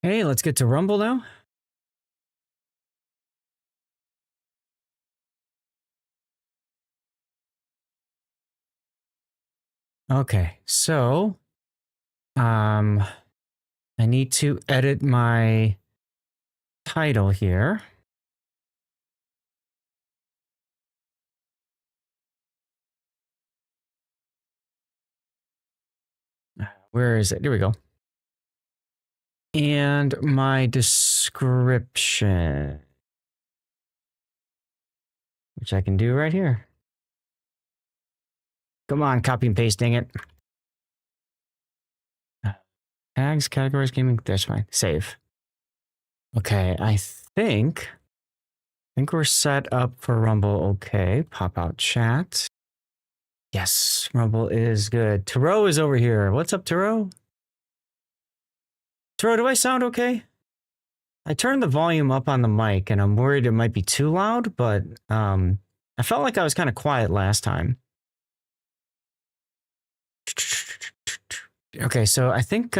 Okay, let's get to Rumble now. Okay, so I need to edit my title here. Where is it? Here we go. And my description, which I can do right here. Come on, copy and paste, dang it. Tags, categories, gaming, that's fine. Save. Okay, I think we're set up for Rumble. Okay, pop out chat. Yes, Rumble is good. Taro is over here. What's up, Taro? Taro, do I sound okay? I turned the volume up on the mic and I'm worried it might be too loud, but I felt like I was kind of quiet last time. Okay, so I think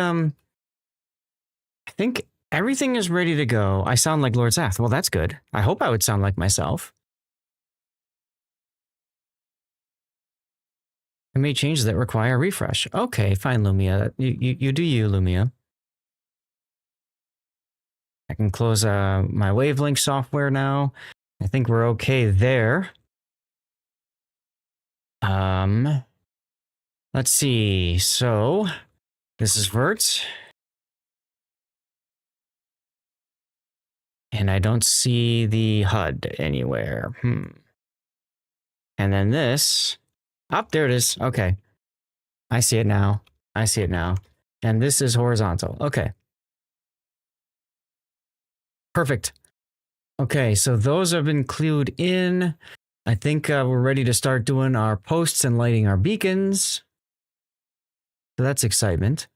everything is ready to go. I sound like Lord Zath. Well, that's good. I hope I would sound like myself. I made changes that require a refresh. Okay, fine, Lumia. You do you, Lumia. I can close my Wavelink software now. I think we're okay there. Let's see. So this is Vert. And I don't see the HUD anywhere. And then this. Oh, there it is. Okay. I see it now. I see it now. And this is horizontal. Okay. Perfect. Okay, so those have been clued in. I think we're ready to start doing our posts and lighting our beacons. So that's excitement.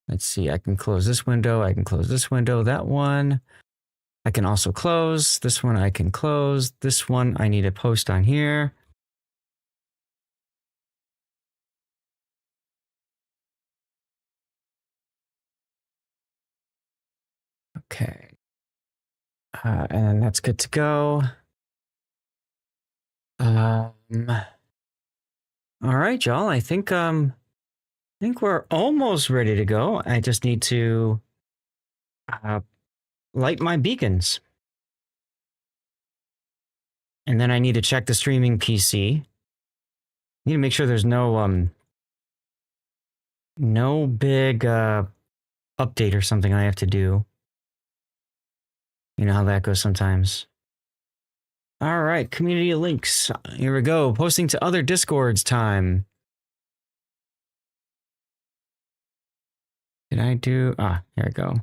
Let's see, I can close this window. I can close this window, that one. I can also close. This one I can close. This one I need a post on here. Okay. And that's good to go. All right, y'all. I think we're almost ready to go. I just need to light my beacons. And then I need to check the streaming PC. Need to make sure there's no big update or something I have to do. You know how that goes sometimes. All right, community links. Here we go. Posting to other Discords time. Did I do? Here we go.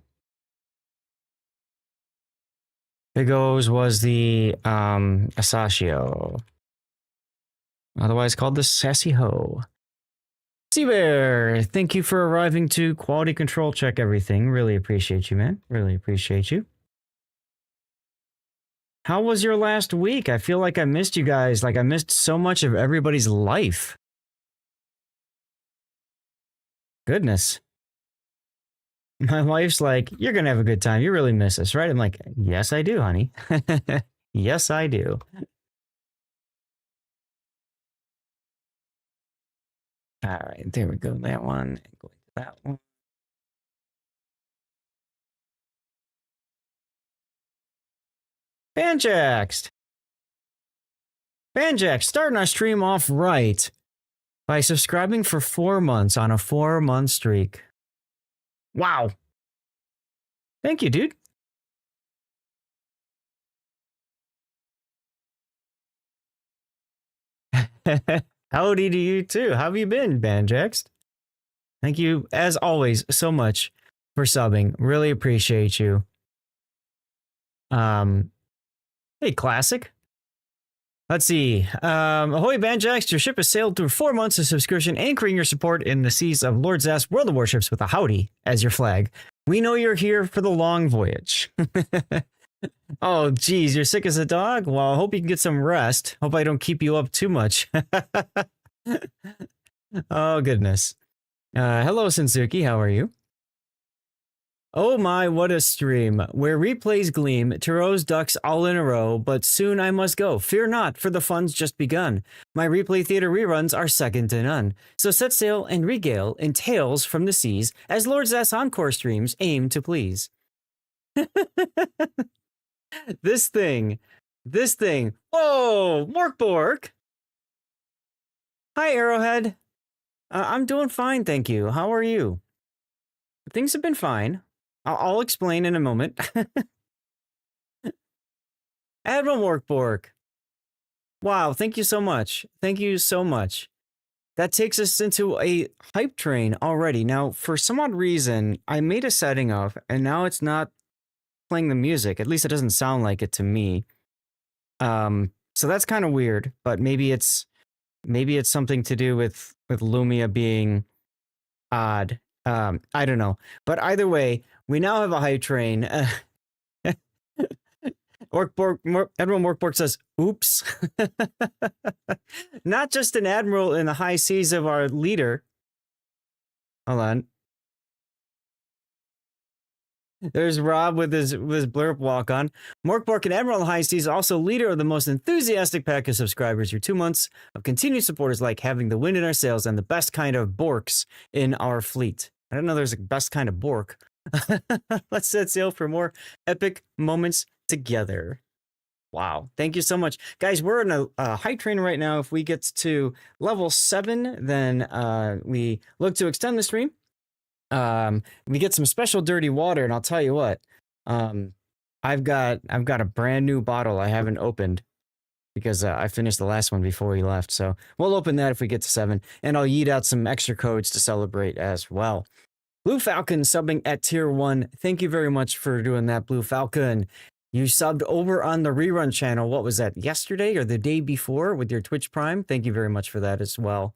Big O's was the Asashio. Otherwise called the Sassy Ho. Seabear, thank you for arriving to quality control check everything. Really appreciate you, man. Really appreciate you. How was your last week? I feel like I missed you guys. Like I missed so much of everybody's life. Goodness. My wife's like, you're going to have a good time. You really miss us, right? I'm like, yes, I do, honey. Yes, I do. All right, there we go. That one. Go to that one. Banjaxed. Banjaxed, starting our stream off right by subscribing for 4 months on a 4-month streak. Wow. Thank you, dude. Howdy to you too. How have you been, Banjaxed? Thank you, as always, so much for subbing. Really appreciate you. Hey, Classic. Let's see. Ahoy, Banjax. Your ship has sailed through 4 months of subscription, anchoring your support in the seas of Lord Zath's World of Warships with a howdy as your flag. We know you're here for the long voyage. Oh, geez, you're sick as a dog? Well, I hope you can get some rest. Hope I don't keep you up too much. Oh, goodness. Hello, Sensuki. How are you? Oh my, what a stream, where replays gleam, Turo's ducks all in a row, but soon I must go. Fear not, for the fun's just begun. My replay theater reruns are second to none. So set sail and regale in tales from the seas, as Lord's S Encore streams aim to please. This thing. Whoa, Morkbork. Hi, Arrowhead. I'm doing fine, thank you. How are you? Things have been fine. I'll explain in a moment. Admiral Morkbork. Wow, thank you so much. Thank you so much. That takes us into a hype train already. Now, for some odd reason, I made a setting up, and now it's not playing the music. At least it doesn't sound like it to me. So that's kind of weird, but maybe it's something to do with Lumia being odd. I don't know. But either way, we now have a hype train. Admiral Morkbork says, oops. Not just an admiral in the high seas of our leader. Hold on. There's Rob with his blurb walk on. Morkbork and Admiral High Seas, also leader of the most enthusiastic pack of subscribers. Your 2 months of continued support is like having the wind in our sails and the best kind of borks in our fleet. I don't know there's a best kind of bork. Let's set sail for more epic moments together. Wow. Thank you so much. Guys, we're in a hype train right now. If we get to level 7, then we look to extend the stream. We get some special dirty water, and I'll tell you what, I've got a brand new bottle I haven't opened because I finished the last one before we left. So we'll open that if we get to 7, and I'll yeet out some extra codes to celebrate as well. Blue Falcon subbing at tier 1. Thank you very much for doing that, Blue Falcon. You subbed over on the rerun channel. What was that, yesterday or the day before with your Twitch Prime? Thank you very much for that as well.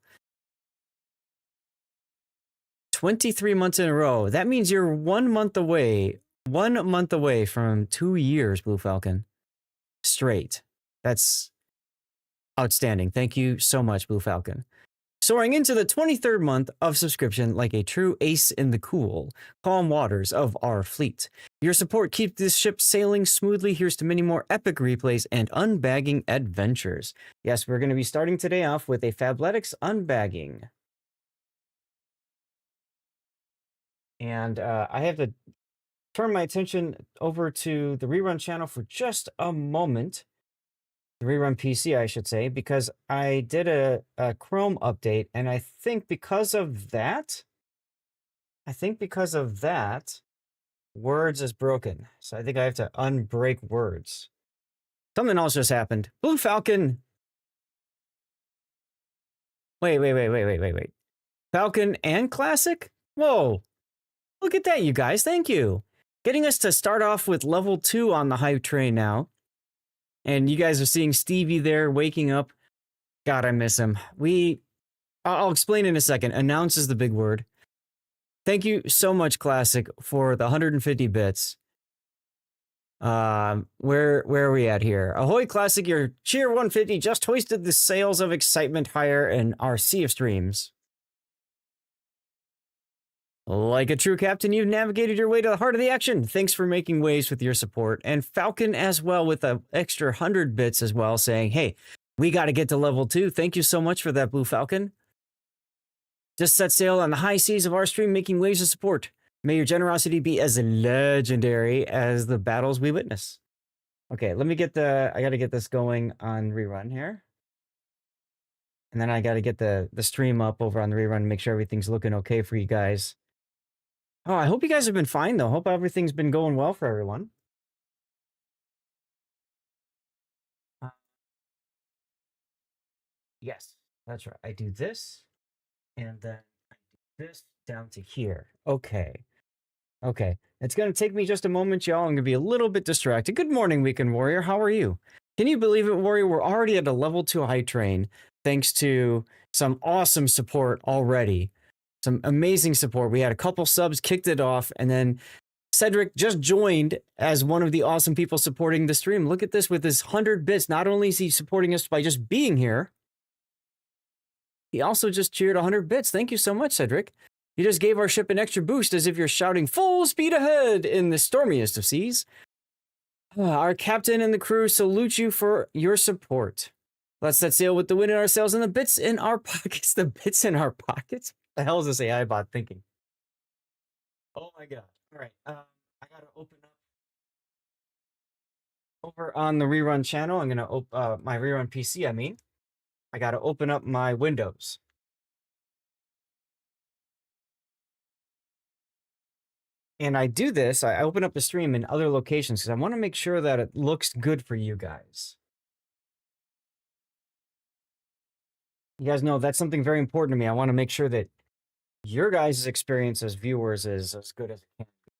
23 months in a row. That means you're 1 month away. 1 month away from 2 years, Blue Falcon. Straight. That's outstanding. Thank you so much, Blue Falcon. Soaring into the 23rd month of subscription like a true ace in the cool, calm waters of our fleet. Your support keeps this ship sailing smoothly. Here's to many more epic replays and unbagging adventures. Yes, we're going to be starting today off with a Fabletics Unbagging. And I have to turn my attention over to the rerun channel for just a moment. The rerun PC, I should say, because I did a Chrome update, and I think because of that, Words is broken. So I think I have to unbreak Words. Something else just happened. Blue Falcon. Wait. Falcon and Classic? Whoa. Look at that, you guys. Thank you. Getting us to start off with level 2 on the hype train now. And you guys are seeing Stevie there waking up. God, I miss him. I'll explain in a second. Announce is the big word. Thank you so much, Classic, for the 150 bits. Where are we at here? Ahoy, Classic, your cheer 150 just hoisted the sails of excitement higher in our sea of streams. Like a true captain, you've navigated your way to the heart of the action. Thanks for making waves with your support. And Falcon as well with an extra 100 bits as well, saying, hey, we got to get to level 2. Thank you so much for that, Blue Falcon. Just set sail on the high seas of our stream, making waves of support. May your generosity be as legendary as the battles we witness. Okay, I got to get this going on rerun here. And then I got to get the stream up over on the rerun and make sure everything's looking okay for you guys. Oh, I hope you guys have been fine, though. Hope everything's been going well for everyone. Yes, that's right. I do this, and then I do this down to here. Okay. It's going to take me just a moment, y'all. I'm going to be a little bit distracted. Good morning, Weekend Warrior. How are you? Can you believe it, Warrior? We're already at a level 2 hype train, thanks to some awesome support already. Some amazing support. We had a couple subs, kicked it off, and then Cedric just joined as one of the awesome people supporting the stream. Look at this with his 100 bits. Not only is he supporting us by just being here, he also just cheered 100 bits. Thank you so much, Cedric. You just gave our ship an extra boost as if you're shouting full speed ahead in the stormiest of seas. Our captain and the crew salute you for your support. Let's set sail with the wind in our sails and the bits in our pockets. The bits in our pockets? What the hell is this AI bot thinking? Oh my god. All right. I gotta open up over on the rerun channel. I'm gonna open my rerun PC. I gotta open up my Windows. And I do this. I open up the stream in other locations because I want to make sure that it looks good for you guys. You guys know that's something very important to me. I want to make sure that your guys' experience as viewers is as good as it can be.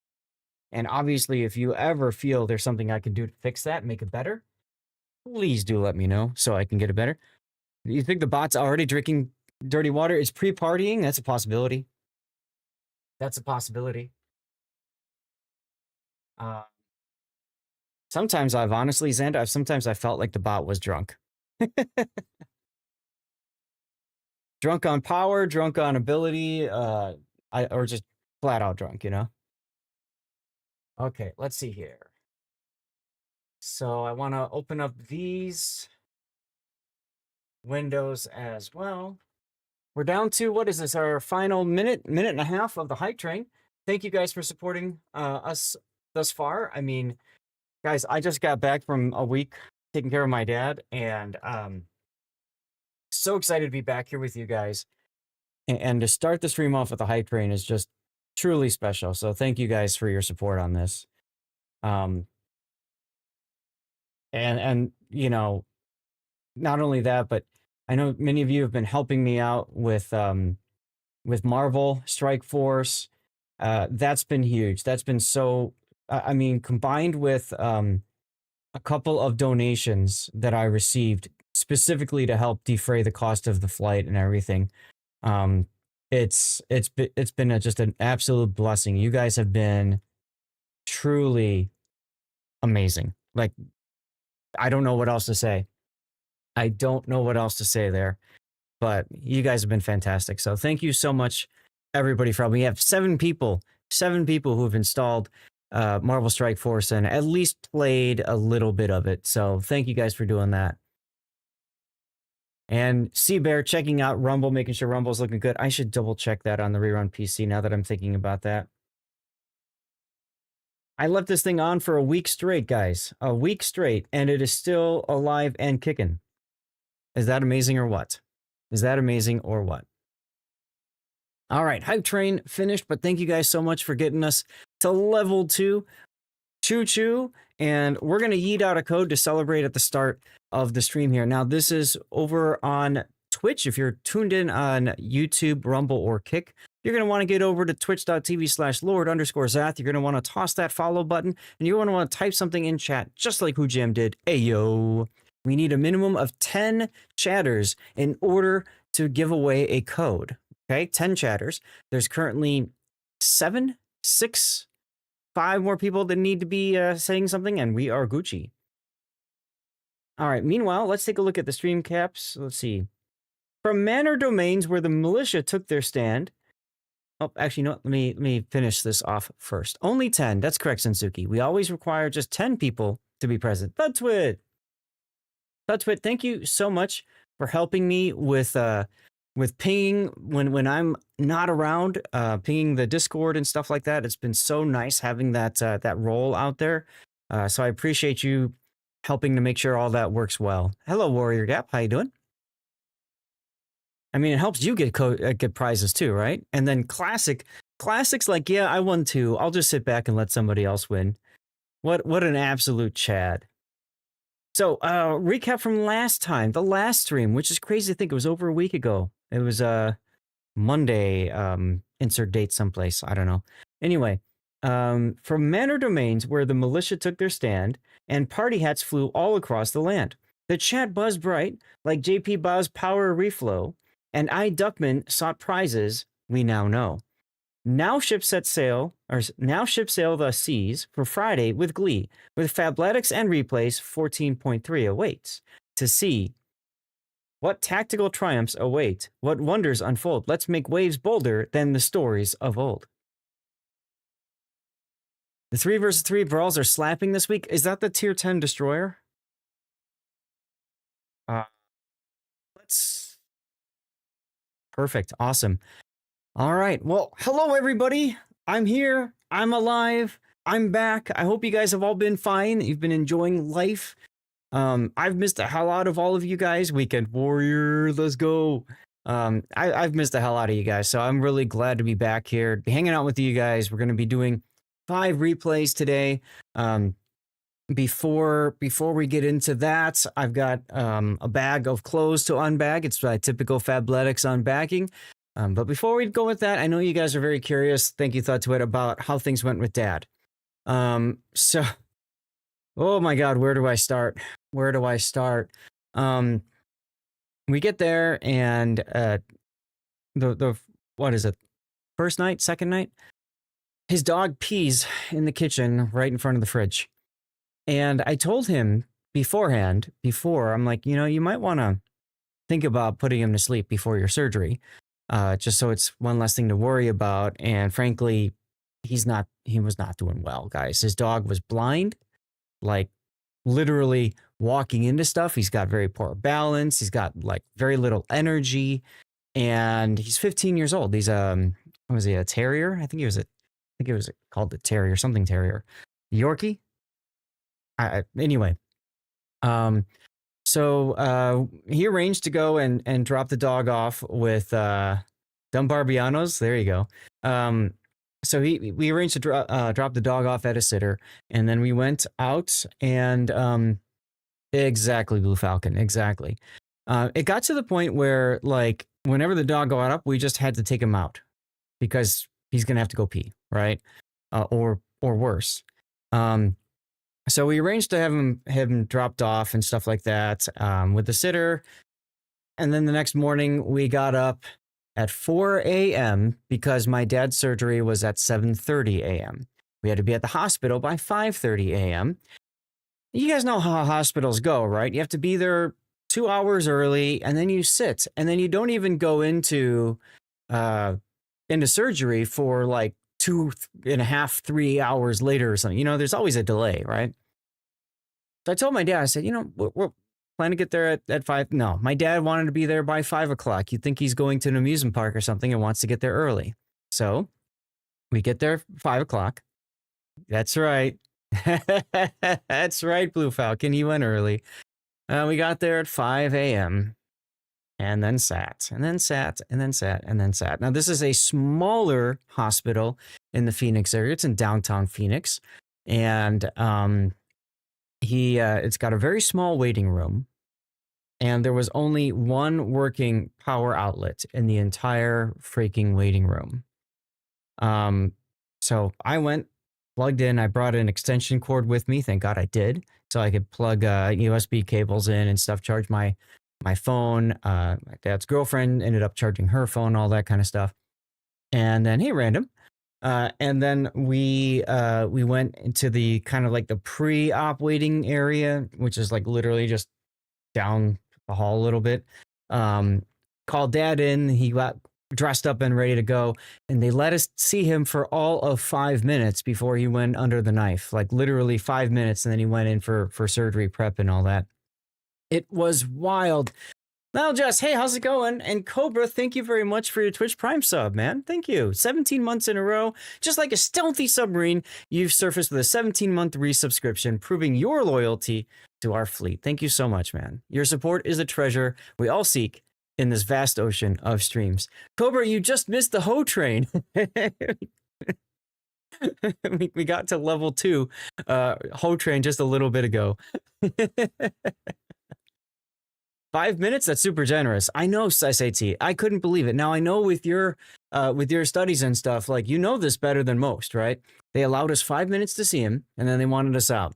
And obviously, if you ever feel there's something I can do to fix that, make it better, please do let me know so I can get it better. You think the bot's already drinking dirty water? It's pre-partying? That's a possibility. That's a possibility. Sometimes I've honestly, Xander, sometimes I felt like the bot was drunk. Drunk on power, drunk on ability, or just flat out drunk, you know? Okay, let's see here. So I want to open up these windows as well. We're down to, what is this, our final minute and a half of the hype train. Thank you guys for supporting us thus far. I mean, guys, I just got back from a week taking care of my dad, and so excited to be back here with you guys. And to start the stream off with the hype train is just truly special. So thank you guys for your support on this. And you know, not only that, but I know many of you have been helping me out with Marvel Strike Force. That's been huge. That's been so, I mean, combined with a couple of donations that I received specifically to help defray the cost of the flight and everything. It's been just an absolute blessing. You guys have been truly amazing. Like, I don't know what else to say. I don't know what else to say there, but you guys have been fantastic. So thank you so much, everybody. We have 7 people who have installed Marvel Strike Force and at least played a little bit of it. So thank you guys for doing that. And Seabear checking out Rumble, making sure Rumble's looking good. I should double check that on the rerun PC now that I'm thinking about that. I left this thing on for a week straight, guys. A week straight, and it is still alive and kicking. Is that amazing or what? Is that amazing or what? All right, hype train finished, but thank you guys so much for getting us to level 2. Choo-choo. And we're going to yeet out a code to celebrate at the start of the stream here. Now, this is over on Twitch. If you're tuned in on YouTube, Rumble, or Kick, you're going to want to get over to twitch.tv/Lord_Zath. You're going to want to toss that follow button, and you're going to want to type something in chat, just like Jam did. Ayo. We need a minimum of 10 chatters in order to give away a code. Okay, 10 chatters. There's currently 5 more people that need to be saying something, and we are Gucci. All right, meanwhile, let's take a look at the stream caps. Let's see. From Manor Domains, where the militia took their stand. Oh, actually, no, let me finish this off first. Only 10. That's correct, Sensuki. We always require just 10 people to be present. Thudtwit, thank you so much for helping me with pinging when I'm not around, pinging the Discord and stuff like that. It's been so nice having that role out there. So I appreciate you helping to make sure all that works well. Hello, Warrior Gap. How you doing? I mean, it helps you get prizes too, right? And then classics like, yeah, I won too. I'll just sit back and let somebody else win. What an absolute Chad. So, recap from last time, the last stream, which is crazy to think it was over a week ago. It was Monday, insert date someplace, I don't know. Anyway, from Manor Domains, where the militia took their stand, and party hats flew all across the land. The chat buzzed bright, like JP Bow's power reflow, and I Duckman sought prizes we now know. Now ship sail the seas for Friday with glee, with Fabletics and replays 14.3 awaits. To see What tactical triumphs await? What wonders unfold? Let's make waves bolder than the stories of old. The 3 versus 3 brawls are slapping this week. Is that the tier 10 destroyer? Let's. Perfect. Awesome. All right. Well, hello, everybody. I'm here. I'm alive. I'm back. I hope you guys have all been fine. You've been enjoying life. I've missed the hell out of all of you guys. Weekend Warrior, let's go. I've missed the hell out of you guys, so I'm really glad to be back here, be hanging out with you guys. We're going to be doing 5 replays today. Before we get into that, I've got a bag of clothes to unbag. It's typical Fabletics Unbagging. But before we go with that, I know you guys are very curious. Thank you, Thought to It, about how things went with Dad. So, oh my God, where do I start? Where do I start? We get there, and the what is it? First night, second night, his dog pees in the kitchen right in front of the fridge. And I told him beforehand, I'm like, you might want to think about putting him to sleep before your surgery, just so it's one less thing to worry about. And frankly, he was not doing well, guys. His dog was blind, like literally walking into stuff. He's got very poor balance. He's got like very little energy, and he's 15 years old. He's what was he, a terrier? I think it was called the terrier, something terrier, Yorkie. Anyway, so he arranged to go and drop the dog off with Dumbarbianos. There you go. So we arranged to drop the dog off at a sitter, and then we went out and exactly, Blue Falcon, exactly. It got to the point where, like, whenever the dog got up, we just had to take him out because he's gonna have to go pee, right? Or worse. So we arranged to have him dropped off and stuff like that with the sitter. And then the next morning we got up at 4 a.m. because my dad's surgery was at 7:30 a.m. We had to be at the hospital by 5:30 a.m. You guys know how hospitals go, right? You have to be there 2 hours early, and then you sit, and then you don't even go into surgery for like 2.5, 3 hours later or something. There's always a delay, right? So I told my dad, I said, we're planning to get there at 5. No, my dad wanted to be there by 5 o'clock. You'd think he's going to an amusement park or something and wants to get there early. So we get there 5 o'clock. That's right. That's right, Blue Falcon. He went early. We got there at 5 a.m. and then sat, and then sat, and then sat, and then sat. Now, this is a smaller hospital in the Phoenix area. It's in downtown Phoenix. And it's got a very small waiting room. And there was only one working power outlet in the entire freaking waiting room. So I went, plugged in. I brought an extension cord with me. Thank God I did. So I could plug USB cables in and stuff, charge my phone. My dad's girlfriend ended up charging her phone, all that kind of stuff. And then, hey, random. And then we went into the kind of like the pre-op waiting area, which is like literally just down the hall a little bit. Called Dad in. He got dressed up and ready to go, and they let us see him for all of 5 minutes before he went under the knife, like literally 5 minutes, and then he went in for surgery prep and all that. It was wild. Now, Jess, hey, how's it going? And Cobra, thank you very much for your Twitch Prime sub, man. Thank you. 17 months in a row. Just like a stealthy submarine, you've surfaced with a 17-month resubscription, proving your loyalty to our fleet. Thank you so much, man. Your support is a treasure we all seek in this vast ocean of streams. Cobra, you just missed the hoe train. We got to level 2 hoe train just a little bit ago. 5 minutes? That's super generous. I know, SAT. I couldn't believe it. Now, I know with your studies and stuff, like, this better than most, right? They allowed us 5 minutes to see him, and then they wanted us out.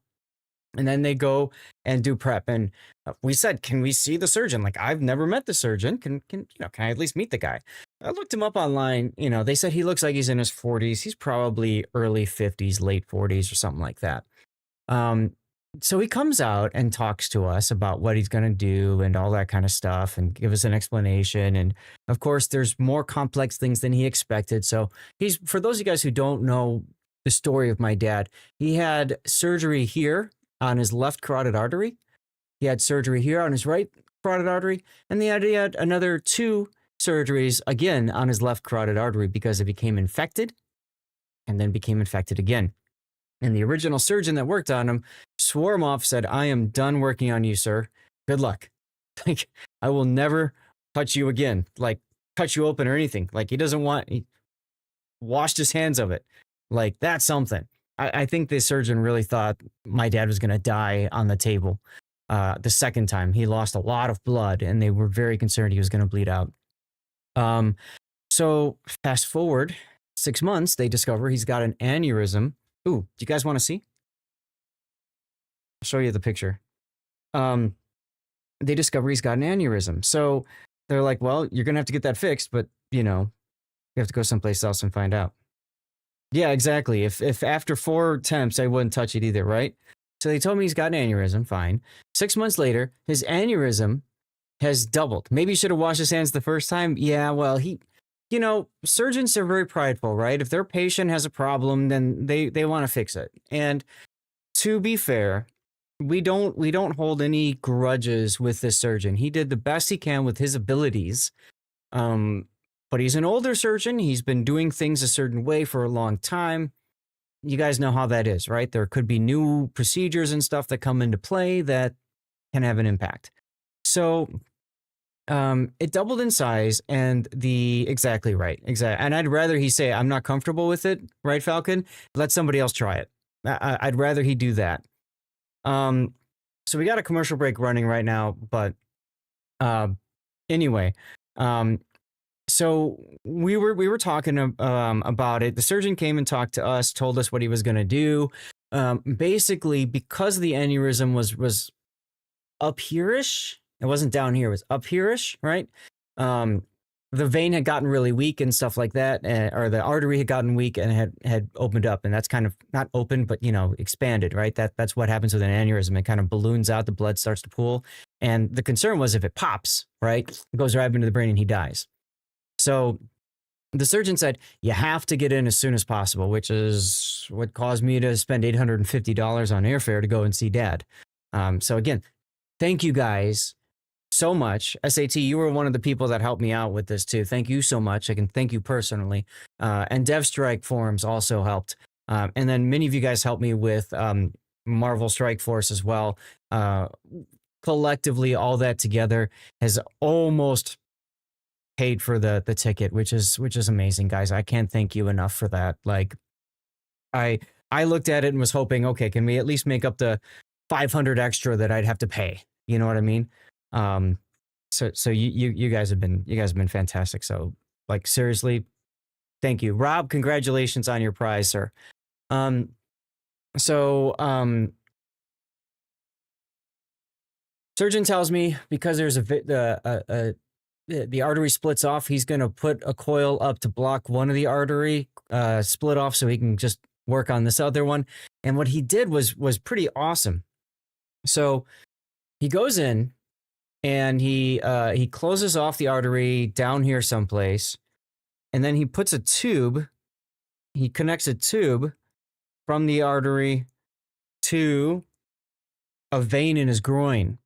And then they go and do prep. And we said, can we see the surgeon? Like, I've never met the surgeon. Can I at least meet the guy? I looked him up online. They said he looks like he's in his 40s. He's probably early 50s, late 40s or something like that. So he comes out and talks to us about what he's going to do and all that kind of stuff and give us an explanation. And of course, there's more complex things than he expected. So he's, for those of you guys who don't know the story of my dad, he had surgery here on his left carotid artery. He had surgery here on his right carotid artery. And he had another 2 surgeries again on his left carotid artery because it became infected and then became infected again. And the original surgeon that worked on him swore him off, said, "I am done working on you, sir. Good luck. Like, I will never touch you again, like cut you open or anything." Like, he doesn't want, he washed his hands of it. Like, that's something. I think the surgeon really thought my dad was going to die on the table. The second time, he lost a lot of blood and they were very concerned he was going to bleed out. So fast forward 6 months, they discover he's got an aneurysm. Ooh, do you guys want to see? I'll show you the picture. They discover he's got an aneurysm. So they're like, well, you're going to have to get that fixed, but you know, you have to go someplace else and find out. Yeah, exactly. If after 4 attempts, I wouldn't touch it either, right? So they told me he's got an aneurysm, fine. 6 months later, his aneurysm has doubled. Maybe he should have washed his hands the first time. Yeah, well, you know, surgeons are very prideful, right? If their patient has a problem, then they want to fix it. And to be fair, we don't hold any grudges with this surgeon. He did the best he can with his abilities. But he's an older surgeon. He's been doing things a certain way for a long time. You guys know how that is, right? There could be new procedures and stuff that come into play that can have an impact. So it doubled in size and exactly right. Exactly. And I'd rather he say, "I'm not comfortable with it," right, Falcon? Let somebody else try it. I'd rather he do that. So we got a commercial break running right now, but anyway, so we were talking about it. The surgeon came and talked to us, told us what he was going to do. Basically, because the aneurysm was up here-ish, it wasn't down here, it was up here-ish, right? The vein had gotten really weak and stuff like that, or the artery had gotten weak and had opened up, and that's kind of not open, but you know, expanded, right? That's what happens with an aneurysm. It kind of balloons out, the blood starts to pool, and the concern was if it pops, right, it goes right into the brain and he dies. So the surgeon said, you have to get in as soon as possible, which is what caused me to spend $850 on airfare to go and see Dad. So again, thank you guys so much. SAT, you were one of the people that helped me out with this too. Thank you so much. I can thank you personally. And DevStrike forums also helped. And then many of you guys helped me with Marvel Strike Force as well. Collectively, all that together has almost paid for the ticket, which is amazing, guys. I can't thank you enough for that. Like, I looked at it and was hoping, okay, can we at least make up the 500 extra that I'd have to pay? You know what I mean? So you guys have been fantastic. So like, seriously, thank you. Rob, congratulations on your prize, sir. Surgeon tells me because there's the artery splits off, he's going to put a coil up to block one of the artery split off so he can just work on this other one. And what he did was pretty awesome. So he goes in and he closes off the artery down here someplace, and then he puts a tube. He connects a tube from the artery to a vein in his groin.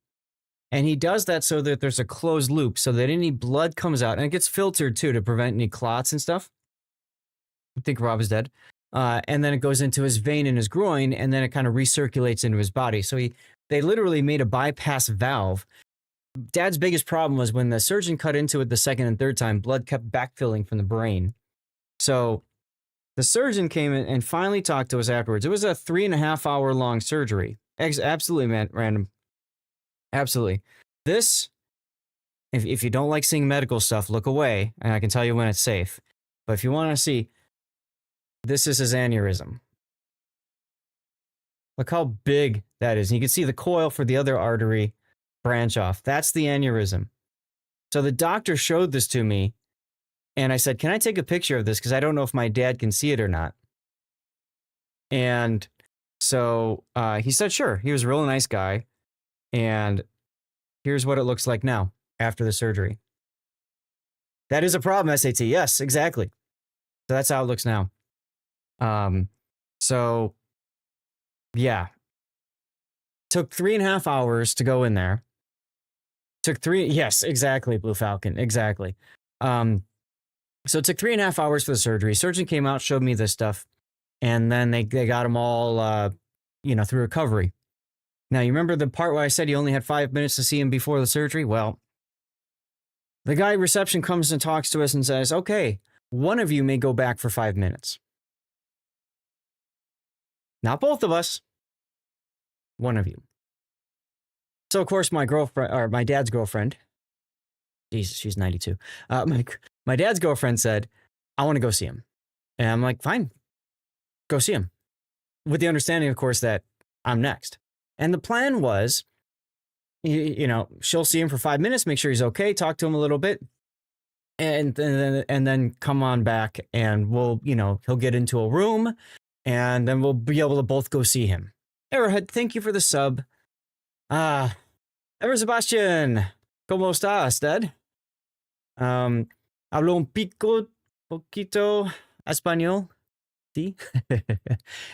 And he does that so that there's a closed loop so that any blood comes out, and it gets filtered too to prevent any clots and stuff. I think Rob is dead. And then it goes into his vein in his groin, and then it kind of recirculates into his body. So they literally made a bypass valve. Dad's biggest problem was when the surgeon cut into it the second and third time, blood kept backfilling from the brain. So the surgeon came in and finally talked to us afterwards. It was a 3.5 hour long surgery. Absolutely, man, random. Absolutely. This, if you don't like seeing medical stuff, look away, and I can tell you when it's safe. But if you want to see, this is his aneurysm. Look how big that is. And you can see the coil for the other artery branch off. That's the aneurysm. So the doctor showed this to me, and I said, can I take a picture of this? Because I don't know if my dad can see it or not. And So he said, sure. He was a really nice guy. And here's what it looks like now after the surgery. That is a problem, SAT. Yes, exactly. So that's how it looks now. So yeah, took 3.5 hours to go in there. Yes, exactly, Blue Falcon, exactly. So it took 3.5 hours for the surgery. Surgeon came out, showed me this stuff, and then they got him all, through recovery. Now, you remember the part where I said you only had 5 minutes to see him before the surgery? Well, the guy at reception comes and talks to us and says, okay, one of you may go back for 5 minutes. Not both of us. One of you. So, of course, my girlfriend, or my dad's girlfriend, Jesus, she's 92. My dad's girlfriend said, I want to go see him. And I'm like, fine, go see him. With the understanding, of course, that I'm next. And the plan was, she'll see him for 5 minutes, make sure he's okay, talk to him a little bit, and then come on back, and we'll, he'll get into a room, and then we'll be able to both go see him. Arrowhead, thank you for the sub. Ever Sebastian, ¿cómo estás, Dad? Hablo un poquito español. See?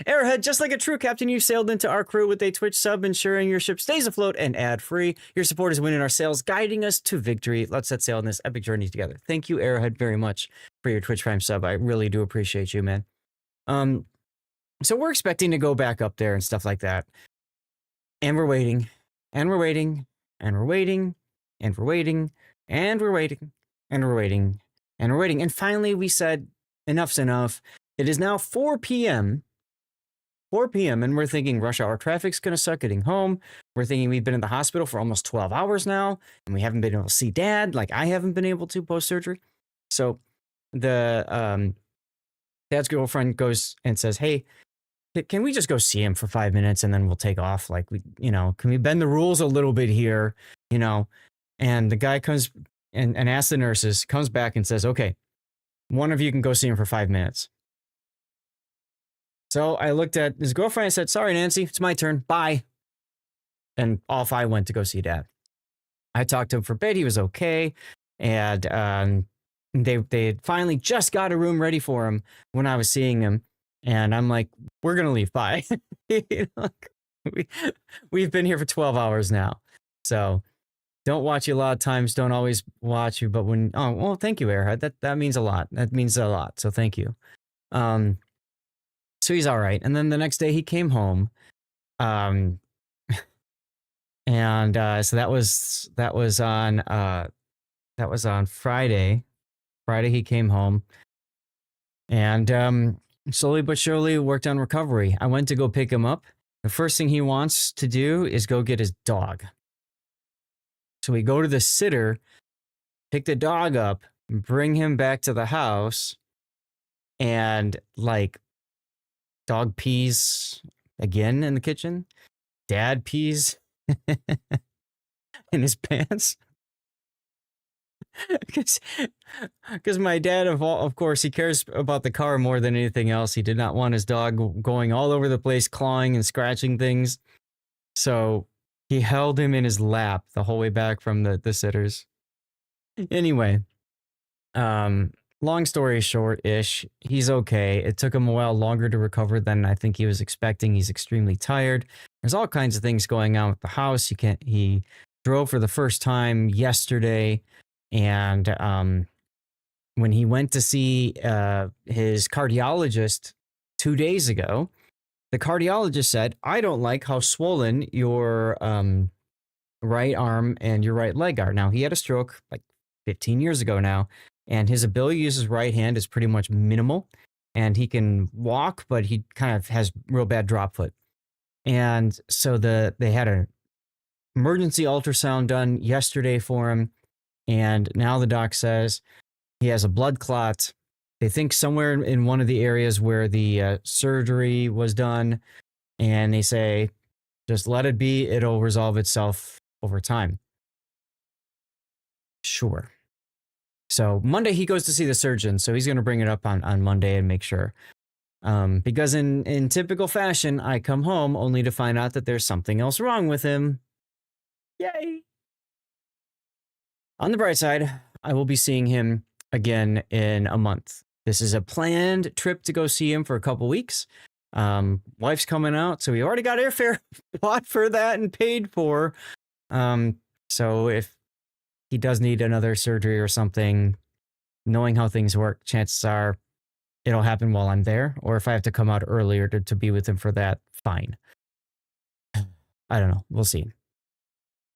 Arrowhead, just like a true captain, you sailed into our crew with a Twitch sub, ensuring your ship stays afloat and ad-free. Your support is winning our sails, guiding us to victory. Let's set sail on this epic journey together. Thank you, Arrowhead, very much for your Twitch Prime sub. I really do appreciate you, man. So we're expecting to go back up there and stuff like that. And we're waiting. And we're waiting. And we're waiting. And we're waiting. And we're waiting. And we're waiting. And we're waiting. And finally we said, enough's enough. It is now 4 p.m. 4 p.m. and we're thinking rush hour traffic's going to suck getting home. We're thinking we've been in the hospital for almost 12 hours now, and we haven't been able to see Dad, like I haven't been able to post-surgery. So the Dad's girlfriend goes and says, hey, can we just go see him for 5 minutes and then we'll take off? Like, can we bend the rules a little bit here? And the guy comes and asks the nurses, comes back and says, okay, one of you can go see him for 5 minutes. So I looked at his girlfriend. I said, sorry, Nancy, it's my turn. Bye. And off I went to go see Dad. I talked to him for a bit. He was okay. And they had finally just got a room ready for him when I was seeing him. And I'm like, we're going to leave. Bye. We've been here for 12 hours now. So don't watch you a lot of times. Don't always watch you. But thank you, Airhead. That means a lot. That means a lot. So thank you. So he's all right. And then the next day he came home. So that was on Friday. Friday he came home. And slowly but surely worked on recovery. I went to go pick him up. The first thing he wants to do is go get his dog. So we go to the sitter, pick the dog up, bring him back to the house, and dog pees again in the kitchen. Dad pees in his pants. Because my dad, of course, he cares about the car more than anything else. He did not want his dog going all over the place, clawing and scratching things. So he held him in his lap the whole way back from the sitters. Anyway, long story short-ish, he's okay. It took him a while longer to recover than I think he was expecting. He's extremely tired. There's all kinds of things going on with the house. He drove for the first time yesterday. And when he went to see his cardiologist 2 days ago, the cardiologist said, I don't like how swollen your right arm and your right leg are. Now, he had a stroke like 15 years ago now, and his ability to use his right hand is pretty much minimal. And he can walk, but he kind of has real bad drop foot. And so they had an emergency ultrasound done yesterday for him. And now the doc says he has a blood clot. They think somewhere in one of the areas where the surgery was done. And they say, just let it be. It'll resolve itself over time. Sure. So Monday he goes to see the surgeon. So he's going to bring it up on Monday and make sure. Because in typical fashion, I come home only to find out that there's something else wrong with him. Yay! On the bright side, I will be seeing him again in a month. This is a planned trip to go see him for a couple weeks. Wife's coming out, so we already got airfare bought for that and paid for. So if he does need another surgery or something, knowing how things work, chances are it'll happen while I'm there. Or if I have to come out earlier to be with him for that, fine. I don't know. We'll see.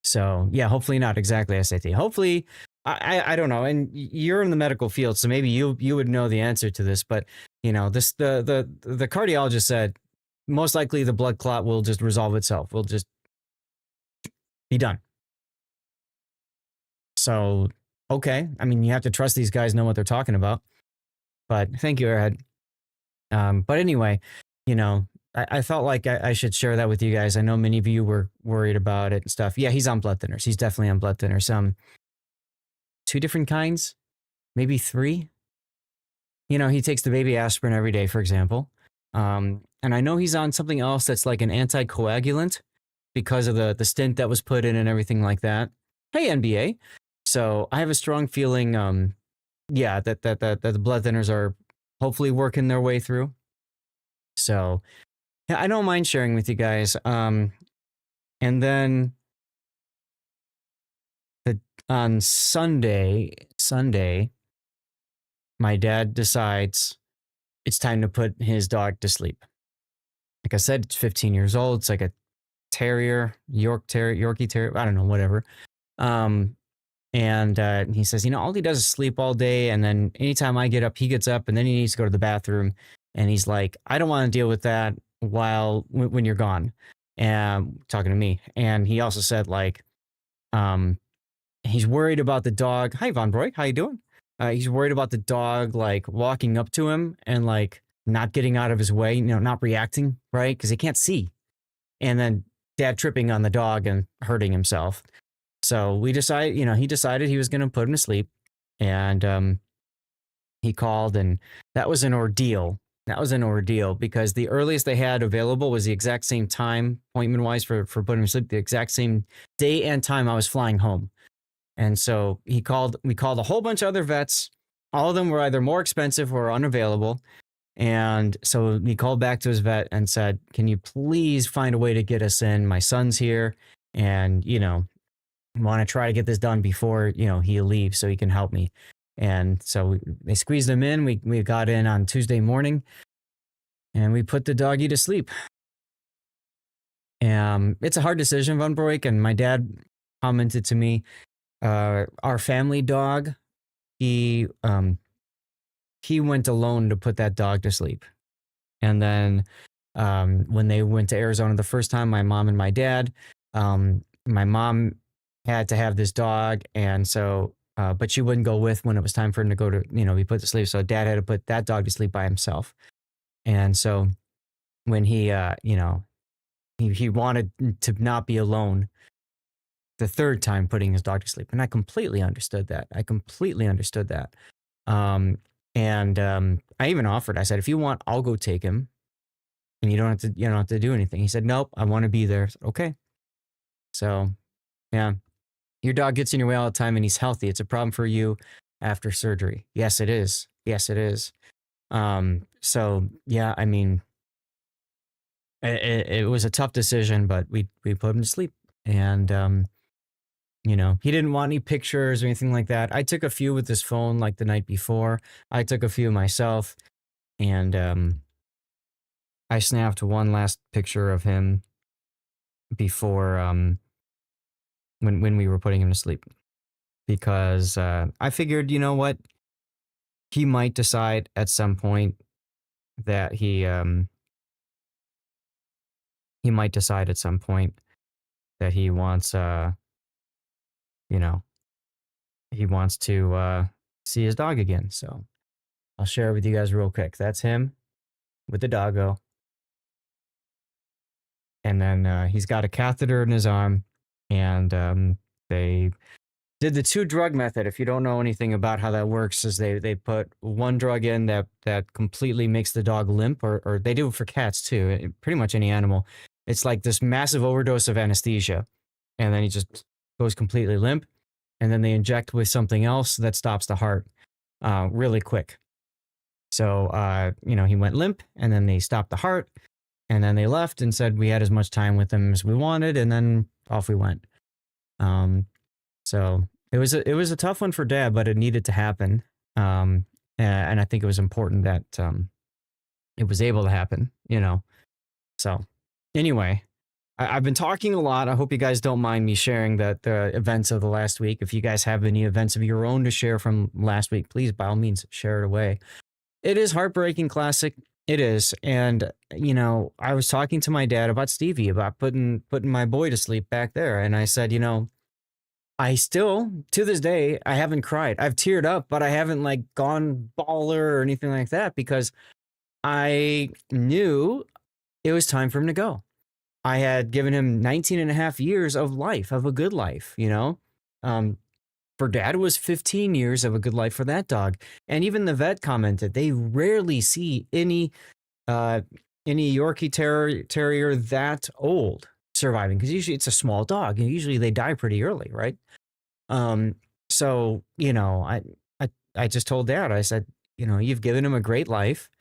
So yeah, hopefully not exactly SAT. Hopefully, I don't know. And you're in the medical field, so maybe you would know the answer to this. But you know, this the cardiologist said most likely the blood clot will just resolve itself. We'll just be done. So okay, I mean, you have to trust these guys know what they're talking about. But thank you, Airhead. But anyway, you know, I felt like I should share that with you guys. I know many of you were worried about it and stuff. Yeah, he's on blood thinners. He's definitely on blood thinners. 2 different kinds, maybe 3. You know, he takes the baby aspirin every day, for example. And I know he's on something else that's like an anticoagulant because of the stint that was put in and everything like that. Hey, NBA. So I have a strong feeling, yeah, that the blood thinners are hopefully working their way through. So yeah, I don't mind sharing with you guys. And then on Sunday, my dad decides it's time to put his dog to sleep. Like I said, it's 15 years old. It's like a terrier, Yorkie terrier. I don't know, whatever. And he says, you know, all he does is sleep all day. And then anytime I get up, he gets up and then he needs to go to the bathroom. And he's like, I don't want to deal with that when you're gone. And talking to me. And he also said, like, he's worried about the dog. Hi, Von Broy. How you doing? He's worried about the dog, like, walking up to him and, like, not getting out of his way, you know, not reacting, right? Because he can't see. And then dad tripping on the dog and hurting himself. So we decided, you know, he decided he was going to put him to sleep. And he called, and that was an ordeal. That was an ordeal because the earliest they had available was the exact same time, appointment wise, for putting him to sleep, the exact same day and time I was flying home. And so we called a whole bunch of other vets. All of them were either more expensive or unavailable. And so he called back to his vet and said, can you please find a way to get us in? My son's here and, you know, want to try to get this done before, you know, he leaves so he can help me. And so they squeezed him in. We got in on Tuesday morning and we put the doggy to sleep. It's a hard decision, Von Broek. And my dad commented to me, our family dog, he went alone to put that dog to sleep. And then when they went to Arizona the first time, my mom and my dad, my mom had to have this dog. And so, but she wouldn't go with when it was time for him to go to, you know, be put to sleep. So dad had to put that dog to sleep by himself. And so when he, you know, he wanted to not be alone the third time putting his dog to sleep. And I completely understood that. I even offered, I said, if you want, I'll go take him and you don't have to do anything. He said, nope, I want to be there. Said, okay. So yeah, your dog gets in your way all the time and he's healthy. It's a problem for you after surgery. Yes, it is. So yeah, I mean, it was a tough decision, but we put him to sleep. And, you know, he didn't want any pictures or anything like that. I took a few with his phone like the night before. I took a few myself. And I snapped one last picture of him before when we were putting him to sleep. Because I figured, you know what? He might decide at some point that he might decide at some point that he wants you know, he wants to see his dog again. So I'll share it with you guys real quick. That's him with the doggo. And then he's got a catheter in his arm, and they did the 2 drug method. If you don't know anything about how that works, is they put one drug in that completely makes the dog limp, or they do it for cats too, pretty much any animal. It's like this massive overdose of anesthesia, and then he just goes completely limp, and then they inject with something else that stops the heart really quick. So he went limp, and then they stopped the heart, and then they left and said we had as much time with him as we wanted, and then off we went. So it was a tough one for Dad, but it needed to happen. And I think it was important that it was able to happen, So anyway, I've been talking a lot. I hope you guys don't mind me sharing the events of the last week. If you guys have any events of your own to share from last week, please, by all means, share it away. It is heartbreaking, Classic. It is. And, I was talking to my dad about Stevie, about putting my boy to sleep back there. And I said, I still, to this day, I haven't cried. I've teared up, but I haven't gone baller or anything like that, because I knew it was time for him to go. I had given him 19 and a half years of life, of a good life, for Dad, it was 15 years of a good life for that dog. And even the vet commented they rarely see any Yorkie Terrier that old surviving, because usually it's a small dog and usually they die pretty early, right? So I just told Dad, I said, you've given him a great life.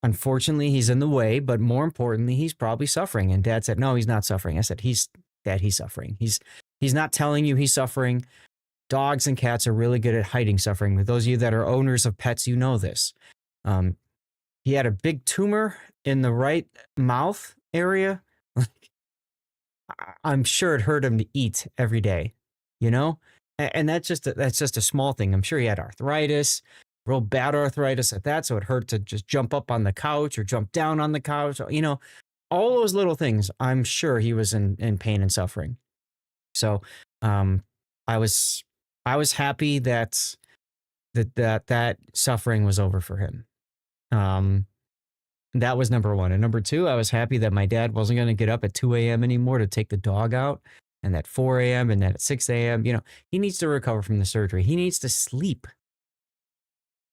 Unfortunately, he's in the way, but more importantly, he's probably suffering. And Dad said, no, he's not suffering. I said, Dad, he's suffering. He's not telling you he's suffering. Dogs and cats are really good at hiding suffering. With those of you that are owners of pets, you know this. He had a big tumor in the right mouth area. I'm sure it hurt him to eat every day, And that's just a small thing. I'm sure he had arthritis, real bad arthritis at that. So it hurt to just jump up on the couch or jump down on the couch. All those little things. I'm sure he was in pain and suffering. So I was happy that suffering was over for him. That was number one. And number two, I was happy that my dad wasn't going to get up at 2 a.m. anymore to take the dog out, and at 4 a.m. and then at 6 a.m. He needs to recover from the surgery. He needs to sleep.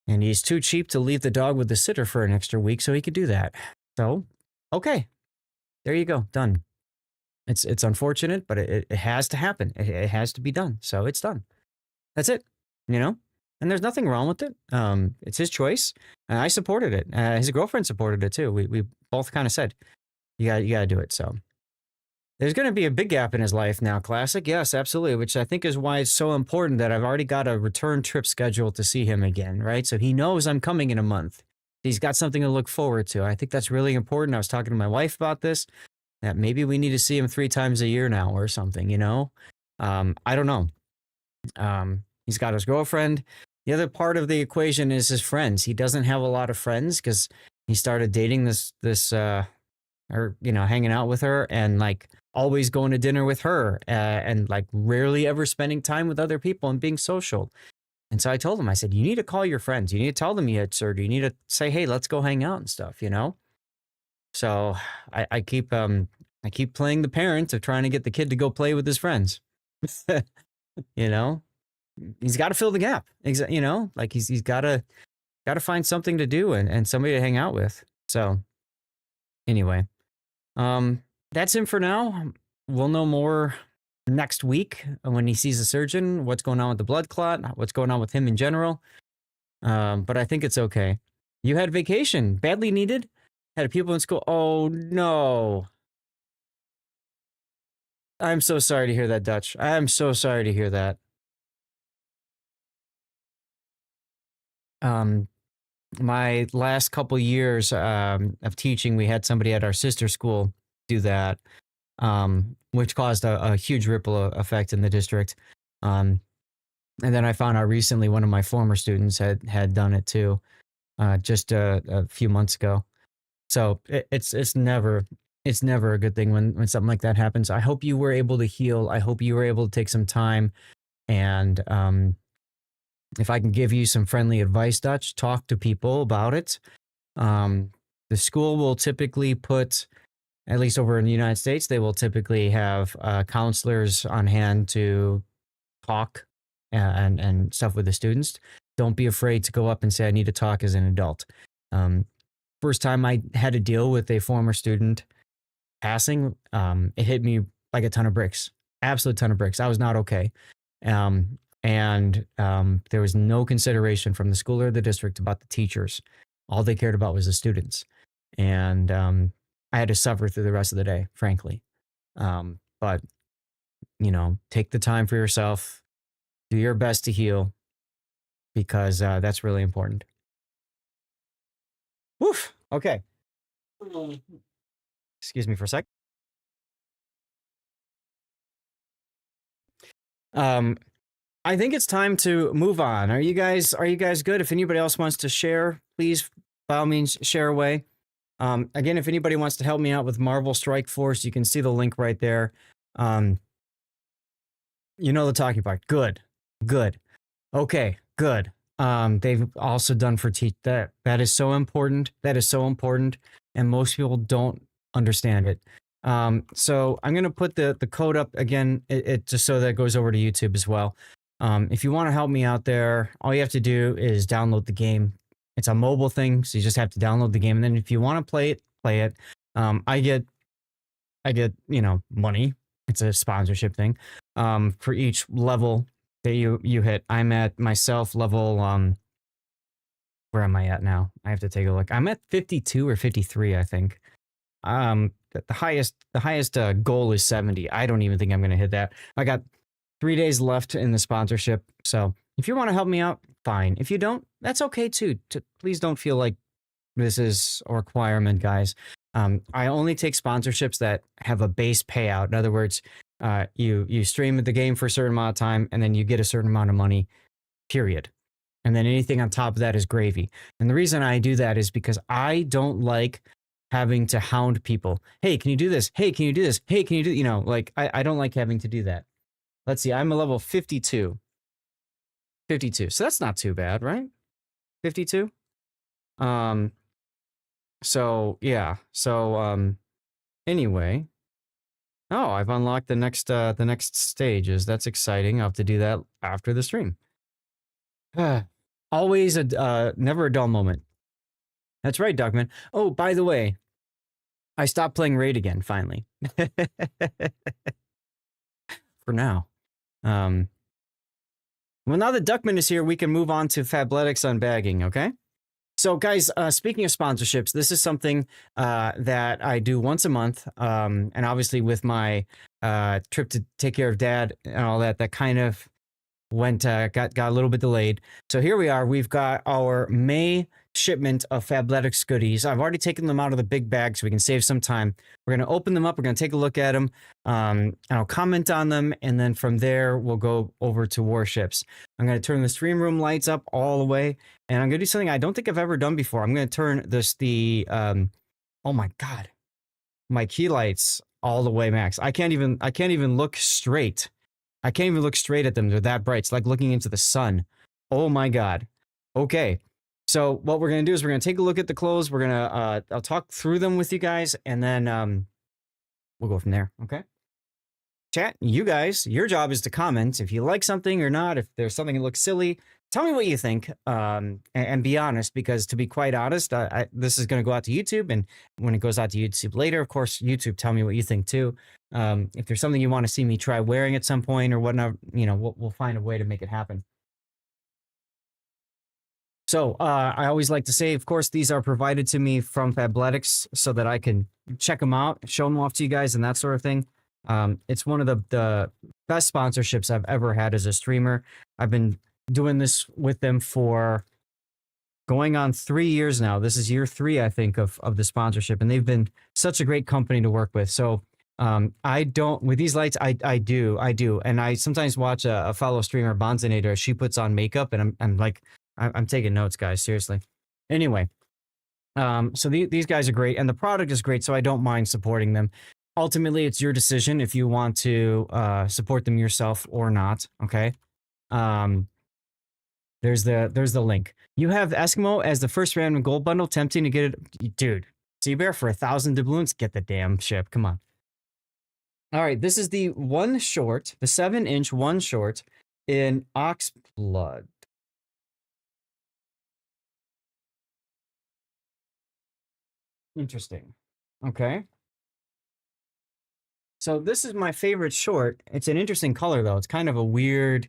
And he's too cheap to leave the dog with the sitter for an extra week, so he could do that. So, okay. There you go. Done. It's unfortunate, but it has to happen. It has to be done. So it's done. That's it. And there's nothing wrong with it. It's his choice. And I supported it. His girlfriend supported it too. We both kind of said, you gotta do it. So there's going to be a big gap in his life now, Classic. Yes, absolutely. Which I think is why it's so important that I've already got a return trip scheduled to see him again, right? So he knows I'm coming in a month. He's got something to look forward to. I think that's really important. I was talking to my wife about this, that maybe we need to see him 3 times a year now or something, I don't know. He's got his girlfriend. The other part of the equation is his friends. He doesn't have a lot of friends because he started dating this hanging out with her and always going to dinner with her and rarely ever spending time with other people and being social. And so I told him, I said, you need to call your friends. You need to tell them you had surgery. You need to say, hey, let's go hang out and stuff, So I keep playing the parent of trying to get the kid to go play with his friends. He's got to fill the gap. He's got to find something to do and somebody to hang out with. So anyway, that's him for now. We'll know more next week when he sees a surgeon, what's going on with the blood clot, what's going on with him in general. But I think it's okay. You had vacation, badly needed, had people in school. Oh no. I'm so sorry to hear that, Dutch. I am so sorry to hear that. My last couple years of teaching, we had somebody at our sister school do that, which caused a huge ripple effect in the district. And then I found out recently one of my former students had done it too, just a few months ago. So it's never a good thing when something like that happens. I hope you were able to heal. I hope you were able to take some time and if I can give you some friendly advice, Dutch, talk to people about it. The school will typically put, at least over in the United States, they will typically have counselors on hand to talk and stuff with the students, don't be afraid to go up and say, I need to talk as an adult. First time I had to deal with a former student passing, it hit me like a ton of bricks, absolute ton of bricks. I was not okay. And there was no consideration from the school or the district about the teachers. All they cared about was the students. And I had to suffer through the rest of the day, frankly. But, you know, take the time for yourself, do your best to heal, because that's really important. Woof. Okay. Excuse me for a sec. I think it's time to move on. Are you guys good? If anybody else wants to share, please by all means share away. Again, if anybody wants to help me out with Marvel Strike Force, you can see the link right there. You know the talking part. Good. Okay, good. They've also done for teach that. That is so important. That is so important, and most people don't understand it. So I'm gonna put the code up again. It just so that it goes over to YouTube as well. If you want to help me out there, all you have to do is download the game. It's a mobile thing, so you just have to download the game, and then if you want to play it, play it. I get money. It's a sponsorship thing. For each level that you hit. I'm at myself level. Where am I at now? I have to take a look. I'm at 52 or 53, I think. The highest goal is 70. I don't even think I'm gonna hit that. I got 3 days left in the sponsorship, so if you want to help me out, fine. If you don't, that's okay too. Please don't feel like this is a requirement, guys. I only take sponsorships that have a base payout. In other words, you stream the game for a certain amount of time, and then you get a certain amount of money, period. And then anything on top of that is gravy. And the reason I do that is because I don't like having to hound people. Hey, can you do this? Hey, can you do this? Hey, can you do, like, I don't like having to do that. Let's see, I'm a level 52. 52. So that's not too bad, right? 52. So yeah. So anyway. Oh, I've unlocked the next stages. That's exciting. I'll have to do that after the stream. Always never a dull moment. That's right, Dogman. Oh, by the way, I stopped playing Raid again, finally. For now. Well, now that Duckman is here, we can move on to Fabletics Unbagging, okay? So, guys, speaking of sponsorships, this is something that I do once a month. And obviously with my trip to take care of Dad and all that, that kind of got a little bit delayed. So here we are. We've got our May shipment of Fabletics goodies. I've already taken them out of the big bag so we can save some time. We're going to open them up. We're going to take a look at them. And I'll comment on them. And then from there, we'll go over to Warships. I'm going to turn the stream room lights up all the way. And I'm going to do something I don't think I've ever done before. I'm going to turn oh my God, my key lights all the way max. I can't even look straight. I can't even look straight at them. They're that bright. It's like looking into the sun. Oh my God. Okay. So what we're going to do is we're going to take a look at the clothes. We're going to, I'll talk through them with you guys, and then we'll go from there. Okay. Chat, you guys, your job is to comment if you like something or not. If there's something that looks silly, tell me what you think, and be honest, because to be quite honest, this is going to go out to YouTube, and when it goes out to YouTube later, of course, YouTube, tell me what you think too. If there's something you want to see me try wearing at some point or whatnot, we'll find a way to make it happen. So I always like to say, of course, these are provided to me from Fabletics so that I can check them out, show them off to you guys, and that sort of thing. It's one of the best sponsorships I've ever had as a streamer. I've been doing this with them for going on 3 years now. This is year 3, I think, of the sponsorship, and they've been such a great company to work with. So I don't, with these lights, I do. And I sometimes watch a fellow streamer, Bonzinator. She puts on makeup, and I'm like, I'm taking notes, guys, seriously. Anyway, so these guys are great, and the product is great, so I don't mind supporting them. Ultimately, it's your decision if you want to support them yourself or not, okay? There's the link. You have Eskimo as the first random gold bundle, tempting to get it. Dude, Seabear for 1,000 doubloons? Get the damn ship, come on. All right, this is the one short, the 7-inch one short. in ox blood. Interesting. Okay. So this is my favorite short. It's an interesting color though. It's kind of a weird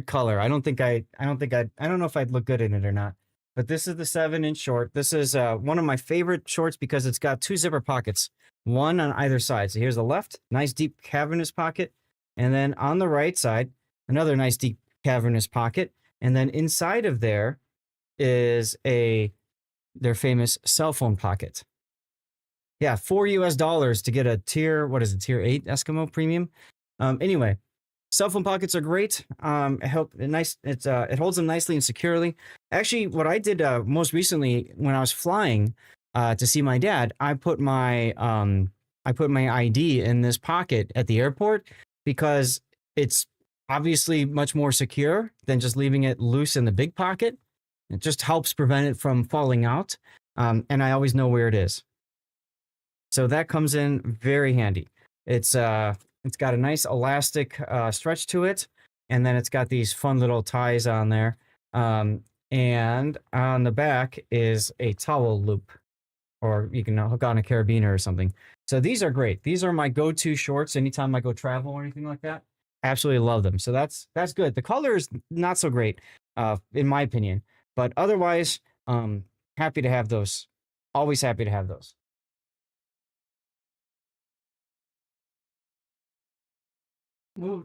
color. I don't know if I'd look good in it or not. But this is the 7-inch short. This is one of my favorite shorts because it's got 2 zipper pockets, one on either side. So here's the left, nice deep cavernous pocket. And then on the right side, another nice deep cavernous pocket. And then inside of there is their famous cell phone pocket. Yeah, $4 to get a tier 8 Eskimo premium. Anyway, cell phone pockets are great. It holds them nicely and securely. Actually, what I did most recently when I was flying to see my dad, I put my ID in this pocket at the airport because it's obviously much more secure than just leaving it loose in the big pocket. It just helps prevent it from falling out, and I always know where it is. So that comes in very handy. It's got a nice elastic stretch to it, and then it's got these fun little ties on there. And on the back is a towel loop, or you can hook on a carabiner or something. So these are great. These are my go-to shorts anytime I go travel or anything like that. Absolutely love them. So that's good. The color is not so great, in my opinion, but otherwise, happy to have those. Always happy to have those.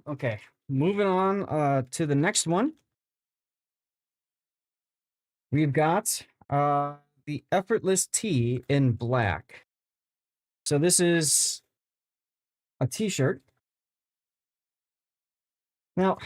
Okay, moving on to the next one. We've got the Effortless Tee in black. So this is a t-shirt. Now,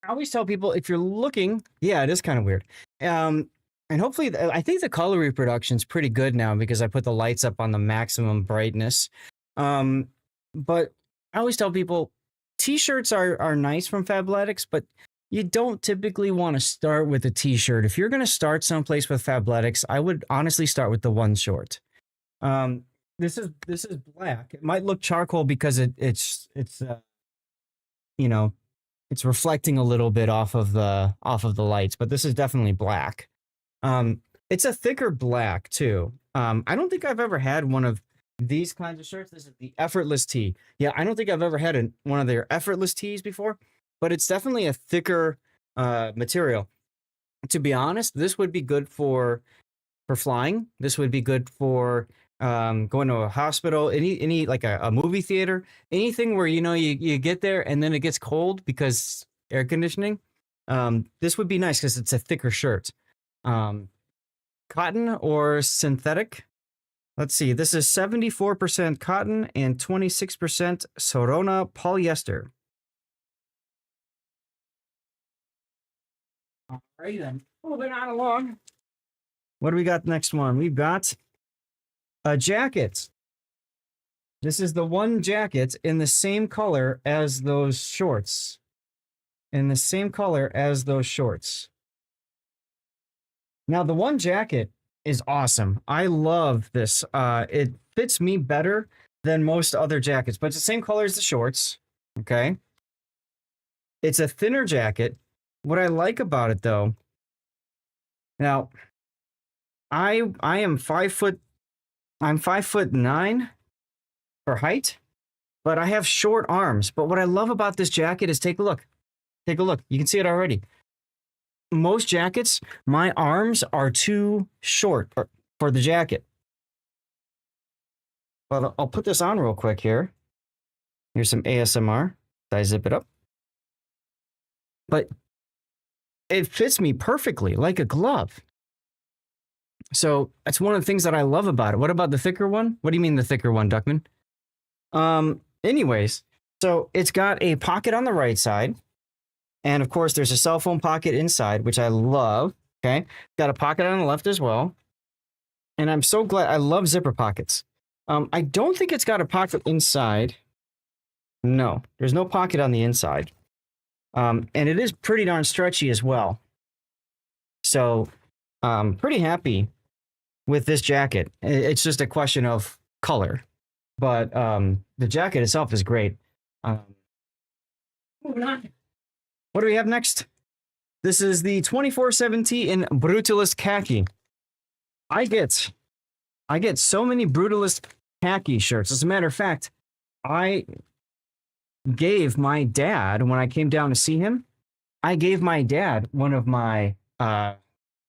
I always tell people if you're looking, yeah, it is kind of weird. And hopefully, I think the color reproduction is pretty good now because I put the lights up on the maximum brightness. But I always tell people t-shirts are nice from Fabletics, but you don't typically want to start with a t-shirt. If you're going to start someplace with Fabletics, I would honestly start with the one short. This is black. It might look charcoal because it's it's reflecting a little bit off of the lights, but this is definitely black. It's a thicker black too. I don't think I've ever had one of these kinds of shirts. This is the Effortless Tee. Yeah, I don't think I've ever had one of their Effortless Tees before, but it's definitely a thicker material. To be honest, this would be good for flying. This would be good for going to a hospital, any like a movie theater, anything where you get there and then it gets cold because air conditioning. This would be nice because it's a thicker shirt. Cotton or synthetic? Let's see. This is 74% cotton and 26% Sorona polyester. All right, then. Moving on along. What do we got next one? We've got a jacket. This is the one jacket in the same color as those shorts. In the same color as those shorts. Now, the one jacket is awesome. I love this. It fits me better than most other jackets, but it's the same color as the shorts. Okay. It's a thinner jacket. What I like about it, though, now, I am 5'9" for height, but I have short arms. But what I love about this jacket is take a look. Take a look. You can see it already. Most jackets, my arms are too short for the jacket. But I'll put this on real quick here. Here's some ASMR. I zip it up. But it fits me perfectly, like a glove. So that's one of the things that I love about it. What about the thicker one? What do you mean the thicker one, Duckman? Anyways, so it's got a pocket on the right side. And of course, there's a cell phone pocket inside, which I love. Okay. Got a pocket on the left as well. And I'm so glad. I love zipper pockets. I don't think it's got a pocket inside. No, there's no pocket on the inside. And it is pretty darn stretchy as well. So I'm pretty happy with this jacket. It's just a question of color. But the jacket itself is great. Moving on. What do we have next? This is the 24/7 in Brutalist Khaki. I get so many Brutalist Khaki shirts. As a matter of fact, I gave my dad, when I came down to see him, I gave my dad one of my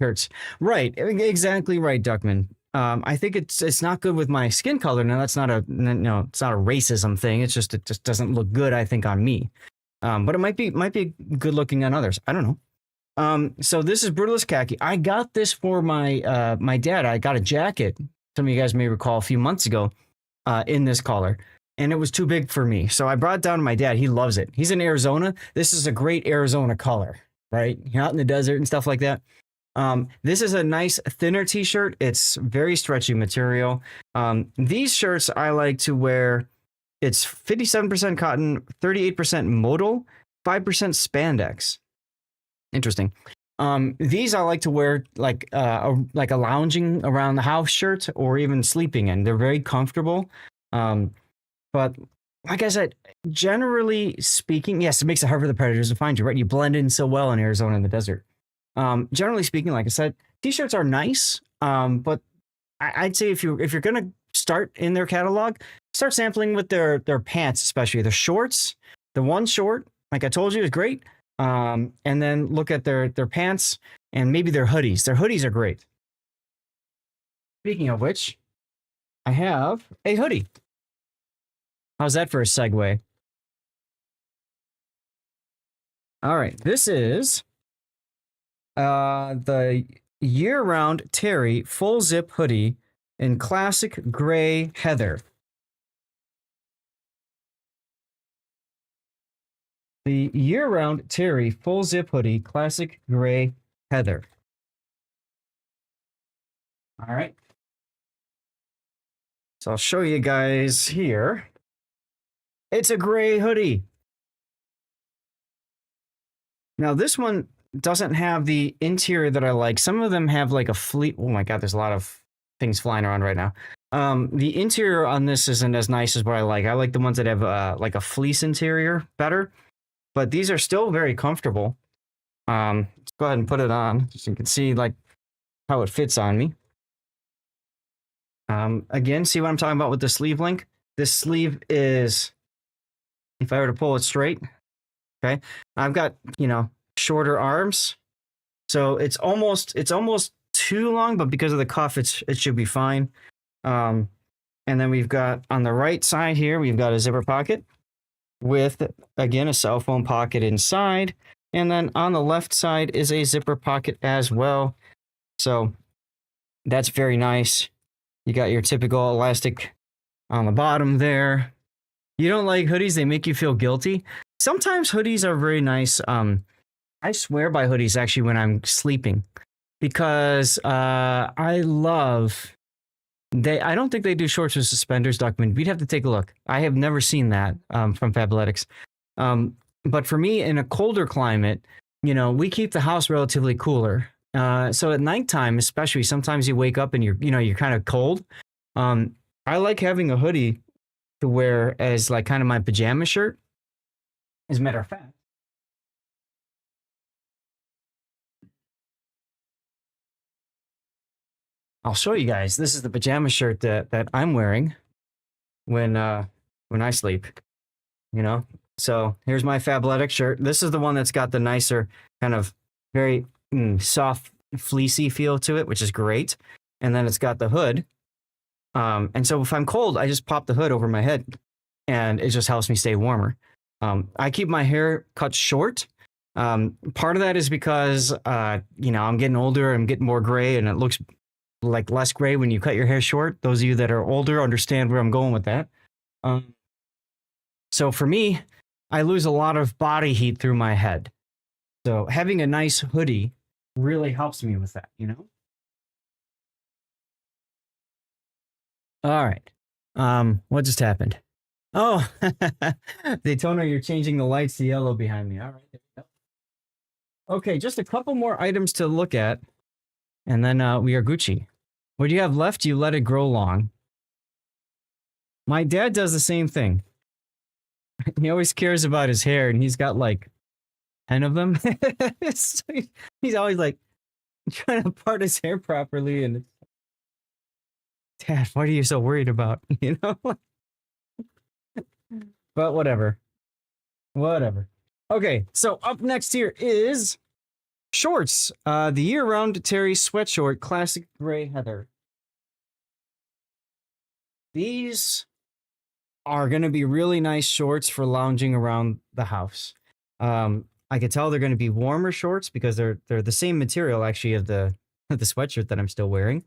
shirts. Right, exactly right, Duckman. I think it's not good with my skin color. Now that's not a it's not a racism thing. It just doesn't look good, I think, on me. But it might be good looking on others. I don't know. So this is Brutalist Khaki. I got this for my my dad. I got a jacket. Some of you guys may recall a few months ago in this color, and it was too big for me. So I brought it down to my dad. He loves it. He's in Arizona. This is a great Arizona color, right? You're out in the desert and stuff like that. This is a nice thinner t-shirt. It's very stretchy material. These shirts I like to wear. It's 57% cotton, 38% modal, 5% spandex. Interesting. These I like to wear like a lounging around the house shirt or even sleeping in. They're very comfortable. But like I said, generally speaking, yes, it makes it hard for the predators to find you, right? You blend in so well in Arizona in the desert. Generally speaking, like I said, t-shirts are nice. But I'd say if you're gonna start in their catalog, start sampling with their pants, especially the shorts. The one short, like I told you, is great. And then look at their pants and maybe their hoodies. Their hoodies are great. Speaking of which, I have a hoodie. How's that for a segue? All right, this is the year-round Terry full zip hoodie in classic gray heather. The year-round Terry full zip hoodie, classic gray heather. All right. So I'll show you guys here. It's a gray hoodie. Now this one doesn't have the interior that I like. Some of them have like a fleece. Oh my God, there's a lot of things flying around right now. The interior on this isn't as nice as what I like. I like the ones that have like a fleece interior better. But these are still very comfortable. Let's go ahead and put it on so you can see like how it fits on me. Again, see what I'm talking about with the sleeve link? This sleeve is, if I were to pull it straight, okay, I've got, shorter arms. So it's almost too long, but because of the cuff, it should be fine. And then we've got on the right side here, we've got a zipper pocket with, again, a cell phone pocket inside. And then on the left side is a zipper pocket as well. So that's very nice. You got your typical elastic on the bottom there. You don't like hoodies, they make you feel guilty. Sometimes hoodies are very nice. I swear by hoodies actually when I'm sleeping because I don't think they do shorts with suspenders, Duckman. We'd have to take a look. I have never seen that from Fabletics. But for me, in a colder climate, we keep the house relatively cooler. So at nighttime, especially, sometimes you wake up and you're kind of cold. I like having a hoodie to wear as like kind of my pajama shirt. As a matter of fact, I'll show you guys. This is the pajama shirt that I'm wearing when I sleep. So here's my Fabletics shirt. This is the one that's got the nicer kind of very soft, fleecy feel to it, which is great. And then it's got the hood. And so if I'm cold, I just pop the hood over my head, and it just helps me stay warmer. I keep my hair cut short. Part of that is because I'm getting older. I'm getting more gray, and it looks like less gray when you cut your hair short. Those of you that are older understand where I'm going with that. So for me, I lose a lot of body heat through my head. So having a nice hoodie really helps me with that, All right. What just happened? Oh, Daytona, you're changing the lights to yellow behind me. All right. There we go. Okay, just a couple more items to look at, and then we are Gucci. What do you have left? You let it grow long. My dad does the same thing. He always cares about his hair, and he's got like 10 of them. So he's always like trying to part his hair properly, and Dad, what are you so worried about? You know? But whatever. Whatever. Okay, so up next here is shorts. The year-round Terry sweatshort, classic gray heather. These are going to be really nice shorts for lounging around the house. I could tell they're going to be warmer shorts because they're the same material actually of the sweatshirt that I'm still wearing.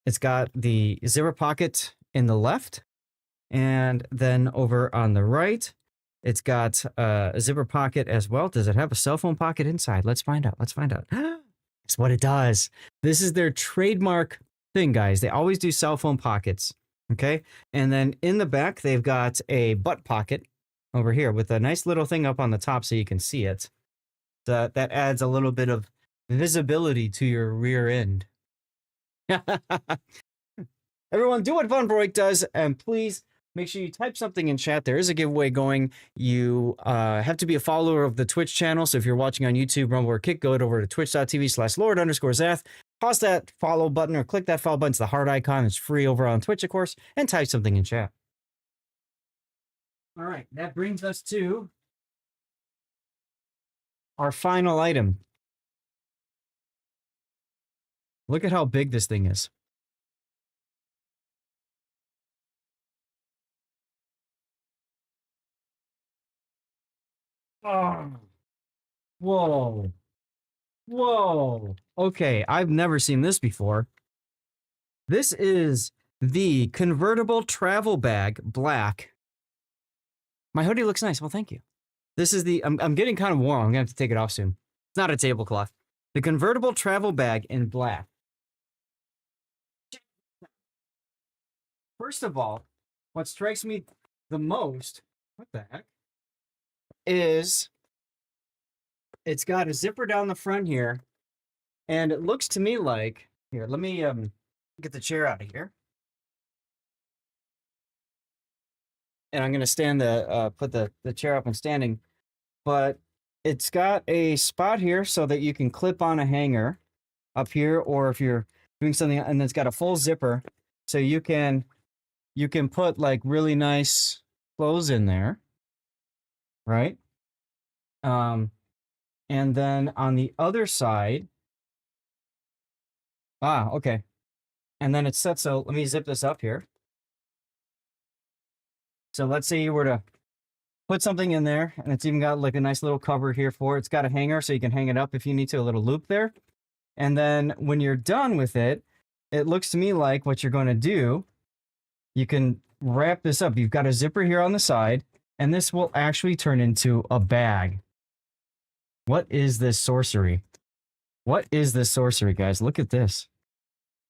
It's got the zipper pocket in the left, and then over on the right, it's got a zipper pocket as well. Does it have a cell phone pocket inside? Let's find out. Let's find out. That's what it does. This is their trademark thing, guys. They always do cell phone pockets. Okay. And then in the back, they've got a butt pocket over here with a nice little thing up on the top so you can see it. That adds a little bit of visibility to your rear end. Everyone, do what Von Broik does, and please make sure you type something in chat. There is a giveaway going. You have to be a follower of the Twitch channel. So if you're watching on YouTube, Rumble, or Kick, go over to twitch.tv/Lord_Zath. Pause that follow button or click that follow button. It's the heart icon. It's free over on Twitch, of course, and type something in chat. All right, that brings us to our final item. Look at how big this thing is. Oh, whoa. Whoa. Okay, I've never seen this before. This is the convertible travel bag, black. My hoodie looks nice. Well, thank you. This is the, I'm getting kind of warm. I'm going to have to take it off soon. It's not a tablecloth. The convertible travel bag in black. First of all, what strikes me the most, what the heck, is it's got a zipper down the front here, and it looks to me like, here, let me get the chair out of here. And I'm going to stand put the chair up and standing, but it's got a spot here so that you can clip on a hanger up here, or if you're doing something, and it's got a full zipper, so you can put like really nice clothes in there, right? And then on the other side, okay. And then it's set, so let me zip this up here. So let's say you were to put something in there, and it's even got like a nice little cover here for it. It's got a hanger, so you can hang it up if you need to, a little loop there. And then when you're done with it, it looks to me like what you're going to do, you can wrap this up. You've got a zipper here on the side, and this will actually turn into a bag. What is this sorcery? What is this sorcery, guys? Look at this.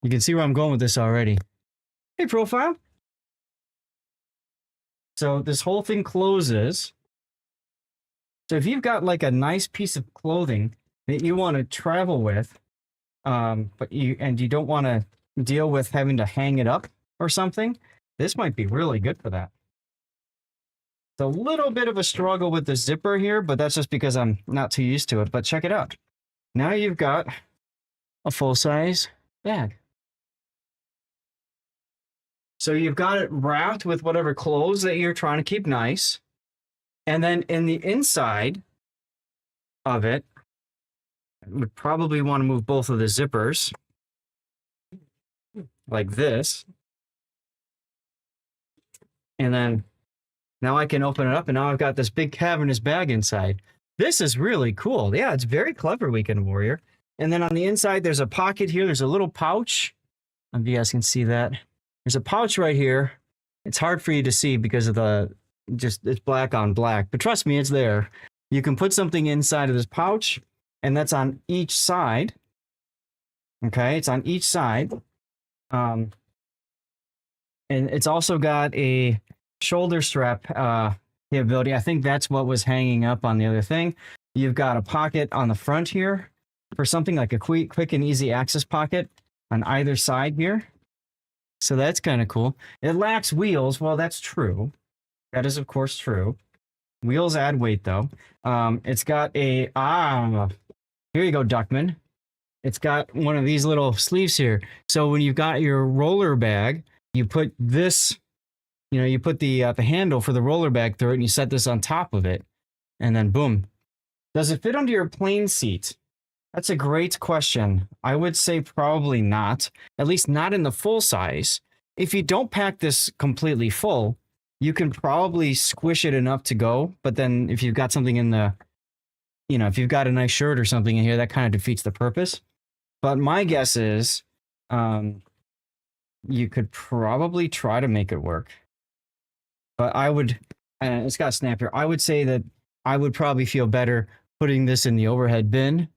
You can see where I'm going with this already. Hey, profile. So this whole thing closes. So if you've got like a nice piece of clothing that you want to travel with, but you don't want to deal with having to hang it up or something, this might be really good for that. It's a little bit of a struggle with the zipper here, but that's just because I'm not too used to it. But check it out. Now you've got a full-size bag. So you've got it wrapped with whatever clothes that you're trying to keep nice. And then in the inside of it, would probably want to move both of the zippers like this. And then now I can open it up, and now I've got this big cavernous bag inside. This is really cool. Yeah, it's very clever, Weekend Warrior. And then on the inside, there's a pocket here. There's a little pouch. If you guys can see that. There's a pouch right here. It's hard for you to see because of it's black on black. But trust me, it's there. You can put something inside of this pouch, and that's on each side. Okay, it's on each side. And it's also got a shoulder strap capability. I think that's what was hanging up on the other thing. You've got a pocket on the front here for something like a quick and easy access pocket on either side here. So that's kind of cool. It lacks wheels. Well, that's true. That is, of course, true. Wheels add weight, though. It's got a here you go, Duckman. It's got one of these little sleeves here. So when you've got your roller bag, you put this, you put the handle for the roller bag through it, and you set this on top of it, and then boom. Does it fit under your plane seat? That's a great question. I would say probably not, at least not in the full size. If you don't pack this completely full, you can probably squish it enough to go. But then if you've got something in the, if you've got a nice shirt or something in here, that kind of defeats the purpose. But my guess is you could probably try to make it work. But I would, it's got a snap here. I would say that I would probably feel better putting this in the overhead bin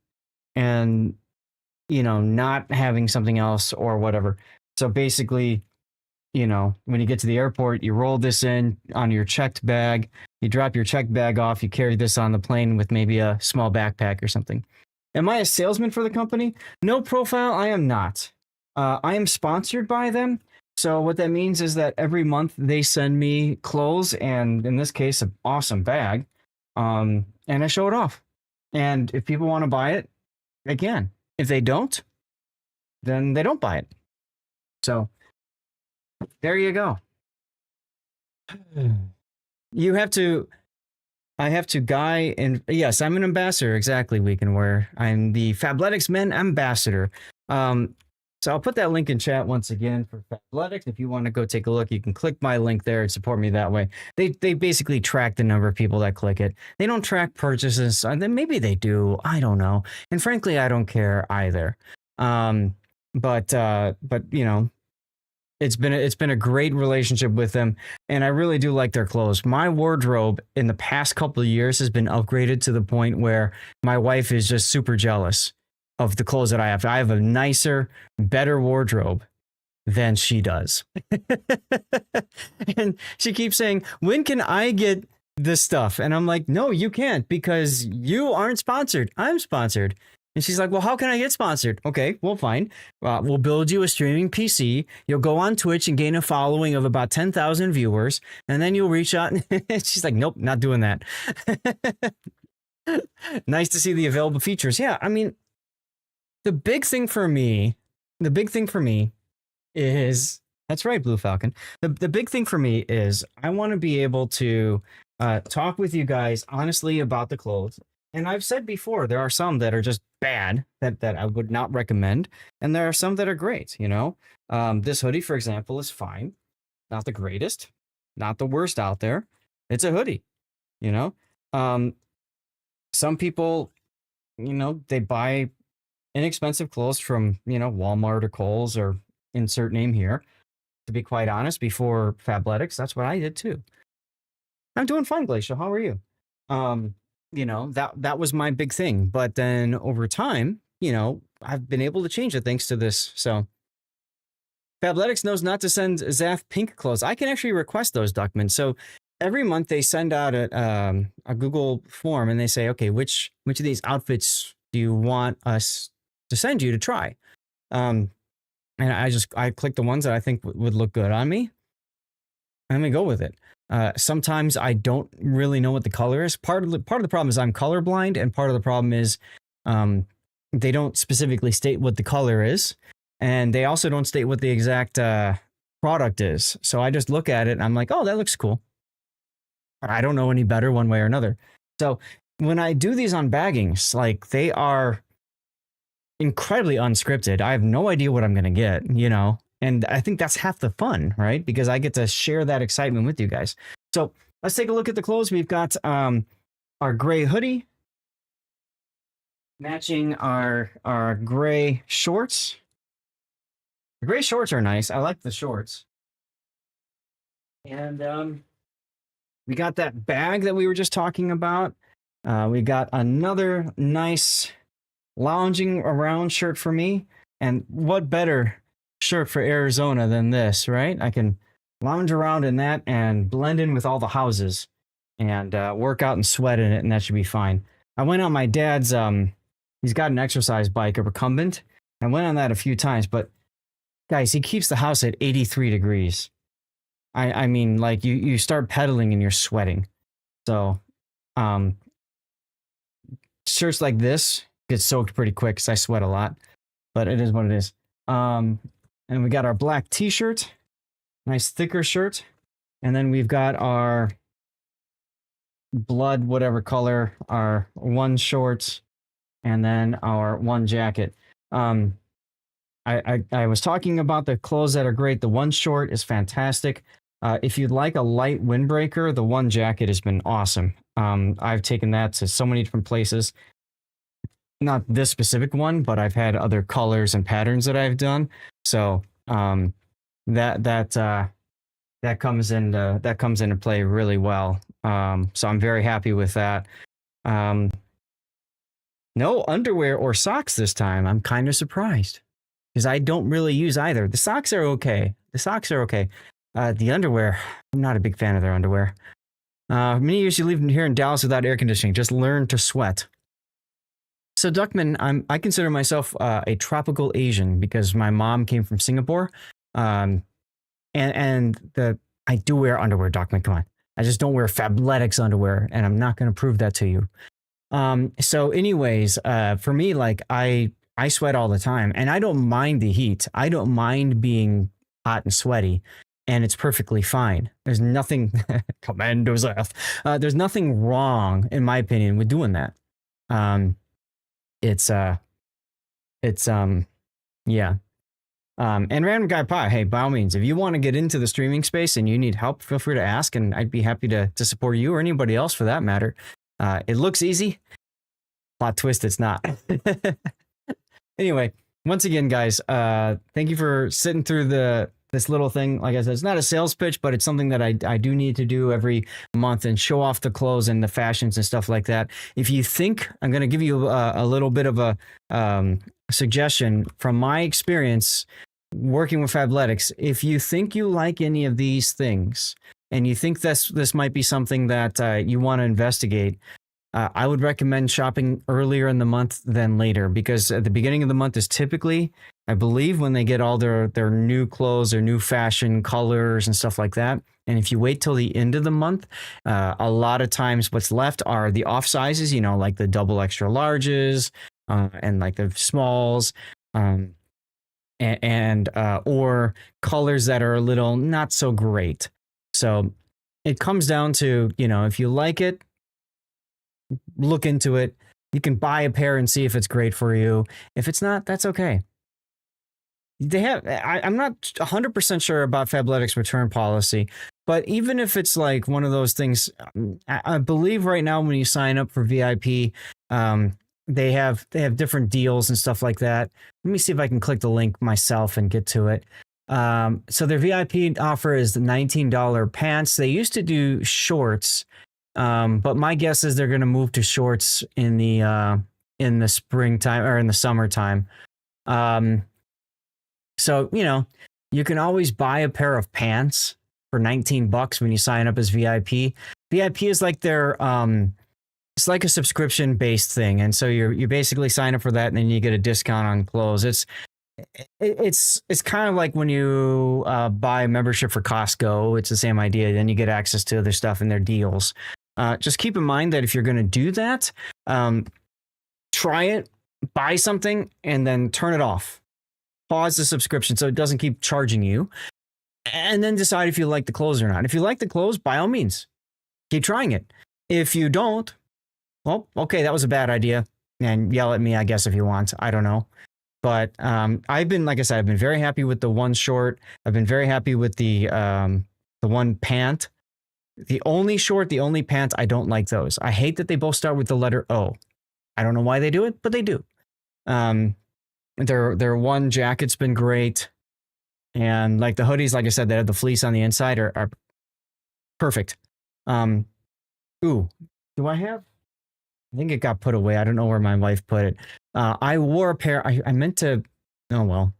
and, not having something else or whatever. So basically, when you get to the airport, you roll this in on your checked bag, you drop your checked bag off, you carry this on the plane with maybe a small backpack or something. Am I a salesman for the company? No profile, I am not. I am sponsored by them. So what that means is that every month they send me clothes and, in this case, an awesome bag. And I show it off. And if people want to buy it, they can. If they don't, then they don't buy it. So there you go. I have to guy and yes, I'm an ambassador. Exactly. We can wear. I'm the Fabletics Men Ambassador. So I'll put that link in chat once again for Fabletics. If you want to go take a look, you can click my link there and support me that way. They basically track the number of people that click it. They don't track purchases. Then maybe they do. I don't know. And frankly, I don't care either. But it's been a great relationship with them, and I really do like their clothes. My wardrobe in the past couple of years has been upgraded to the point where my wife is just super jealous of the clothes that I have. I have a nicer, better wardrobe than she does. And she keeps saying, "When can I get this stuff?" And I'm like, "No, you can't, because you aren't sponsored. I'm sponsored." And she's like, "Well, how can I get sponsored?" Okay, well, fine. We'll build you a streaming PC. You'll go on Twitch and gain a following of about 10,000 viewers. And then you'll reach out. And she's like, "Nope, not doing that." Nice to see the available features. Yeah, I mean, the big thing for me is, that's right, Blue Falcon. The big thing for me is I want to be able to talk with you guys honestly about the clothes. And I've said before, there are some that are just bad that I would not recommend. And there are some that are great, This hoodie, for example, is fine. Not the greatest, not the worst out there. It's a hoodie, Some people, they buy inexpensive clothes from, Walmart or Kohl's or insert name here. To be quite honest, before Fabletics, that's what I did too. I'm doing fine, Glacial. How are you? That was my big thing. But then over time, I've been able to change it thanks to this. So Fabletics knows not to send Zaf pink clothes. I can actually request those, Duckman. So every month they send out a Google form and they say, okay, which of these outfits do you want us to send you to try? And I click the ones that I think would look good on me, and we go with it. Sometimes I don't really know what the color is. Part of the problem is I'm colorblind, and part of the problem is they don't specifically state what the color is, and they also don't state what the exact product is. So I just look at it and I'm like, oh, that looks cool. I don't know any better one way or another. So when I do these unbaggings, like, they are incredibly unscripted. I have no idea what I'm going to get, And I think that's half the fun, right? Because I get to share that excitement with you guys. So let's take a look at the clothes. We've got our gray hoodie matching our gray shorts. The gray shorts are nice. I like the shorts. And we got that bag that we were just talking about. We got another nice lounging around shirt for me. And what better shirt for Arizona than this, right? I can lounge around in that and blend in with all the houses and work out and sweat in it, and that should be fine. I went on my dad's, he's got an exercise bike, a recumbent. I went on that a few times, but guys, he keeps the house at 83 degrees. I mean, like you start pedaling and you're sweating. So, um, shirts like this get soaked pretty quick because I sweat a lot, but it is what it is. Um, and we got our black t-shirt, nice thicker shirt. And then we've got our blood, whatever color, our one shorts, and then our one jacket. I was talking about the clothes that are great. The one short is fantastic. If you'd like a light windbreaker, the one jacket has been awesome. I've taken that to so many different places. Not this specific one, but I've had other colors and patterns that I've done. So that comes into play really well. So I'm very happy with that. No underwear or socks this time. I'm kind of surprised because I don't really use either. The socks are okay. The underwear, I'm not a big fan of their underwear. Many years you live here in Dallas without air conditioning. Just learn to sweat. So Duckman, I consider myself a tropical Asian because my mom came from Singapore. And I do wear underwear, Duckman. Come on. I just don't wear Fabletics underwear, and I'm not going to prove that to you. So anyways, for me, like I sweat all the time and I don't mind the heat. I don't mind being hot and sweaty, and it's perfectly fine. There's nothing commandos F. There's nothing wrong, in my opinion, with doing that. Yeah. And Random Guy Pie, hey, by all means, if you want to get into the streaming space and you need help, feel free to ask, and I'd be happy to support you or anybody else for that matter. It looks easy. Plot twist, it's not. Anyway, once again, guys, thank you for sitting through this little thing. Like I said, it's not a sales pitch, but it's something that I do need to do every month and show off the clothes and the fashions and stuff like that. If you think, I'm going to give you a little bit of a suggestion from my experience working with Fabletics. If you think you like any of these things and you think this might be something that you want to investigate, I would recommend shopping earlier in the month than later, because at the beginning of the month is typically, I believe, when they get all their new clothes, their new fashion colors and stuff like that. And if you wait till the end of the month, a lot of times what's left are the off sizes, like the double extra larges and like the smalls, or colors that are a little not so great. So it comes down to, if you like it, look into it. You can buy a pair and see if it's great for you. If it's not, that's okay. I'm not 100% sure about Fabletics return policy, but even if it's like one of those things, I believe right now when you sign up for VIP, they have different deals and stuff like that. Let me see if I can click the link myself and get to it. So their VIP offer is the $19 pants. They used to do shorts, but my guess is they're going to move to shorts in the springtime or in the summertime. So, you can always buy a pair of pants for $19 when you sign up as VIP. VIP is like their, it's like a subscription based thing. And so you basically sign up for that and then you get a discount on clothes. It's kind of like when you buy a membership for Costco. It's the same idea. Then you get access to their stuff and their deals. Just keep in mind that if you're going to do that, try it, buy something, and then turn it off. Pause the subscription so it doesn't keep charging you, and then decide if you like the clothes or not. If you like the clothes, by all means, keep trying it. If you don't, well, okay, that was a bad idea, and yell at me, I guess, if you want. I don't know. But I've been, like I said, I've been very happy with the one short. I've been very happy with the one pant. The only short, the only pants, I don't like those. I hate that they both start with the letter O. I don't know why they do it, but they do. Their one jacket's been great. And like the hoodies, like I said, that have the fleece on the inside are perfect. Ooh, do I have? I think it got put away. I don't know where my wife put it. I wore a pair. I meant to, oh well.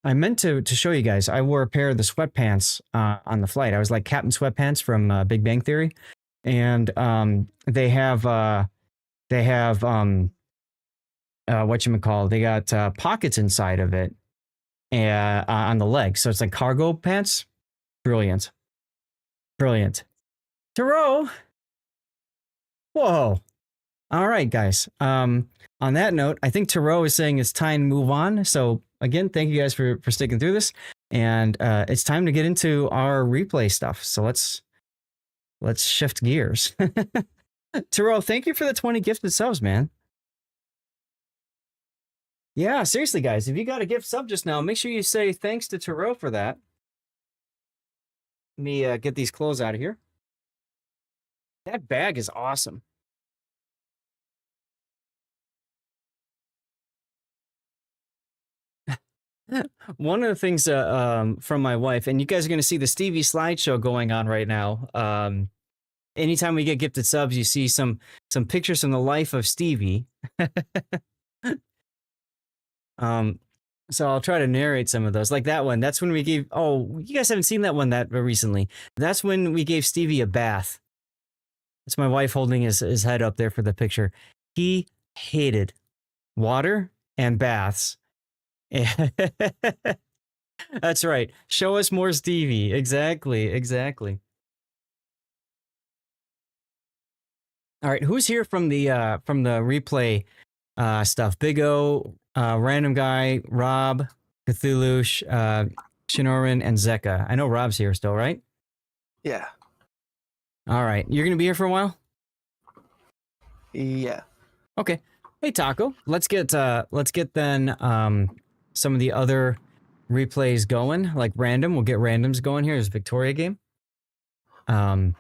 I meant to show you guys. I wore a pair of the sweatpants on the flight. I was like Captain Sweatpants from Big Bang Theory. And they have whatchamacallit, they got pockets inside of it on the legs. So it's like cargo pants. Brilliant. Brilliant. Tarot. Whoa. All right, guys. On that note, I think Tarot is saying it's time to move on. So again, thank you guys for sticking through this. And it's time to get into our replay stuff. So let's shift gears. Tarot, thank you for the 20 gifted subs, man. Yeah, seriously, guys, if you got a gift sub just now, make sure you say thanks to Tarot for that. Let me get these clothes out of here. That bag is awesome. One of the things from my wife, and you guys are going to see the Stevie slideshow going on right now. Anytime we get gifted subs, you see some pictures from the life of Stevie. So I'll try to narrate some of those. Like that one, that's when we gave, oh, you guys haven't seen that one that recently. That's when we gave Stevie a bath. That's my wife holding his head up there for the picture. He hated water and baths. That's right. Show us more Stevie. Exactly. All right, who's here from the replay stuff? Big O, Random Guy, Rob, Cthulhu, Shinoran, and Zeka. I know Rob's here still, right? Yeah. All right, you're gonna be here for a while. Yeah. Okay. Hey Taco, let's get then some of the other replays going, like random. We'll get randoms going here. There's a Victoria game. And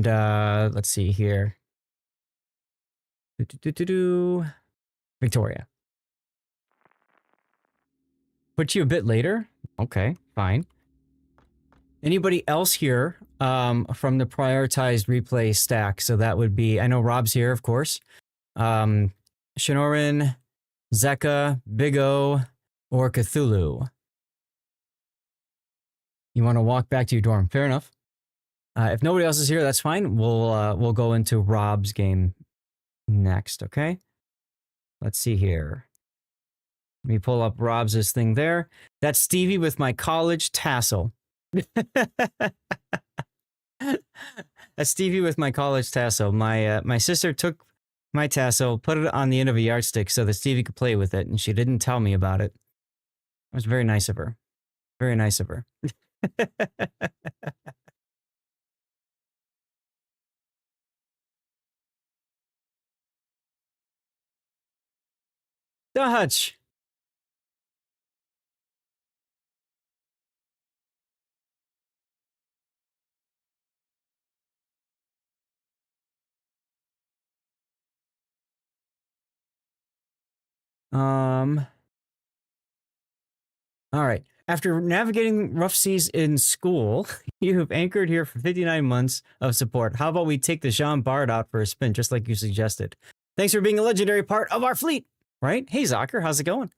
let's see here. Victoria. Put you a bit later. Okay, fine. Anybody else here from the prioritized replay stack? So that would be, I know Rob's here, of course. Shinoran, Zeka, Big O, or Cthulhu. You want to walk back to your dorm. Fair enough. If nobody else is here, that's fine. We'll go into Rob's game next, okay? Let's see here. Let me pull up Rob's thing there. That's Stevie with my college tassel. That's Stevie with my college tassel. My sister took my tassel, put it on the end of a yardstick so that Stevie could play with it, and she didn't tell me about it. It was very nice of her. Very nice of her. Dutch. All right. After navigating rough seas in school, you have anchored here for 59 months of support. How about we take the Jean Bard out for a spin, just like you suggested? Thanks for being a legendary part of our fleet. Right? Hey, Zocker, how's it going?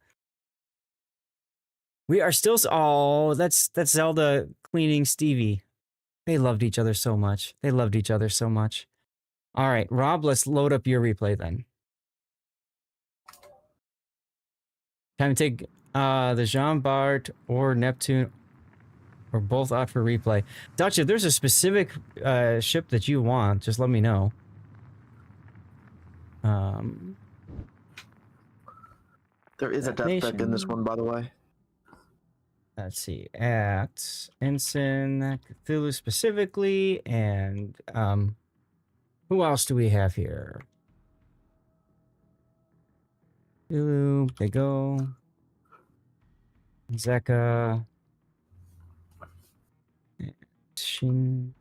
We are still... Oh, that's Zelda cleaning Stevie. They loved each other so much. All right, Rob, let's load up your replay then. Time to take the Jean Bart or Neptune or both out for replay. Dutch, if there's a specific ship that you want, just let me know. There is a death deck in this one, by the way. Let's see, at Ensign, Cthulhu specifically, and who else do we have here? Cthulhu, Big O, Zeka, Shin.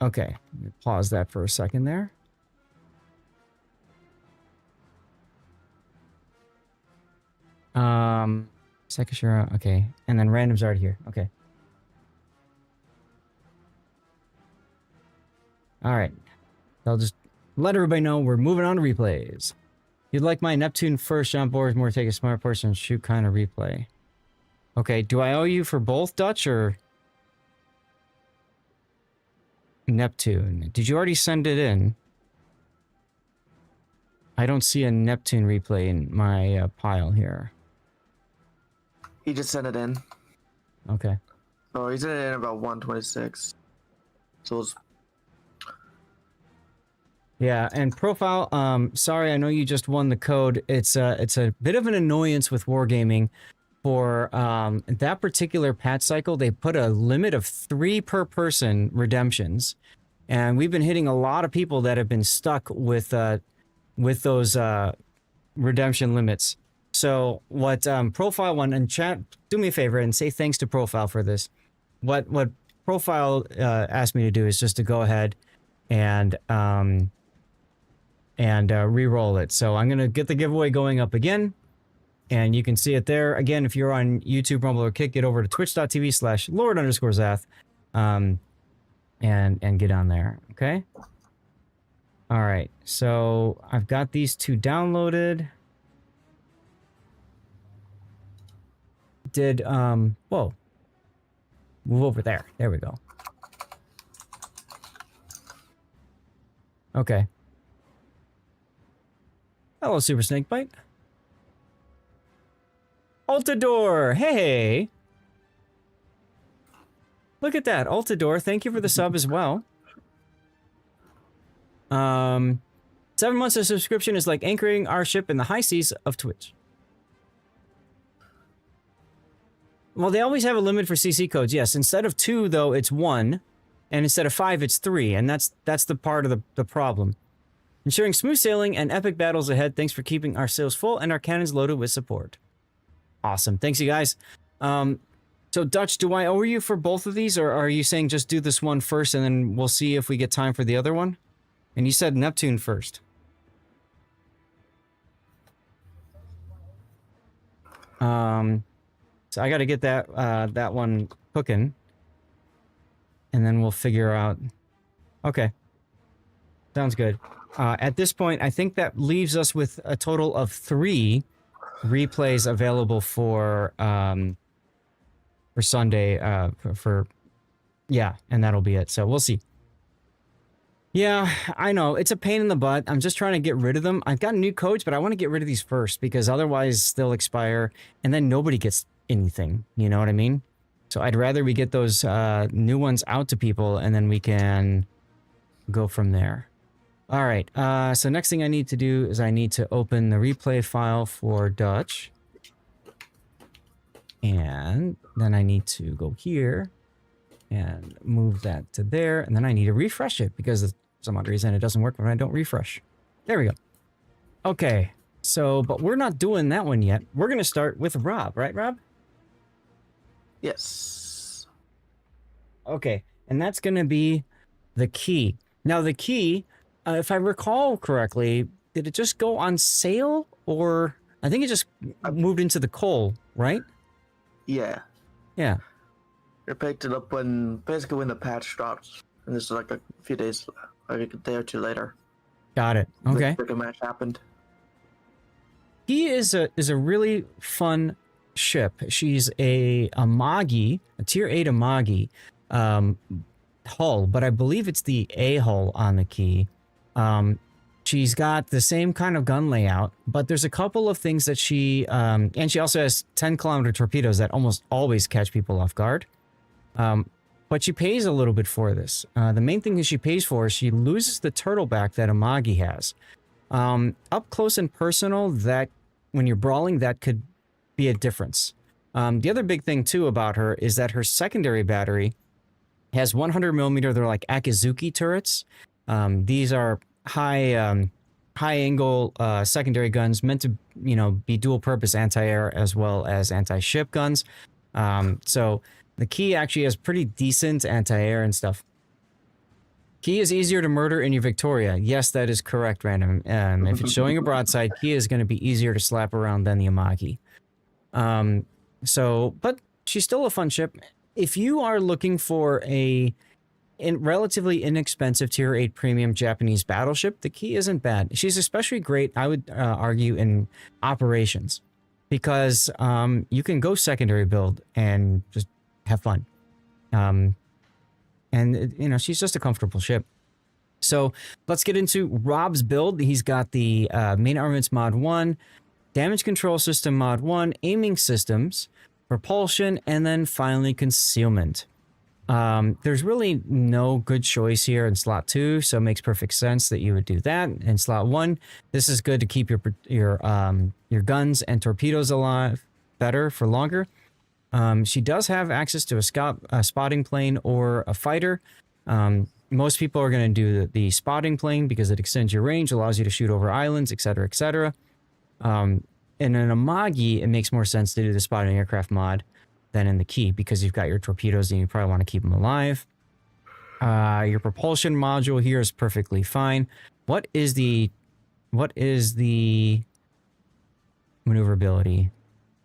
Okay, let me pause that for a second there. Sekishira, okay. And then random's already here. Okay. Alright. I'll just let everybody know we're moving on to replays. You'd like my Neptune first, John Boris more take a smart person shoot kind of replay. Okay, do I owe you for both, Dutch, or Neptune? Did you already send it in? I don't see a Neptune replay in my pile here. He just sent it in. Okay. Oh, he sent it in about 1:26. So it's... Yeah, and profile, sorry, I know you just won the code. It's a bit of an annoyance with Wargaming. For that particular patch cycle, they put a limit of 3 per person redemptions. And we've been hitting a lot of people that have been stuck with those redemption limits. So what Profile one, and chat, do me a favor and say thanks to Profile for this. What Profile asked me to do is just to go ahead and re-roll it. So I'm going to get the giveaway going up again. And you can see it there. Again, if you're on YouTube, Rumble, or Kick, get over to twitch.tv/Lord_Zath and get on there, okay? All right, so I've got these 2 downloaded. Whoa. Move over there. There we go. Okay. Hello, Super Snakebite. Altador, hey! Look at that, Altador, thank you for the sub as well. 7 months of subscription is like anchoring our ship in the high seas of Twitch. Well, they always have a limit for CC codes, yes. Instead of 2, though, it's 1. And instead of 5, it's 3. And that's the part of the problem. Ensuring smooth sailing and epic battles ahead. Thanks for keeping our sails full and our cannons loaded with support. Awesome. Thanks, you guys. So, Dutch, do I owe you for both of these, or are you saying just do this one first and then we'll see if we get time for the other one? And you said Neptune first. So I got to get that one cooking, and then we'll figure out. Okay. Sounds good. At this point, I think that leaves us with a total of 3 replays available for Sunday, yeah, and that'll be it. So we'll see. Yeah, I know. It's a pain in the butt. I'm just trying to get rid of them. I've got new codes, but I want to get rid of these first because otherwise they'll expire and then nobody gets anything. You know what I mean? So I'd rather we get those new ones out to people and then we can go from there. All right. So next thing I need to do is I need to open the replay file for Dutch. And then I need to go here and move that to there. And then I need to refresh it because for some odd reason it doesn't work when I don't refresh. There we go. Okay. So, but we're not doing that one yet. We're going to start with Rob, right, Rob? Yes. Okay. And that's going to be the key. Now, the key, if I recall correctly, did it just go on sale? Or I think it just moved into the coal, right? Yeah. Yeah. I picked it up basically when the patch dropped. And this is like a few days, like a day or 2 later. Got it. Okay. The match happened. He is a really fun ship. She's a Amagi, a tier 8 Amagi hull, but I believe it's the A hull on the key. She's got the same kind of gun layout, but there's a couple of things that she, and she also has 10-kilometer torpedoes that almost always catch people off guard. But she pays a little bit for this. The main thing that she pays for is she loses the turtleback that Amagi has. Up close and personal, that when you're brawling, that could be a difference. The other big thing too about her is that her secondary battery has 100 millimeter. They're like Akizuki turrets. These are high angle secondary guns meant to, you know, be dual purpose anti-air as well as anti-ship guns. So the key actually has pretty decent anti-air and stuff. Key is easier to murder in your Victoria. Yes, that is correct, Random. If it's showing a broadside, Key is going to be easier to slap around than the Amagi. But she's still a fun ship. If you are looking for a relatively inexpensive tier 8 premium Japanese battleship, the Key isn't bad. She's especially great, I would argue, in operations because you can go secondary build and just have fun. And, you know, she's just a comfortable ship. So let's get into Rob's build. He's got the main armaments mod 1, damage control system mod 1, aiming systems, propulsion, and then finally concealment. There's really no good choice here in slot 2, so it makes perfect sense that you would do that. In slot 1, this is good to keep your guns and torpedoes alive better for longer. She does have access to a spotting plane or a fighter. Most people are going to do the spotting plane because it extends your range, allows you to shoot over islands, etc., etc. And in a Magi, it makes more sense to do the spotting aircraft mod than in the key because you've got your torpedoes and you probably want to keep them alive. Your propulsion module here is perfectly fine. What is the maneuverability?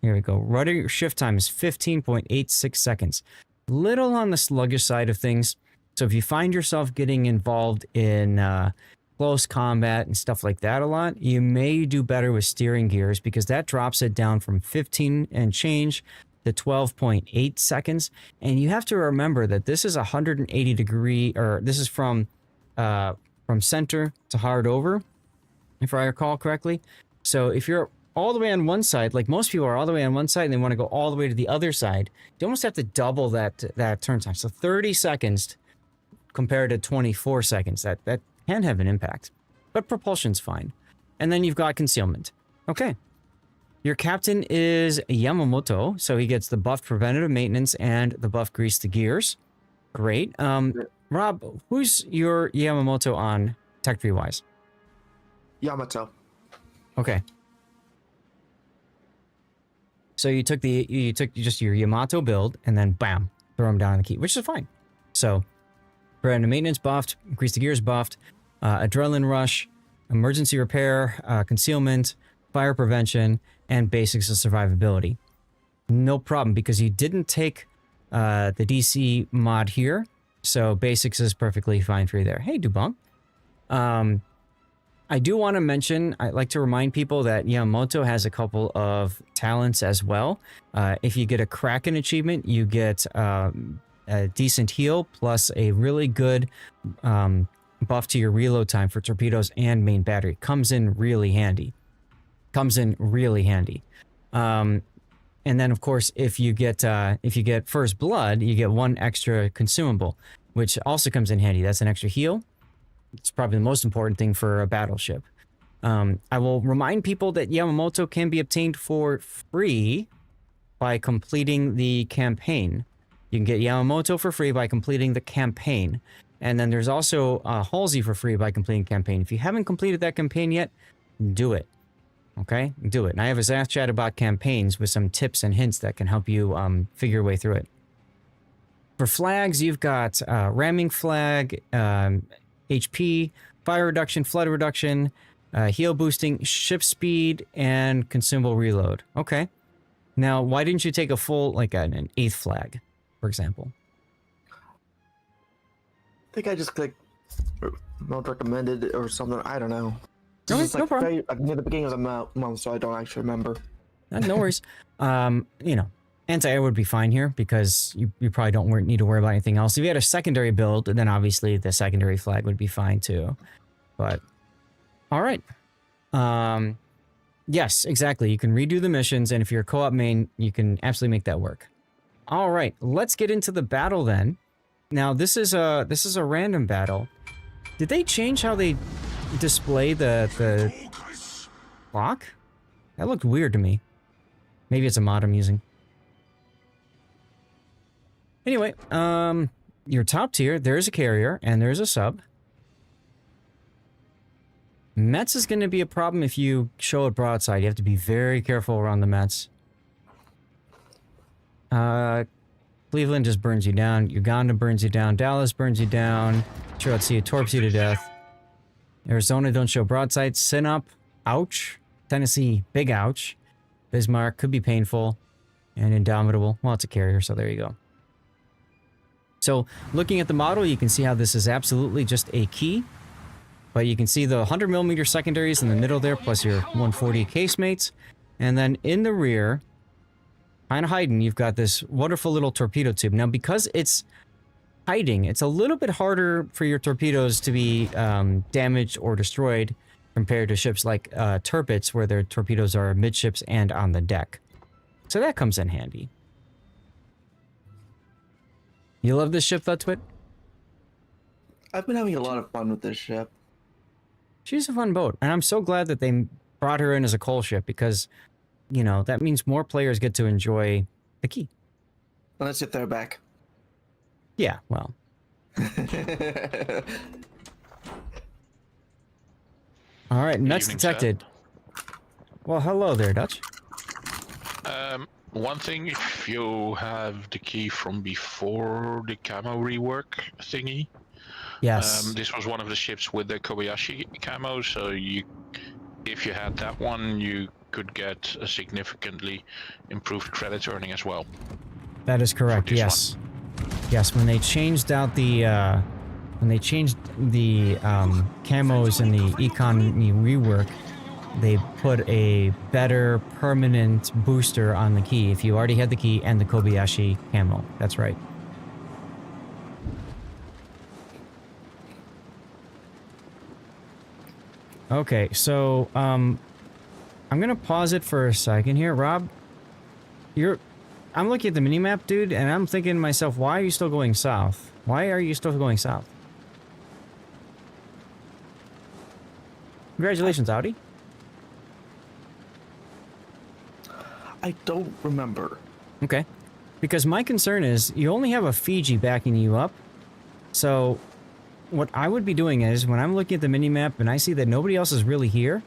Here we go. Rudder shift time is 15.86 seconds. Little on the sluggish side of things. So if you find yourself getting involved in close combat and stuff like that a lot, you may do better with steering gears because that drops it down from 15 and change to 12.8 seconds. And you have to remember that this is 180 degree, or this is from center to hard over, if I recall correctly. So if you're all the way on one side, like most people are all the way on one side and they want to go all the way to the other side, you almost have to double that turn time. So 30 seconds compared to 24 seconds. That can have an impact. But propulsion's fine. And then you've got concealment. Okay. Your captain is Yamamoto, so he gets the buffed preventative maintenance and the buff grease to gears. Great. Rob, who's your Yamamoto on tech tree wise? Yamato. Okay. So you took just your Yamato build and then bam, throw him down on the key, which is fine. So preventative maintenance buffed, grease to gears buffed, adrenaline rush, emergency repair, concealment, fire prevention, and basics of survivability. No problem, because you didn't take the DC mod here, so basics is perfectly fine for you there. Hey, Dubonk. I do want to mention, I like to remind people that Yamamoto has a couple of talents as well. If you get a Kraken achievement, you get a decent heal plus a really good buff to your reload time for torpedoes and main battery. Comes in really handy. And then of course, if you get first blood, you get one extra consumable, which also comes in handy. That's an extra heal. It's probably the most important thing for a battleship. I will remind people that Yamamoto can be obtained for free by completing the campaign. You can get Yamamoto for free by completing the campaign. And then there's also Halsey for free by completing campaign. If you haven't completed that campaign yet, do it. Okay? Do it. And I have a Zach chat about campaigns with some tips and hints that can help you figure your way through it. For flags, you've got ramming flag, HP, fire reduction, flood reduction, heal boosting, ship speed, and consumable reload. Okay. Now, why didn't you take a full, like an 8th flag, for example? I think I just clicked not recommended or something. I don't know. Okay, It's no problem. Near the beginning of the month, so I don't actually remember. No worries. Anti-air would be fine here because you probably don't need to worry about anything else. If you had a secondary build, then obviously the secondary flag would be fine too. But, all right. Yes, exactly. You can redo the missions, and if you're a co-op main, you can absolutely make that work. All right, let's get into the battle then. Now, this is a random battle. Did they change how they display the clock? That looked weird to me. Maybe it's a mod I'm using. Anyway, your top tier, there's a carrier and there's a sub. Mets is going to be a problem if you show it broadside. You have to be very careful around the Mets. Cleveland just burns you down. Uganda burns you down. Dallas burns you down. Cherokee torps you to death. Arizona don't show broadside. Sinop, ouch. Tennessee, big ouch. Bismarck could be painful. And Indomitable, well, it's a carrier, so there you go. So looking at the model, you can see how this is absolutely just a key. But you can see the 100mm secondaries in the middle there, plus your 140 casemates. And then in the rear, kind of hiding, you've got this wonderful little torpedo tube. Now, because it's hiding. It's a little bit harder for your torpedoes to be damaged or destroyed compared to ships like turpits, where their torpedoes are midships and on the deck. So that comes in handy. You love this ship, Thutwit? I've been having a lot of fun with this ship. She's a fun boat, and I'm so glad that they brought her in as a coal ship because, you know, that means more players get to enjoy the key. Unless if they're back. Yeah, well. All right, nuts detected. Well, hello there, Dutch. One thing, if you have the key from before the camo rework thingy, Yes. this was one of the ships with the Kobayashi camo, so if you had that one, you could get a significantly improved credit earning as well. That is correct. Yes. Yes, when they changed out the camos in the economy rework, they put a better permanent booster on the key if you already had the key and the Kobayashi camo. That's right. Okay, so I'm gonna pause it for a second here, Rob. I'm looking at the minimap, dude, and I'm thinking to myself, why are you still going south? Why are you still going south? Congratulations, Audi. I don't remember. Okay. Because my concern is you only have a Fiji backing you up. So what I would be doing is when I'm looking at the minimap and I see that nobody else is really here,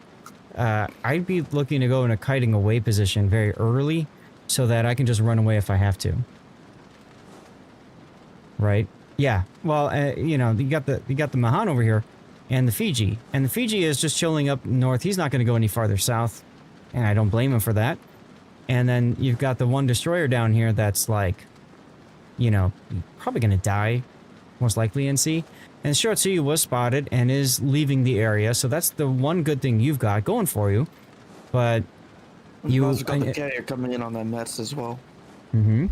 I'd be looking to go in a kiting away position very early so that I can just run away if I have to. Right? Yeah. Well, you know, you got the Mahan over here and the Fiji. And the Fiji is just chilling up north. He's not going to go any farther south. And I don't blame him for that. And then you've got the one destroyer down here that's like, you know, probably going to die, most likely in sea. And Short Sea was spotted and is leaving the area, so that's the one good thing you've got going for you. But you also got the carrier coming in on that mess as well. Mm-hmm.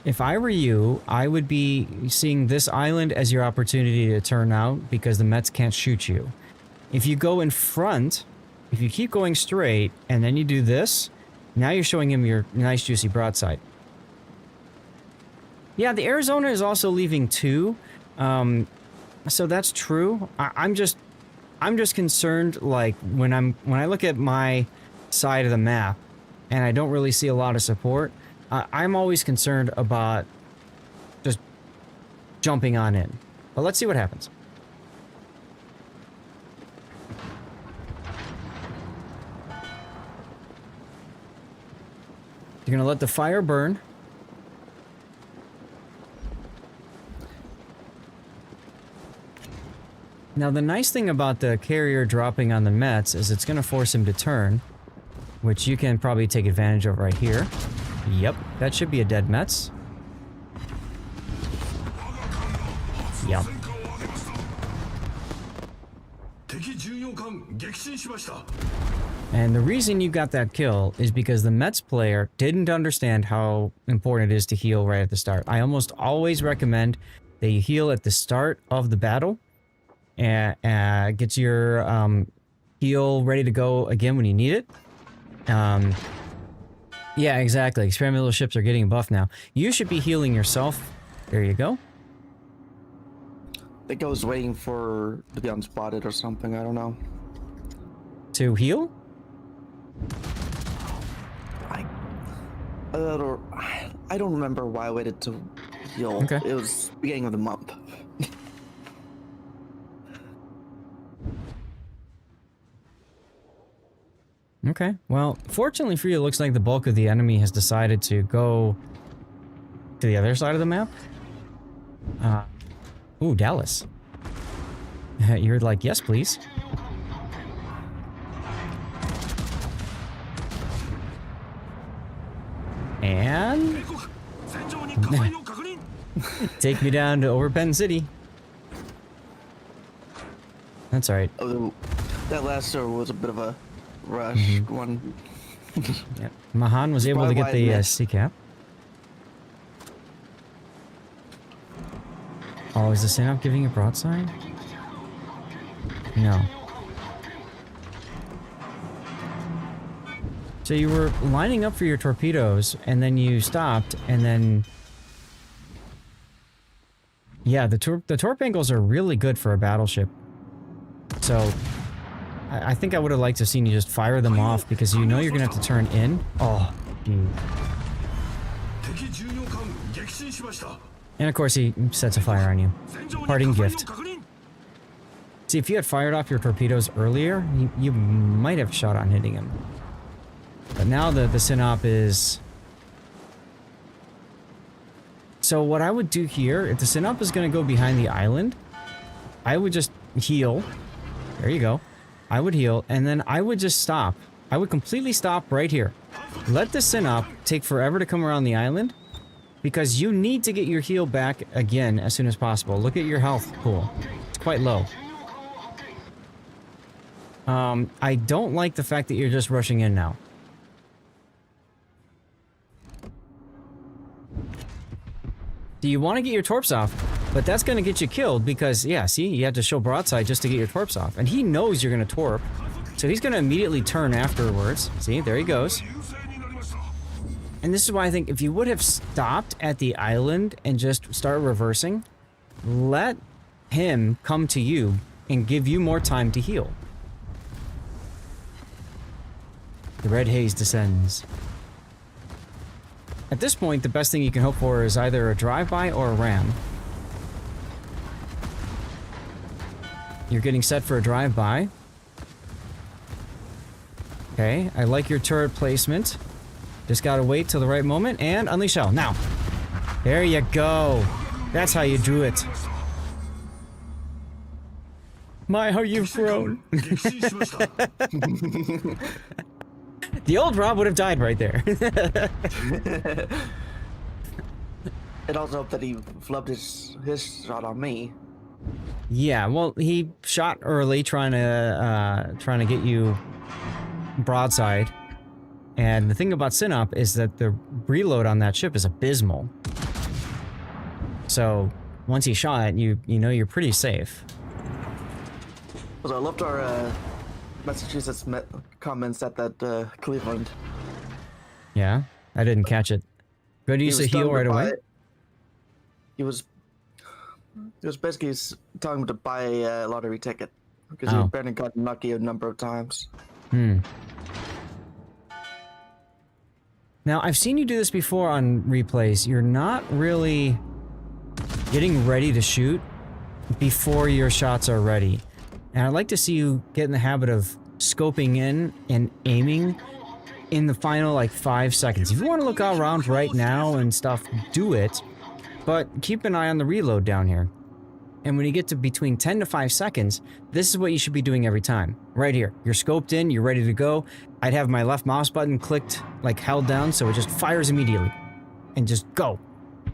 If I were you, I would be seeing this island as your opportunity to turn out because the Mets can't shoot you. If you go in front, if you keep going straight and then you do this, now you're showing him your nice juicy broadside. Yeah, the Arizona is also leaving too. So that's true. I'm just concerned, like when I look at my side of the map and I don't really see a lot of support, I'm always concerned about just jumping on in. But let's see what happens. You're gonna let the fire burn. Now the nice thing about the carrier dropping on the Mets is it's gonna force him to turn, which you can probably take advantage of right here. Yep, that should be a dead Mets. Yep. And the reason you got that kill is because the Mets player didn't understand how important it is to heal right at the start. I almost always recommend that you heal at the start of the battle and get your heal ready to go again when you need it. Yeah, exactly. Experimental ships are getting buffed now. You should be healing yourself. There you go. I think I was waiting for to be unspotted or something. I don't know. To heal? I don't remember why I waited to heal. Okay. It was beginning of the month. Okay. Well, fortunately for you, it looks like the bulk of the enemy has decided to go to the other side of the map. Ooh, Dallas. You're like, yes, please. And take me down to Overpen City. That's alright. Oh, that last server was a bit of a rush one. Yep. Mahan was able to get the C cap. Oh, is the Synop giving you broadside? No. So you were lining up for your torpedoes, and then you stopped, and then... Yeah, the torp angles are really good for a battleship. So, I think I would have liked to have seen you just fire them off, because you know you're gonna have to turn in. Oh, dude. And of course he sets a fire on you. Parting gift. See, if you had fired off your torpedoes earlier, you might have shot on hitting him. But now the Synop is... So what I would do here, if the Synop is going to go behind the island, I would just heal. There you go. I would heal, and then I would just stop. I would completely stop right here. Let the Synop take forever to come around the island, because you need to get your heal back again as soon as possible. Look at your health pool. It's quite low. I don't like the fact that you're just rushing in now. Do you want to get your torps off? But that's going to get you killed because, yeah, see, you had to show broadside just to get your torps off. And he knows you're going to torp, so he's going to immediately turn afterwards. See, there he goes. And this is why I think if you would have stopped at the island and just start reversing, let him come to you and give you more time to heal. The red haze descends. At this point, the best thing you can hope for is either a drive-by or a ram. You're getting set for a drive-by. Okay, I like your turret placement. Just gotta wait till the right moment and unleash hell. Now! There you go! That's how you do it. My, how you've grown. The old Rob would have died right there. It also helped that he flubbed his shot on me. Yeah, well, he shot early trying to get you broadside. And the thing about Synop is that the reload on that ship is abysmal. So, once he shot, you know you're pretty safe. So I loved our Massachusetts comments at that Cleveland. Yeah, I didn't catch it. Good use of heal right away. He was basically telling him to buy a lottery ticket because he apparently got lucky a number of times. Now, I've seen you do this before on replays. You're not really getting ready to shoot before your shots are ready. And I'd like to see you get in the habit of scoping in and aiming in the final, like, 5 seconds. If you want to look all around right now and stuff, do it. But keep an eye on the reload down here. And when you get to between 10 to 5 seconds, this is what you should be doing every time. Right here. You're scoped in, you're ready to go. I'd have my left mouse button clicked, like, held down, so it just fires immediately. And just go.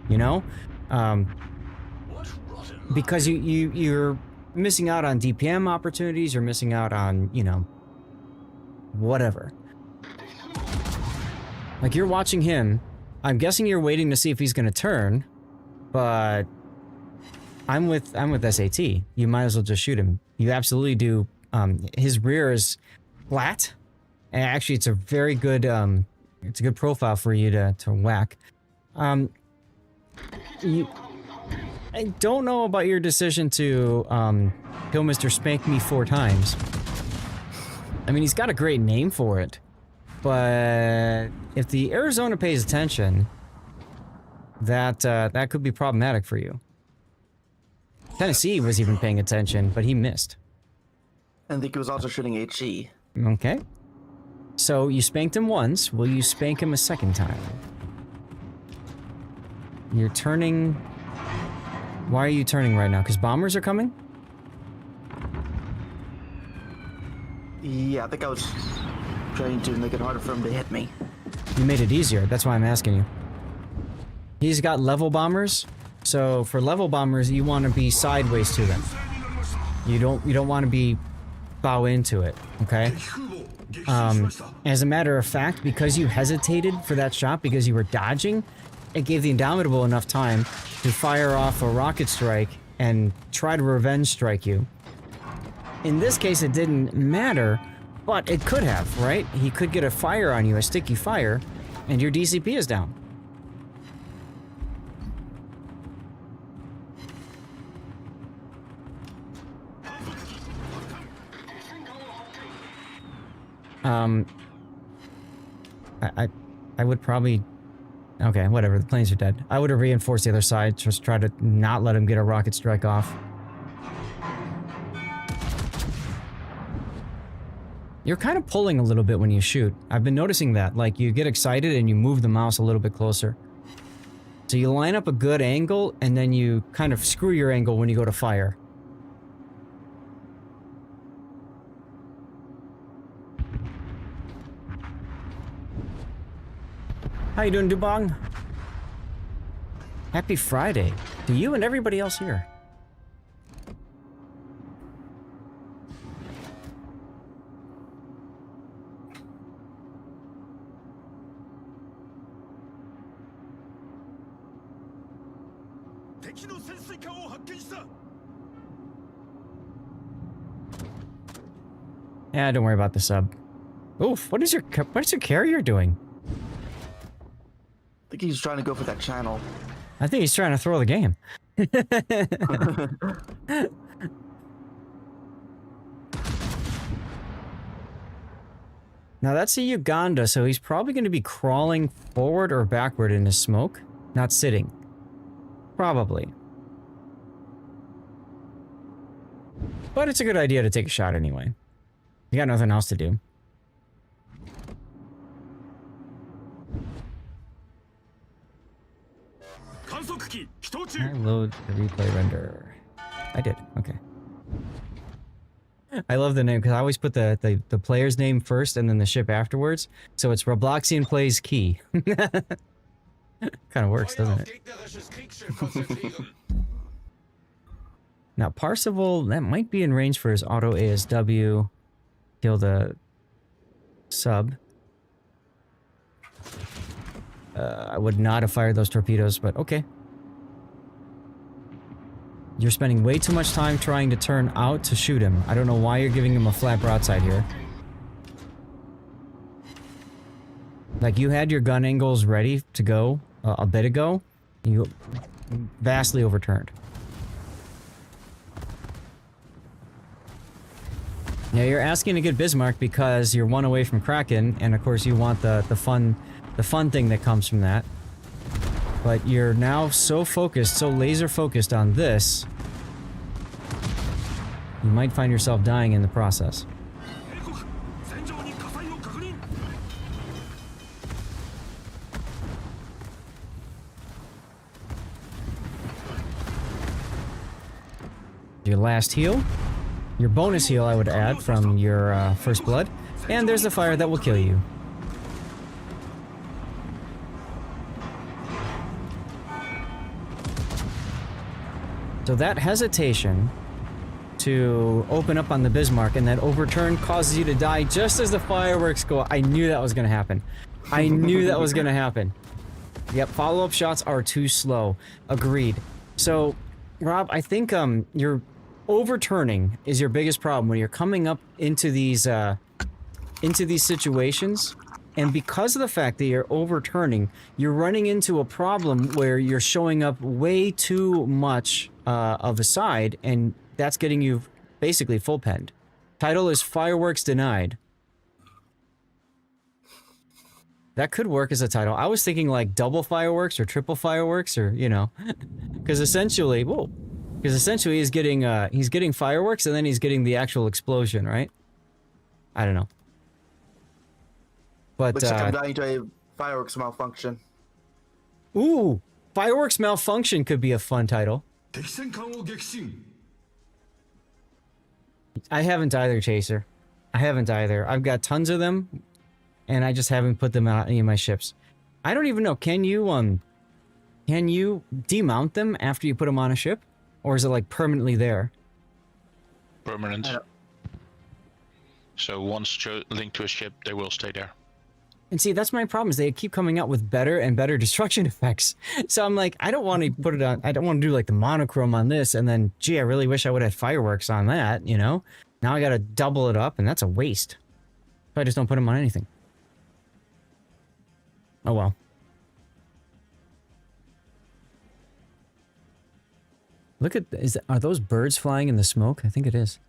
You know? Because you're missing out on DPM opportunities, you're missing out on, you know, whatever. Like, you're watching him. I'm guessing you're waiting to see if he's gonna turn, but I'm with SAT. You might as well just shoot him. You absolutely do. His rear is flat, and actually it's a very good it's a good profile for you to whack. I don't know about your decision to kill Mr. Spank Me 4 times. I mean, he's got a great name for it, but if the Arizona pays attention, that could be problematic for you. Tennessee was even paying attention, but he missed. I think he was also shooting HE. Okay. So you spanked him once. Will you spank him a second time? You're turning... Why are you turning right now? Because bombers are coming? Yeah, I think I was trying to make it harder for him to hit me. You made it easier. That's why I'm asking you. He's got level bombers. So for level bombers, you want to be sideways to them. You don't want to be bow into it, okay? As a matter of fact, because you hesitated for that shot, because you were dodging, it gave the Indomitable enough time to fire off a rocket strike and try to revenge strike you. In this case, it didn't matter, but it could have, right? He could get a fire on you, a sticky fire, and your DCP is down. I would probably... Okay, whatever, the planes are dead. I would have reinforced the other side, just try to not let him get a rocket strike off. You're kind of pulling a little bit when you shoot. I've been noticing that, like you get excited and you move the mouse a little bit closer. So you line up a good angle and then you kind of screw your angle when you go to fire. How you doing, Dubong? Happy Friday to you and everybody else here. Yeah, don't worry about the sub. Oof, what is your carrier doing? I think he's trying to go for that channel. I think he's trying to throw the game. Now that's a Uganda, so he's probably going to be crawling forward or backward in his smoke, not sitting. Probably. But it's a good idea to take a shot anyway. You got nothing else to do. I load the replay render. I did. Okay. I love the name because I always put the player's name first and then the ship afterwards. So it's Robloxian Plays Key. Kind of works, doesn't it? Now, Parsival, that might be in range for his auto ASW. Kill the sub. I would not have fired those torpedoes, but okay. You're spending way too much time trying to turn out to shoot him. I don't know why you're giving him a flat broadside here. Like, you had your gun angles ready to go a bit ago. You vastly overturned. Yeah, you're asking to get Bismarck because you're one away from Kraken, and of course you want the fun thing that comes from that. But you're now so focused, so laser focused on this, you might find yourself dying in the process. Your last heal. Your bonus heal I would add from your first blood. And there's the fire that will kill you. So that hesitation to open up on the Bismarck and that overturn causes you to die just as the fireworks go. I knew that was going to happen. I knew that was going to happen. Yep, follow-up shots are too slow. Agreed. So, Rob, I think your overturning is your biggest problem when you're coming up into these situations. And because of the fact that you're overturning, you're running into a problem where you're showing up way too much of a side, and that's getting you basically full penned. Title is Fireworks Denied. That could work as a title. I was thinking like double fireworks or triple fireworks, or, you know, because essentially, he's getting fireworks and then he's getting the actual explosion, right? I don't know. But looks like I'm dying to a fireworks malfunction. Ooh, Fireworks Malfunction could be a fun title. I haven't either, Chaser. I haven't either. I've got tons of them, and I just haven't put them on any of my ships. I don't even know. Can you demount them after you put them on a ship, or is it like permanently there? Permanent. So once linked to a ship, they will stay there. And see, that's my problem is they keep coming out with better and better destruction effects. So I'm like, I don't want to put it on. I don't want to do like the monochrome on this. And then, gee, I really wish I would have fireworks on that, you know? Now I got to double it up and that's a waste. So I just don't put them on anything. Oh, well. Look at, are those birds flying in the smoke? I think it is.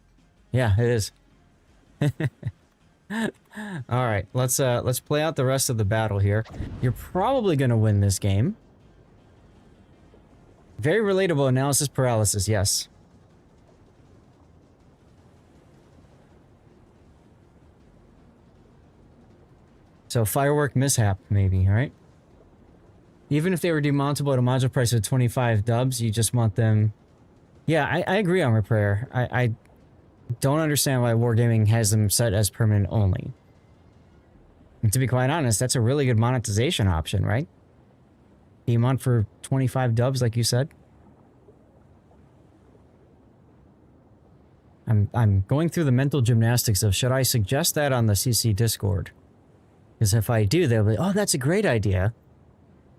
Yeah, it is. All right, let's play out the rest of the battle here. You're probably going to win this game. Very relatable analysis paralysis, yes. So firework mishap, maybe, all right? Even if they were demountable at a module price of 25 dubs, you just want them... Yeah, I agree on Repair. I don't understand why Wargaming has them set as permanent only. And to be quite honest, that's a really good monetization option, right? Demount for 25 dubs, like you said. I'm going through the mental gymnastics of should I suggest that on the CC Discord? Because if I do, they'll be, oh, that's a great idea.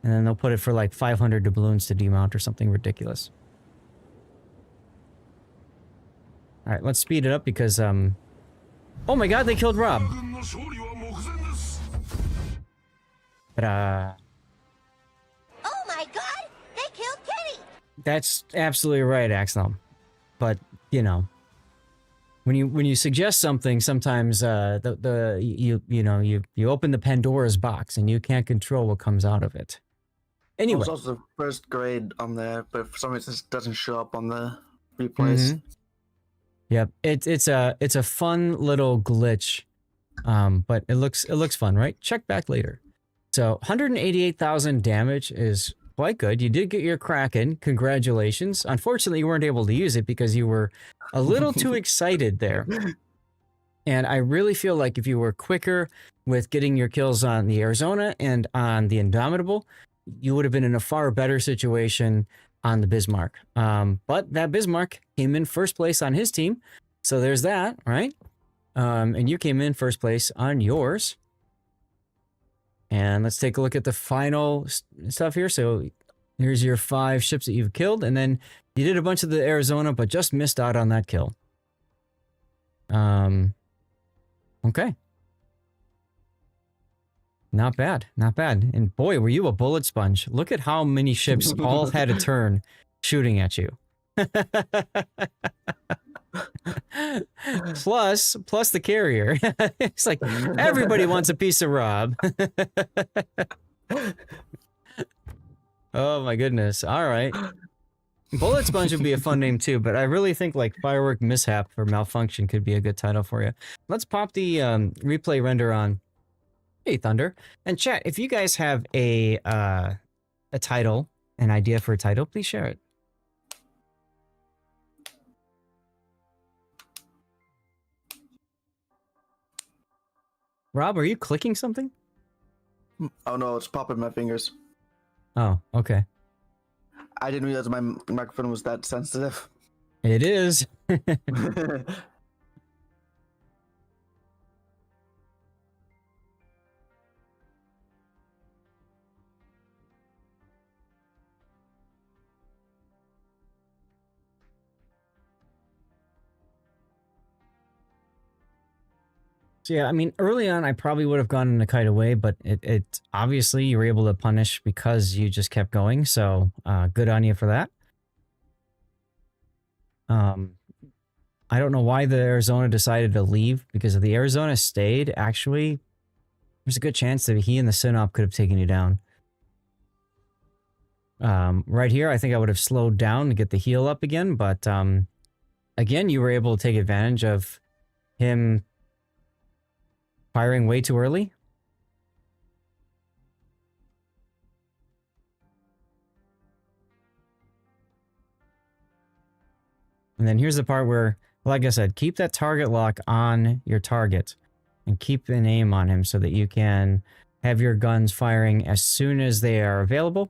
And then they'll put it for like 500 doubloons to demount or something ridiculous. All right, let's speed it up because, oh my god, they killed Rob. Ta-da. Oh my god, they killed Kenny! That's absolutely right, Axel. But, you know, when you suggest something, sometimes you open the Pandora's box and you can't control what comes out of it. Anyway, There's also the first grade on there, but for some reason it doesn't show up on the replays. Mm-hmm. Yep, it's a fun little glitch, but it looks fun, right? Check back later. So 188,000 damage is quite good. You did get your Kraken. Congratulations. Unfortunately, you weren't able to use it because you were a little too excited there. And I really feel like if you were quicker with getting your kills on the Arizona and on the Indomitable, you would have been in a far better situation on the Bismarck. But that Bismarck came in first place on his team. So there's that, right? And you came in first place on yours. And let's take a look at the final stuff here. So here's your 5 ships that you've killed. And then you did a bunch of the Arizona, but just missed out on that kill. Okay. Not bad. Not bad. And boy, were you a bullet sponge. Look at how many ships all had a turn shooting at you. plus the carrier. It's like everybody wants a piece of Rob. Oh my goodness. All right. Bullet Sponge would be a fun name too, but I really think like Firework Mishap or Malfunction could be a good title for you. Let's pop the replay render on. Hey Thunder. And chat, if you guys have a title, an idea for a title, please share it. Rob, are you clicking something? Oh no, it's popping my fingers. Oh, okay. I didn't realize my microphone was that sensitive. It is. So yeah, I mean, early on, I probably would have gone in a kite away, but it obviously you were able to punish because you just kept going. So good on you for that. I don't know why the Arizona decided to leave, because if the Arizona stayed, actually, there's a good chance that he and the Synop could have taken you down. Right here, I think I would have slowed down to get the heal up again, but again, you were able to take advantage of him firing way too early. And then here's the part where, like I said, keep that target lock on your target and keep an aim on him so that you can have your guns firing as soon as they are available.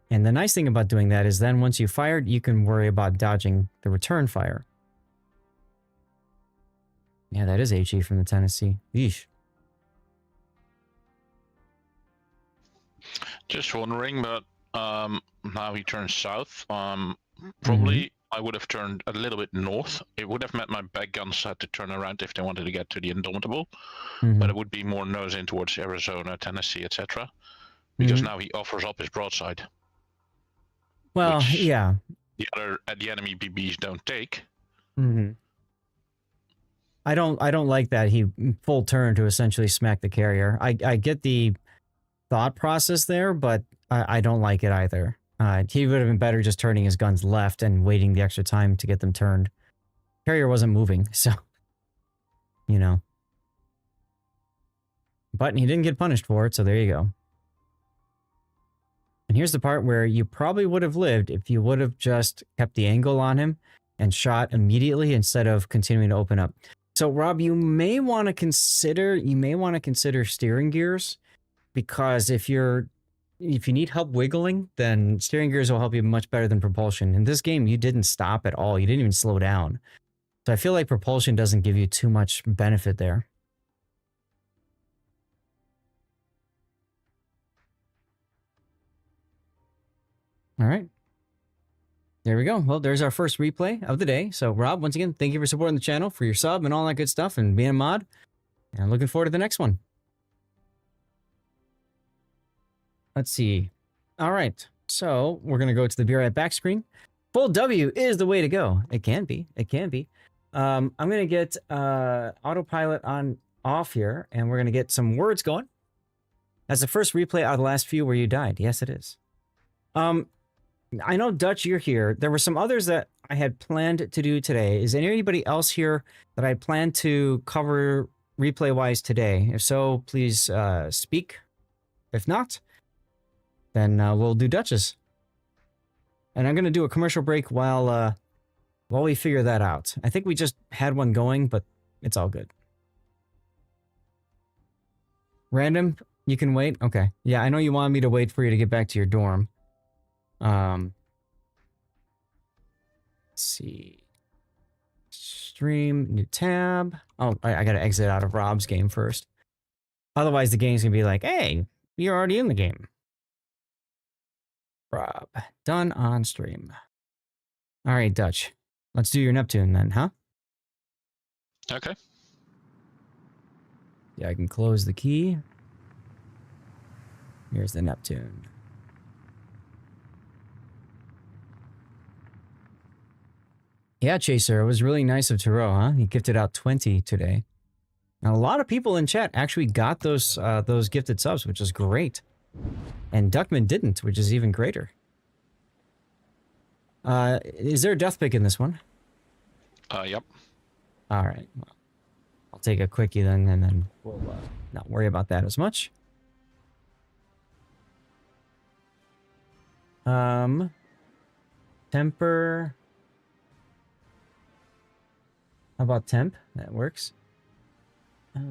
And the nice thing about doing that is then once you fired, you can worry about dodging the return fire. Yeah, that is HE from the Tennessee. Yeesh. Just wondering, but now he turns south. Probably I would have turned a little bit north. It would have meant my back guns had to turn around if they wanted to get to the Indomitable, but it would be more nose in towards Arizona, Tennessee, etc. Because now he offers up his broadside. Well, which yeah. The enemy BBs don't take. I don't like that he full turn to essentially smack the carrier. I get the thought process there, but I don't like it either. He would have been better just turning his guns left and waiting the extra time to get them turned. Carrier wasn't moving, so you know. But he didn't get punished for it, so there you go. And here's the part where you probably would have lived if you would have just kept the angle on him and shot immediately instead of continuing to open up. So Rob, you may want to consider steering gears, because if you need help wiggling, then steering gears will help you much better than propulsion. In this game, you didn't stop at all. You didn't even slow down. So I feel like propulsion doesn't give you too much benefit there. All right. There we go. Well, there's our first replay of the day. So, Rob, once again, thank you for supporting the channel, for your sub and all that good stuff, and being a mod. And I'm looking forward to the next one. Let's see. All right. So, we're going to go to the Be Right Back screen. Full W is the way to go. It can be. It can be. I'm going to get autopilot on off here, and we're going to get some words going. That's the first replay out of the last few where you died. Yes, it is. I know, Dutch, you're here. There were some others that I had planned to do today. Is there anybody else here that I plan to cover replay-wise today? If so, please speak. If not, then we'll do Dutch's. And I'm going to do a commercial break while we figure that out. I think we just had one going, but it's all good. Random, you can wait? Okay. Yeah, I know you wanted me to wait for you to get back to your dorm. Let's see. Stream, new tab. Oh, I gotta exit out of Rob's game first. Otherwise, the game's gonna be like, hey, you're already in the game. Rob, done on stream. All right, Dutch. Let's do your Neptune then, huh? Okay. Yeah, I can close the key. Here's the Neptune. Yeah, Chaser, it was really nice of Taro, huh? He gifted out 20 today. Now, a lot of people in chat actually got those gifted subs, which is great. And Duckman didn't, which is even greater. Is there a death pick in this one? Yep. All right. Well, I'll take a quickie then, and then we'll not worry about that as much. Temper. How about temp? That works. How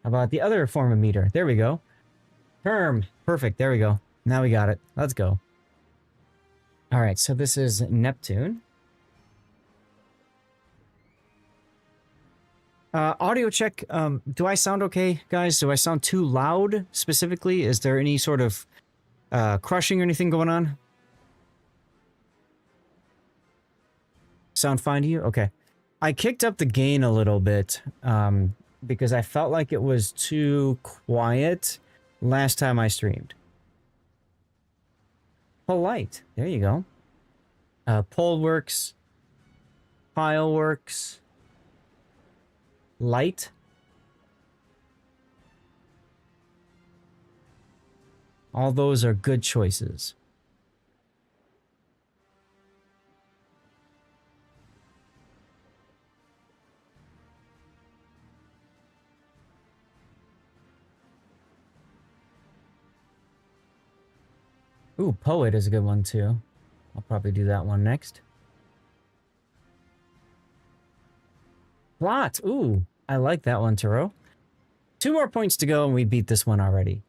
about the other form of meter? There we go. Term. Perfect. There we go. Now we got it. Let's go. All right. So this is Neptune. Audio check. Do I sound okay, guys? Do I sound too loud specifically? Is there any sort of crushing or anything going on? Sound fine to you? Okay. I kicked up the gain a little bit because I felt like it was too quiet last time I streamed. Polite. There you go. Pole works. Pile works. Light. All those are good choices. Ooh, Poet is a good one too. I'll probably do that one next. Plot. Ooh, I like that one, Taro. 2 more points to go and we beat this one already.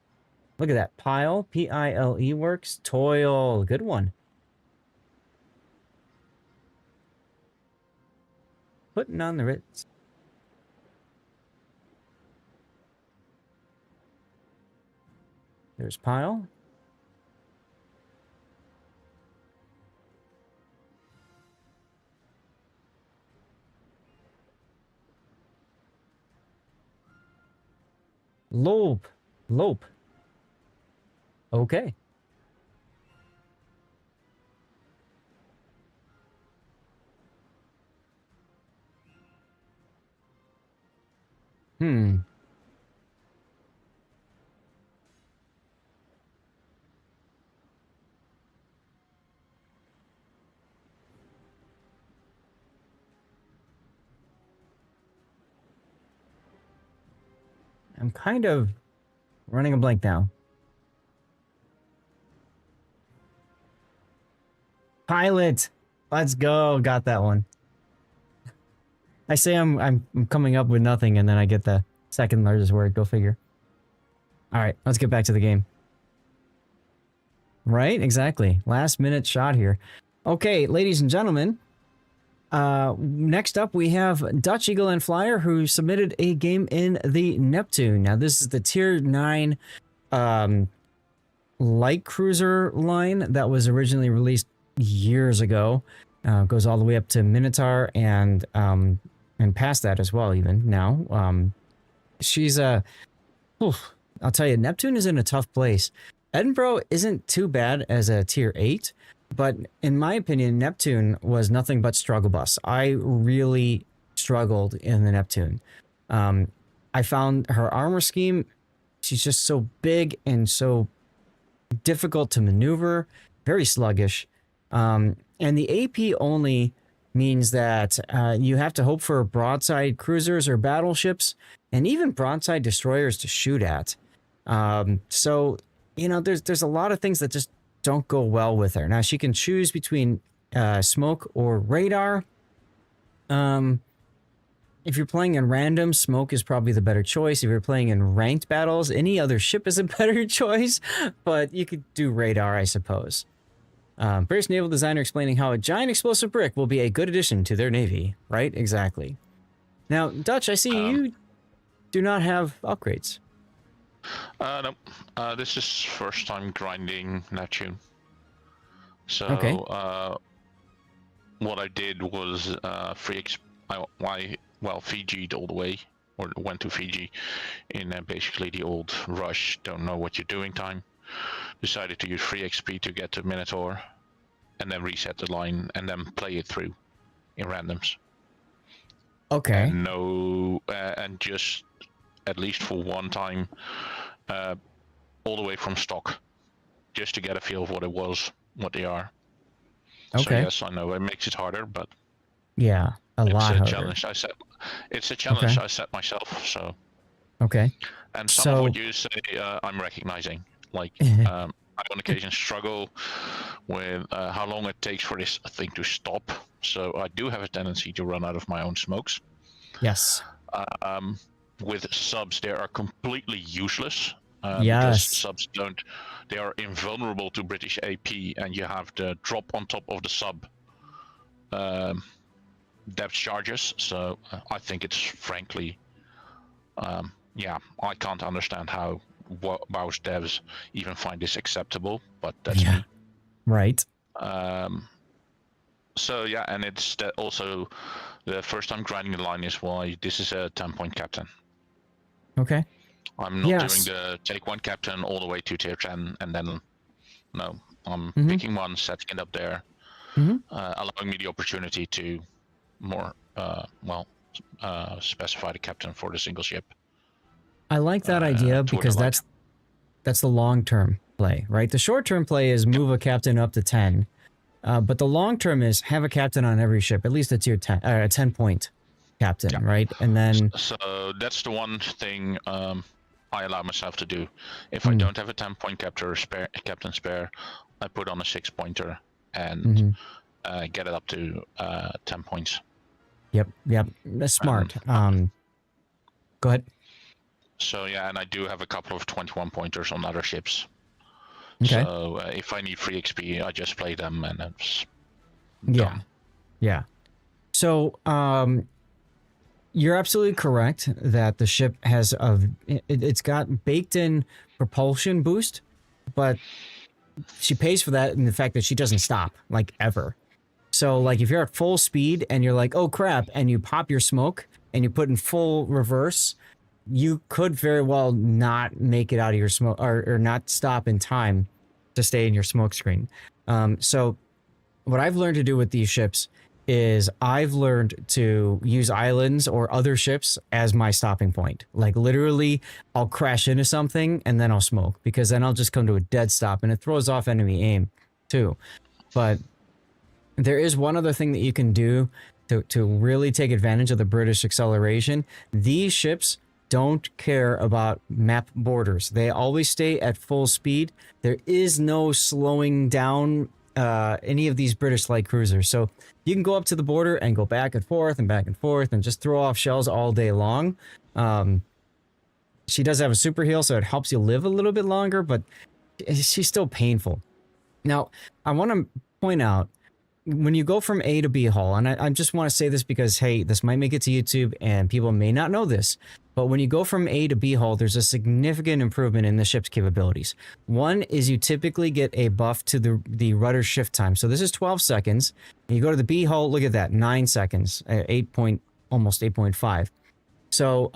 Look at that. Pile. P-I-L-E works. Toil. Good one. putting on the Ritz. There's Pile. Lope. Lope. Okay. Hmm. I'm kind of running a blank now. Pilot. Let's go. Got that one. I say I'm coming up with nothing, and then I get the second largest word. Go figure. All right, let's get back to the game. Right, exactly. Last minute shot here. Okay, ladies and gentlemen. Next up, we have Dutch Eagle and Flyer, who submitted a game in the Neptune. Now, this is the Tier 9 light cruiser line that was originally released years ago. Goes all the way up to Minotaur and past that as well, even now. She's a... I'll tell you, Neptune is in a tough place. Edinburgh isn't too bad as a Tier 8, but in my opinion, Neptune was nothing but struggle bus. I really struggled in the Neptune. I found her armor scheme, she's just so big and so difficult to maneuver, very sluggish. And the AP only means that you have to hope for broadside cruisers or battleships and even broadside destroyers to shoot at. So, you know, there's a lot of things that just don't go well with her. Now, she can choose between smoke or radar. If you're playing in random, smoke is probably the better choice. If you're playing in ranked battles, any other ship is a better choice, but you could do radar, I suppose. British naval designer explaining how a giant explosive brick will be a good addition to their navy. Right? Exactly. Now, Dutch, I see you do not have upgrades. No. This is first time grinding Neptune. So, Okay. what I did was Fiji'd all the way, or went to Fiji in basically the old rush, don't know what you're doing time. Decided to use free XP to get to Minotaur, and then reset the line, and then play it through in randoms. Okay. And and just at least for one time, all the way from stock, just to get a feel of what they are. Okay. So yes, I know it makes it harder, but yeah, it's a harder. challenge I set. It's a challenge Okay. I set myself. So. Okay. And some of what you say, I'm recognizing. Like, I on occasion struggle with how long it takes for this thing to stop. So I do have a tendency to run out of my own smokes. Yes. With subs, they are completely useless. Yes. Because subs they are invulnerable to British AP, and you have the drop on top of the sub depth charges. So I think it's frankly, I can't understand how WoW's devs even find this acceptable, but that's me. Right. So yeah, and it's also the first time grinding the line is why this is a 10-point captain. Okay. I'm not doing the take one captain all the way to tier 10 and then no. I'm picking one, setting it up there, allowing me the opportunity to more specify the captain for the single ship. I like that idea because that's the long-term play, right? The short-term play is move a captain up to 10, but the long-term is have a captain on every ship, at least a tier 10, a 10-point captain, right? And then so that's the one thing I allow myself to do. If I don't have a 10-point captain spare, I put on a 6-pointer and get it up to 10 points. Yep, that's smart. Go ahead. So yeah, and I do have a couple of 21 pointers on other ships. Okay. So if I need free XP, I just play them, and it's done. Yeah. So You're absolutely correct that the ship has it's got baked in propulsion boost, but she pays for that in the fact that she doesn't stop, like, ever. So, like, if you're at full speed and you're like, oh crap, and you pop your smoke and you put in full reverse, you could very well not make it out of your smoke, or not stop in time to stay in your smoke screen. So what I've learned to do with these ships is I've learned to use islands or other ships as my stopping point. Like, literally, I'll crash into something and then I'll smoke, because then I'll just come to a dead stop, and it throws off enemy aim too. But there is one other thing that you can do to really take advantage of the British acceleration. These ships don't care about map borders. They always stay at full speed. There is no slowing down any of these British light cruisers. So you can go up to the border and go back and forth and just throw off shells all day long. She does have a super heal, so it helps you live a little bit longer, but she's still painful. Now, I want to point out, when you go from A to B hull, and I just want to say this because, hey, this might make it to YouTube and people may not know this, but when you go from A to B hull, there's a significant improvement in the ship's capabilities. One is you typically get a buff to the rudder shift time. So this is 12 seconds. You go to the B hull, look at that, 9 seconds, almost 8.5. So,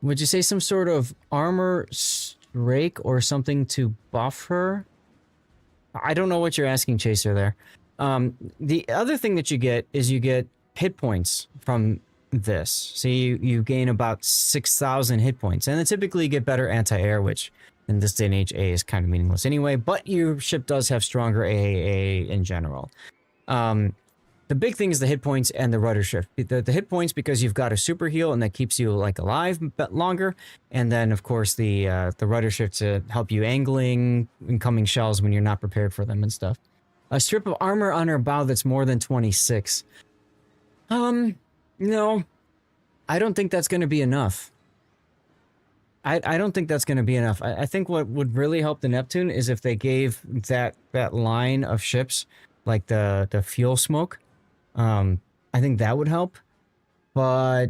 would you say some sort of armor strake or something to buff her? I don't know what you're asking, Chaser, there. The other thing that you get is you get hit points from this. So you gain about 6,000 hit points. And then typically you get better anti-air, which in this day and age, A is kind of meaningless anyway. But your ship does have stronger AAA in general. The big thing is the hit points and the rudder shift. The hit points, because you've got a super heal and that keeps you like alive longer. And then, of course, the rudder shift to help you angling incoming shells when you're not prepared for them and stuff. A strip of armor on her bow that's more than 26. No, I don't think that's going to be enough. I don't think that's going to be enough. I think what would really help the Neptune is if they gave that line of ships like the fuel smoke. I think that would help, but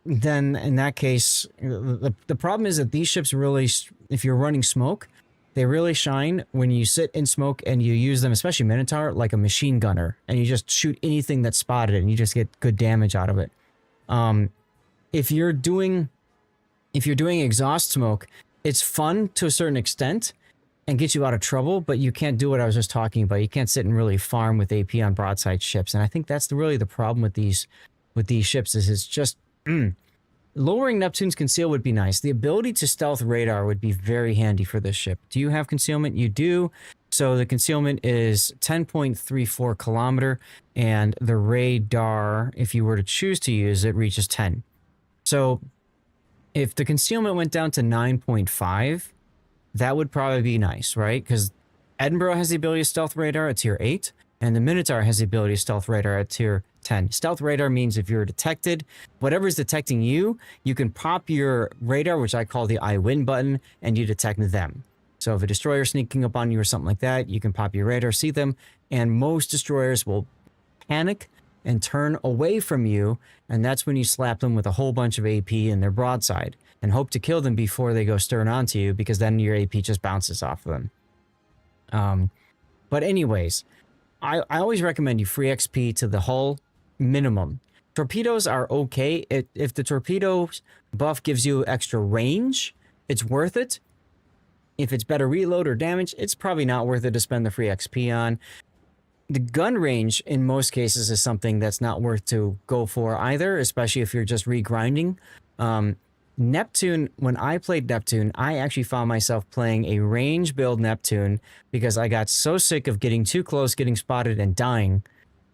then in that case, the problem is that these ships really, if you're running smoke, they really shine when you sit in smoke and you use them, especially Minotaur, like a machine gunner, and you just shoot anything that's spotted and you just get good damage out of it. If you're doing exhaust smoke, it's fun to a certain extent and get you out of trouble, but you can't do what I was just talking about. You can't sit and really farm with AP on broadside ships, and I think that's really the problem with these ships. Is it's just lowering Neptune's conceal would be nice. The ability to stealth radar would be very handy for this ship. Do you have concealment? You do. So the concealment is 10.34 kilometer, and the radar, if you were to choose to use it, reaches 10. So if the concealment went down to 9.5. that would probably be nice, right? Because Edinburgh has the ability to stealth radar at tier 8, and the Minotaur has the ability to stealth radar at tier 10. Stealth radar means if you're detected, whatever's detecting you, you can pop your radar, which I call the I win button, and you detect them. So if a destroyer is sneaking up on you or something like that, you can pop your radar, see them, and most destroyers will panic and turn away from you, and that's when you slap them with a whole bunch of AP in their broadside and hope to kill them before they go stern onto you, because then your AP just bounces off of them. But anyways, I always recommend you free XP to the hull minimum. Torpedoes are okay. If the torpedo buff gives you extra range, it's worth it. If it's better reload or damage, it's probably not worth it to spend the free XP on. The gun range, in most cases, is something that's not worth to go for either, especially if you're just regrinding. Neptune, when I played Neptune, I actually found myself playing a range build Neptune because I got so sick of getting too close, getting spotted, and dying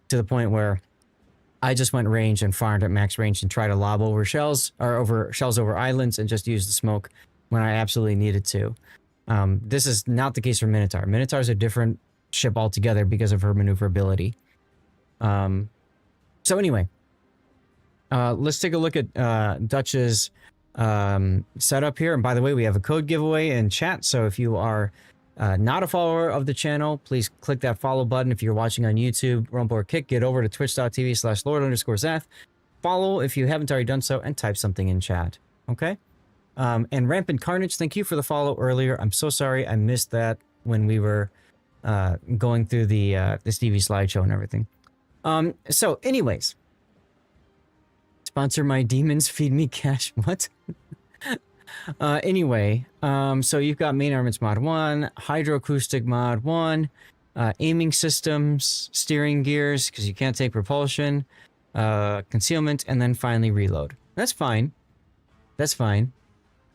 to the point where I just went range and farmed at max range and tried to lob over shells over islands and just use the smoke when I absolutely needed to. This is not the case for Minotaur. Minotaur is a different ship altogether because of her maneuverability. So anyway, let's take a look at Dutch's setup here. And by the way, we have a code giveaway in chat. So if you are not a follower of the channel, please click that follow button. If you're watching on YouTube, Rumble or Kick, get over to twitch.tv/Lord_Zath. follow if you haven't already done so, and type something in chat. Okay? And Rampant Carnage, thank you for the follow earlier. I'm so sorry I missed that when we were going through the Stevie slideshow and everything. So anyways, sponsor my demons, feed me cash. What? Anyway, so you've got main armaments mod 1, hydroacoustic mod 1, aiming systems, steering gears, because you can't take propulsion, concealment, and then finally reload. That's fine. That's fine.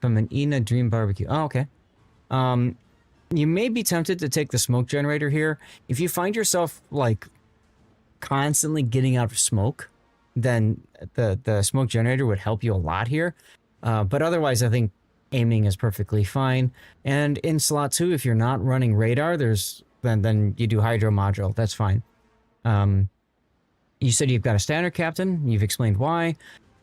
From an Ina Dream Barbecue. Oh, okay. You may be tempted to take the smoke generator here. If you find yourself, like, constantly getting out of smoke, then the smoke generator would help you a lot here. But otherwise, I think aiming is perfectly fine. And in slot 2, if you're not running radar, then you do hydro module. That's fine. You said you've got a standard captain. You've explained why.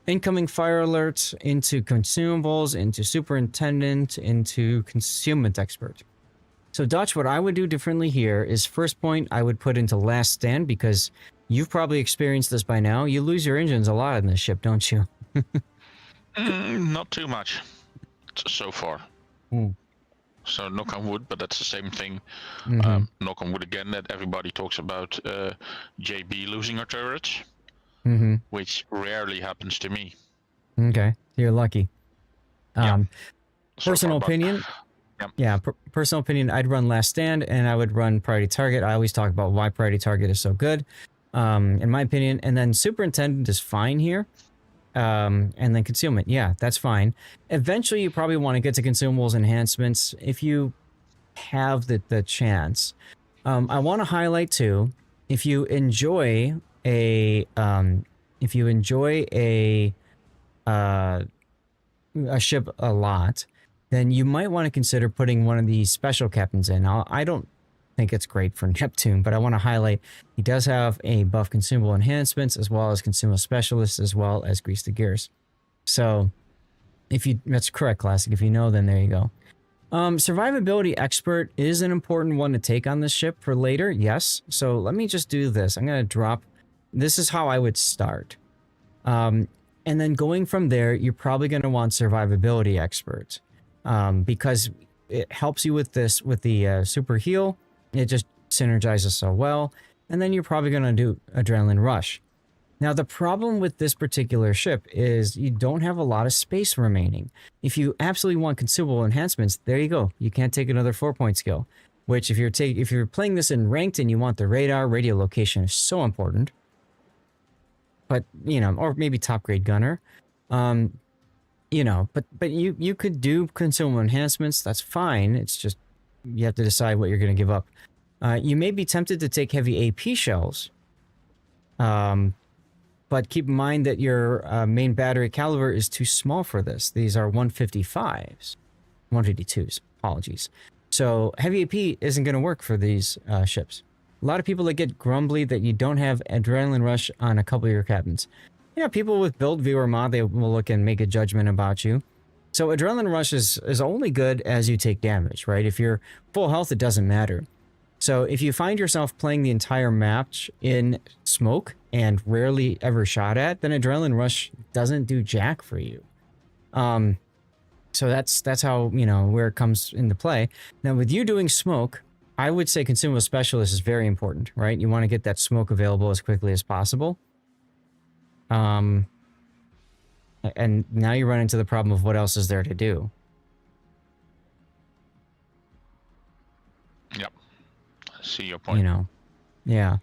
Incoming fire alerts, into consumables, into superintendent, into concealment expert. So Dutch, what I would do differently here is first point I would put into last stand, because you've probably experienced this by now. You lose your engines a lot in this ship, don't you? Not too much so far. Mm. So knock on wood, but that's the same thing. Knock on wood again, that everybody talks about JB losing her turrets, which rarely happens to me. Okay, you're lucky. Yeah. Personal opinion. Yeah, personal opinion, I'd run last stand and I would run priority target. I always talk about why priority target is so good, in my opinion. And then superintendent is fine here. And then concealment, yeah, that's fine. Eventually, you probably want to get to consumables enhancements if you have the chance. I want to highlight too, if you enjoy a ship a lot, then you might want to consider putting one of these special captains in. I don't think it's great for Neptune, but I want to highlight he does have a buff consumable enhancements as well as consumable specialists as well as grease the gears. So that's correct, Classic. If you know, then there you go. Survivability expert is an important one to take on this ship for later. Yes. So let me just do this. I'm going to drop. This is how I would start. And then going from there, you're probably going to want survivability expert, because it helps you with this, with the super heal. It just synergizes so well. And then you're probably going to do adrenaline rush. Now, the problem with this particular ship is you don't have a lot of space remaining. If you absolutely want consumable enhancements, there you go. You can't take another 4-point skill, which if you're playing this in ranked and you want the radar, radio location is so important. But, you know, or maybe top grade gunner. You know, but you could do consumable enhancements. That's fine. It's just you have to decide what you're going to give up. You may be tempted to take heavy AP shells. But keep in mind that your main battery caliber is too small for this. These are 155s. 152s. Apologies. So heavy AP isn't going to work for these ships. A lot of people that get grumbly that you don't have adrenaline rush on a couple of your captains. Yeah, people with build viewer mod, they will look and make a judgment about you. So adrenaline rush is only good as you take damage, right? If you're full health, it doesn't matter. So if you find yourself playing the entire match in smoke and rarely ever shot at, then adrenaline rush doesn't do jack for you. So that's how, you know, where it comes into play. Now with you doing smoke, I would say consumable specialist is very important, right? You want to get that smoke available as quickly as possible. And now you run into the problem of what else is there to do. Yep. I see your point. You know, yeah.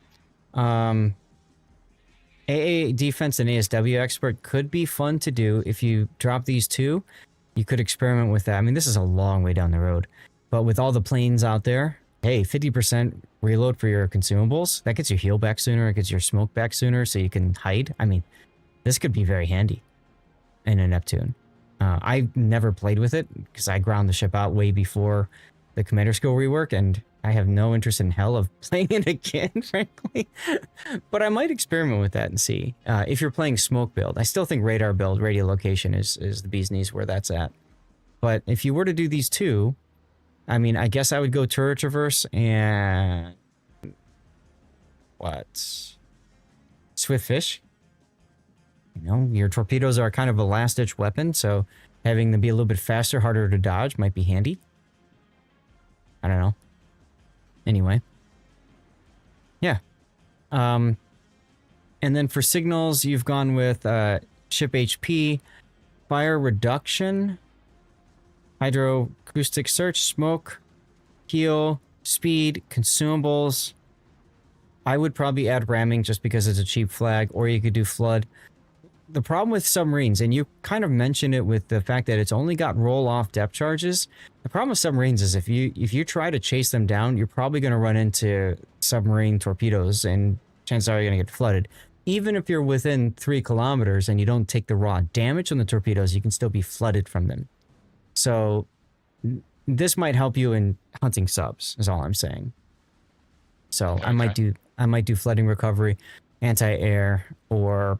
AA defense and ASW expert could be fun to do. If you drop these two, you could experiment with that. I mean, this is a long way down the road, but with all the planes out there, hey, 50% reload for your consumables, that gets your heal back sooner, it gets your smoke back sooner, so you can hide. I mean, this could be very handy in a Neptune. I've never played with it because I ground the ship out way before the commander skill rework, and I have no interest in hell of playing it again, frankly. But I might experiment with that and see. If you're playing smoke build, I still think radar build, radio location is the bee's knees where that's at. But if you were to do these two, I mean, I guess I would go turret traverse and what? Swift fish? You know, your torpedoes are kind of a last-ditch weapon, so having them be a little bit faster, harder to dodge might be handy. I don't know. Anyway. Yeah. And then for signals, you've gone with ship HP, fire reduction, hydroacoustic search, smoke, heal, speed, consumables. I would probably add ramming just because it's a cheap flag, or you could do flood. The problem with submarines, and you kind of mentioned it with the fact that it's only got roll-off depth charges. The problem with submarines is if you try to chase them down, you're probably going to run into submarine torpedoes, and chances are you're going to get flooded. Even if you're within 3 kilometers and you don't take the raw damage on the torpedoes, you can still be flooded from them. So this might help you in hunting subs, is all I'm saying. So okay. I might do flooding recovery, anti-air, or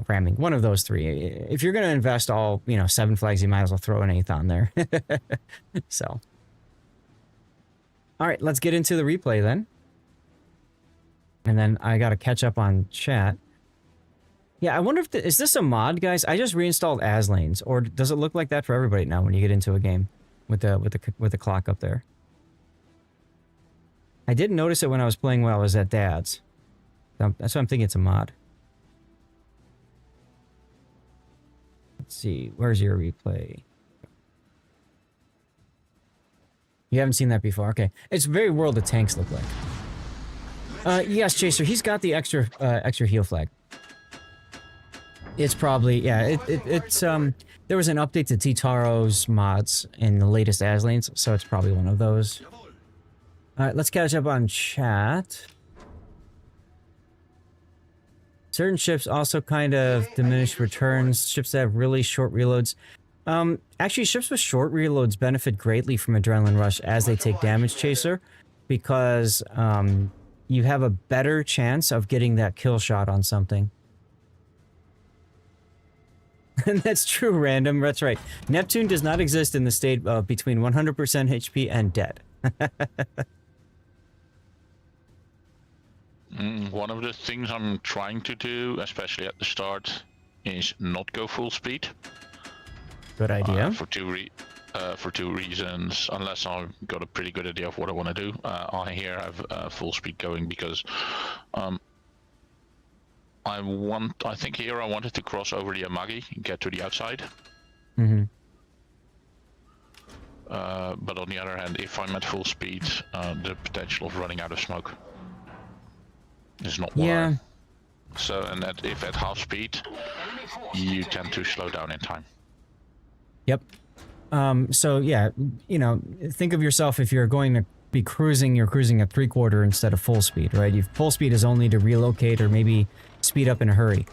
ramming. One of those 3. If you're going to invest all 7 flags, you might as well throw an 8th on there. So, all right, let's get into the replay then. And then I got to catch up on chat. Yeah, I wonder if is this a mod, guys? I just reinstalled Aslanes, or does it look like that for everybody now when you get into a game with the clock up there? I didn't notice it when I was playing while I was at Dad's. That's why I'm thinking it's a mod. Let's see, where's your replay? You haven't seen that before? Okay. It's very World of Tanks look like. Yes, Chaser, he's got the extra heal flag. It's probably, yeah, it's there was an update to T-Taro's mods in the latest Aslanes, so it's probably one of those. Alright, let's catch up on chat. Certain ships also kind of diminish returns. Ships that have really short reloads. Actually, ships with short reloads benefit greatly from Adrenaline Rush as they take damage, Chaser, because you have a better chance of getting that kill shot on something. And that's true, Random. That's right. Neptune does not exist in the state of between 100% HP and dead. One of the things I'm trying to do, especially at the start, is not go full speed. Good idea. For two reasons. Unless I've got a pretty good idea of what I want to do, I here have full speed going because I think here I wanted to cross over the Amagi and get to the outside. Mm-hmm. But on the other hand, if I'm at full speed, the potential of running out of smoke is not what. Yeah. If at half speed, you tend to slow down in time. Yep. So yeah, think of yourself if you're going to be cruising, you're cruising at 3/4 instead of full speed, right? Full speed is only to relocate or maybe speed up in a hurry.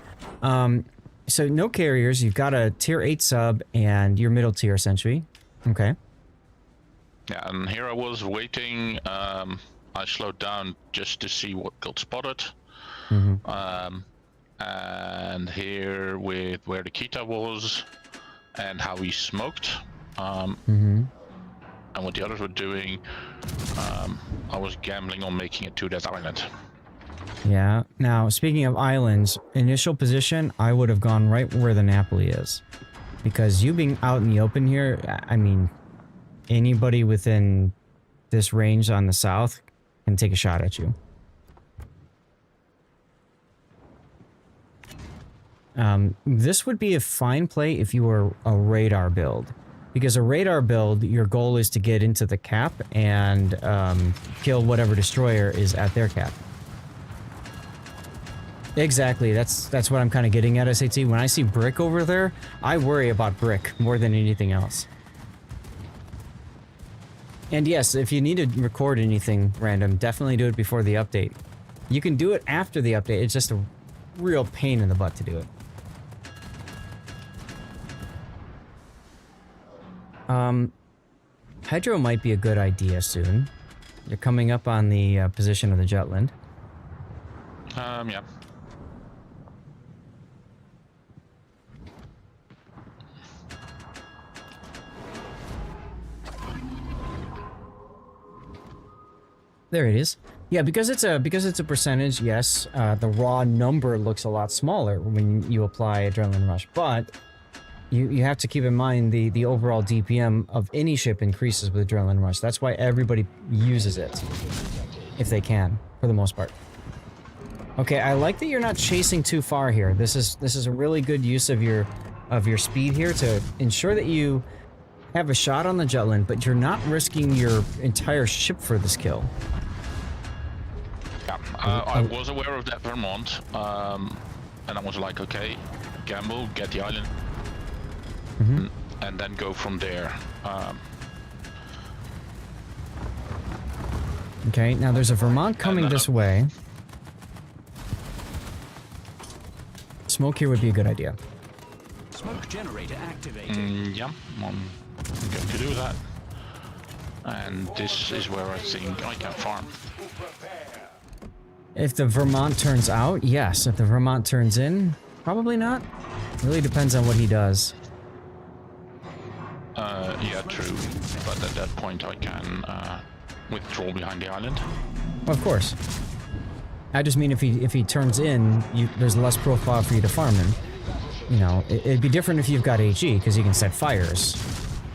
So no carriers, you've got a tier 8 sub and your middle tier essentially. Okay. Yeah, and here I was waiting. I slowed down just to see what got spotted. Mm-hmm. And here with where the Kita was and how he smoked. Mm-hmm. And what the others were doing, I was gambling on making it to that island. Yeah. Now, speaking of islands, initial position, I would have gone right where the Napoli is. Because you being out in the open here, I mean, anybody within this range on the south can take a shot at you. This would be a fine play if you were a radar build. Because a radar build, your goal is to get into the cap and kill whatever destroyer is at their cap. Exactly, that's what I'm kind of getting at, SAT. When I see brick over there, I worry about brick more than anything else. And yes, if you need to record anything random, definitely do it before the update. You can do it after the update, it's just a real pain in the butt to do it. Hydro might be a good idea soon. You're coming up on the position of the Jutland. Yeah. There it is. Yeah, because it's a percentage. Yes, the raw number looks a lot smaller when you apply Adrenaline Rush, but you have to keep in mind the overall DPM of any ship increases with Adrenaline Rush. That's why everybody uses it if they can, for the most part. Okay, I like that you're not chasing too far here. This is a really good use of your speed here to ensure that you have a shot on the Jutland, but you're not risking your entire ship for this kill. Yeah, I was aware of that Vermont, and I was like, okay, gamble, get the island, and then go from there. Okay, now there's a Vermont coming this way. Smoke here would be a good idea. Smoke generator activated. Yeah, I'm going to do that. And this is where I think I can farm. If the Vermont turns out, yes. If the Vermont turns in, probably not. Really depends on what he does. Yeah, true. But at that point I can withdraw behind the island. Of course. I just mean if he turns in, there's less profile for you to farm him. You know, it'd be different if you've got HE, because you can set fires.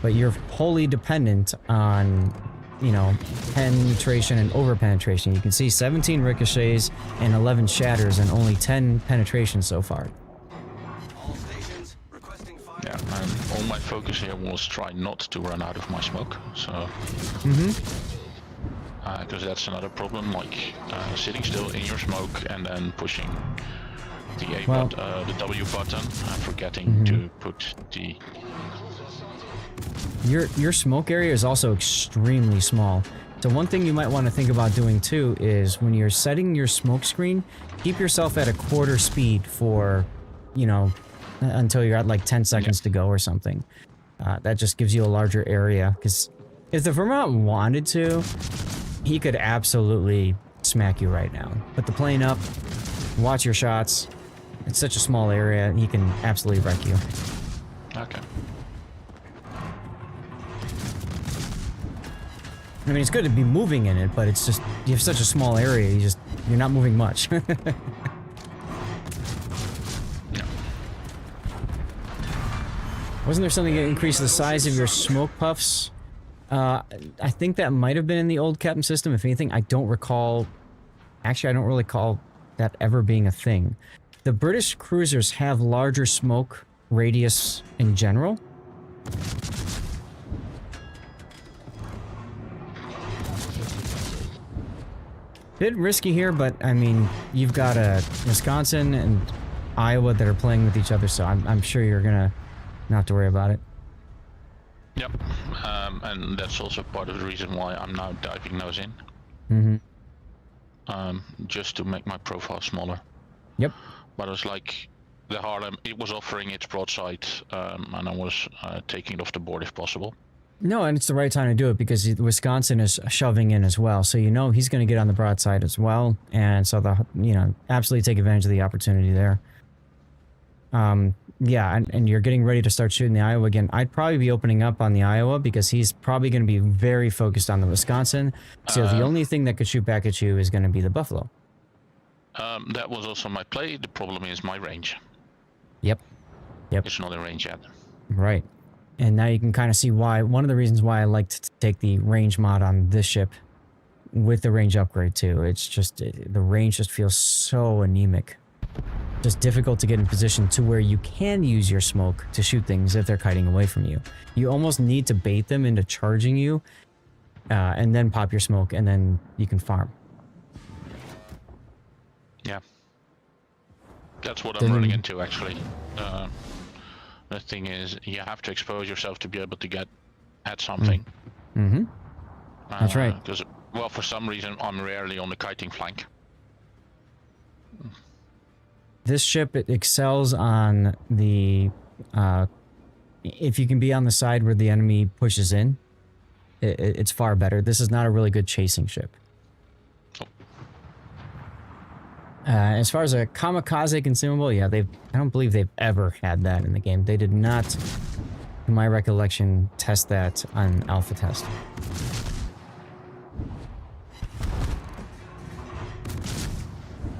But you're wholly dependent on, you know, penetration and over-penetration. You can see 17 ricochets and 11 shatters and only 10 penetrations so far. Yeah, and all my focus here was try not to run out of my smoke, so... Because that's another problem, like sitting still in your smoke and then pushing the the W button and forgetting to put the... Your smoke area is also extremely small. So one thing you might want to think about doing too is when you're setting your smoke screen, keep yourself at a quarter speed for, you know, until you're at like 10 seconds to go or something. That just gives you a larger area, because if the Vermont wanted to, he could absolutely smack you right now. Put the plane up, watch your shots. It's such a small area, he can absolutely wreck you. Okay. I mean, it's good to be moving in it, but it's just, you have such a small area, you're not moving much. Wasn't there something that increased the size of your smoke puffs? I think that might have been in the old Captain system. If anything, I don't recall. Actually, I don't really recall that ever being a thing. The British cruisers have larger smoke radius in general. Bit risky here, but I mean, you've got Wisconsin and Iowa that are playing with each other, so I'm sure you're gonna not have to worry about it. Yep, and that's also part of the reason why I'm now diving those in. Just to make my profile smaller. Yep. But it was like the Harlem, it was offering its broadside, and I was taking it off the board if possible. No, and it's the right time to do it because Wisconsin is shoving in as well, so you know he's going to get on the broadside as well, and so absolutely take advantage of the opportunity there. Yeah, and you're getting ready to start shooting the Iowa again. I'd probably be opening up on the Iowa because he's probably going to be very focused on the Wisconsin. So the only thing that could shoot back at you is going to be the Buffalo. That was also my play. The problem is my range. Yep. It's not in range yet. Right. And now you can kind of see why, one of the reasons why I liked to take the range mod on this ship with the range upgrade too. It's just, the range just feels so anemic. Just difficult to get in position to where you can use your smoke to shoot things if they're kiting away from you. You almost need to bait them into charging you, and then pop your smoke, and then you can farm. Yeah. That's what I'm running into, actually. The thing is, you have to expose yourself to be able to get at something. That's right. Because, well, for some reason, I'm rarely on the kiting flank. This ship, it excels on the, if you can be on the side where the enemy pushes in, it's far better. This is not a really good chasing ship. As far as a kamikaze consumable, yeah, I don't believe they've ever had that in the game. They did not, in my recollection, test that on alpha test.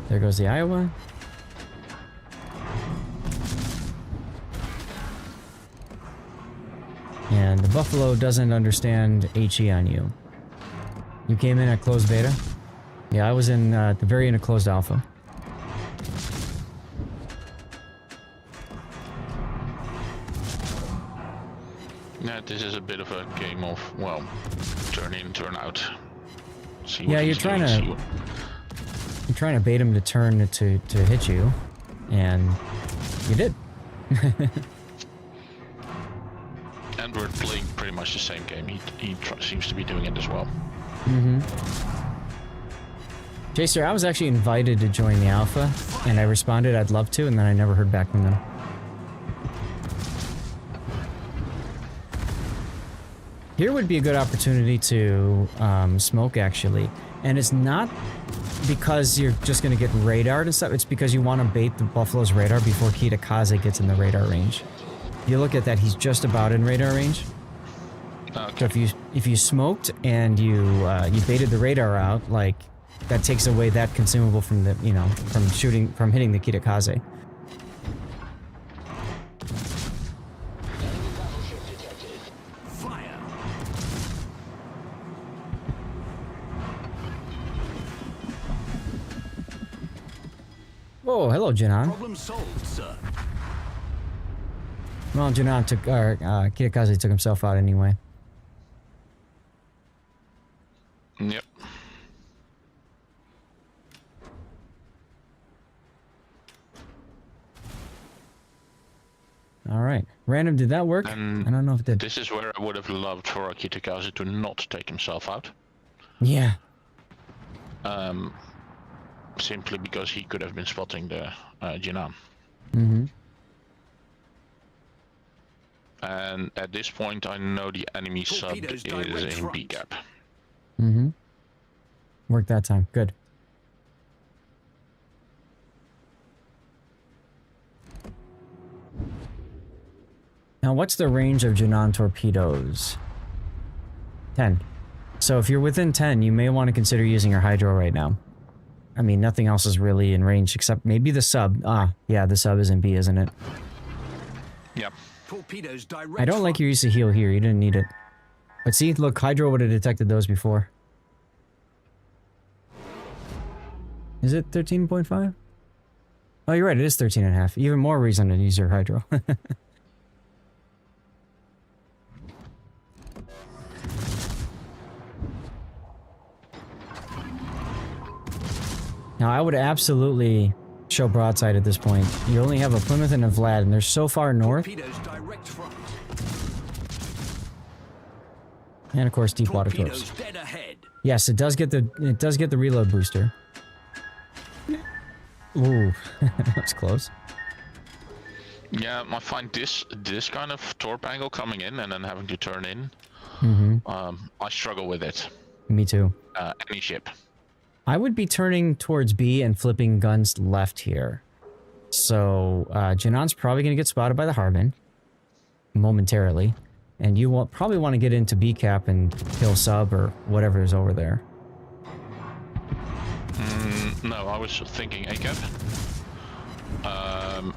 There goes the Iowa. And the Buffalo doesn't understand HE on you. You came in at closed beta? Yeah, I was in the very end of closed alpha. Yeah, this is a bit of a game of, well, turn in, turn out. See Yeah, you're trying to bait him to turn to hit you, and you did. And we're playing pretty much the same game. He seems to be doing it as well. Mm-hmm. Jacer, I was actually invited to join the alpha, and I responded I'd love to, and then I never heard back from them. Here would be a good opportunity to smoke, actually. And it's not because you're just going to get radared and stuff. It's because you want to bait the Buffalo's radar before Kitakaze gets in the radar range. You look at that, he's just about in radar range. Okay. So if you smoked and you baited the radar out, like, that takes away that consumable from the, you know, from hitting the Kitakaze. Fire. Oh, hello, Jinan. Problem solved, sir. Well, Jinan took, Kitakaze took himself out anyway. Yep. Alright. Random, did that work? And I don't know if it did. this is where I would have loved for Kitakaze to not take himself out. Yeah. Simply because he could have been spotting the Jinan. Mm-hmm. And at this point, I know the enemy sub Torpedoes is direct in front. B gap. Mm-hmm. Worked that time. Good. Now, what's the range of Jinan torpedoes? 10. So if you're within 10, you may want to consider using your Hydro right now. I mean, nothing else is really in range except maybe the sub. Ah, yeah, the sub is in B, isn't it? Yep. Torpedoes direct I don't like front. your use of heal here. You didn't need it. But see, look, Hydro would have detected those before. Is it 13.5? Oh, you're right. It is 13.5. Even more reason to use your Hydro. Now, I would absolutely show broadside at this point. You only have a Plymouth and a Vlad, and they're so far north. Torpedoes direct front. And of course, deep water Torpedoes coast. dead ahead. Yes, it does get the reload booster. Ooh, that's close. Yeah, I find this kind of torp angle coming in and then having to turn in. Mm-hmm. I struggle with it. Me too. Any ship. I would be turning towards B and flipping guns left here. So, Jinan's probably going to get spotted by the Harbin. Momentarily. And you will probably want to get into B cap and kill sub or whatever is over there. No, I was thinking A cap.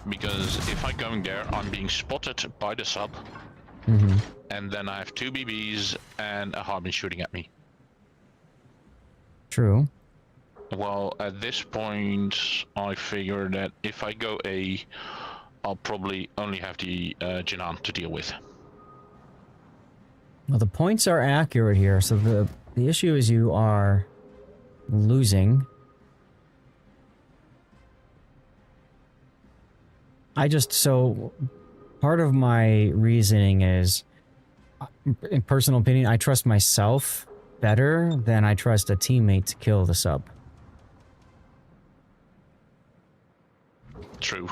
Because if I go in there, I'm being spotted by the sub. Mm-hmm. And then I have 2 BBs and a Harbin shooting at me. True. Well, at this point, I figure that if I go A, I'll probably only have the Jinan to deal with. Well, the points are accurate here, so the issue is you are losing. So part of my reasoning is, in personal opinion, I trust myself better than I trust a teammate to kill the sub. True.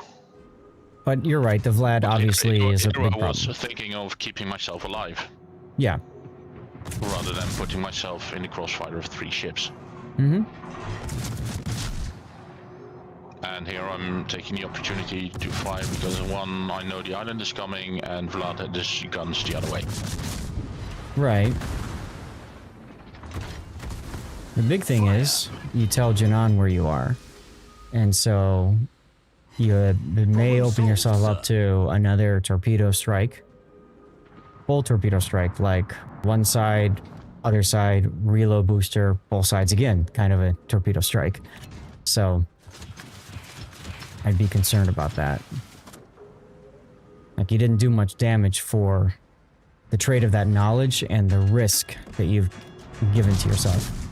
But you're right, the Vlad obviously is a big I was problem. thinking of keeping myself alive, Yeah. rather than putting myself in the crossfire of 3 ships. Mm-hmm. And here I'm taking the opportunity to fire because 1, I know the island is coming, and Vlad had his guns the other way. Right. The big thing is, you tell Jinan where you are. And so you may open yourself up to another torpedo strike. Full torpedo strike, like one side, other side, reload booster, both sides again, kind of a torpedo strike. So I'd be concerned about that. Like, you didn't do much damage for the trade of that knowledge and the risk that you've given to yourself.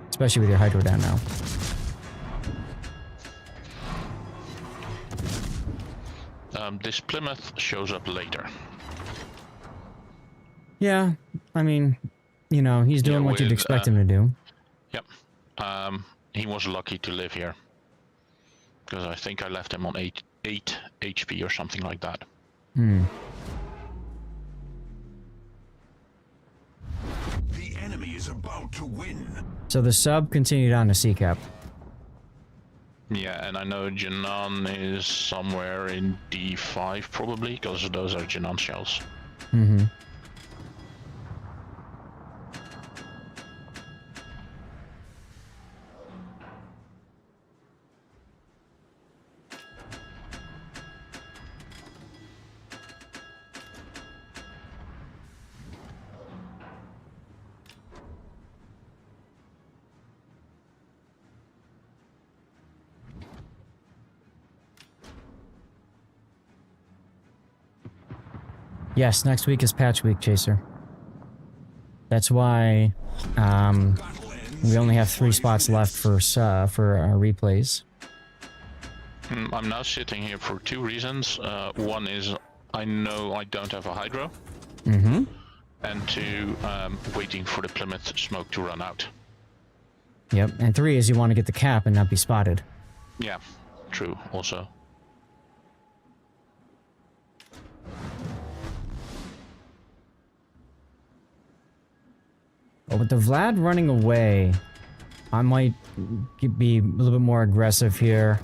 Especially with your Hydro down now. This Plymouth shows up later. Yeah, I mean, you know, he's doing what you'd expect him to do. Yep. He was lucky to live here. Because I think I left him on 8 HP or something like that. Hmm. The enemy is about to win. So the sub continued on to C-Cap. Yeah, and I know Jinan is somewhere in D5 probably, because those are Jinan shells. Mm-hmm. Yes, next week is patch week, Chaser. That's why we only have 3 spots left for our replays. I'm now sitting here for 2 reasons. One is I know I don't have a Hydro. Mm-hmm. And 2, waiting for the Plymouth smoke to run out. Yep, and 3 is you want to get the cap and not be spotted. Yeah, true, also. But with the Vlad running away, I might be a little bit more aggressive here.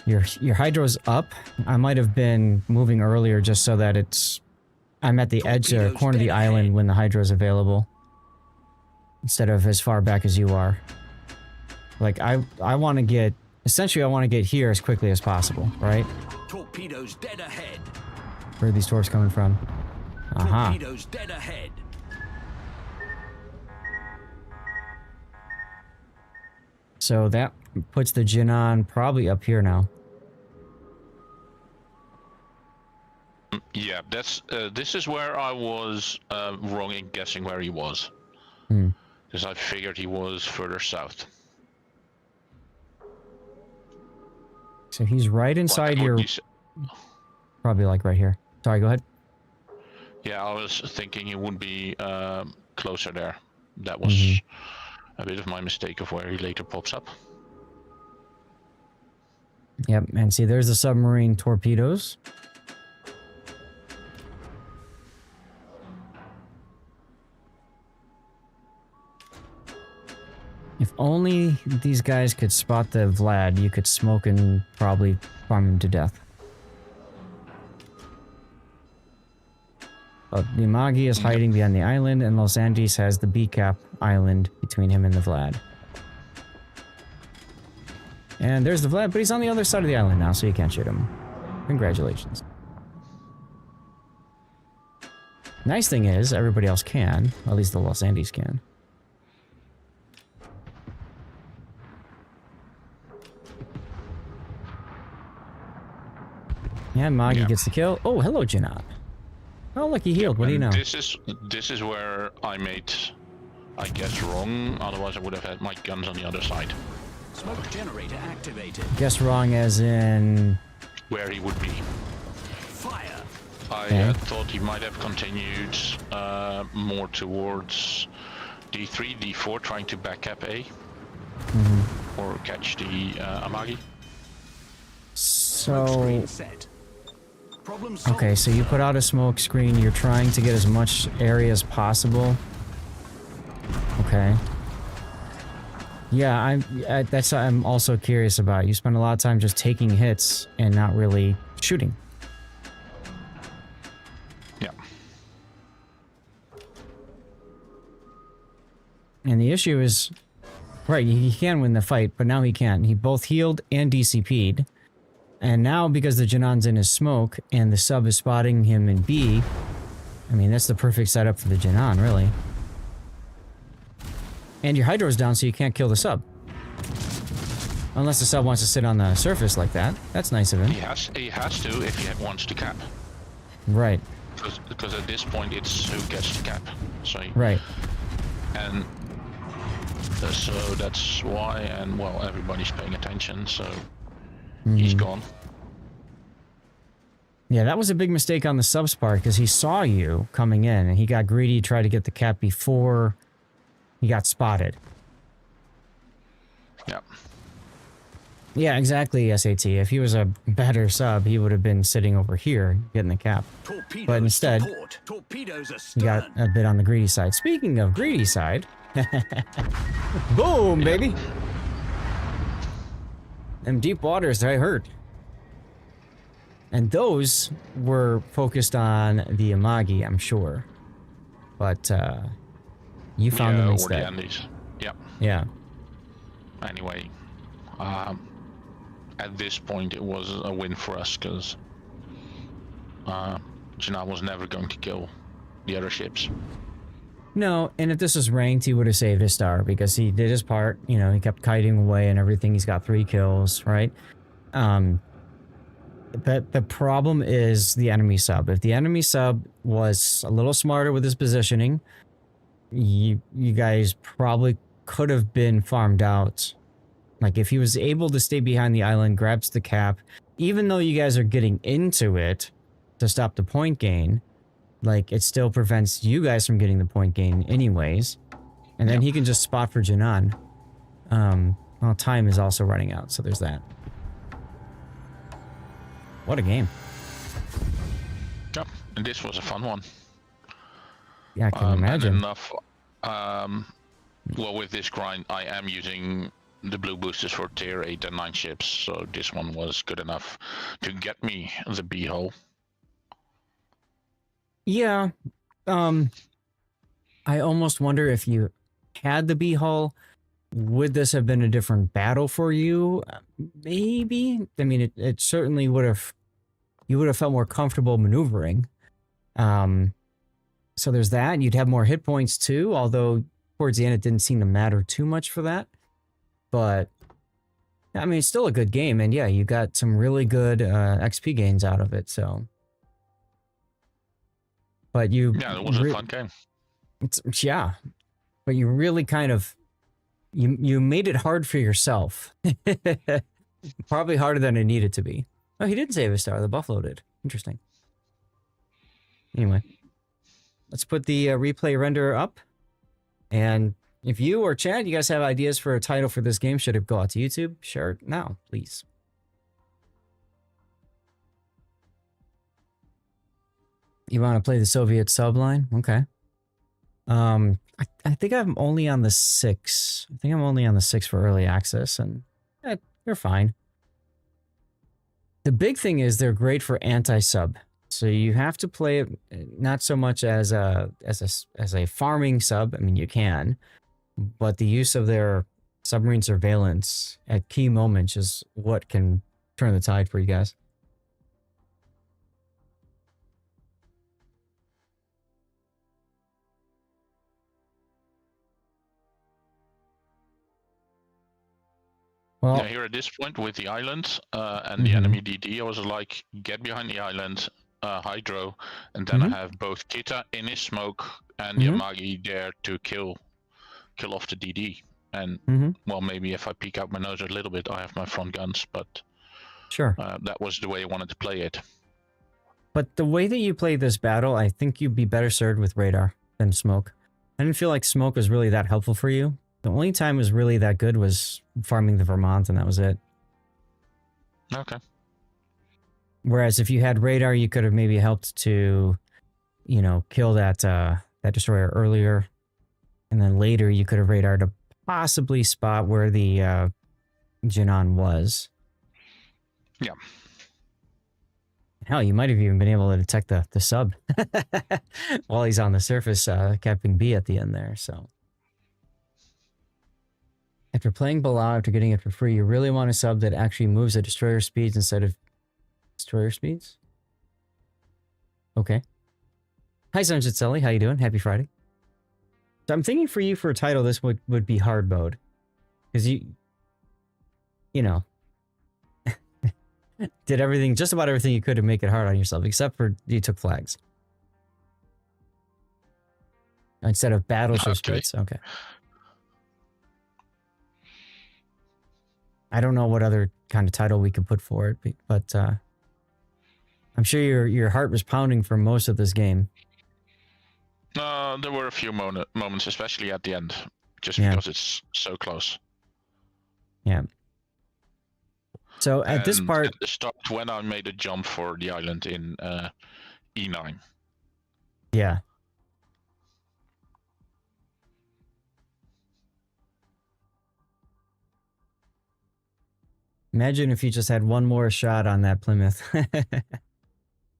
Your Hydro's up. I might have been moving earlier just so that I'm at the edge or corner of the island when the Hydro's available. Instead of as far back as you are. Like, I want to get... Essentially, I want to get here as quickly as possible, right? Torpedoes dead ahead. Where are these torps coming from? Aha. Torpedoes dead ahead. So that puts the Jinan probably up here now. Yeah, that's this is where I was wrong in guessing where he was. Hmm. Because I figured he was further south. So he's right inside your... Probably like right here. Sorry, go ahead. Yeah, I was thinking he would be closer there. That was a bit of my mistake of where he later pops up. Yep, and see, there's the submarine torpedoes. If only these guys could spot the Vlad, you could smoke and probably farm him to death. But the Imagi is hiding behind the island, and Los Andes has the B-Cap island between him and the Vlad. And there's the Vlad, but he's on the other side of the island now, so you can't shoot him. Congratulations. Nice thing is, everybody else can. At least the Los Andes can. Yeah, Magi gets the kill. Oh, hello, Jinan. Oh, look, he healed. What do you know? This is where I made, I guess, wrong. Otherwise, I would have had my guns on the other side. Smoke generator activated. Guess wrong as in... Where he would be. Fire. I thought he might have continued more towards D3, D4, trying to back-cap A. Or catch the Amagi. So... Set. Problem solved. Okay, so you put out a smoke screen. You're trying to get as much area as possible. Okay. Yeah, that's what I'm also curious about. You spend a lot of time just taking hits and not really shooting. Yeah. And the issue is, Right, he can win the fight, but now he can't. He both healed and DCP'd. And now, because the Janon's in his smoke and the sub is spotting him in B, I mean, that's the perfect setup for the Janon, really. And your Hydro's down, so you can't kill the sub. Unless the sub wants to sit on the surface like that. That's nice of him. He has to if he wants to cap. Right. Because at this point, it's who gets to cap. So right. And so that's why, and well, everybody's paying attention, so he's gone. Yeah, that was a big mistake on the sub's part because he saw you coming in and he got greedy, tried to get the cap before he got spotted. Yep. Yeah, exactly, SAT. If he was a better sub, he would have been sitting over here getting the cap. Torpedoes But instead, Torpedoes he got a bit on the greedy side. Speaking of greedy side, boom, baby. Them deep waters, I heard. And those were focused on the Amagi, I'm sure. But you found them instead. Or the Andes. Yep. Yeah. Anyway, at this point it was a win for us because Janelle was never going to kill the other ships. No, and if this was ranked, he would have saved his star because he did his part. You know, he kept kiting away and everything. He's got 3 kills, right? But the problem is the enemy sub. If the enemy sub was a little smarter with his positioning, you guys probably could have been farmed out. Like if he was able to stay behind the island, grabs the cap, even though you guys are getting into it to stop the point gain, like it still prevents you guys from getting the point gain anyways. And then he can just spot for Janan. Well, time is also running out, so there's that. What a game. Yep, and this was a fun one. Yeah, I can imagine. And enough, well, with this grind, I am using the blue boosters for tier 8 and 9 ships, so this one was good enough to get me the B-hole. Yeah. I almost wonder if you had the B-hull, would this have been a different battle for you? Maybe. I mean, it certainly would have, you would have felt more comfortable maneuvering. So there's that. You'd have more hit points too, although towards the end it didn't seem to matter too much for that. But, I mean, it's still a good game, and yeah, you got some really good XP gains out of it, so. But you... Yeah, it was a fun game. Yeah, but you really kind of... You made it hard for yourself. Probably harder than it needed to be. Oh, he didn't save a star. The Buffalo did. Interesting. Anyway, let's put the replay render up. And if you or Chad, you guys have ideas for a title for this game, should it go out to YouTube? Share it now, please. You want to play the Soviet subline? Okay. I think I'm only on the 6. I think I'm only on the 6 for early access, and they're fine. The big thing is they're great for anti-sub. So you have to play it not so much as a farming sub. I mean, you can, but the use of their submarine surveillance at key moments is what can turn the tide for you guys. Well, yeah, here at this point with the island and the enemy DD, I was like, get behind the island, Hydro, and then I have both Kita in his smoke and the Amagi there to kill off the DD. And well, maybe if I peek out my nose a little bit, I have my front guns, but sure, that was the way I wanted to play it. But the way that you play this battle, I think you'd be better served with radar than smoke. I didn't feel like smoke was really that helpful for you. The only time it was really that good was farming the Vermont, and that was it. Okay. Whereas if you had radar, you could have maybe helped to, you know, kill that that destroyer earlier, and then later you could have radar to possibly spot where the Jinan was. Yeah. Hell, you might have even been able to detect the sub while he's on the surface, capping B at the end there. So. After playing Bala, after getting it for free, you really want a sub that actually moves at destroyer speeds instead of destroyer speeds? Okay. Hi, Sunset Sully. How you doing? Happy Friday. So I'm thinking for you for a title, this would be hard mode. Because you know, did everything, just about everything you could to make it hard on yourself, except for you took flags. Instead of battleship splits. Okay. I don't know what other kind of title we could put for it, but I'm sure your heart was pounding for most of this game. There were a few moments, especially at the end, just because it's so close. Yeah. So at this part, at the start when I made a jump for the island in E9. Yeah. Imagine if you just had one more shot on that Plymouth.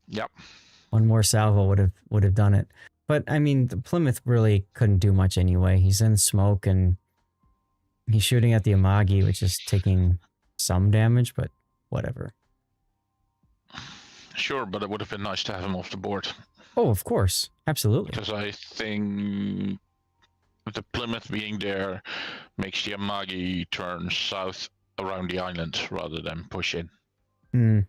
Yep. One more salvo would have done it. But I mean, the Plymouth really couldn't do much anyway. He's in smoke and he's shooting at the Amagi, which is taking some damage, but whatever. Sure, but it would have been nice to have him off the board. Oh, of course. Absolutely. Because I think the Plymouth being there makes the Amagi turn south around the island rather than push in. Hmm.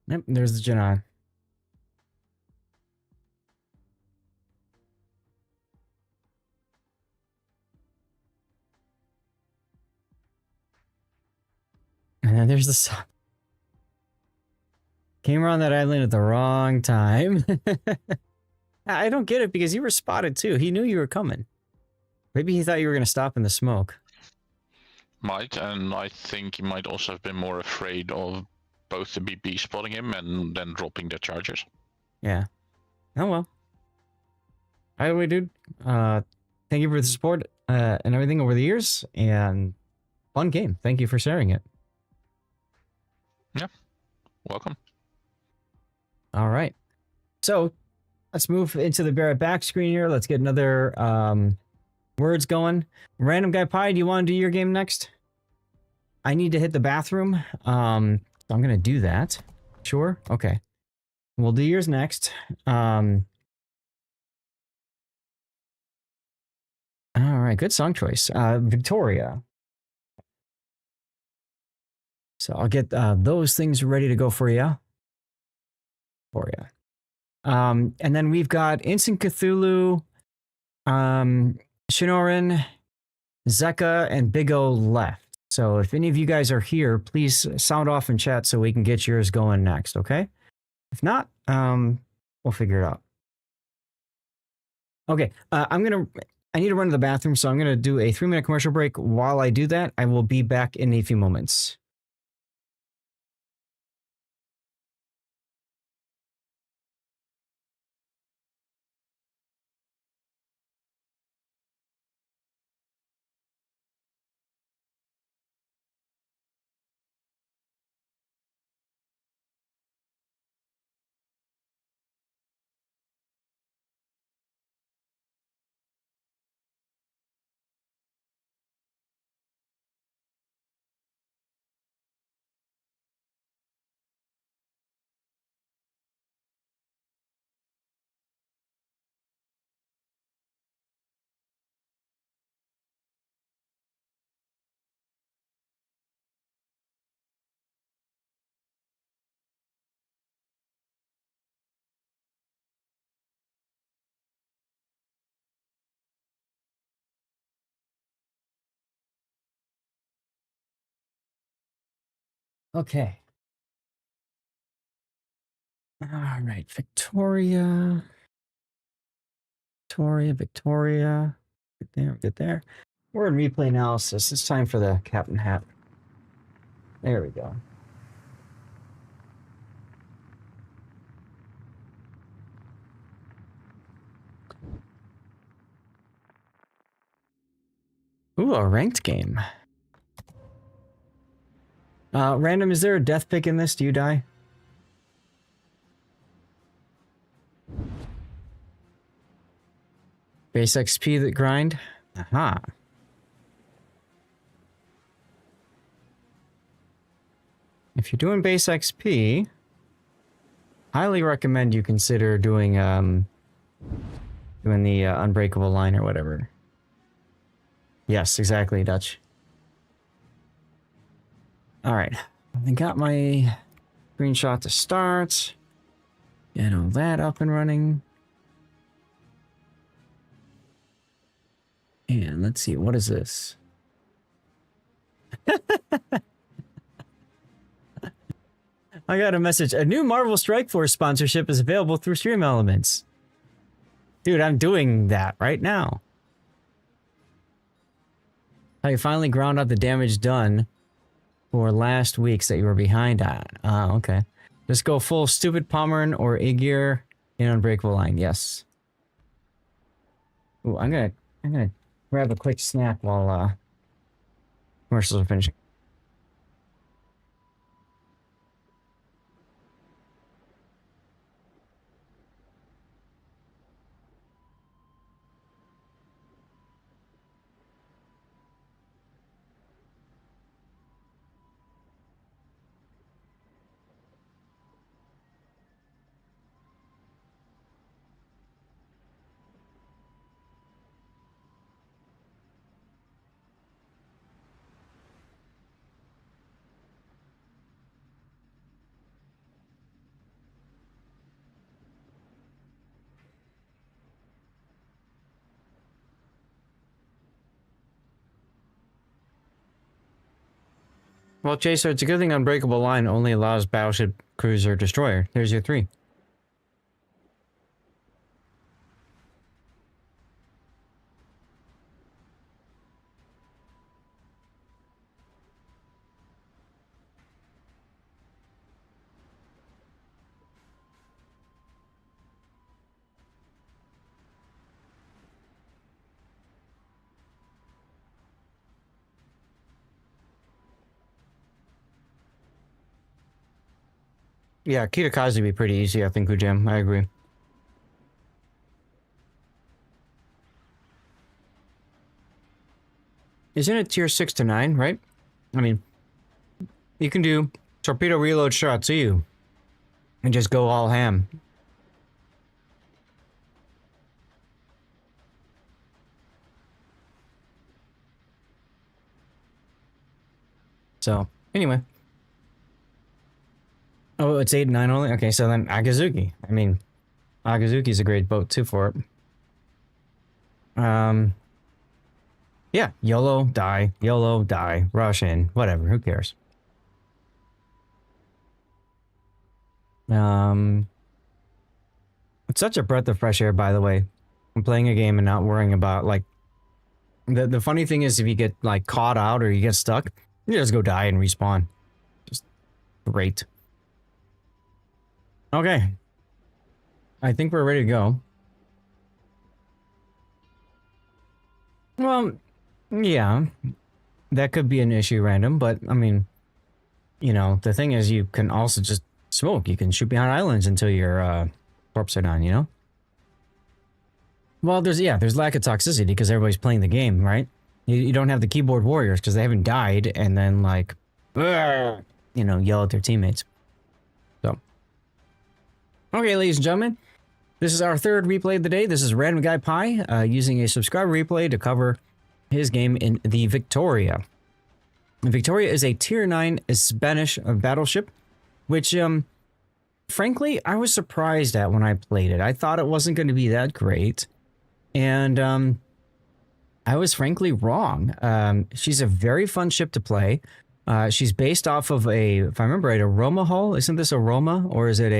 Yep, there's the Janai. And then there's the sun. Came around that island at the wrong time. I don't get it because you were spotted too. He knew you were coming. Maybe he thought you were going to stop in the smoke. Might, and I think he might also have been more afraid of both the BP spotting him and then dropping the chargers. Yeah. Oh well. Either way, dude. Thank you for the support and everything over the years, and fun game. Thank you for sharing it. Yeah. Welcome. All right. So let's move into the Barrett back screen here. Let's get another words going. Random Guy Pie, do you want to do your game next? I need to hit the bathroom. So I'm going to do that. Sure. Okay. We'll do yours next. All right. Good song choice. Victoria. So I'll get those things ready to go for you. And then we've got Instant Cthulhu, Shinoran, Zeka, and Big O left. So if any of you guys are here, please sound off in chat so we can get yours going next, okay? If not, we'll figure it out. Okay, I need to run to the bathroom, so I'm going to do a 3-minute commercial break. While I do that, I will be back in a few moments. Okay. All right, Victoria. Get there. We're in replay analysis. It's time for the Captain Hat. There we go. Ooh, a ranked game. Random, is there a death pick in this? Do you die? Base XP that grind. Aha. If you're doing base XP, highly recommend you consider doing the unbreakable line or whatever. Yes, exactly, Dutch. All right, I got my screenshot to start. Get all that up and running. And let's see, what is this? I got a message. A new Marvel Strike Force sponsorship is available through Stream Elements. Dude, I'm doing that right now. How you finally ground out the damage done for last week's that you were behind on. Okay. Just go full Stupid Pommern or Aegir in Unbreakable Line. Yes. Ooh, I'm gonna grab a quick snack while commercials are finishing. Well, Chaser, it's a good thing Unbreakable Line only allows Battleship, Cruiser, Destroyer. There's your 3. Yeah, Kitakaze would be pretty easy, I think, Ujam. I agree. Isn't it tier 6 to 9, right? I mean, you can do torpedo reload shot to you and just go all ham. So, anyway. Oh, it's 8 and 9 only? Okay, so then Akazuki. I mean, Akazuki's a great boat too for it. Yeah, YOLO, die, rush in, whatever, who cares? It's such a breath of fresh air, by the way. I'm playing a game and not worrying about, like, the funny thing is if you get, like, caught out or you get stuck, you just go die and respawn. Just great. Okay. I think we're ready to go. Well, yeah. That could be an issue random, but, I mean, you know, the thing is you can also just smoke. You can shoot behind islands until your corpse are done, you know? Well, there's lack of toxicity because everybody's playing the game, right? You don't have the keyboard warriors because they haven't died and then, like, you know, yell at their teammates. So. Okay, ladies and gentlemen, this is our third replay of the day. This is Random Guy Pie using a subscriber replay to cover his game in the Victoria. The Victoria is a tier 9 Spanish battleship, which, frankly, I was surprised at when I played it. I thought it wasn't going to be that great, and I was frankly wrong. She's a very fun ship to play. She's based off of if I remember right, a Roma hull. Isn't this a Roma, or is it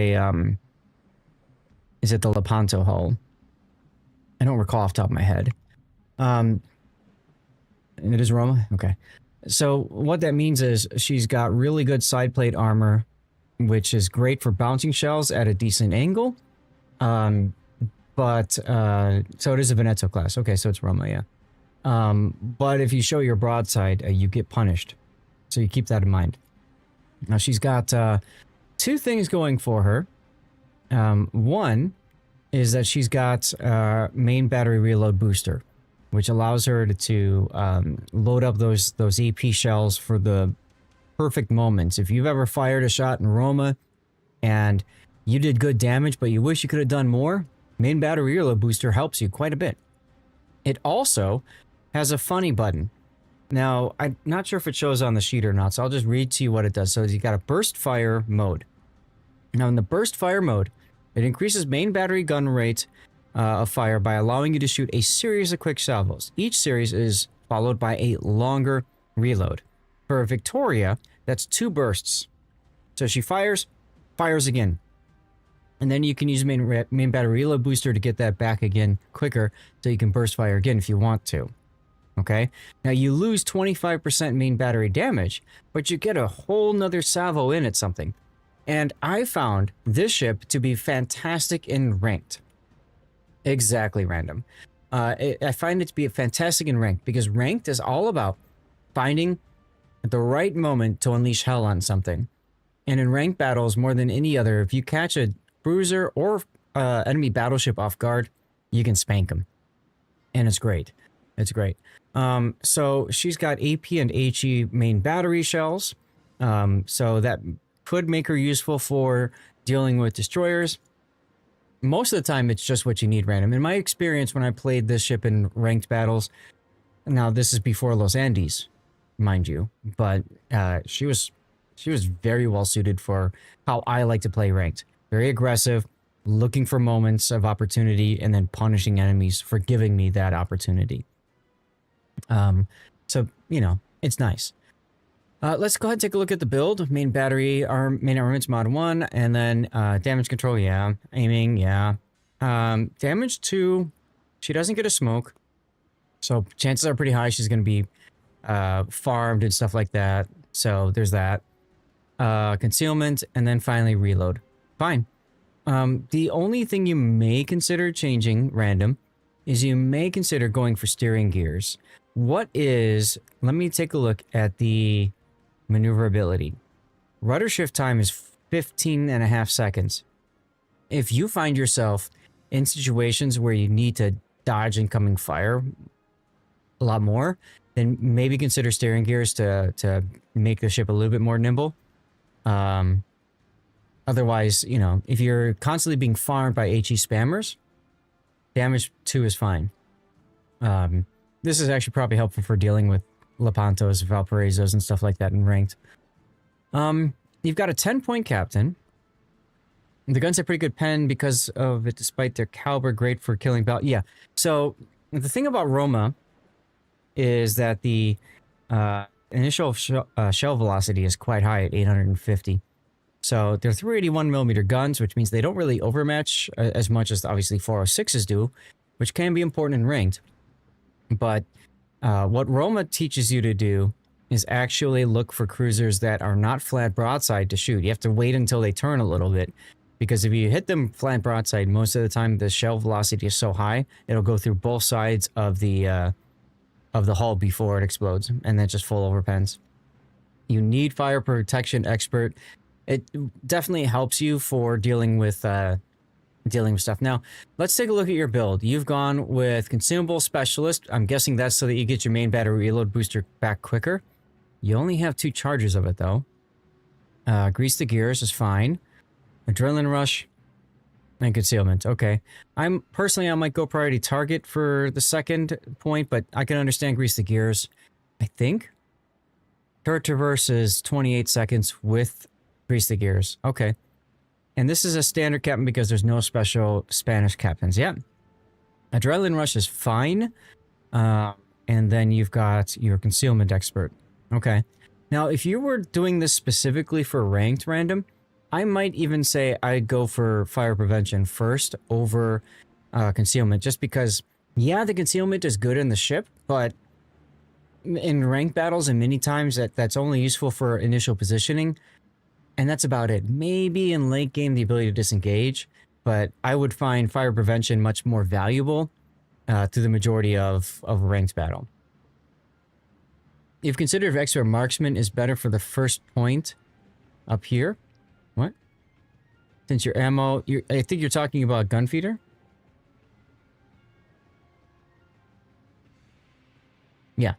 is it the Lepanto hull? I don't recall off the top of my head. It is Roma? Okay. So what that means is she's got really good side plate armor, which is great for bouncing shells at a decent angle. So it is a Veneto class. Okay, so it's Roma, yeah. But if you show your broadside, you get punished. So you keep that in mind. Now she's got 2 things going for her. One, is that she's got main battery reload booster, which allows her to load up those AP shells for the perfect moments. If you've ever fired a shot in Roma and you did good damage, but you wish you could have done more, main battery reload booster helps you quite a bit. It also has a funny button. Now, I'm not sure if it shows on the sheet or not, so I'll just read to you what it does. So you got a burst fire mode. Now, in the burst fire mode, it increases main battery gun rate of fire by allowing you to shoot a series of quick salvos. Each series is followed by a longer reload. For Victoria, that's 2 bursts. So she fires again. And then you can use main battery reload booster to get that back again quicker, so you can burst fire again if you want to. Okay? Now you lose 25% main battery damage, but you get a whole nother salvo in at something. And I found this ship to be fantastic in ranked. Exactly, random. I find it to be fantastic in ranked because ranked is all about finding the right moment to unleash hell on something. And in ranked battles, more than any other, if you catch a cruiser or enemy battleship off guard, you can spank them. And it's great. It's great. So she's got AP and HE main battery shells. So that could make her useful for dealing with destroyers. Most of the time, it's just what you need random. In my experience, when I played this ship in ranked battles, now this is before Los Andes, mind you, but she was very well suited for how I like to play ranked. Very aggressive, looking for moments of opportunity, and then punishing enemies for giving me that opportunity. So, you know, it's nice. Let's go ahead and take a look at the build. Main battery, main armaments mod 1, and then damage control, yeah. Aiming, yeah. Damage 2, she doesn't get a smoke. So chances are pretty high she's going to be farmed and stuff like that. So there's that. Concealment, and then finally reload. Fine. The only thing you may consider changing random is you may consider going for steering gears. Let me take a look at the maneuverability. Rudder shift time is 15.5 seconds. If you find yourself in situations where you need to dodge incoming fire a lot more, then maybe consider steering gears to make the ship a little bit more nimble. Otherwise, you know, if you're constantly being farmed by HE spammers, damage 2 is fine. This is actually probably helpful for dealing with Lepantos, Valparaisos, and stuff like that in ranked. You've got a 10-point captain. The guns have pretty good pen because of it, despite their caliber, great for killing Yeah, so the thing about Roma is that the initial shell velocity is quite high at 850. So they're 381mm guns, which means they don't really overmatch as much as obviously 406s do, which can be important in ranked. But what Roma teaches you to do is actually look for cruisers that are not flat broadside to shoot. You have to wait until they turn a little bit, because if you hit them flat broadside, most of the time the shell velocity is so high, it'll go through both sides of the hull before it explodes, and then just full overpens. You need fire protection expert. It definitely helps you for dealing with stuff. Now, let's take a look at your build. You've gone with consumable specialist. I'm guessing that's so that you get your main battery reload booster back quicker. You only have 2 charges of it though. Grease the gears is fine. Adrenaline rush and concealment. Okay. I might go priority target for the second point, but I can understand grease the gears. I think turret traverse is 28 seconds with grease the gears. Okay. And this is a standard captain because there's no special Spanish captains. Yeah. Adrenaline rush is fine. And then you've got your concealment expert. Okay. Now, if you were doing this specifically for ranked random, I might even say I'd go for fire prevention first over concealment, just because, yeah, the concealment is good in the ship, but in ranked battles and many times that's only useful for initial positioning. And that's about it. Maybe in late game, the ability to disengage, but I would find fire prevention much more valuable through the majority of a ranked battle. You've considered if expert marksman is better for the first point up here. What? Since your ammo, I think you're talking about gun feeder? Yeah.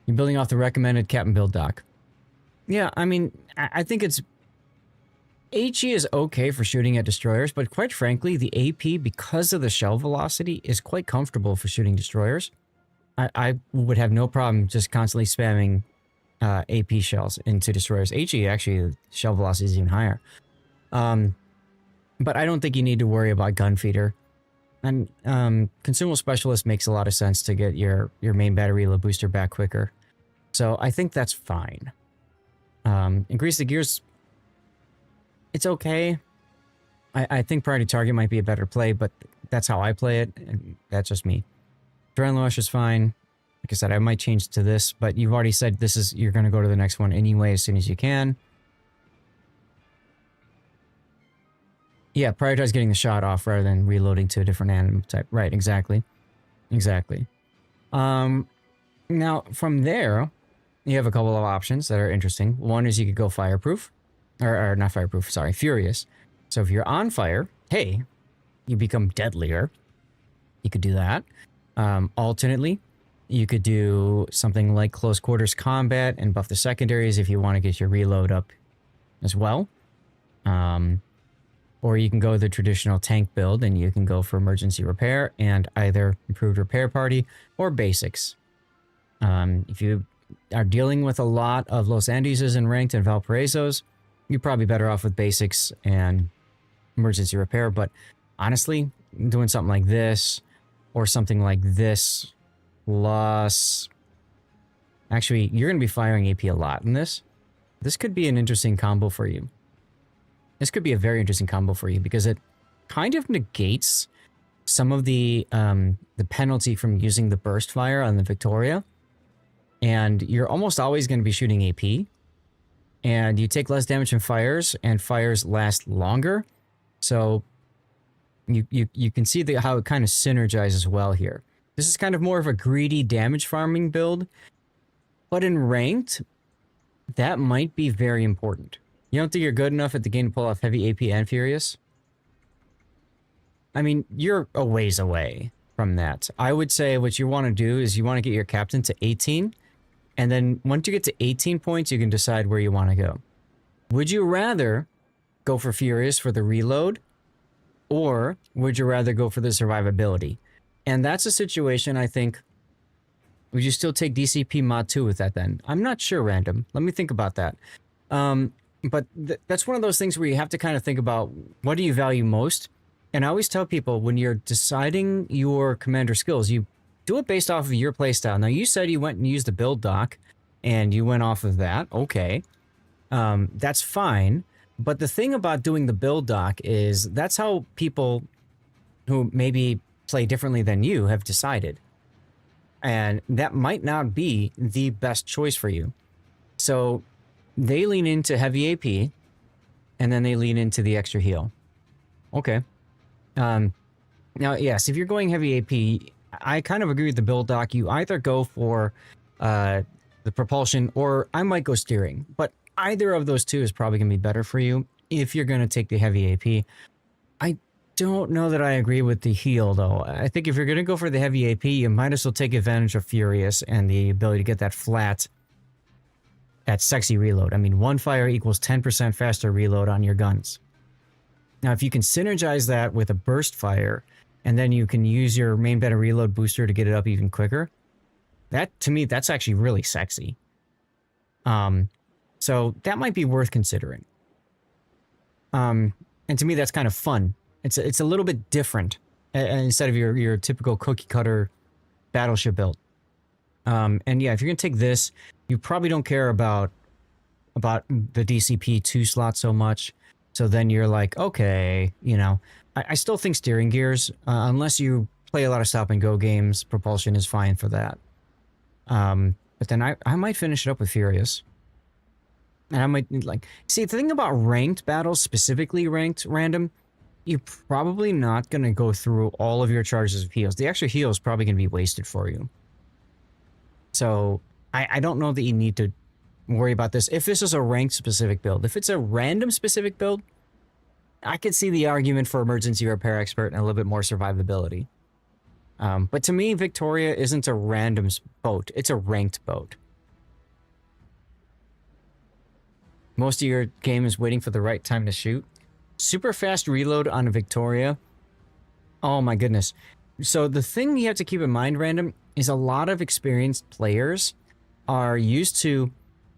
You're building off the recommended captain build dock. Yeah, I mean, I think it's... HE is okay for shooting at destroyers, but quite frankly, the AP, because of the shell velocity, is quite comfortable for shooting destroyers. I would have no problem just constantly spamming AP shells into destroyers. HE, actually, the shell velocity is even higher. But I don't think you need to worry about gun feeder. And consumable specialist makes a lot of sense to get your main battery reload booster back quicker. So I think that's fine. Increase the gears. It's okay. I think priority target might be a better play, but that's how I play it, and that's just me. Adrenaline rush is fine. Like I said, I might change to this, but you've already said this is you're going to go to the next one anyway as soon as you can. Yeah, prioritize getting the shot off rather than reloading to a different animal type. Right, exactly. Exactly. Now, from there, you have a couple of options that are interesting. One is you could go fireproof. Or not fireproof, sorry, furious. So if you're on fire, hey, you become deadlier. You could do that. Alternately, you could do something like close quarters combat and buff the secondaries if you want to get your reload up as well. Or you can go the traditional tank build and you can go for emergency repair and either improved repair party or basics. If you are dealing with a lot of Los Andeses and ranked and Valparaisos, you're probably better off with basics and emergency repair. But honestly, doing something like this or something like this plus... Actually, you're going to be firing AP a lot in this. This could be an interesting combo for you. This could be a very interesting combo for you because it kind of negates some of the penalty from using the burst fire on the Victoria. And you're almost always going to be shooting AP. And you take less damage from fires, and fires last longer. So you can see how it kind of synergizes well here. This is kind of more of a greedy damage farming build. But in ranked, that might be very important. You don't think you're good enough at the game to pull off heavy AP and Furious? I mean, you're a ways away from that. I would say what you want to do is you want to get your captain to 18. And then once you get to 18 points, you can decide where you want to go. Would you rather go for Furious for the reload? Or would you rather go for the survivability? And that's a situation I think... Would you still take DCP Mod 2 with that then? I'm not sure, Random. Let me think about that. But that's one of those things where you have to kind of think about what do you value most. And I always tell people when you're deciding your commander skills, you do it based off of your playstyle. Now, you said you went and used the build doc and you went off of that. Okay. That's fine. But the thing about doing the build doc is that's how people who maybe play differently than you have decided. And that might not be the best choice for you. So they lean into heavy AP, and then they lean into the extra heal. Okay. Now, yes, if you're going heavy AP, I kind of agree with the build doc. You either go for the propulsion, or I might go steering. But either of those two is probably going to be better for you if you're going to take the heavy AP. I don't know that I agree with the heal, though. I think if you're going to go for the heavy AP, you might as well take advantage of Furious and the ability to get that flat, that sexy reload. I mean, one fire equals 10% faster reload on your guns. Now, if you can synergize that with a burst fire, and then you can use your main better reload booster to get it up even quicker, that, to me, that's actually really sexy. So that might be worth considering. And to me, that's kind of fun. It's a little bit different instead of your typical cookie cutter battleship build. And yeah, if you're gonna take this, you probably don't care about the DCP 2 slot so much. So then you're like, okay, you know, I still think steering gears, unless you play a lot of stop and go games, propulsion is fine for that. But then I might finish it up with Furious. And I might like, see, the thing about ranked battles, specifically ranked random, you're probably not going to go through all of your charges of heals. The extra heal is probably going to be wasted for you. So I don't know that you need to worry about this. If this is a ranked specific build, if it's a random specific build, I could see the argument for emergency repair expert and a little bit more survivability. But to me, Victoria isn't a randoms boat. It's a ranked boat. Most of your game is waiting for the right time to shoot. Super fast reload on a Victoria. Oh my goodness. So the thing you have to keep in mind, Random, is a lot of experienced players are used to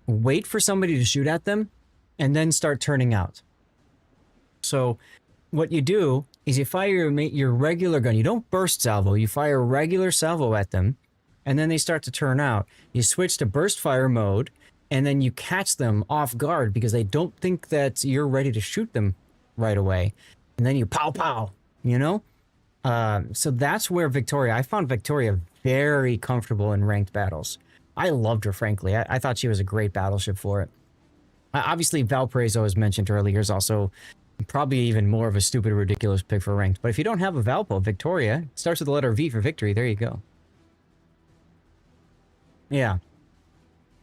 wait for somebody to shoot at them and then start turning out. So what you do is you fire your regular gun. You don't burst salvo. You fire a regular salvo at them, and then they start to turn out. You switch to burst fire mode, and then you catch them off guard because they don't think that you're ready to shoot them right away. And then you pow pow, you know? So that's where Victoria, I found Victoria very comfortable in ranked battles. I loved her, frankly. I thought she was a great battleship for it. Obviously, Valparaiso, as mentioned earlier, is also probably even more of a stupid, ridiculous pick for ranked. But if you don't have a Valpo, Victoria starts with the letter V for victory. There you go. Yeah.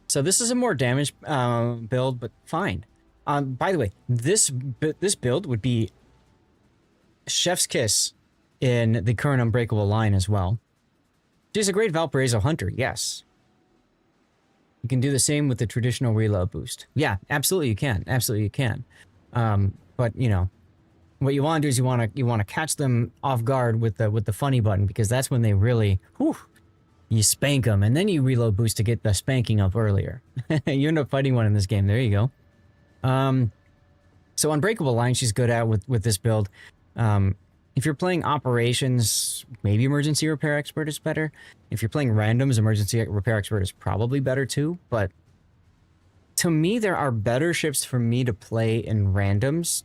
So this is a more damaged build, but fine. By the way, this build would be chef's kiss in the current Unbreakable line as well. She's a great Valparaiso hunter, yes. You can do the same with the traditional reload boost. Yeah, absolutely you can. Absolutely you can. But you know, what you want to do is you want to catch them off guard with the funny button, because that's when they really, you spank them, and then you reload boost to get the spanking up earlier. You end up fighting one in this game. There you go. So Unbreakable line she's good at with this build. If you're playing operations, maybe Emergency Repair Expert is better. If you're playing randoms, Emergency Repair Expert is probably better too. But to me, there are better ships for me to play in randoms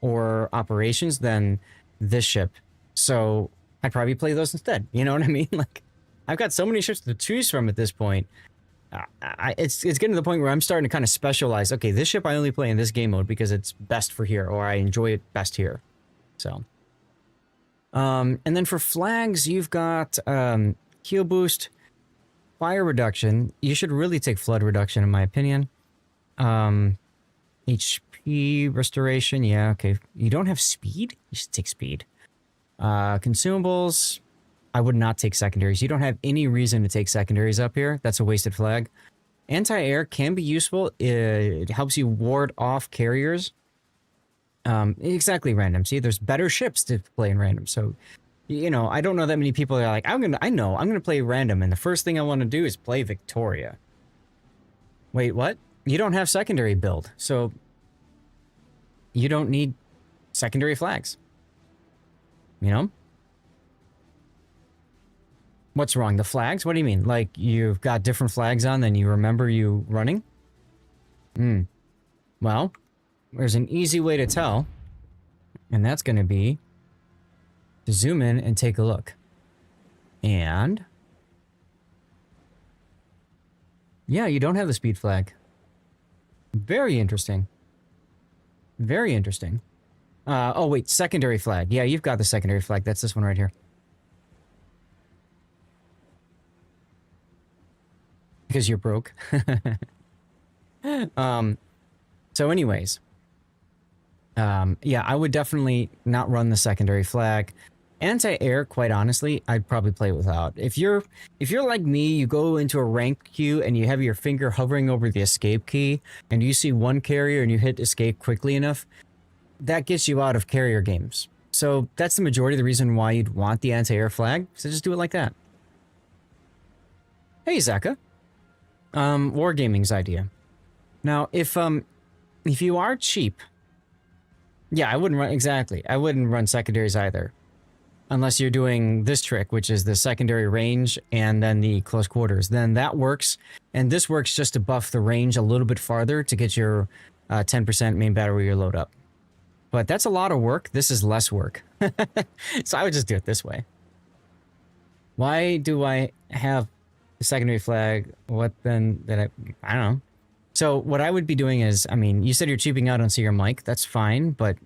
or operations than this ship. So I'd probably play those instead. You know what I mean? Like, I've got so many ships to choose from at this point. It's getting to the point where I'm starting to kind of specialize. Okay, this ship I only play in this game mode because it's best for here, or I enjoy it best here. So. And then for flags, you've got heal boost, fire reduction. You should really take flood reduction, in my opinion. HP restoration, yeah, okay. You don't have speed? You should take speed. Consumables, I would not take secondaries. You don't have any reason to take secondaries up here. That's a wasted flag. Anti-air can be useful. It helps you ward off carriers. Exactly, random. See, there's better ships to play in random. So, you know, I don't know that many people are like, I'm gonna play random, and the first thing I want to do is play Victoria. Wait, what? You don't have secondary build, so you don't need secondary flags. You know? What's wrong? The flags? What do you mean? Like, you've got different flags on than you remember you running? Well, there's an easy way to tell, and that's going to be to zoom in and take a look. And yeah, you don't have the speed flag. Very interesting. Very interesting. Oh wait, secondary flag. Yeah, you've got the secondary flag. That's this one right here. Because you're broke. So anyways, yeah, I would definitely not run the secondary flag. Anti-air, quite honestly, I'd probably play without. If you're like me, you go into a ranked queue and you have your finger hovering over the escape key and you see one carrier and you hit escape quickly enough, that gets you out of carrier games. So that's the majority of the reason why you'd want the anti-air flag. So just do it like that. Hey, Zaka. Wargaming's idea. Now, if you are cheap, yeah, I wouldn't run, exactly. I wouldn't run secondaries either. Unless you're doing this trick, which is the secondary range and then the close quarters. Then that works. And this works just to buff the range a little bit farther to get your 10% main battle rear load up. But that's a lot of work. This is less work. So I would just do it this way. Why do I have the secondary flag? What then that I don't know. So what I would be doing is, I mean, you said you're cheaping out on Seer Mike. That's fine, but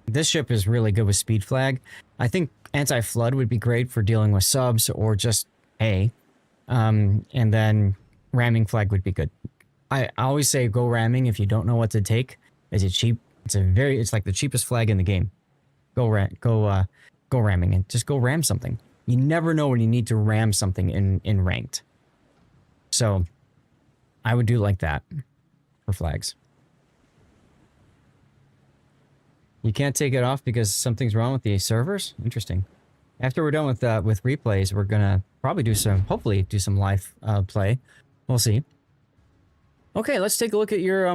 this ship is really good with speed flag. I think anti-flood would be great for dealing with subs or just A. And then ramming flag would be good. I always say go ramming if you don't know what to take. Is it cheap? It's like the cheapest flag in the game. Go ramming and just go ram something. You never know when you need to ram something in ranked. So I would do like that for flags. You can't take it off because something's wrong with the servers? Interesting. After we're done with replays, we're gonna probably hopefully do some live play. We'll see. Okay, let's take a look at your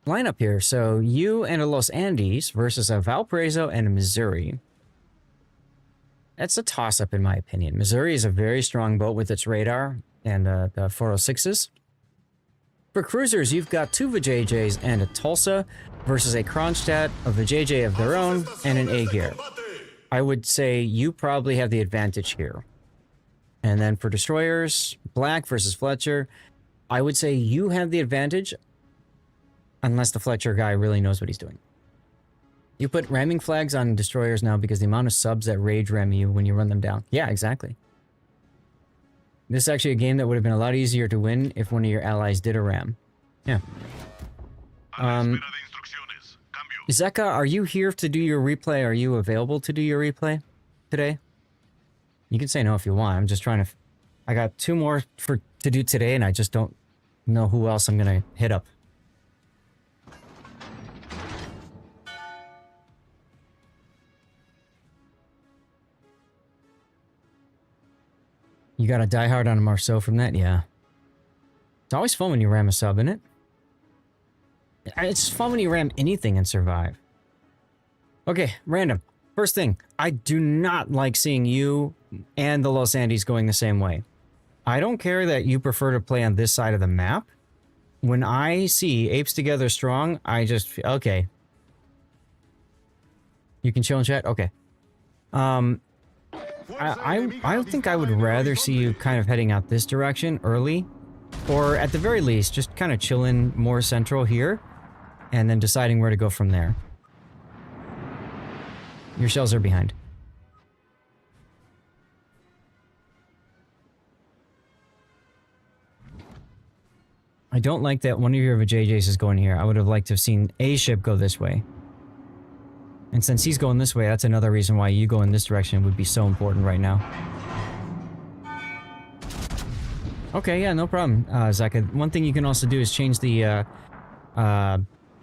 lineup here. So you and a Los Andes versus a Valparaiso and a Missouri. That's a toss-up in my opinion. Missouri is a very strong boat with its radar and the 406s. For cruisers, you've got 2 Vijayjays and a Tulsa versus a Kronstadt, a Vijayjay of their own, and an Aegir. I would say you probably have the advantage here. And then for destroyers, Black versus Fletcher, I would say you have the advantage unless the Fletcher guy really knows what he's doing. You put ramming flags on destroyers now because the amount of subs that rage ram you when you run them down. Yeah, exactly. This is actually a game that would have been a lot easier to win if one of your allies did a ram. Yeah. Zeka, are you here to do your replay? Are you available to do your replay today? You can say no if you want. I'm just trying to... I got 2 more to do today, and I just don't know who else I'm going to hit up. You got a diehard on a Marceau from that? Yeah. It's always fun when you ram a sub, isn't it? It's fun when you ram anything and survive. Okay, random. First thing, I do not like seeing you and the Los Andes going the same way. I don't care that you prefer to play on this side of the map. When I see Apes Together Strong, I just... Okay. You can chill and chat? Okay. I think I would rather see you kind of heading out this direction early. Or at the very least, just kind of chilling more central here. And then deciding where to go from there. Your shells are behind. I don't like that one of your Vijayjays is going here. I would have liked to have seen a ship go this way. And since he's going this way, that's another reason why you go in this direction would be so important right now. Okay, yeah, no problem, Zaka. One thing you can also do is change the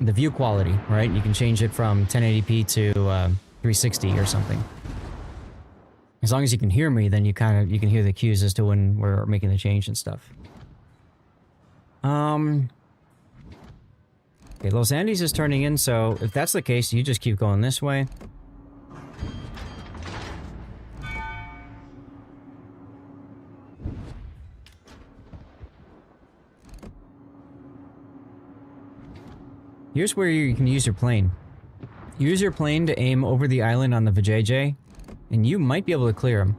view quality, right? You can change it from 1080p to 360 or something. As long as you can hear me, then you can hear the cues as to when we're making the change and stuff. Okay, Los Andes is turning in, so if that's the case, you just keep going this way. Here's where you can use your plane. Use your plane to aim over the island on the Vijayjay, and you might be able to clear him.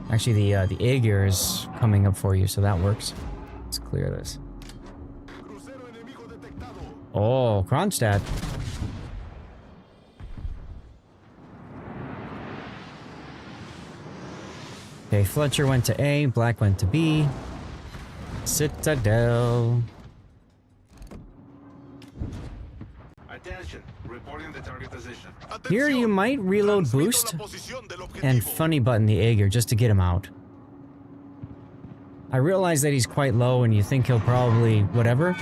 Actually, the Aegir is coming up for you, so that works. Let's clear this. Oh, Kronstadt. Okay, Fletcher went to A, Black went to B. Citadel. Attention, reporting the target position. Here you might reload boost and funny button the Aegir just to get him out. I realize that he's quite low and you think he'll probably whatever,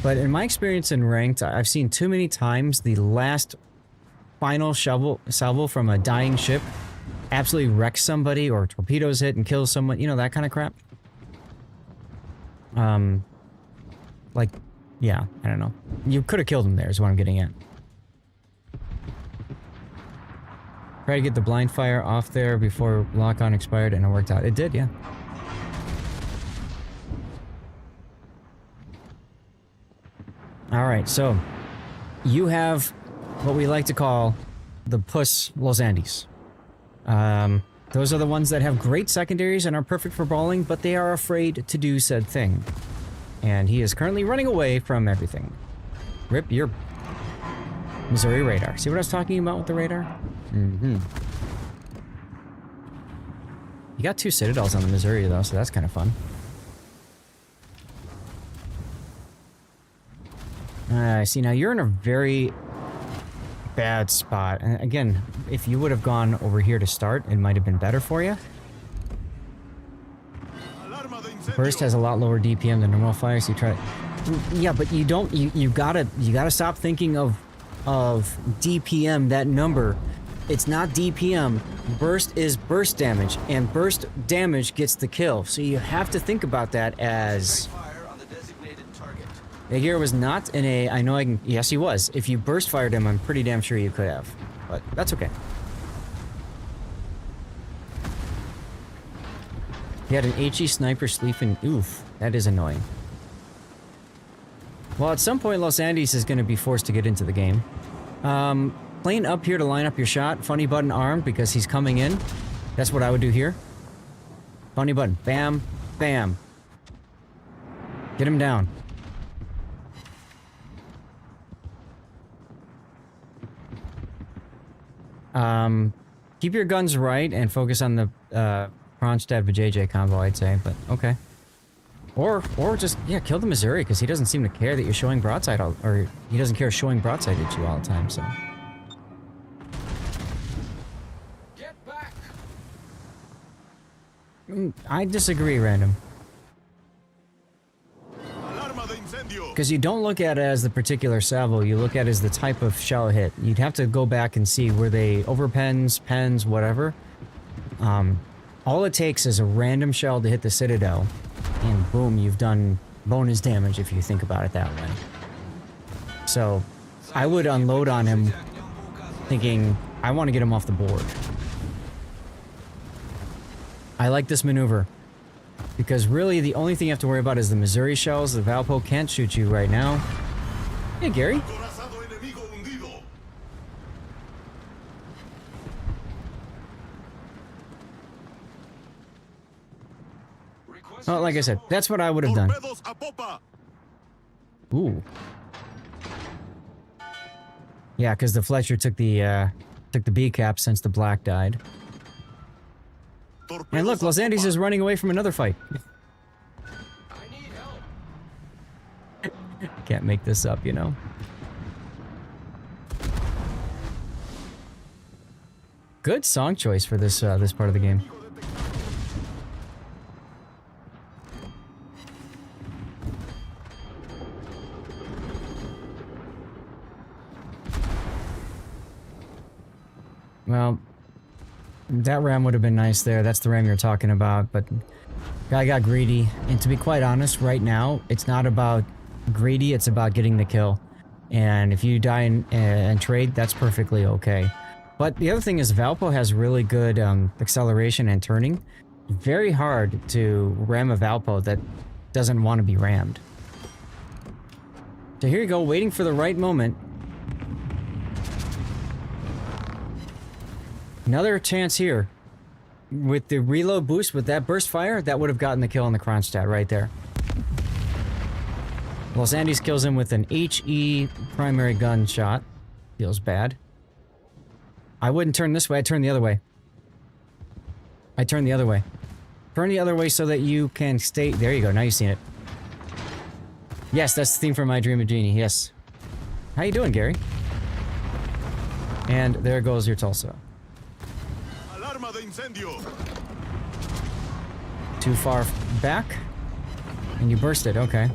but in my experience in ranked, I've seen too many times the last final salvo from a dying ship absolutely wrecks somebody or torpedoes hit and kills someone, you know, that kind of crap. Like, yeah, I don't know. You could have killed him there is what I'm getting at. Try to get the blind fire off there before lock-on expired and it worked out. It did, yeah. Alright, so you have what we like to call the Puss Los Andes. Those are the ones that have great secondaries and are perfect for brawling, but they are afraid to do said thing. And he is currently running away from everything. Rip your Missouri radar. See what I was talking about with the radar? Mm-hmm. You got 2 Citadels on the Missouri though, so that's kind of fun. See, now you're in a very bad spot. And again, if you would have gone over here to start, it might have been better for you. Burst has a lot lower DPM than normal fire, so you try. Yeah, but you don't. You gotta stop thinking of DPM. That number, it's not DPM. Burst is burst damage, and burst damage gets the kill. So you have to think about that as. Here was not in a. I know I can. Yes, he was. If you burst fired him, I'm pretty damn sure you could have, but that's okay. He had an HE sniper sleeping. Oof, that is annoying. Well, at some point, Los Andes is going to be forced to get into the game. Playing up here to line up your shot. Funny button armed because he's coming in. That's what I would do here. Funny button. Bam. Bam. Get him down. Keep your guns right and focus on the Kronstadt Vijay combo, I'd say, but okay. Or just, yeah, kill the Missouri, because he doesn't seem to care that you're showing broadside, or he doesn't care showing broadside at you all the time, so. Get back. I disagree, Random. Because you don't look at it as the particular salvo, you look at it as the type of shell hit. You'd have to go back and see, were they overpens, pens, whatever. All it takes is a random shell to hit the Citadel, and boom, you've done bonus damage if you think about it that way. So, I would unload on him thinking, I want to get him off the board. I like this maneuver. Because really, the only thing you have to worry about is the Missouri shells. The Valpo can't shoot you right now. Hey, Gary. Oh, like I said, that's what I would have done. Ooh. Yeah, because the Fletcher took the B cap since the Black died. And look, Los Andes is running away from another fight. Can't make this up, you know. Good song choice for this this part of the game. Well, that ram would have been nice there. That's the ram you're talking about, but guy got greedy. And to be quite honest, right now, it's not about greedy, it's about getting the kill. And if you die and trade, that's perfectly okay. But the other thing is Valpo has really good acceleration and turning. Very hard to ram a Valpo that doesn't want to be rammed. So here you go, waiting for the right moment. Another chance here. With the reload boost, with that burst fire, that would have gotten the kill on the Kronstadt right there. Los Andes kills him with an HE primary gun shot. Feels bad. I wouldn't turn this way, I'd turn the other way. I turn the other way. Turn the other way so that you can stay... There you go, now you've seen it. Yes, that's the theme from My Dream of Genie, yes. How you doing, Gary? And there goes your Tulsa. Too far back? And you burst it, okay.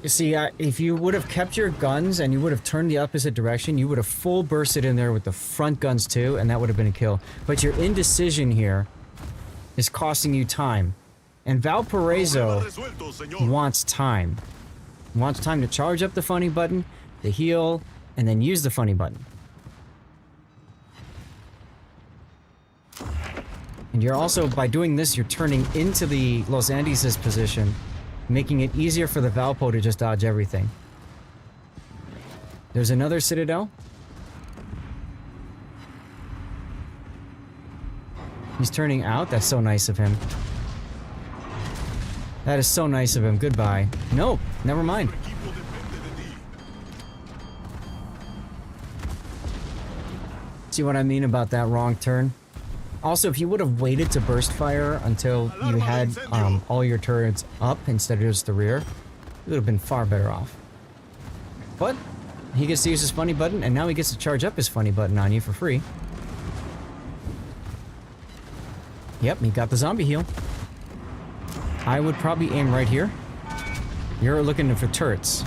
See, if you would have kept your guns and you would have turned the opposite direction, you would have full bursted in there with the front guns too, and that would have been a kill. But your indecision here is costing you time. And Valparaiso wants time. Wants time to charge up the funny button, the heal, and then use the funny button. And you're also, by doing this, you're turning into the Los Andes' position, making it easier for the Valpo to just dodge everything. There's another Citadel. He's turning out. That's so nice of him. That is so nice of him. Goodbye. Nope. Never mind. See what I mean about that wrong turn? Also, if you would have waited to burst fire until you had all your turrets up instead of just the rear, you would have been far better off. But he gets to use his funny button, and now he gets to charge up his funny button on you for free. Yep, he got the zombie heal. I would probably aim right here. You're looking for turrets.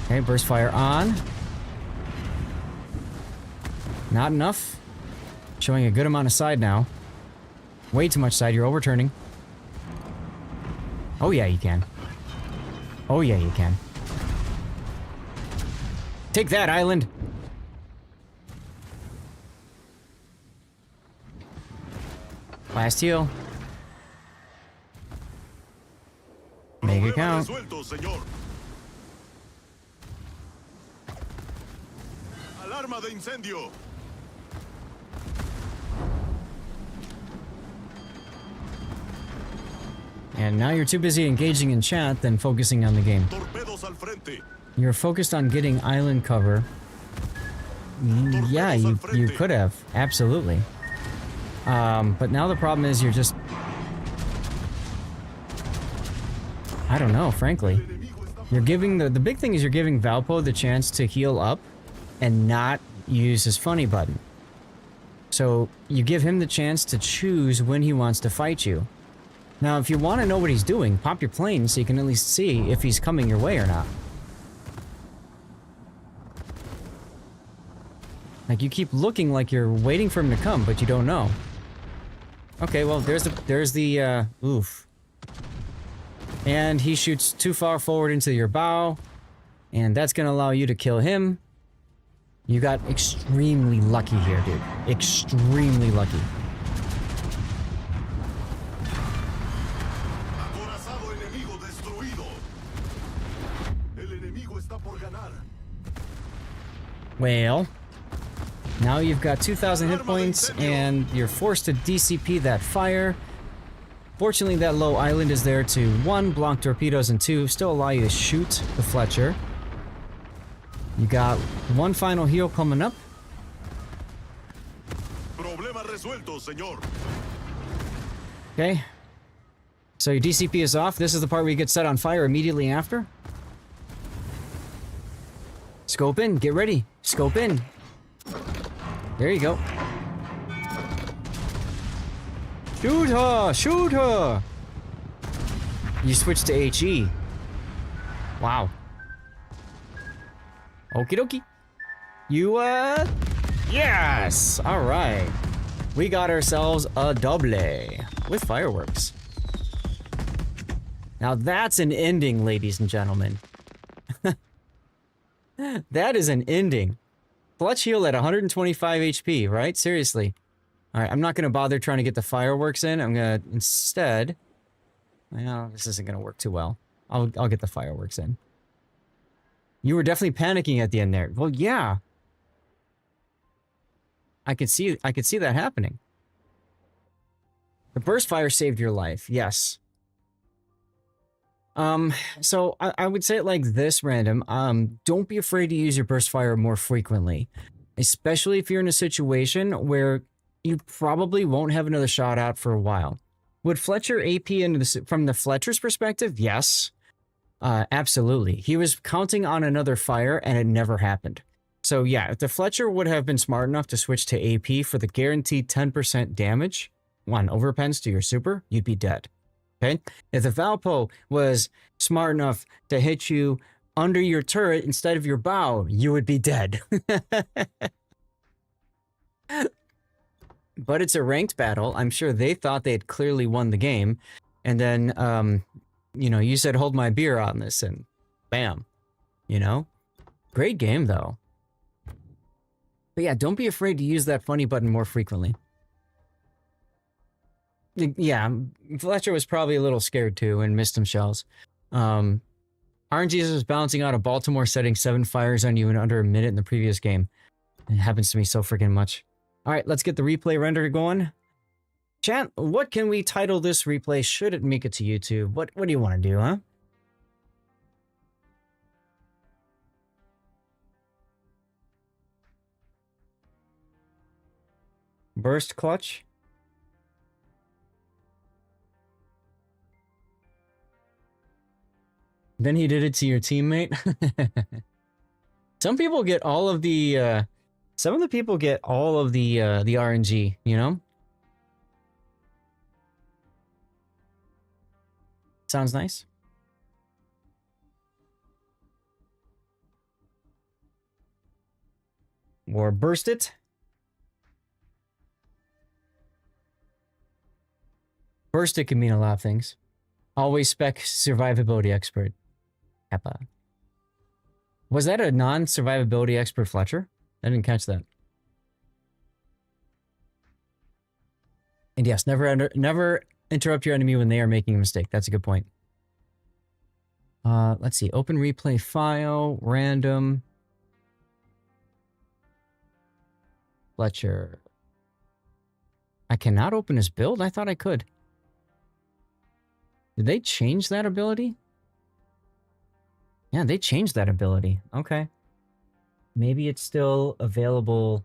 Okay, burst fire on. Not enough. Showing a good amount of side now. Way too much side, you're overturning. Oh yeah, you can. Oh yeah, you can. Take that, island! Last heal. Make it count. Alarma de incendio. And now you're too busy engaging in chat than focusing on the game. Torpedos al frente. You're focused on getting island cover. Yeah, you could have. Absolutely. But now the problem is you're just... I don't know, frankly. You're giving... The big thing is you're giving Valpo the chance to heal up and not use his funny button. So you give him the chance to choose when he wants to fight you. Now, if you want to know what he's doing, pop your plane so you can at least see if he's coming your way or not. Like, you keep looking like you're waiting for him to come, but you don't know. Okay, well, there's the, oof. And he shoots too far forward into your bow, and that's gonna allow you to kill him. You got extremely lucky here, dude. Extremely lucky. Acorazado enemigo destruido. El enemigo está por ganar. Well, now you've got 2,000 hit points, and you're forced to DCP that fire. Fortunately, that low island is there to, 1, block torpedoes, and 2, still allow you to shoot the Fletcher. You got 1 final heal coming up. Problema resuelto, señor. Okay. So your DCP is off. This is the part where you get set on fire immediately after. Scope in. Get ready. Scope in. There you go. Shoot her! Shoot her! You switch to HE. Wow. Okie dokie. You, yes! Alright. We got ourselves a double with fireworks. Now that's an ending, ladies and gentlemen. That is an ending. Fletch heal at 125 HP, right? Seriously. Alright, I'm not gonna bother trying to get the fireworks in. I'm gonna instead... Well, this isn't gonna work too well. I'll get the fireworks in. You were definitely panicking at the end there. Well, yeah. I could see that happening. The burst fire saved your life, yes. So I would say it like this, Random. Don't be afraid to use your burst fire more frequently. Especially if you're in a situation where you probably won't have another shot out for a while. Would Fletcher AP into the, from the Fletcher's perspective? Yes. Absolutely. He was counting on another fire and it never happened. So yeah, if the Fletcher would have been smart enough to switch to AP for the guaranteed 10% damage on overpens to your super, you'd be dead. Okay? If the Valpo was smart enough to hit you under your turret instead of your bow, you would be dead. But it's a ranked battle. I'm sure they thought they had clearly won the game. And then, you know, you said, hold my beer on this, and bam. You know? Great game, though. But yeah, don't be afraid to use that funny button more frequently. Yeah, Fletcher was probably a little scared too and missed some shells. RNGesus was bouncing out of Baltimore, setting 7 fires on you in under a minute in the previous game. It happens to me so freaking much. All right, let's get the replay render going. Chat, what can we title this replay should it make it to YouTube? What do you want to do, huh? Burst clutch? Then he did it to your teammate. Some people get all of the some of the people get all of the RNG, you know? Sounds nice. Or burst it. Burst it can mean a lot of things. Always spec survivability expert. Kappa. Was that a non-survivability expert Fletcher? I didn't catch that. And yes, never interrupt your enemy when they are making a mistake. That's a good point. Let's see. Open replay file, random. Fletcher. I cannot open his build? I thought I could. Did they change that ability? Yeah, they changed that ability. Okay. Maybe it's still available.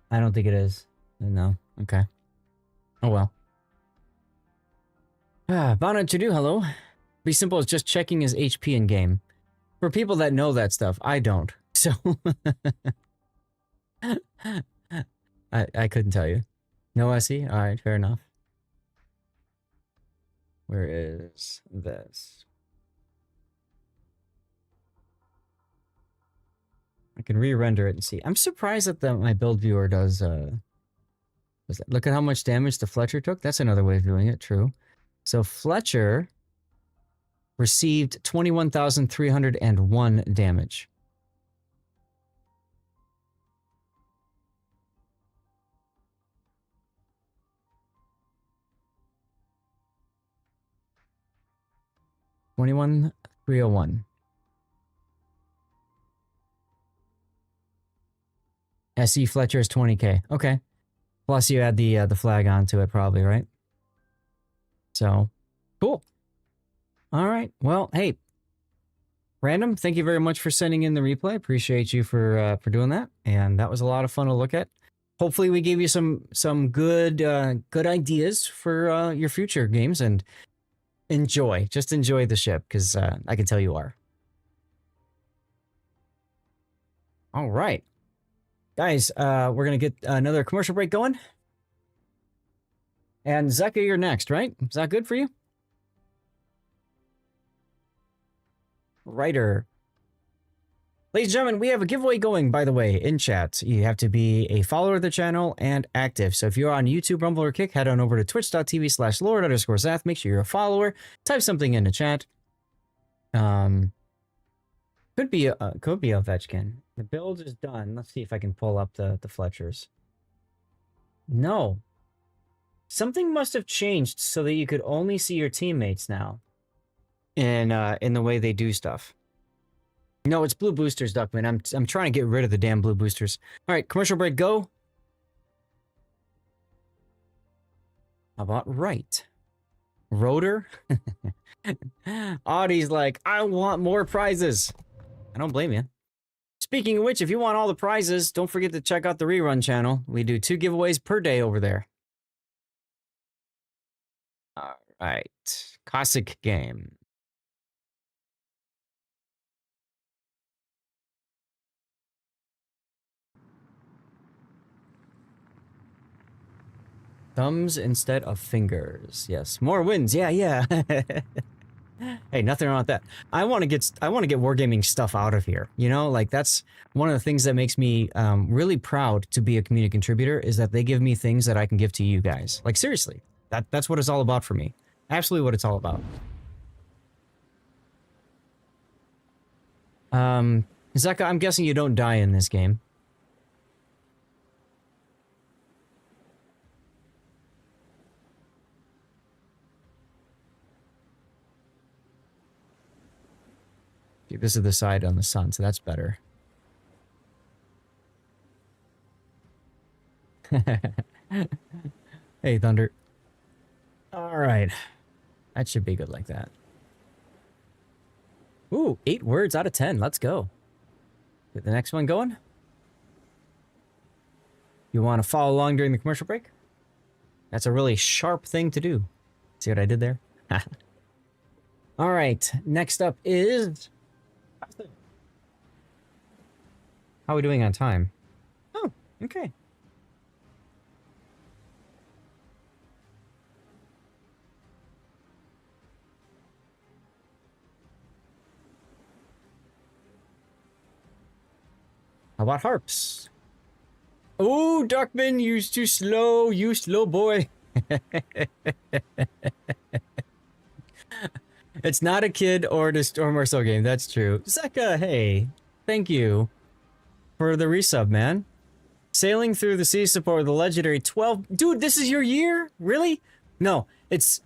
I don't think it is. No. Okay. Oh well. Bonnet to do, hello. Be simple as just checking his HP in game. For people that know that stuff, I don't. So I couldn't tell you. No SE? Alright, fair enough. Where is this? I can re-render it and see. I'm surprised that my build viewer does look at how much damage the Fletcher took. That's another way of doing it, true. So Fletcher received 21,301 damage. $21,301. SE Fletcher is 20k. Okay. Plus you add the flag onto it probably, right? So, cool. All right. Well, hey. Random, thank you very much for sending in the replay. Appreciate you for doing that. And that was a lot of fun to look at. Hopefully we gave you some good ideas for your future games, and just enjoy the ship, because I can tell you are. All right. Guys, we're going to get another commercial break going. And Zeka, you're next, right? Is that good for you? Writer. Ladies and gentlemen, we have a giveaway going, by the way, in chat. You have to be a follower of the channel and active. So if you're on YouTube, Rumble, or Kick, head on over to twitch.tv/Lord_Zath. Make sure you're a follower. Type something in the chat. Could be a Vetchkin. The build is done. Let's see if I can pull up the Fletchers. No. Something must have changed so that you could only see your teammates now. In the way they do stuff. No, it's blue boosters, Duckman. I'm trying to get rid of the damn blue boosters. All right, commercial break, go. How about right? Rotor? Audie's like, I want more prizes. I don't blame you. Speaking of which, if you want all the prizes, don't forget to check out the rerun channel. We do 2 giveaways per day over there. All right. Cossack game. Thumbs instead of fingers. Yes, more wins. Yeah. Hey, nothing wrong with that. I want to get wargaming stuff out of here. You know, like that's one of the things that makes me really proud to be a community contributor, is that they give me things that I can give to you guys. Like seriously, that's what it's all about for me. Absolutely what it's all about. Zeka, I'm guessing you don't die in this game. This is the side on the sun, so that's better. Hey, Thunder. All right. That should be good like that. Ooh, 8 words out of 10. Let's go. Get the next one going. You want to follow along during the commercial break? That's a really sharp thing to do. See what I did there? All right, next up is... How are we doing on time? Oh, okay. How about harps? Oh, Duckman, you too slow, you slow boy. It's not a kid or a Storm or Soul game, that's true. Zeka, hey, thank you for the resub, man. Sailing through the sea support with the legendary 12... Dude, this is your year? Really? No, it says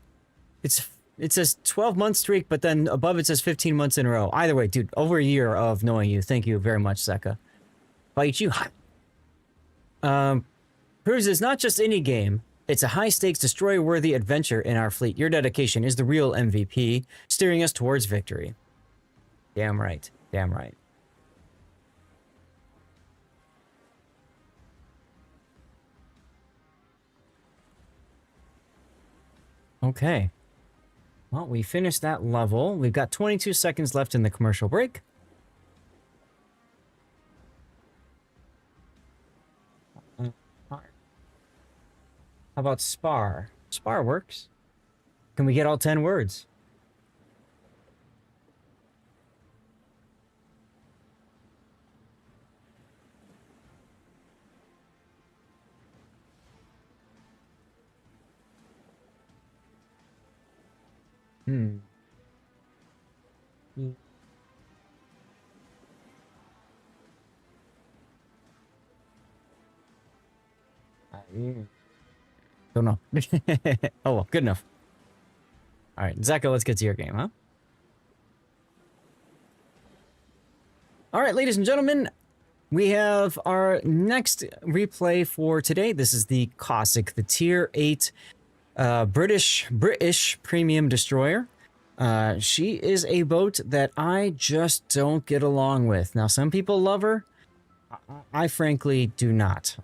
12-month streak, but then above it says 15 months in a row. Either way, dude, over a year of knowing you. Thank you very much, Zeka. Fight you. Proves it's not just any game. It's a high-stakes, destroyer-worthy adventure in our fleet. Your dedication is the real MVP, steering us towards victory. Damn right. Damn right. Okay. Well, we finished that level. We've got 22 seconds left in the commercial break. How about spar? Spar works. Can we get all 10 words? Hmm. Don't know. Oh, well, good enough. All right, Zeka, let's get to your game, huh? All right, ladies and gentlemen, we have our next replay for today. This is the Cossack, the Tier 8 British premium destroyer. She is a boat that I just don't get along with. Now, some people love her. I frankly do not.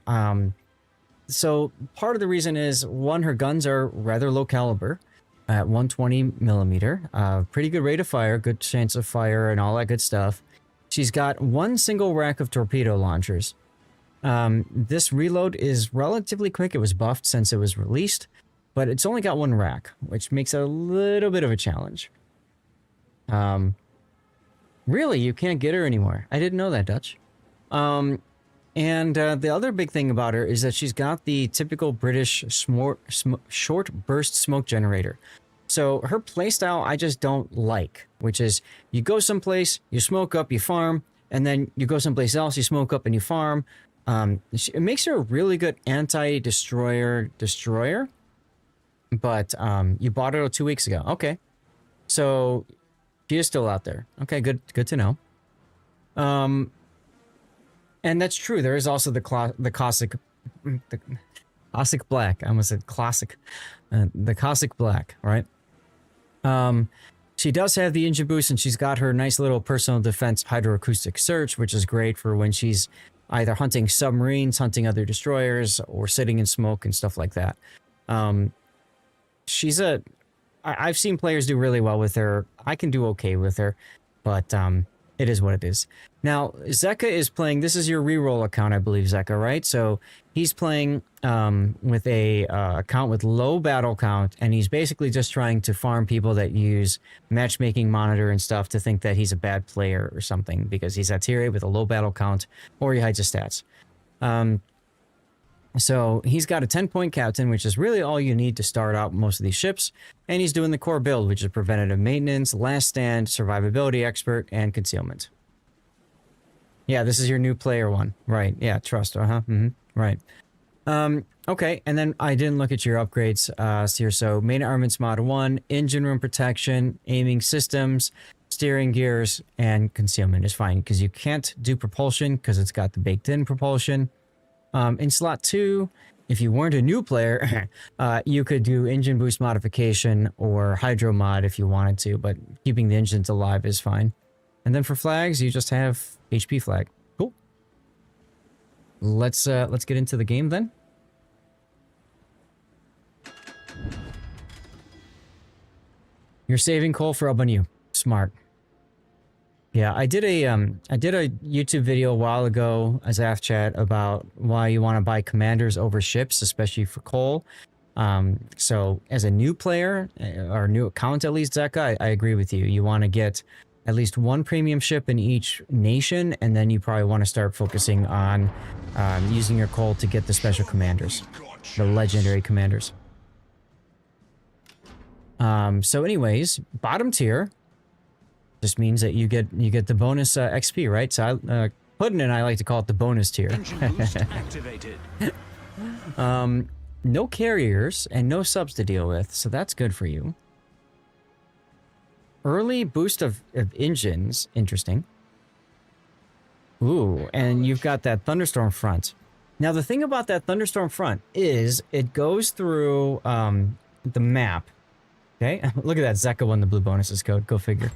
So part of the reason is, one, her guns are rather low caliber at 120 millimeter. Pretty good rate of fire, good chance of fire, and all that good stuff. She's got one single rack of torpedo launchers. This reload is relatively quick. It was buffed since it was released, but it's only got one rack, which makes it a little bit of a challenge. Really, you can't get her anymore. I didn't know that, Dutch. And the other big thing about her is that she's got the typical British short burst smoke generator. So her playstyle I just don't like, which is you go someplace, you smoke up, you farm, and then you go someplace else, you smoke up and you farm. It makes her a really good anti-destroyer destroyer. But you bought her 2 weeks ago. Okay. So she is still out there. Okay, good to know. And that's true. There is also the Cossack Black. I almost said classic. The Cossack Black, right? She does have the engine boost, and she's got her nice little personal defense hydroacoustic search, which is great for when she's either hunting submarines, hunting other destroyers, or sitting in smoke and stuff like that. I've seen players do really well with her. I can do okay with her, but it is what it is. Now, Zeka is playing, this is your reroll account, I believe, Zeka, right? So he's playing with a account with low battle count, and he's basically just trying to farm people that use matchmaking monitor and stuff to think that he's a bad player or something, because he's at tier 8 with a low battle count, or he hides his stats. So he's got a 10-point captain, which is really all you need to start out most of these ships. And he's doing the core build, which is preventative maintenance, last stand, survivability expert, and concealment. Yeah, this is your new player one. Right. Yeah, trust. Right. Okay, and then I didn't look at your upgrades here. So main armaments mod 1, engine room protection, aiming systems, steering gears, and concealment is fine, because you can't do propulsion because it's got the baked-in propulsion. In slot 2, if you weren't a new player, you could do engine boost modification or hydro mod if you wanted to, but keeping the engines alive is fine. And then for flags, you just have HP flag. Cool. Let's get into the game then. You're saving coal for you. Smart. Yeah, I did a YouTube video a while ago as AF chat about why you want to buy commanders over ships, especially for coal. So as a new player or new account, at least, Zeka, I agree with you. You want to get at least one premium ship in each nation, and then you probably want to start focusing on using your coal to get the special commanders, the legendary commanders. So anyways, bottom tier just means that you get the bonus XP, right? So Puddin and I like to call it the bonus tier. No carriers and no subs to deal with, so that's good for you. Early boost of engines, interesting. Ooh, and you've got that thunderstorm front. Now the thing about that thunderstorm front is it goes through the map. Okay, look at that, Zeka won the blue bonuses code, go figure.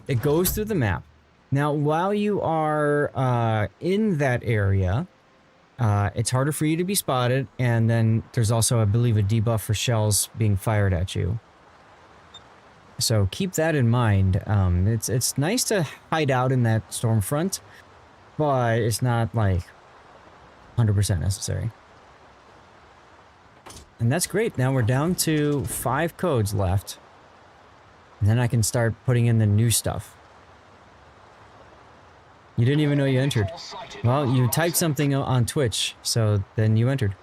It goes through the map. Now, while you are in that area, it's harder for you to be spotted, and then there's also, I believe, a debuff for shells being fired at you. So keep that in mind. It's nice to hide out in that storm front, but it's not like 100% necessary. And that's great. Now we're down to 5 codes left. And then I can start putting in the new stuff. You didn't even know you entered. Well, you typed something on Twitch, so then you entered.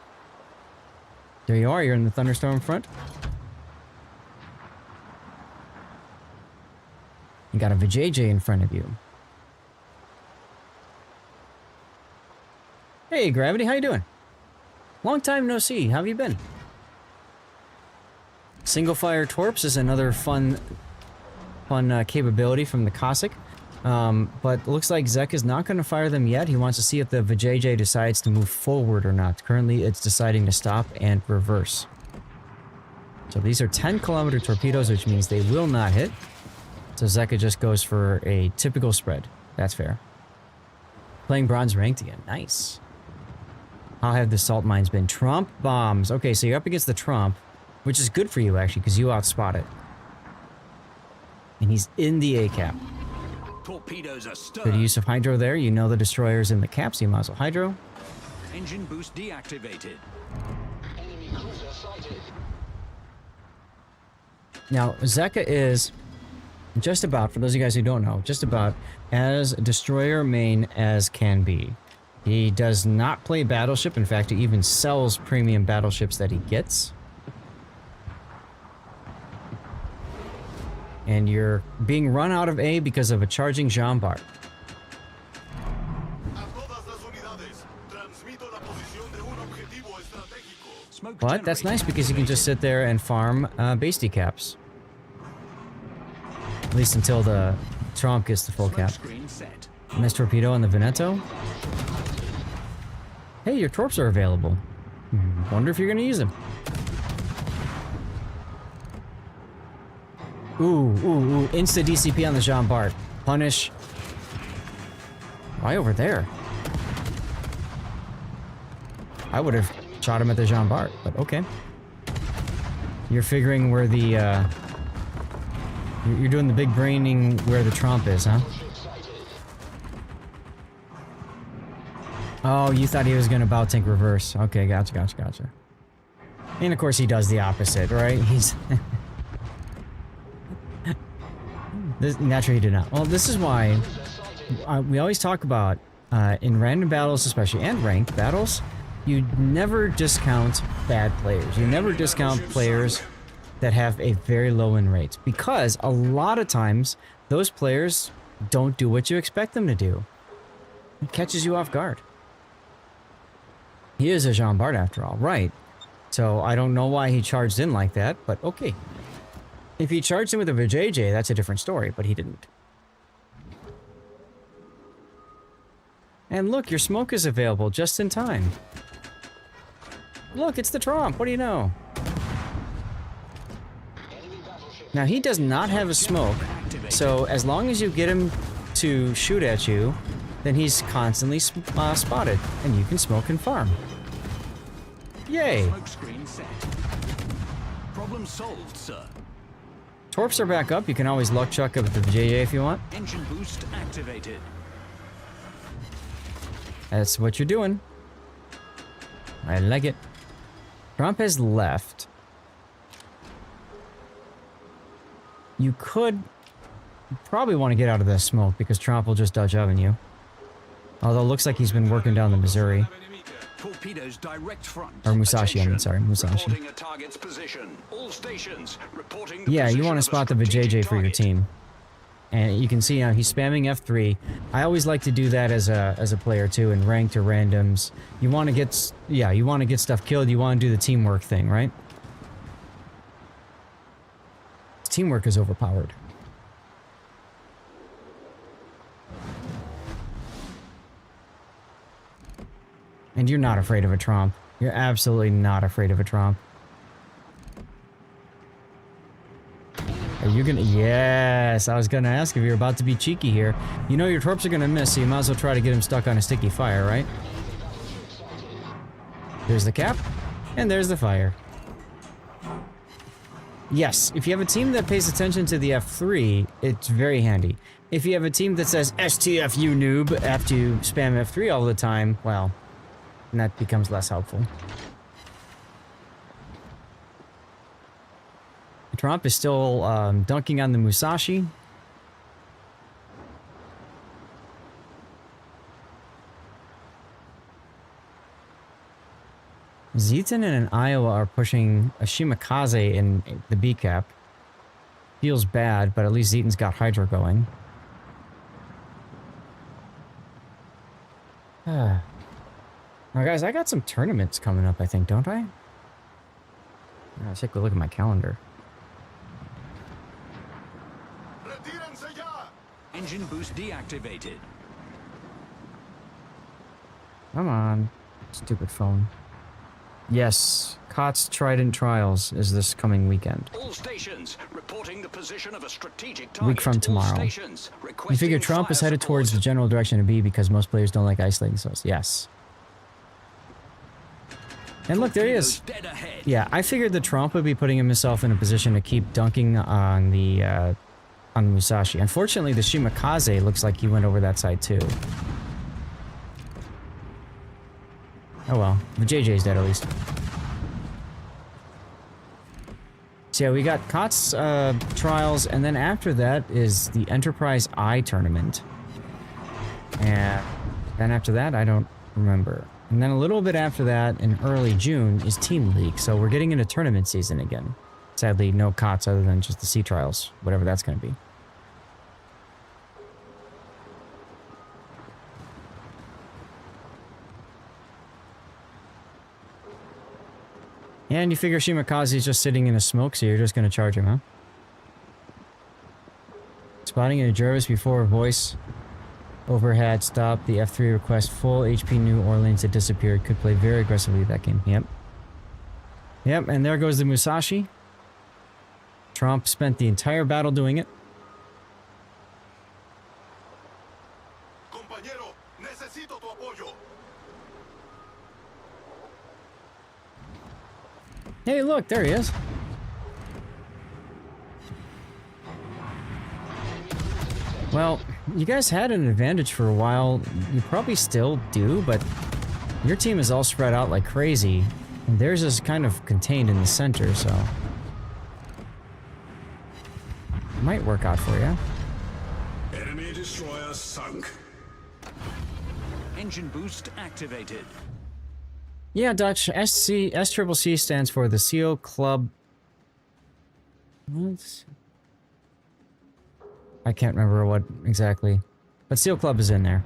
There you are, you're in the thunderstorm front. You got a VJJ in front of you. Hey, Gravity, how you doing? Long time no see, how have you been? Single fire torps is another fun capability from the Cossack. But looks like Zek is not going to fire them yet. He wants to see if the VJJ decides to move forward or not. Currently, it's deciding to stop and reverse. So these are 10-kilometer torpedoes, which means they will not hit. So Zeka just goes for a typical spread. That's fair. Playing bronze ranked again. Nice. How have the salt mines been? Trump bombs. Okay, so you're up against the Trump, which is good for you, actually, because you outspot it. And he's in the A-cap. Torpedoes are stirred. Good use of hydro there. You know the destroyer's in the cap, so you might as well hydro. Engine boost deactivated. Enemy cruiser sighted. Now, Zeka is just about, for those of you guys who don't know, just about as destroyer main as can be. He does not play battleship. In fact, he even sells premium battleships that he gets. And you're being run out of A because of a charging Jean Bart. But that's nice because you can just sit there and farm base decaps. At least until the Trump gets the full cap. Nice torpedo on the Veneto. Hey, your torps are available. Wonder if you're going to use them. Ooh, insta DCP on the Jean Bart. Punish. Why over there? I would have shot him at the Jean Bart, but okay. You're figuring where the, you're doing the big braining where the Trump is, huh? Oh, you thought he was gonna bow tank reverse. Okay, gotcha. And of course he does the opposite, right? He's... Naturally, he did not. Well, this is why we always talk about, in random battles especially, and ranked battles, you never discount bad players. You never discount players that have a very low win rate. Because a lot of times, those players don't do what you expect them to do. It catches you off guard. He is a Jean Bart after all, right? So I don't know why he charged in like that, but okay. If he charged him with a VJJ, that's a different story, but he didn't. And look, your smoke is available just in time. Look, it's the Trump. What do you know? Now, he does not have a smoke, so as long as you get him to shoot at you, then he's constantly spotted, and you can smoke and farm. Yay! Smoke screen set. Problem solved, sir. Torps are back up. You can always luck chuck up with the JJ if you want. Engine boost activated. That's what you're doing. I like it. Trump has left. You could probably want to get out of this smoke because Trump will just Dutch oven you. Although it looks like he's been working down the Missouri. Torpedoes direct front. Or Musashi, I mean, sorry, Musashi. Reporting a target's position. All stations reporting the Yeah, you position want to of a spot the strategic JJ for your target. team. And you can see now he's spamming F3. I always like to do that as a player too, in ranked or randoms. You want to get, yeah, you want to get stuff killed. You want to do the teamwork thing, right? Teamwork is overpowered. And you're not afraid of a Tromp. You're absolutely not afraid of a Tromp. Are you gonna... Yes! I was gonna ask if you're about to be cheeky here. You know your Torps are gonna miss, so you might as well try to get him stuck on a sticky fire, right? There's the cap, and there's the fire. Yes, if you have a team that pays attention to the F3, it's very handy. If you have a team that says, STF, you noob, after you spam F3 all the time, well... and that becomes less helpful. Trump is still dunking on the Musashi. Zeton and an Iowa are pushing a Shimakaze in the B cap. Feels bad, but at least Zeton's got Hydra going. Now, guys, I got some tournaments coming up, I think, don't I? Let's take a look at my calendar. Retírense ya. Engine boost deactivated. Come on, stupid phone. Yes, COTS Trident Trials is this coming weekend. All stations reporting the position of a strategic target. Week from tomorrow. You figure Trump is headed towards the general direction of B because most players don't like isolating cells. Yes. And look, there he is. Yeah, I figured the Trump would be putting himself in a position to keep dunking on the Musashi. Unfortunately, the Shimakaze looks like he went over that side too. Oh well, the JJ's dead at least. So yeah, we got COTS trials, and then after that is the Enterprise I tournament. And then after that, I don't remember. And then a little bit after that, in early June, is Team League. So we're getting into tournament season again. Sadly, no COTS other than just the sea trials, whatever that's going to be. And you figure Shimakaze's just sitting in a smoke, so you're just going to charge him, huh? Spotting a Jervis before a voice overhead stopped the F3 request. Full HP New Orleans had disappeared. Could play very aggressively that game. Yep. Yep, and there goes the Musashi. Trump spent the entire battle doing it. Compañero, necesito tu apoyo. Hey, look, there he is. Well, you guys had an advantage for a while. You probably still do, but your team is all spread out like crazy. And theirs is kind of contained in the center, so... it might work out for you. Enemy destroyer sunk. Engine boost activated. Yeah, Dutch. SCCC stands for the SEAL Club... What? I can't remember what exactly. But SEAL Club is in there.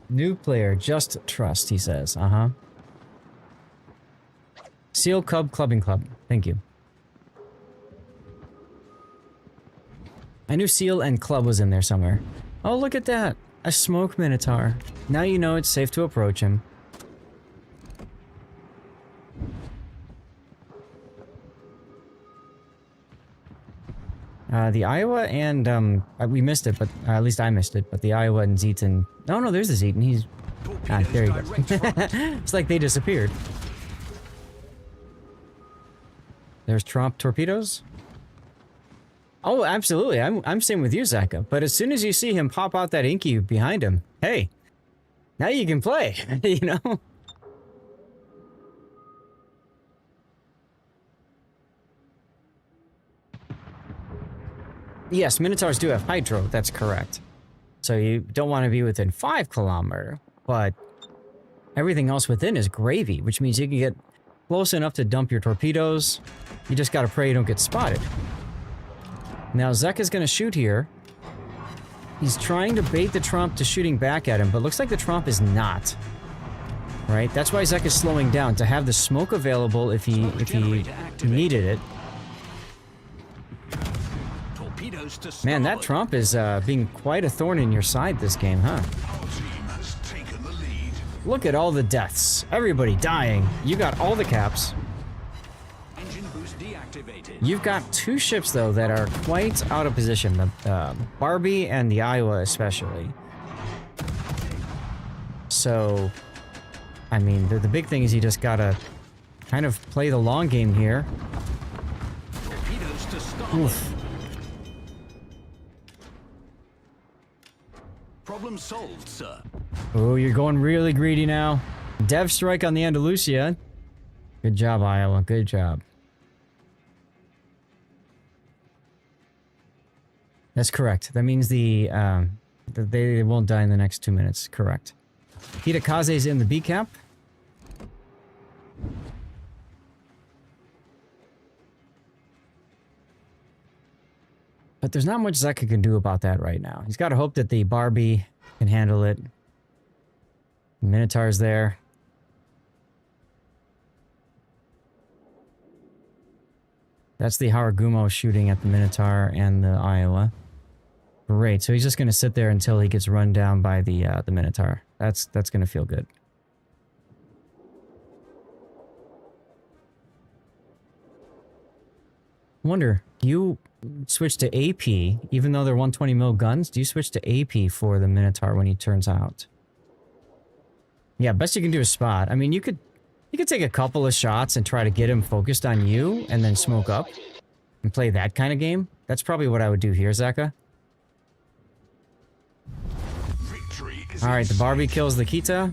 New player, just trust, he says. Uh-huh. SEAL Club Clubbing Club. Thank you. I knew SEAL and Club was in there somewhere. Oh, look at that. A smoke minotaur. Now you know it's safe to approach him. The Iowa and, we missed it, but at least I missed it, but the Iowa and Zeton... Oh, no, there's the Zeton. He's Ah, there you go. It's like they disappeared. There's Trump torpedoes. Oh, absolutely. I'm same with you, Zaka. But as soon as you see him pop out that inky behind him, hey, now you can play, you know? Yes, Minotaurs do have hydro, that's correct. So you don't want to be within 5 kilometers, but everything else within is gravy, which means you can get close enough to dump your torpedoes. You just gotta pray you don't get spotted. Now Zek is gonna shoot here. He's trying to bait the Trump to shooting back at him, but looks like the Trump is not. Right? That's why Zek is slowing down, to have the smoke available if he needed it. Man, that Trump is being quite a thorn in your side this game, huh? Look at all the deaths. Everybody dying. You got all the caps. You've got 2 ships, though, that are quite out of position. The Barbie and the Iowa, especially. So, I mean, the big thing is you just gotta kind of play the long game here. Oof. Problem solved, sir. Oh, you're going really greedy now. Dev strike on the Andalusia. Good job, Iowa. Good job. That's correct. That means they won't die in the next 2 minutes. Correct. Hitakaze's in the B cap. But there's not much Zeka can do about that right now. He's got to hope that the Barbie can handle it. Minotaur's there. That's the Haragumo shooting at the Minotaur and the Iowa. Great, so he's just going to sit there until he gets run down by the Minotaur. That's going to feel good. Wonder, do you switch to AP, even though they're 120 mil guns? Do you switch to AP for the Minotaur when he turns out? Yeah, best you can do is spot. I mean, you could take a couple of shots and try to get him focused on you, and then smoke up and play that kind of game. That's probably what I would do here, Zaka. All right, the Barbie kills the Kita.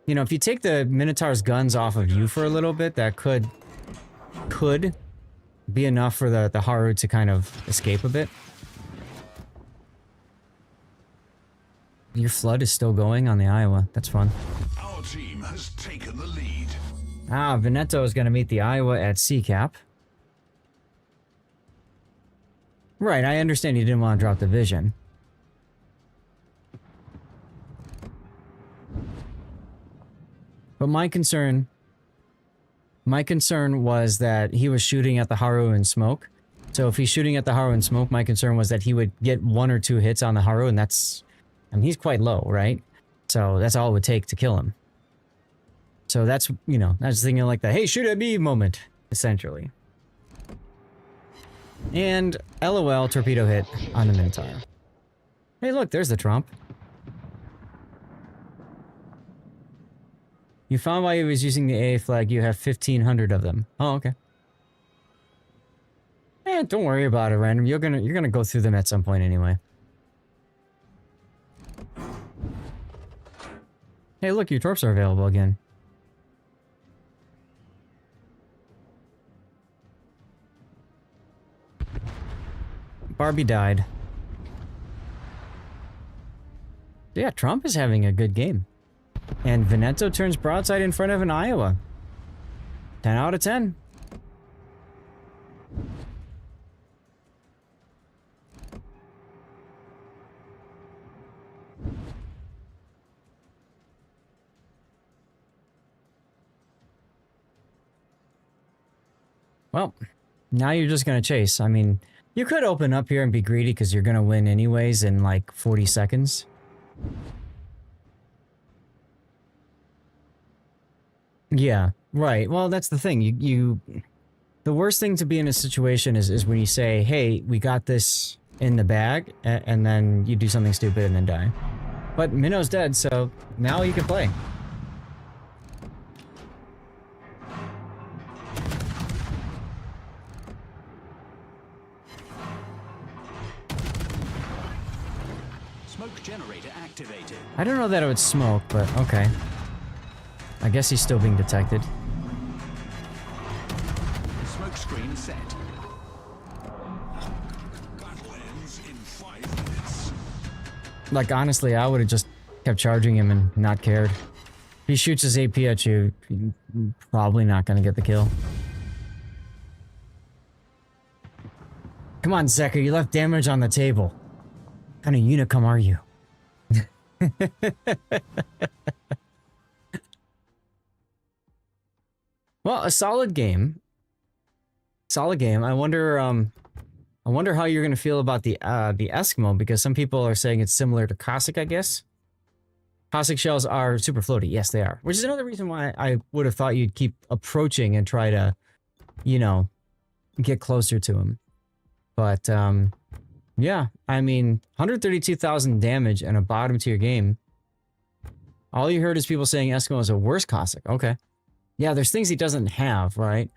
You know, if you take the Minotaur's guns off of you for a little bit, that could be enough for the Haru to kind of escape a bit. Your flood is still going on the Iowa. That's fun. Our team has taken the lead. Ah, Veneto is going to meet the Iowa at C cap. Right, I understand you didn't want to drop the vision. But my concern was that he was shooting at the Haru in smoke. So if he's shooting at the Haru in smoke, my concern was that he would get 1 or 2 hits on the Haru, and that's... I mean, he's quite low, right? So that's all it would take to kill him. So that's, you know, I was thinking like the, hey, shoot at me moment, essentially. And LOL, torpedo hit on the Minotaur. Hey, look, there's the Trump. You found while he was using the AA flag, you have 1,500 of them. Oh, okay. Eh, don't worry about it, random. You're gonna go through them at some point anyway. Hey, look, your torps are available again. Barbie died. Yeah, Trump is having a good game. And Veneto turns broadside in front of an Iowa. 10 out of 10. Well, now you're just going to chase. I mean, you could open up here and be greedy because you're going to win anyways in like 40 seconds. Yeah, right. Well, that's the thing. The worst thing to be in a situation is when you say, hey, we got this in the bag, and then you do something stupid and then die. But Minnow's dead, so now you can play. Smoke generator activated. I don't know that it would smoke, but okay. I guess he's still being detected. Smoke screen set. Battle ends in 5 minutes. Like, honestly, I would have just kept charging him and not cared. If he shoots his AP at you, you're probably not going to get the kill. Come on, Zeka, you left damage on the table. What kind of unicum are you? Well, a solid game. Solid game. I wonder how you're gonna feel about the Eskimo, because some people are saying it's similar to Cossack, I guess. Cossack shells are super floaty. Yes, they are. Which is another reason why I would have thought you'd keep approaching and try to, you know, get closer to him. But, yeah, I mean, 132,000 damage in a bottom tier game. All you heard is people saying Eskimo is a worse Cossack. Okay. Yeah, there's things he doesn't have, right?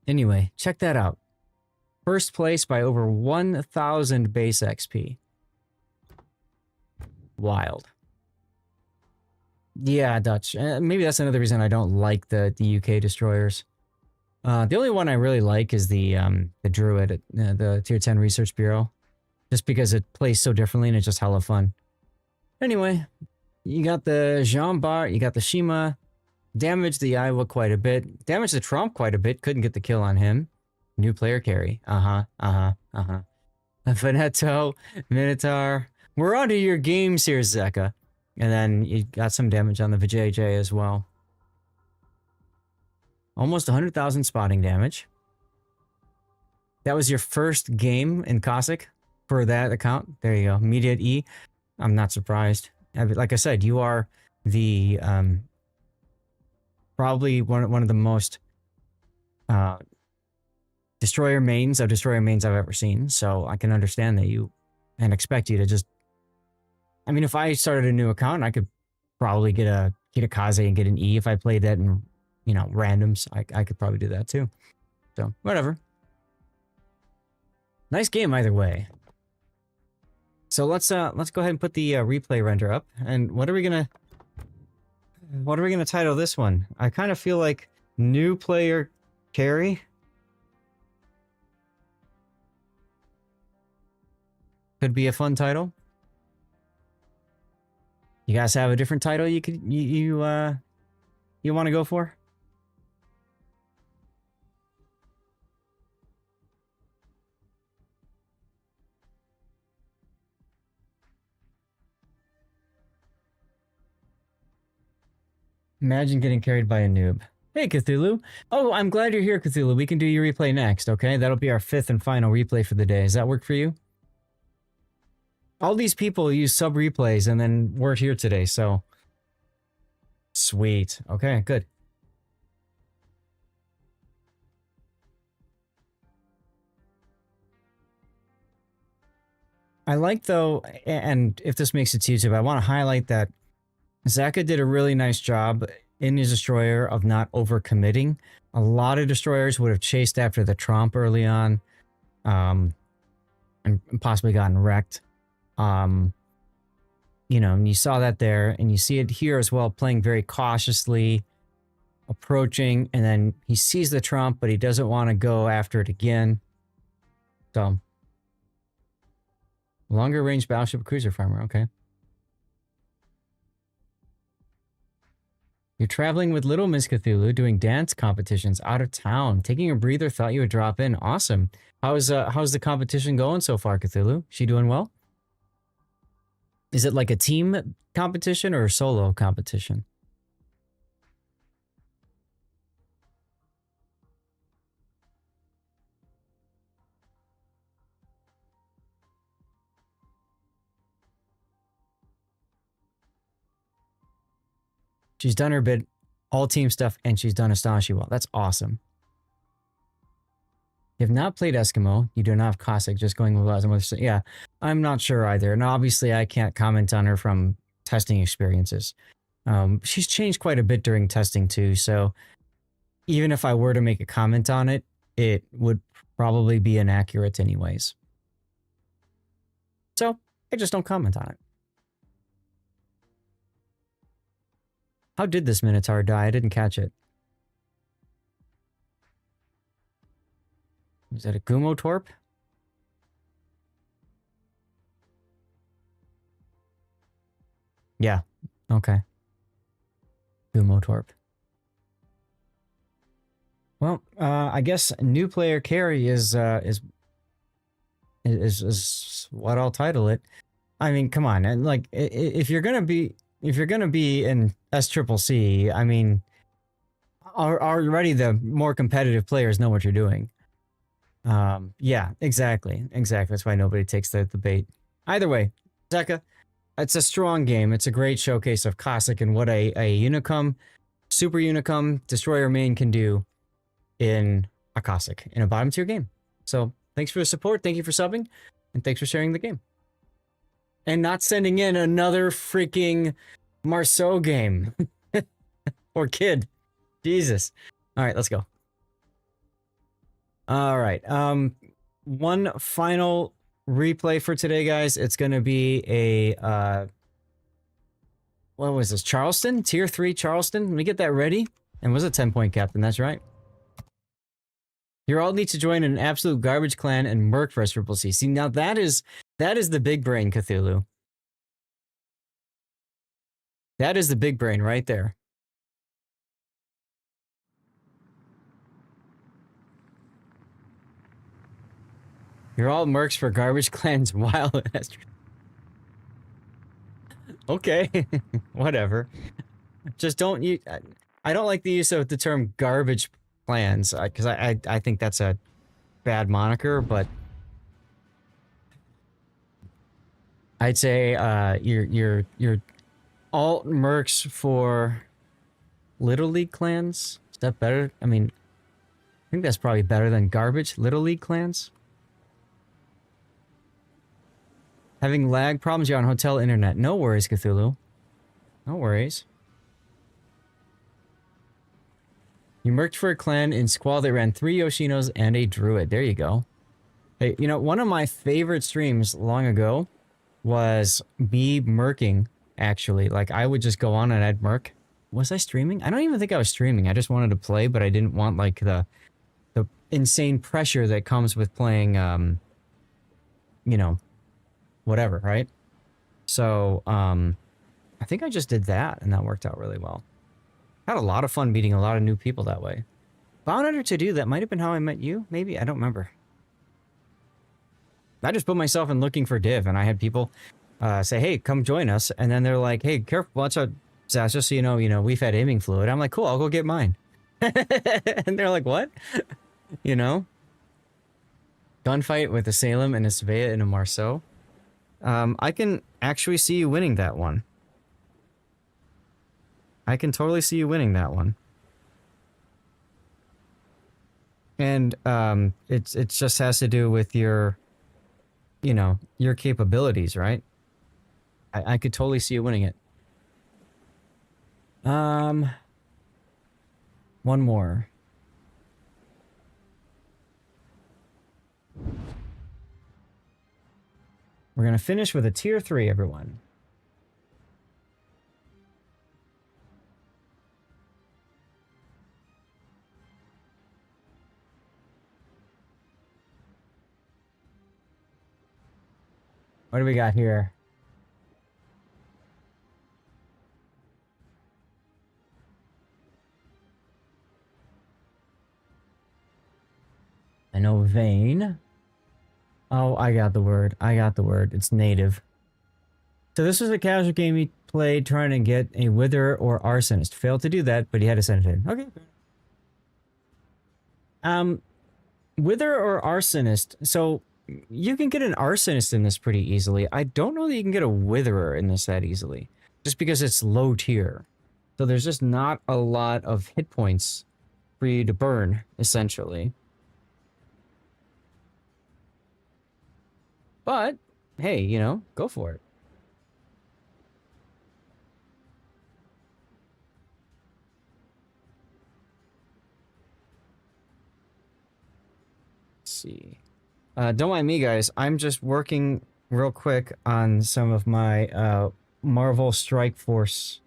Anyway, check that out. First place by over 1,000 base XP. Wild. Yeah, Dutch. Maybe that's another reason I don't like the UK destroyers. The only one I really like is the Druid at the Tier 10 Research Bureau. Just because it plays so differently and it's just hella fun. Anyway, you got the Jean Bart, you got the Shima. Damaged the Iowa quite a bit. Damaged the Trump quite a bit. Couldn't get the kill on him. New player carry. Veneto, Minotaur. We're onto your games here, Zeka. And then you got some damage on the Vijay as well. Almost 100,000 spotting damage. That was your first game in Cossack for that account. There you go. Immediate E. I'm not surprised. Like I said, you are the probably one of the most destroyer mains I've ever seen. So I can understand that you and expect you to just. I mean, if I started a new account, I could probably get a Kaze and get an E if I played that in, you know, randoms. I could probably do that too. So whatever. Nice game either way. So let's go ahead and put the replay render up. And what are we gonna title this one? I kind of feel like new player carry. Could be a fun title. You guys have a different title you want to go for? Imagine getting carried by a noob. Hey, Cthulhu. Oh, I'm glad you're here, Cthulhu. We can do your replay next, okay? That'll be our 5th and final replay for the day. Does that work for you? All these people use sub replays and then weren't here today, so. Sweet. Okay, good. I like, though, and if this makes it to YouTube, I want to highlight that Zaka did a really nice job in his destroyer of not overcommitting. A lot of destroyers would have chased after the Tromp early on, and possibly gotten wrecked. You know, and you saw that there, and you see it here as well, playing very cautiously, approaching, and then he sees the Trump, but he doesn't want to go after it again. So, longer range battleship cruiser farmer, okay. You're traveling with Little Miss Cthulhu, doing dance competitions out of town. Taking a breather, thought you would drop in. Awesome. How's the competition going so far, Cthulhu? She doing well? Is it like a team competition or a solo competition? She's done her bit, all team stuff, and she's done astonishingly well. That's awesome. You have not played Eskimo. You do not have Cossack. Just going with what I said. Yeah, I'm not sure either. And obviously, I can't comment on her from testing experiences. She's changed quite a bit during testing too. So even if I were to make a comment on it, it would probably be inaccurate anyways. So I just don't comment on it. How did this Minotaur die? I didn't catch it. Was that a Gumo Torp? Yeah. Okay. Gumo Torp. Well, I guess new player carry is what I'll title it. I mean, come on, and like if you're gonna be in SCCC, I mean, already the more competitive players know what you're doing. Yeah, exactly. That's why nobody takes the bait. Either way, Zeka, it's a strong game. It's a great showcase of Cossack and what a Unicum, Super Unicum, Destroyer main can do in a Cossack, in a bottom tier game. So thanks for the support, thank you for subbing, and thanks for sharing the game. And not sending in another freaking Marceau game. Or kid. Jesus. Alright, let's go. Alright, one final replay for today, guys. It's gonna be a, what was this? Charleston? Tier 3 Charleston? Let me get that ready. And was a 10-point captain, that's right. You all need to join an absolute garbage clan and merc for SCCC. See, now that is the big brain, Cthulhu. That is the big brain right there. You're all mercs for garbage clans while okay, whatever. Just don't use. I don't like the use of the term garbage clans because I think that's a bad moniker, but I'd say you're alt mercs for Little League clans. Is that better? I mean, I think that's probably better than garbage. Little League clans. Having lag problems, you're on hotel internet. No worries, Cthulhu. No worries. You merked for a clan in Squall that ran 3 Yoshinos and a Druid. There you go. Hey, you know, one of my favorite streams long ago was me merking, actually. Like, I would just go on and I'd merc. Was I streaming? I don't even think I was streaming. I just wanted to play, but I didn't want, like, the insane pressure that comes with playing, you know, whatever, right? So, I think I just did that, and that worked out really well. Had a lot of fun meeting a lot of new people that way. Found Under to do that might have been how I met you, maybe? I don't remember. I just put myself in looking for div, and I had people say, hey, come join us, and then they're like, hey, careful, watch out, Zaz, just so you know, we've had aiming fluid. I'm like, cool, I'll go get mine. And they're like, what? You know? Gunfight with a Salem and a Svea and a Marceau. I can actually see you winning that one. I can totally see you winning that one. And it just has to do with your, you know, your capabilities, right? I could totally see you winning it. One more. We're gonna finish with a tier 3, everyone. What do we got here? I know Vayne. Oh, I got the word. It's native. So this was a casual game he played trying to get a Wither or Arsonist. Failed to do that, but he had to send it in. Okay. Wither or Arsonist. So you can get an Arsonist in this pretty easily. I don't know that you can get a Witherer in this that easily. Just because it's low tier. So there's just not a lot of hit points for you to burn, essentially. But, hey, you know, go for it. Let's see. Don't mind me, guys. I'm just working real quick on some of my Marvel Strike Force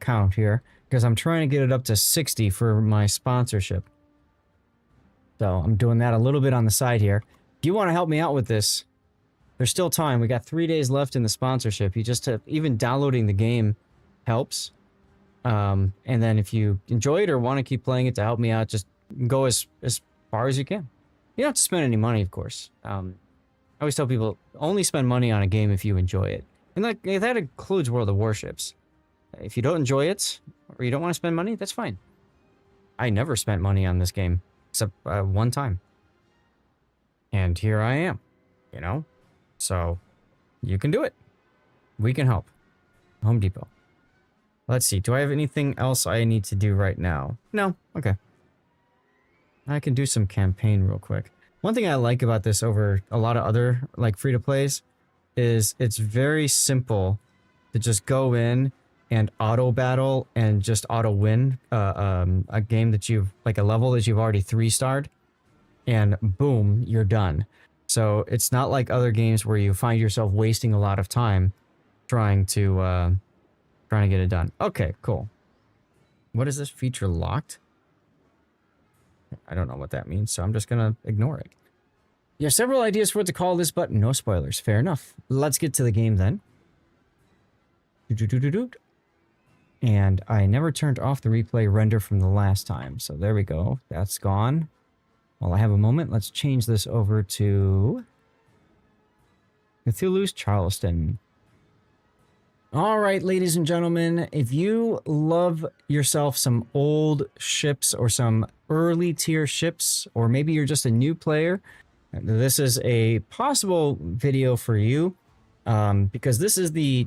count here, because I'm trying to get it up to 60 for my sponsorship. So I'm doing that a little bit on the side here. If you want to help me out with this, there's still time. We got 3 days left in the sponsorship. You just have, even downloading the game helps. And then if you enjoy it or want to keep playing it to help me out, just go as far as you can. You don't have to spend any money, of course. I always tell people, only spend money on a game if you enjoy it. And that includes World of Warships. If you don't enjoy it, or you don't want to spend money, that's fine. I never spent money on this game, except one time. And here I am, you know? So, you can do it. We can help. Home Depot. Let's see, do I have anything else I need to do right now? No? Okay. I can do some campaign real quick. One thing I like about this over a lot of other, like, free-to-plays is it's very simple to just go in and auto battle and just auto win a game that you've, like a level that you've already 3-starred, and boom, you're done. So it's not like other games where you find yourself wasting a lot of time trying to get it done. Okay, cool. What is this feature locked? I don't know what that means, so I'm just gonna ignore it. You have several ideas for what to call this, but no spoilers. Fair enough. Let's get to the game then. And I never turned off the replay render from the last time. So there we go. That's gone. While I have a moment, let's change this over to Cthulhu's Charleston. All right, ladies and gentlemen, if you love yourself some old ships or some early tier ships, or maybe you're just a new player, this is a possible video for you, because this is the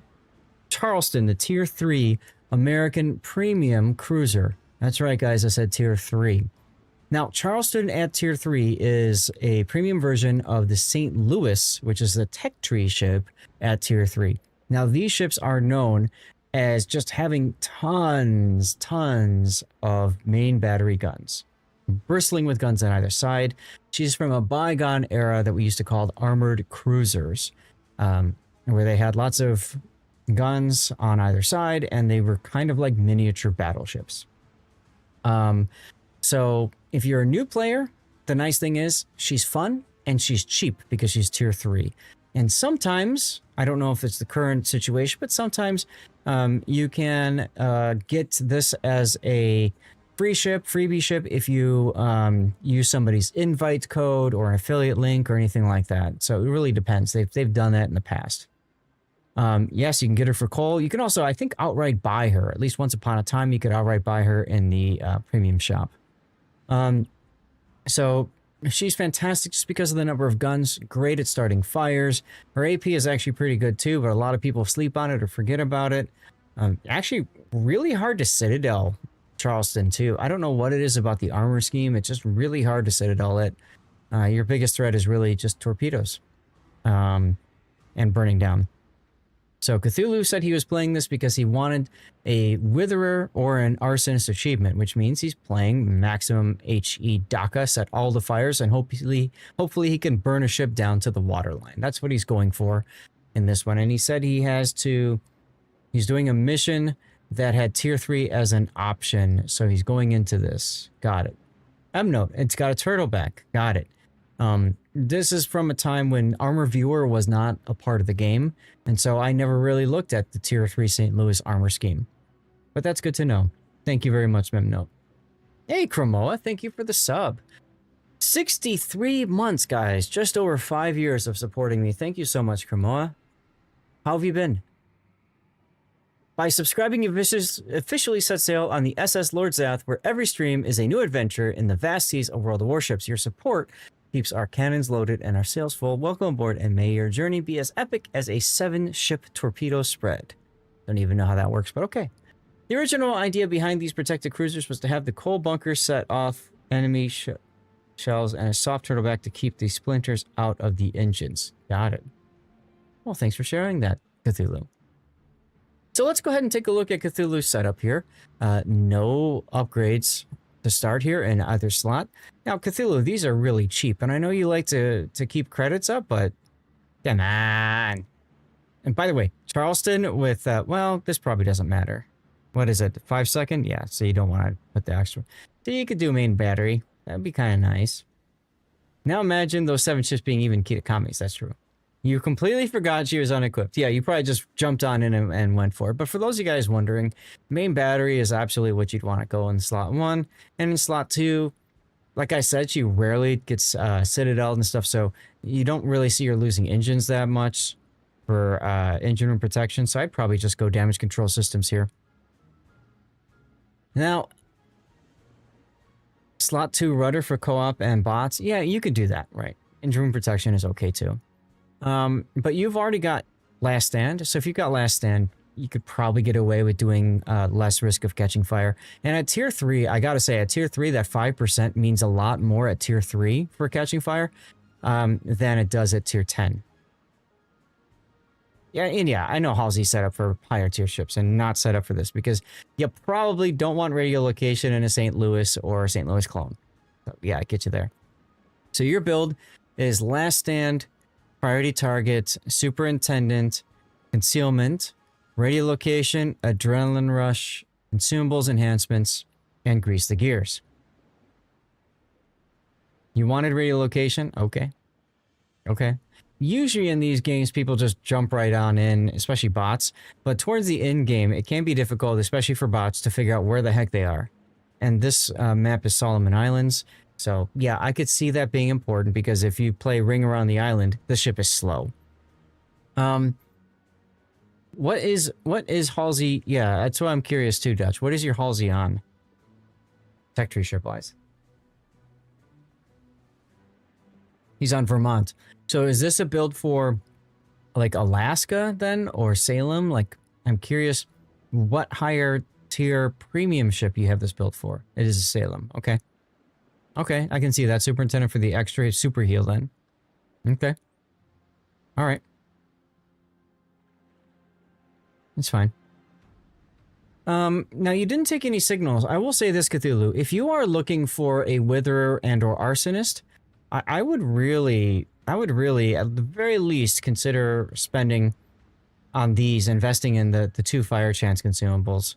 Charleston, the tier 3 American Premium Cruiser. That's right, guys, I said tier 3. Now, Charleston at tier 3 is a premium version of the St. Louis, which is the tech tree ship at tier 3. Now, these ships are known as just having tons of main battery guns, bristling with guns on either side. She's from a bygone era that we used to call armored cruisers, where they had lots of guns on either side, and they were kind of like miniature battleships. So if you're a new player, the nice thing is she's fun and she's cheap because she's tier 3. And sometimes, I don't know if it's the current situation, but sometimes you can get this as a free ship, freebie ship, if you use somebody's invite code or an affiliate link or anything like that. So it really depends. They've done that in the past. Yes, you can get her for coal. You can also, I think, outright buy her. At least once upon a time, you could outright buy her in the premium shop. So she's fantastic just because of the number of guns. Great at starting fires. Her AP is actually pretty good too, but a lot of people sleep on it or forget about it. Actually, really hard to Citadel Charleston too. I don't know what it is about the armor scheme. It's just really hard to Citadel it. Your biggest threat is really just torpedoes and burning down. So Cthulhu said he was playing this because he wanted a Witherer or an Arsonist achievement, which means he's playing maximum HE DACA, set all the fires, and hopefully he can burn a ship down to the waterline. That's what he's going for in this one. And he said he's doing a mission that had tier 3 as an option, so he's going into this. Got it. Note, it's got a turtleback. Got it. This is from a time when Armor Viewer was not a part of the game, and so I never really looked at the tier 3 St. Louis armor scheme. But that's good to know. Thank you very much, Memnote. Hey, Chromoa, thank you for the sub. 63 months, guys. Just over 5 years of supporting me. Thank you so much, Chromoa. How have you been? By subscribing, you've officially set sail on the SS Lord Zath, where every stream is a new adventure in the vast seas of World of Warships. Your support keeps our cannons loaded and our sails full. Welcome aboard, and may your journey be as epic as a 7-ship torpedo spread. Don't even know how that works, but okay. The original idea behind these protected cruisers was to have the coal bunkers set off enemy shells, and a soft turtleback to keep the splinters out of the engines. Got it. Well, thanks for sharing that, Cthulhu. So let's go ahead and take a look at Cthulhu's setup here. No upgrades to start here in either slot. Now, Cthulhu, these are really cheap, and I know you like to keep credits up, but come on. And by the way, Charleston with, well, this probably doesn't matter. What is it, 5 second? Yeah, so you don't want to put the extra. So you could do main battery. That'd be kind of nice. Now imagine those 7 ships being even key to commies. That's true. You completely forgot she was unequipped. Yeah, you probably just jumped on in and went for it. But for those of you guys wondering, main battery is absolutely what you'd want to go in slot 1. And in slot 2, like I said, she rarely gets Citadel and stuff. So you don't really see her losing engines that much for engine room protection. So I'd probably just go damage control systems here. Now, slot 2 rudder for co-op and bots. Yeah, you could do that, right? Engine room protection is okay too. But you've already got last stand. So if you've got last stand, you could probably get away with doing less risk of catching fire. And at tier 3, I gotta say, at tier 3, that 5% means a lot more at tier 3 for catching fire than it does at tier 10. Yeah, and yeah, I know Halsey's set up for higher tier ships and not set up for this because you probably don't want radio location in a St. Louis or St. Louis clone. So yeah, I get you there. So your build is last stand, priority target, superintendent, concealment, radio location, adrenaline rush, consumables enhancements, and grease the gears. You wanted radio location? Okay. Okay. Usually in these games, people just jump right on in, especially bots. But towards the end game, it can be difficult, especially for bots, to figure out where the heck they are. And this map is Solomon Islands. So yeah, I could see that being important because if you play Ring Around the Island, the ship is slow. What is Halsey? Yeah, that's what I'm curious too, Dutch. What is your Halsey on? Tech tree ship wise. He's on Vermont. So is this a build for like Alaska then or Salem? Like I'm curious what higher tier premium ship you have this built for. It is a Salem. Okay. Okay, I can see that. Superintendent for the extra super heal then. Okay. All right. That's fine. Now you didn't take any signals. I will say this, Cthulhu. If you are looking for a Witherer and or Arsonist, I would really, at the very least, consider spending on these, investing in the 2 fire chance consumables.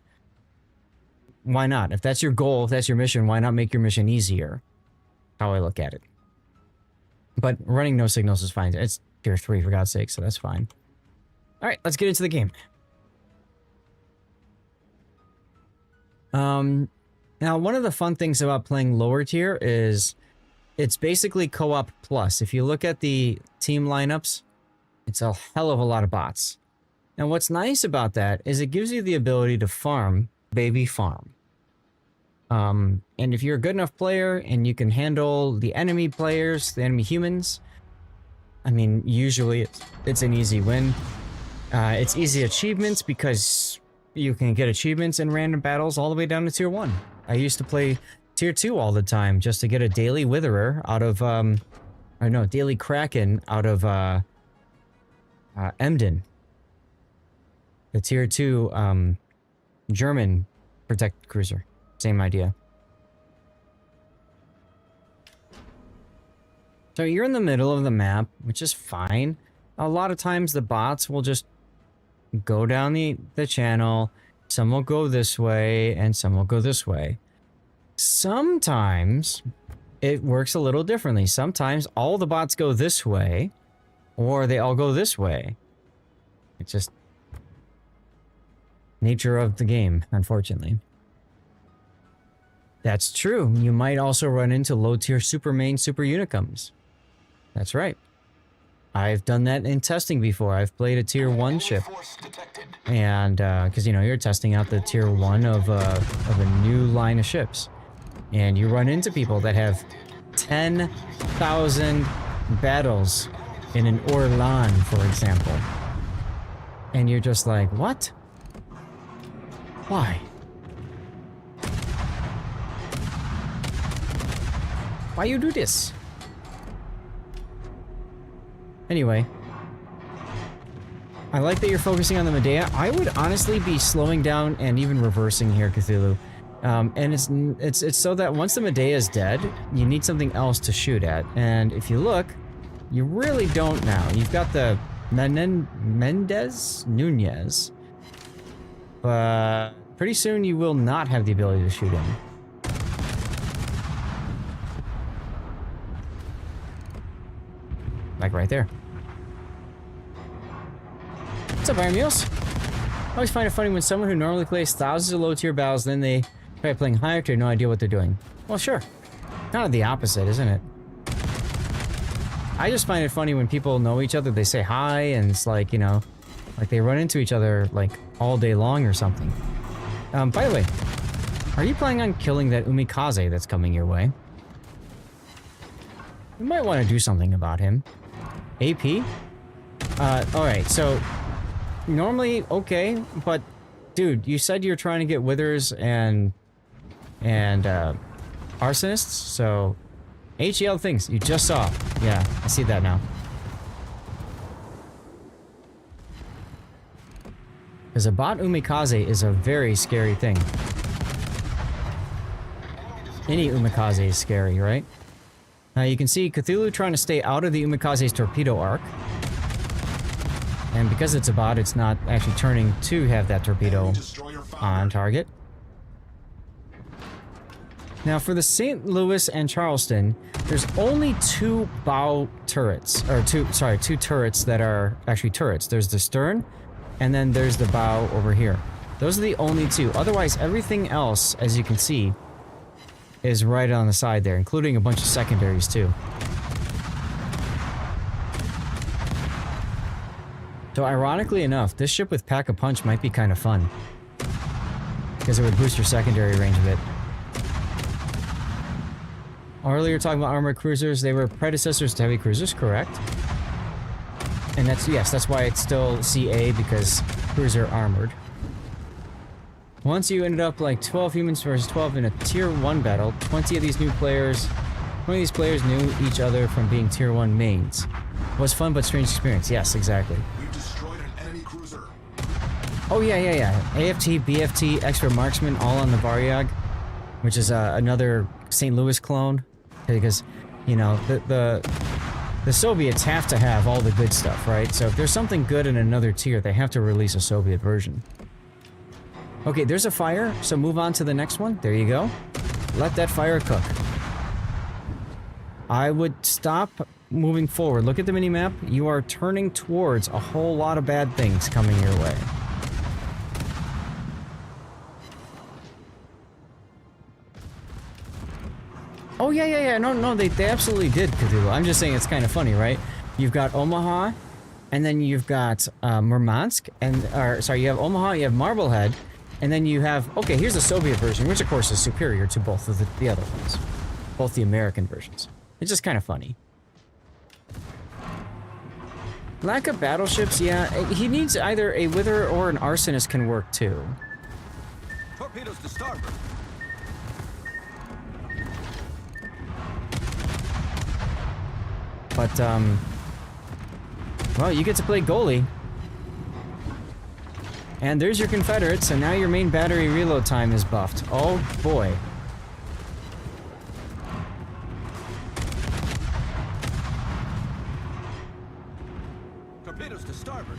Why not? If that's your goal, if that's your mission, why not make your mission easier? How I look at it. But running no signals is fine. It's tier 3 for God's sake, so that's fine. All right, let's get into the game. Now, one of the fun things about playing lower tier is it's basically co-op plus. If you look at the team lineups, it's a hell of a lot of bots. And what's nice about that is it gives you the ability to farm, baby farm. And if you're a good enough player and you can handle the enemy players, the enemy humans, I mean, usually it's an easy win. It's easy achievements because you can get achievements in random battles all the way down to tier 1. I used to play tier 2 all the time just to get a daily Witherer out of, or no, daily Kraken out of Emden. The tier 2 German protected cruiser. Same idea. So you're in the middle of the map, which is fine. A lot of times the bots will just go down the channel. Some will go this way and some will go this way. Sometimes it works a little differently. Sometimes all the bots go this way or they all go this way. It's just nature of the game, unfortunately. That's true. You might also run into low-tier super main super unicums. That's right. I've done that in testing before. I've played a tier 1 ship. And, because, you know, you're testing out the tier 1 of a new line of ships. And you run into people that have 10,000 battles in an Orlan, for example. And you're just like, what? Why? Why you do this? Anyway. I like that you're focusing on the Medea. I would honestly be slowing down and even reversing here, Cthulhu. And it's so that once the Medea is dead, you need something else to shoot at. And if you look, you really don't now. You've got the Mendez Nunez. But pretty soon you will not have the ability to shoot him. Like right there. What's up, Iron Mules? I always find it funny when someone who normally plays thousands of low-tier battles, then they try playing higher tier, no idea what they're doing. Well, sure. Kind of the opposite, isn't it? I just find it funny when people know each other, they say hi, and it's like, you know, like they run into each other, like, all day long or something. By the way, are you planning on killing that Umikaze that's coming your way? You might want to do something about him. AP? Alright, so... Normally, okay, but... Dude, you said you're trying to get Withers and Arsonists, so... HEL things, you just saw. Yeah, I see that now. Because a bot Umikaze is a very scary thing. Any Umikaze is scary, right? Now you can see Cthulhu trying to stay out of the Umikaze's torpedo arc. And because it's a bot, it's not actually turning to have that torpedo on target. Now for the St. Louis and Charleston, there's only two bow turrets, or two turrets that are actually turrets. There's the stern, and then there's the bow over here. Those are the only two. Otherwise, everything else, as you can see, is right on the side there, including a bunch of secondaries too. So ironically enough, this ship with Pack-a-Punch might be kind of fun. Because it would boost your secondary range a bit. Earlier talking about armored cruisers, they were predecessors to heavy cruisers, correct? And that's, yes, that's why it's still CA, because cruiser armored. Once you ended up like 12 humans versus 12 in a tier 1 battle, 20 of these players knew each other from being tier 1 mains. It was fun but strange experience. Yes, exactly. We've destroyed an enemy cruiser. Oh yeah. AFT, BFT, Expert Marksman, all on the Varyag, which is another St. Louis clone. Because, you know, the Soviets have to have all the good stuff, right? So if there's something good in another tier, they have to release a Soviet version. Okay, there's a fire, so move on to the next one. There you go. Let that fire cook. I would stop moving forward. Look at the minimap. You are turning towards a whole lot of bad things coming your way. Oh, yeah. No, they absolutely did, Cthulhu. I'm just saying it's kind of funny, right? You've got Omaha, and then you've got Murmansk, you have Omaha, you have Marblehead, and then you have... Okay, here's the Soviet version, which of course is superior to both of the other ones. Both the American versions. It's just kind of funny. Lack of battleships, yeah. He needs either a Wither or an Arsonist can work too. Torpedoes to starboard. But, well, you get to play goalie. And there's your Confederates, and now your main battery reload time is buffed. Oh, boy. Torpedoes to starboard.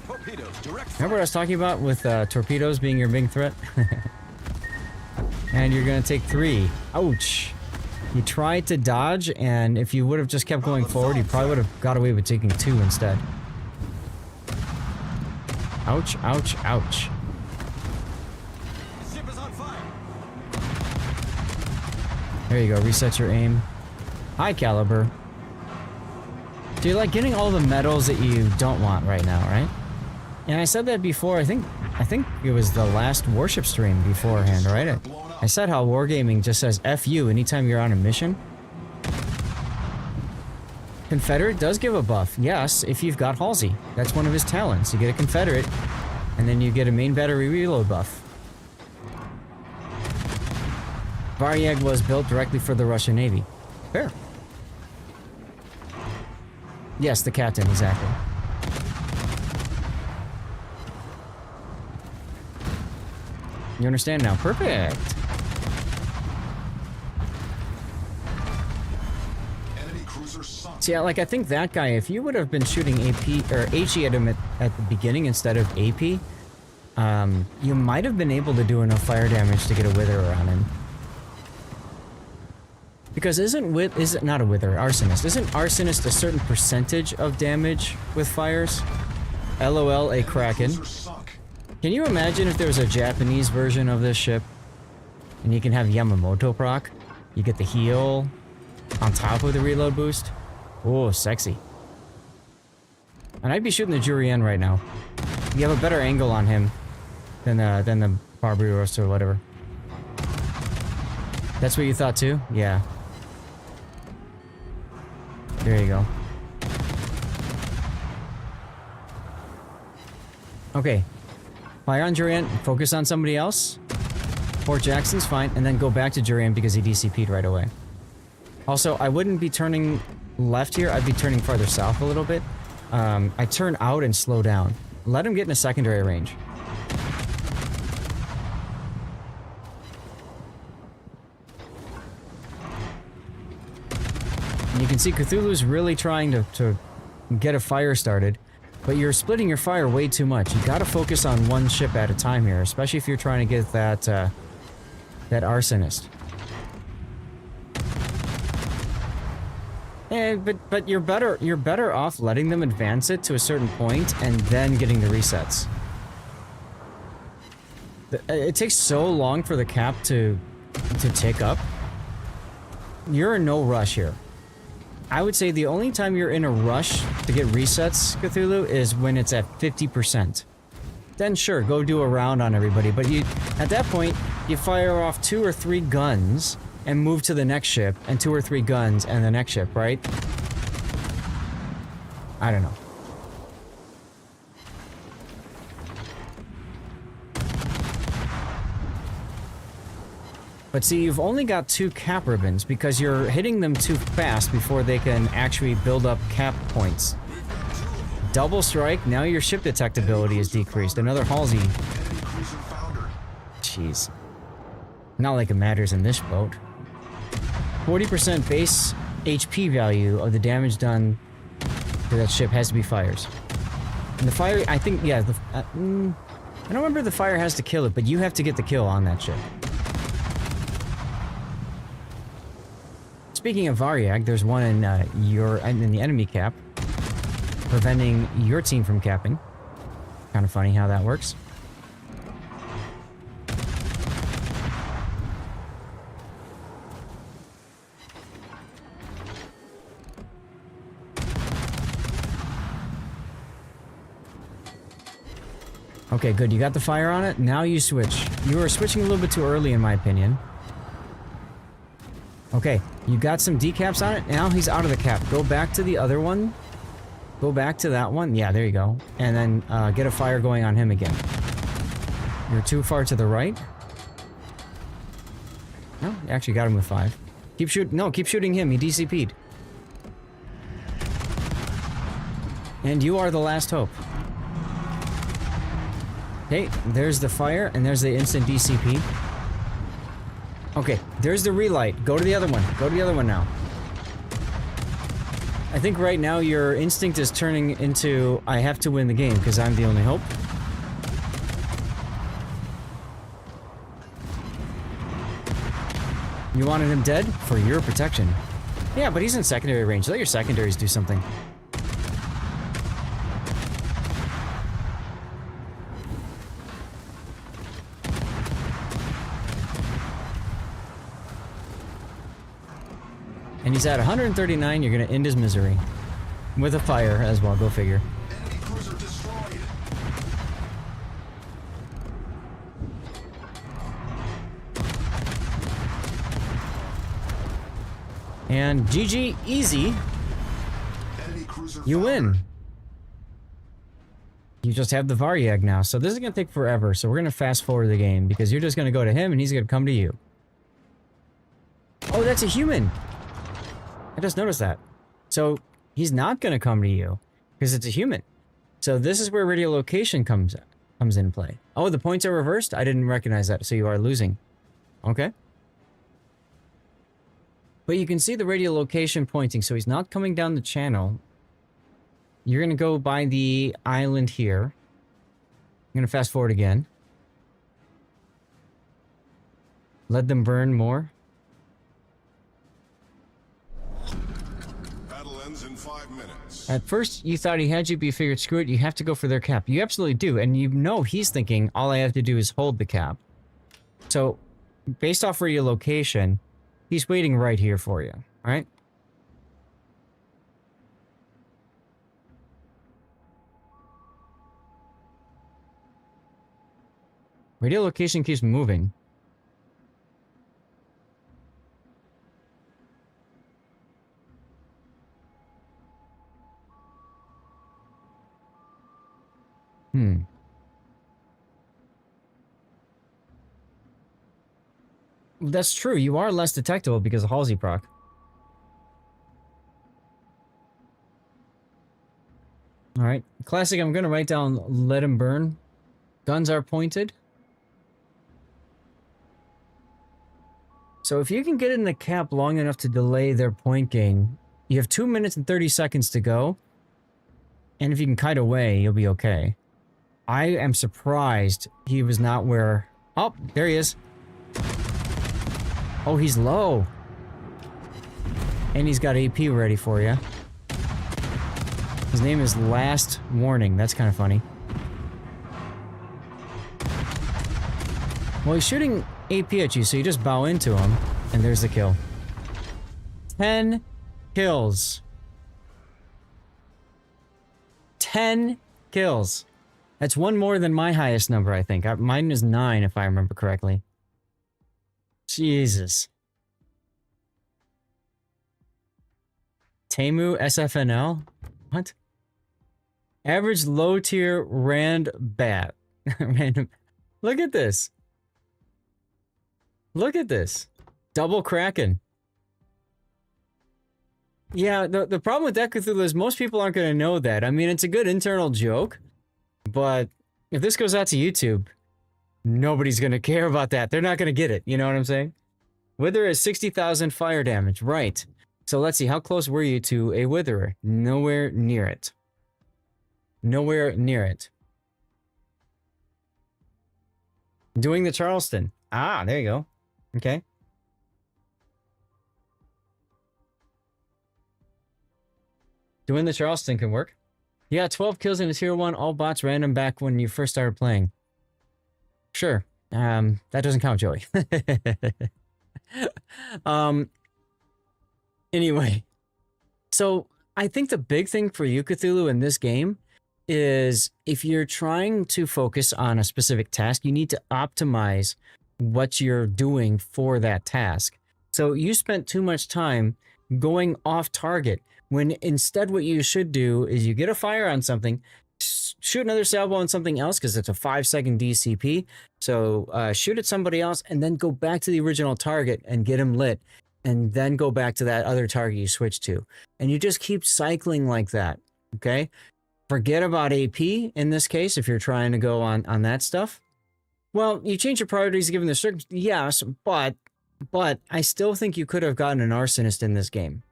Torpedoes direct. Remember what I was talking about with torpedoes being your big threat? And you're gonna take 3. Ouch. You tried to dodge, and if you would have just kept going forward, you probably would have got away with taking 2 instead. Ouch, ouch, ouch. Ship is on fire. There you go, reset your aim. High caliber. So you're like getting all the medals that you don't want right now, right? And I said that before, I think it was the last Warship stream beforehand, right? I said how Wargaming just says F you anytime you're on a mission. Confederate does give a buff, yes, if you've got Halsey. That's one of his talents. You get a Confederate, and then you get a main battery reload buff. Varyag was built directly for the Russian Navy. Fair. Yes, the captain, exactly. You understand now? Perfect. Enemy cruiser sunk. See, like, I think that guy, if you would have been shooting AP or HE at him at the beginning instead of AP, you might have been able to do enough fire damage to get a wither on him. Because isn't not a wither, arsonist? Isn't arsonist a certain percentage of damage with fires? LOL, a kraken. Cruiser sunk. Can you imagine if there was a Japanese version of this ship? And you can have Yamamoto proc? You get the heal on top of the reload boost? Oh, sexy. And I'd be shooting the Jurien right now. You have a better angle on him than the Barbaros or whatever. That's what you thought too? Yeah. There you go. Okay. Fire on Jurien, focus on somebody else. Fort Jackson's fine, and then go back to Jurien because he DCP'd right away. Also, I wouldn't be turning left here, I'd be turning farther south a little bit. I turn out and slow down. Let him get in a secondary range. And you can see Cthulhu's really trying to get a fire started, but you're splitting your fire way too much. You gotta focus on one ship at a time here, especially if you're trying to get that, that arsonist. But you're better off letting them advance it to a certain point and then getting the resets. It takes so long for the cap to tick up. You're in no rush here. I would say the only time you're in a rush to get resets, Cthulhu, is when it's at 50%. Then sure, go do a round on everybody, but at that point, you fire off 2 or 3 guns and move to the next ship, and 2 or 3 guns and the next ship, right? I don't know. But see, you've only got 2 cap ribbons because you're hitting them too fast before they can actually build up cap points. Double strike, now your ship detectability is decreased. Another Halsey. Jeez. Not like it matters in this boat. 40% base HP value of the damage done to that ship has to be fires. And the fire, I think, yeah, I don't remember if the fire has to kill it, but you have to get the kill on that ship. Speaking of Varyag, there's one in in the enemy cap, preventing your team from capping. Kind of funny how that works. Okay, good. You got the fire on it. Now you switch. You were switching a little bit too early, in my opinion. Okay, you got some decaps on it. Now he's out of the cap. Go back to the other one. Go back to that one. Yeah, there you go. And then get a fire going on him again. You're too far to the right. No, you actually got him with 5. Keep shooting. No, keep shooting him. He DCP'd. And you are the last hope. Okay, there's the fire, and there's the instant DCP. Okay, there's the relight. Go to the other one. Go to the other one now. I think right now your instinct is turning into, I have to win the game because I'm the only hope. You wanted him dead? For your protection. Yeah, but he's in secondary range. Let your secondaries do something. And he's at 139, you're gonna end his misery. With a fire as well, go figure. Enemy cruiser destroyed. And GG, easy. Enemy cruiser You win. foundered. You just have the Varyag now, so this is gonna take forever, so we're gonna fast forward the game, because you're just gonna go to him and he's gonna come to you. Oh, that's a human. I just noticed that. So he's not going to come to you because it's a human. So this is where radiolocation comes in play. Oh, the points are reversed? I didn't recognize that. So you are losing. Okay. But you can see the radiolocation pointing. So he's not coming down the channel. You're going to go by the island here. I'm going to fast forward again. Let them burn more. Battle ends in 5 minutes. At first, you thought he had you, but you figured, screw it, you have to go for their cap. You absolutely do, and you know he's thinking, all I have to do is hold the cap. So, based off your location, he's waiting right here for you, right? Radio location keeps moving. That's true. You are less detectable because of Halsey proc. Alright. Classic, I'm going to write down let him burn. Guns are pointed. So if you can get in the cap long enough to delay their point gain, you have 2 minutes and 30 seconds to go. And if you can kite away, you'll be okay. I am surprised he was not where... Oh, there he is. Oh, he's low. And he's got AP ready for you. His name is Last Warning. That's kind of funny. Well, he's shooting AP at you, so you just bow into him. And there's the kill. 10 kills. 10 kills. That's one more than my highest number, I think. Mine is 9, if I remember correctly. Jesus. Temu SFNL? What? Average low tier rand bat. Random. Look at this. Look at this. Double Kraken. Yeah, the problem with that Cthulhu is most people aren't going to know that. I mean, it's a good internal joke. But if this goes out to YouTube, nobody's going to care about that. They're not going to get it. You know what I'm saying? Wither is 60,000 fire damage. Right. So let's see. How close were you to a Witherer? Nowhere near it. Nowhere near it. Doing the Charleston. Ah, there you go. Okay. Doing the Charleston can work. You got 12 kills in a tier 1, all bots random back when you first started playing. Sure. That doesn't count, Joey. Anyway. So, I think the big thing for you, Cthulhu, in this game is if you're trying to focus on a specific task, you need to optimize what you're doing for that task. So, you spent too much time going off target. When instead what you should do is you get a fire on something, shoot another salvo on something else because it's a 5-second DCP. So shoot at somebody else and then go back to the original target and get him lit. And then go back to that other target you switched to. And you just keep cycling like that, okay? Forget about AP in this case if you're trying to go on that stuff. Well, you change your priorities given the circumstances, yes, but I still think you could have gotten an arsonist in this game.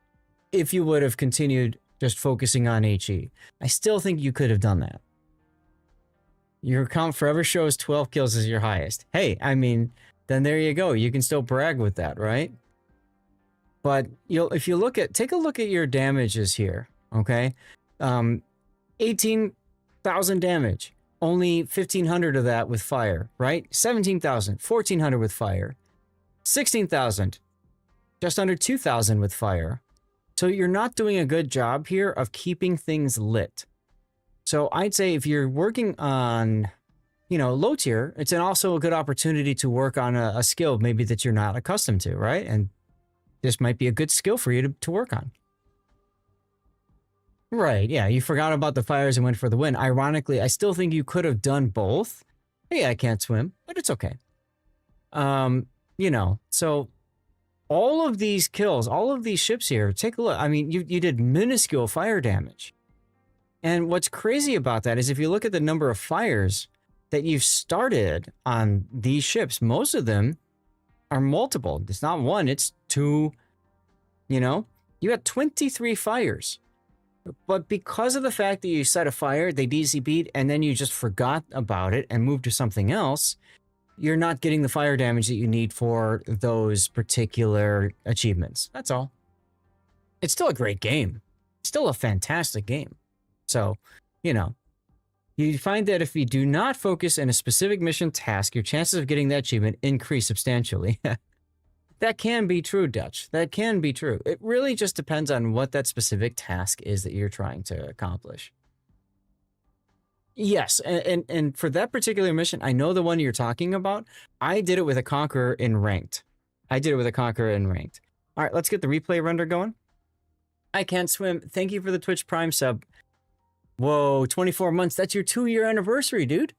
If you would have continued just focusing on HE. I still think you could have done that. Your account forever shows 12 kills as your highest. Hey, I mean, then there you go. You can still brag with that, right? But if you take a look at your damages here, okay? 18,000 damage. Only 1,500 of that with fire, right? 17,000, 1,400 with fire. 16,000, just under 2,000 with fire. So you're not doing a good job here of keeping things lit. So I'd say if you're working on, low tier, it's also a good opportunity to work on a skill maybe that you're not accustomed to, right? And this might be a good skill for you to work on. Right, yeah, you forgot about the fires and went for the win. Ironically, I still think you could have done both. Hey, I can't swim, but it's okay. So all of these kills, all of these ships here, take a look. I mean, you did minuscule fire damage. And what's crazy about that is if you look at the number of fires that you've started on these ships, most of them are multiple. It's not one, it's two, you know? You got 23 fires. But because of the fact that you set a fire, they DC beat, and then you just forgot about it and moved to something else, you're not getting the fire damage that you need for those particular achievements. That's all. It's still a great game. It's still a fantastic game. So, you know, you find that if you do not focus in a specific mission task, your chances of getting that achievement increase substantially. That can be true, Dutch. That can be true. It really just depends on what that specific task is that you're trying to accomplish. Yes, and for that particular mission, I know the one you're talking about. I did it with a Conqueror in Ranked. All right, let's get the replay render going. I can't swim. Thank you for the Twitch Prime sub. Whoa, 24 months. That's your 2-year anniversary, dude.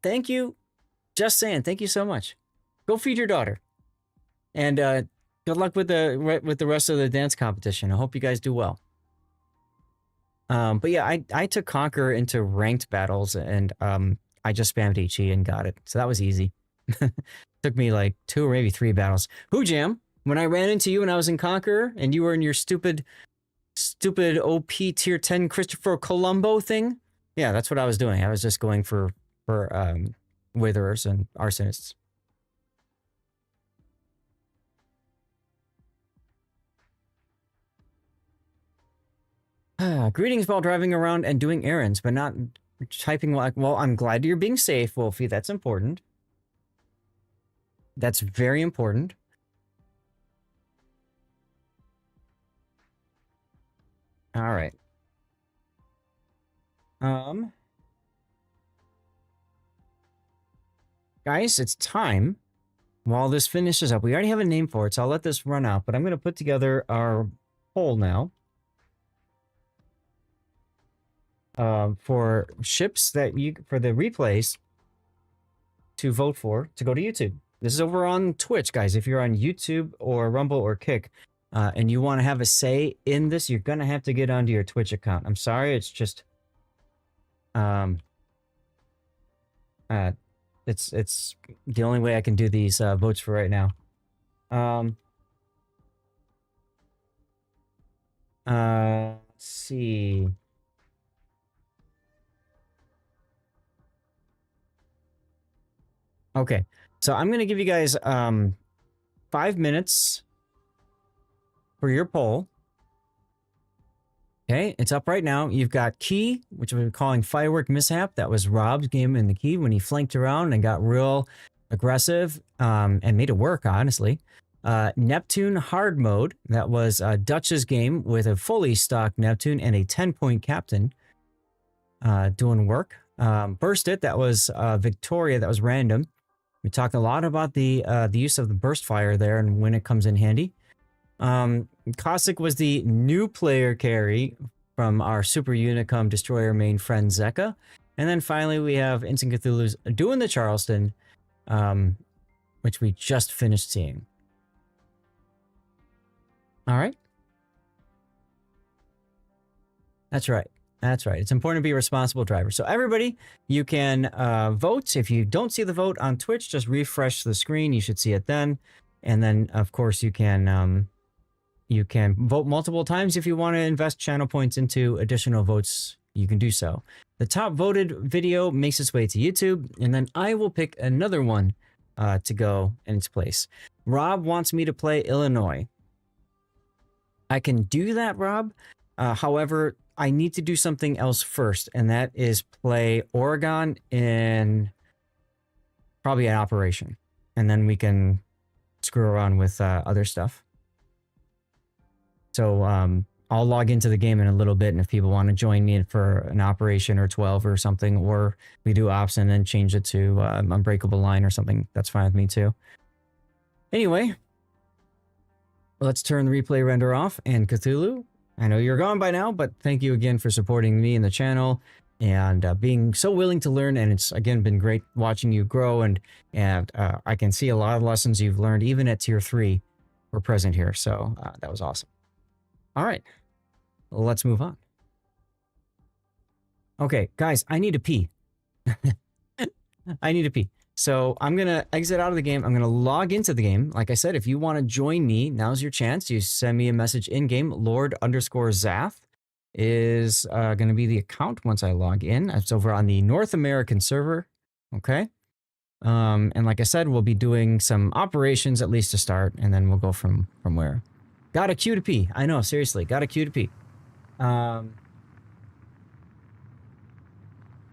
Thank you. Just saying. Thank you so much. Go feed your daughter. And good luck with the rest of the dance competition. I hope you guys do well. But yeah, I took Conqueror into ranked battles, and I just spammed HE and got it. So that was easy. Took me like 2 or maybe 3 battles. Who Jam? When I ran into you when I was in Conqueror, and you were in your stupid OP tier 10 Christopher Colombo thing. Yeah, that's what I was doing. I was just going for Witherers and Arsonists. Greetings while driving around and doing errands, but not typing like, well, I'm glad you're being safe, Wolfie. That's important. That's very important. All right. Guys, it's time. While this finishes up, we already have a name for it, so I'll let this run out, but I'm going to put together our poll now. For ships that for the replays to vote for to go to YouTube. This is over on Twitch, guys. If you're on YouTube or Rumble or Kick, and you want to have a say in this, you're gonna have to get onto your Twitch account. I'm sorry, it's just, it's the only way I can do these votes for right now. Let's see. Okay, so I'm going to give you guys 5 minutes for your poll. Okay, it's up right now. You've got Key, which we're calling Firework Mishap. That was Rob's game in the Key when he flanked around and got real aggressive and made it work, honestly. Neptune Hard Mode. That was Dutch's game with a fully stocked Neptune and a 10-point captain doing work. Burst It. That was Victoria. That was random. We talked a lot about the use of the burst fire there and when it comes in handy. Cossack was the new player carry from our Super Unicum Destroyer main friend Zeka. And then finally we have Instant Cthulhu's doing the Charleston, which we just finished seeing. All right. That's right. That's right. It's important to be a responsible driver. So everybody, you can vote. If you don't see the vote on Twitch, just refresh the screen. You should see it then. And then, of course, you can vote multiple times. If you want to invest channel points into additional votes, you can do so. The top voted video makes its way to YouTube, and then I will pick another one to go in its place. Rob wants me to play Illinois. I can do that, Rob. However, I need to do something else first, and that is play Oregon in probably an operation. And then we can screw around with other stuff. So I'll log into the game in a little bit, and if people want to join me for an operation or 12 or something, or we do ops and then change it to Unbreakable Line or something, that's fine with me too. Anyway, let's turn the replay render off, and Cthulhu, I know you're gone by now, but thank you again for supporting me and the channel and being so willing to learn. And it's, again, been great watching you grow. And I can see a lot of lessons you've learned, even at tier 3. were present here. So that was awesome. All right, let's move on. Okay, guys, I need to pee. I need to pee. So I'm going to exit out of the game. I'm going to log into the game. Like I said, if you want to join me, now's your chance. You send me a message in-game. Lord_Zath is going to be the account once I log in. It's over on the North American server. Okay. And like I said, we'll be doing some operations at least to start, and then we'll go from where. Got a queue to pee. I know, seriously. Got a queue to pee.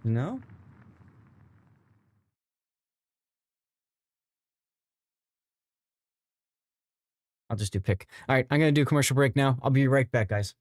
No? I'll just do pick. All right, I'm going to do commercial break now. I'll be right back, guys.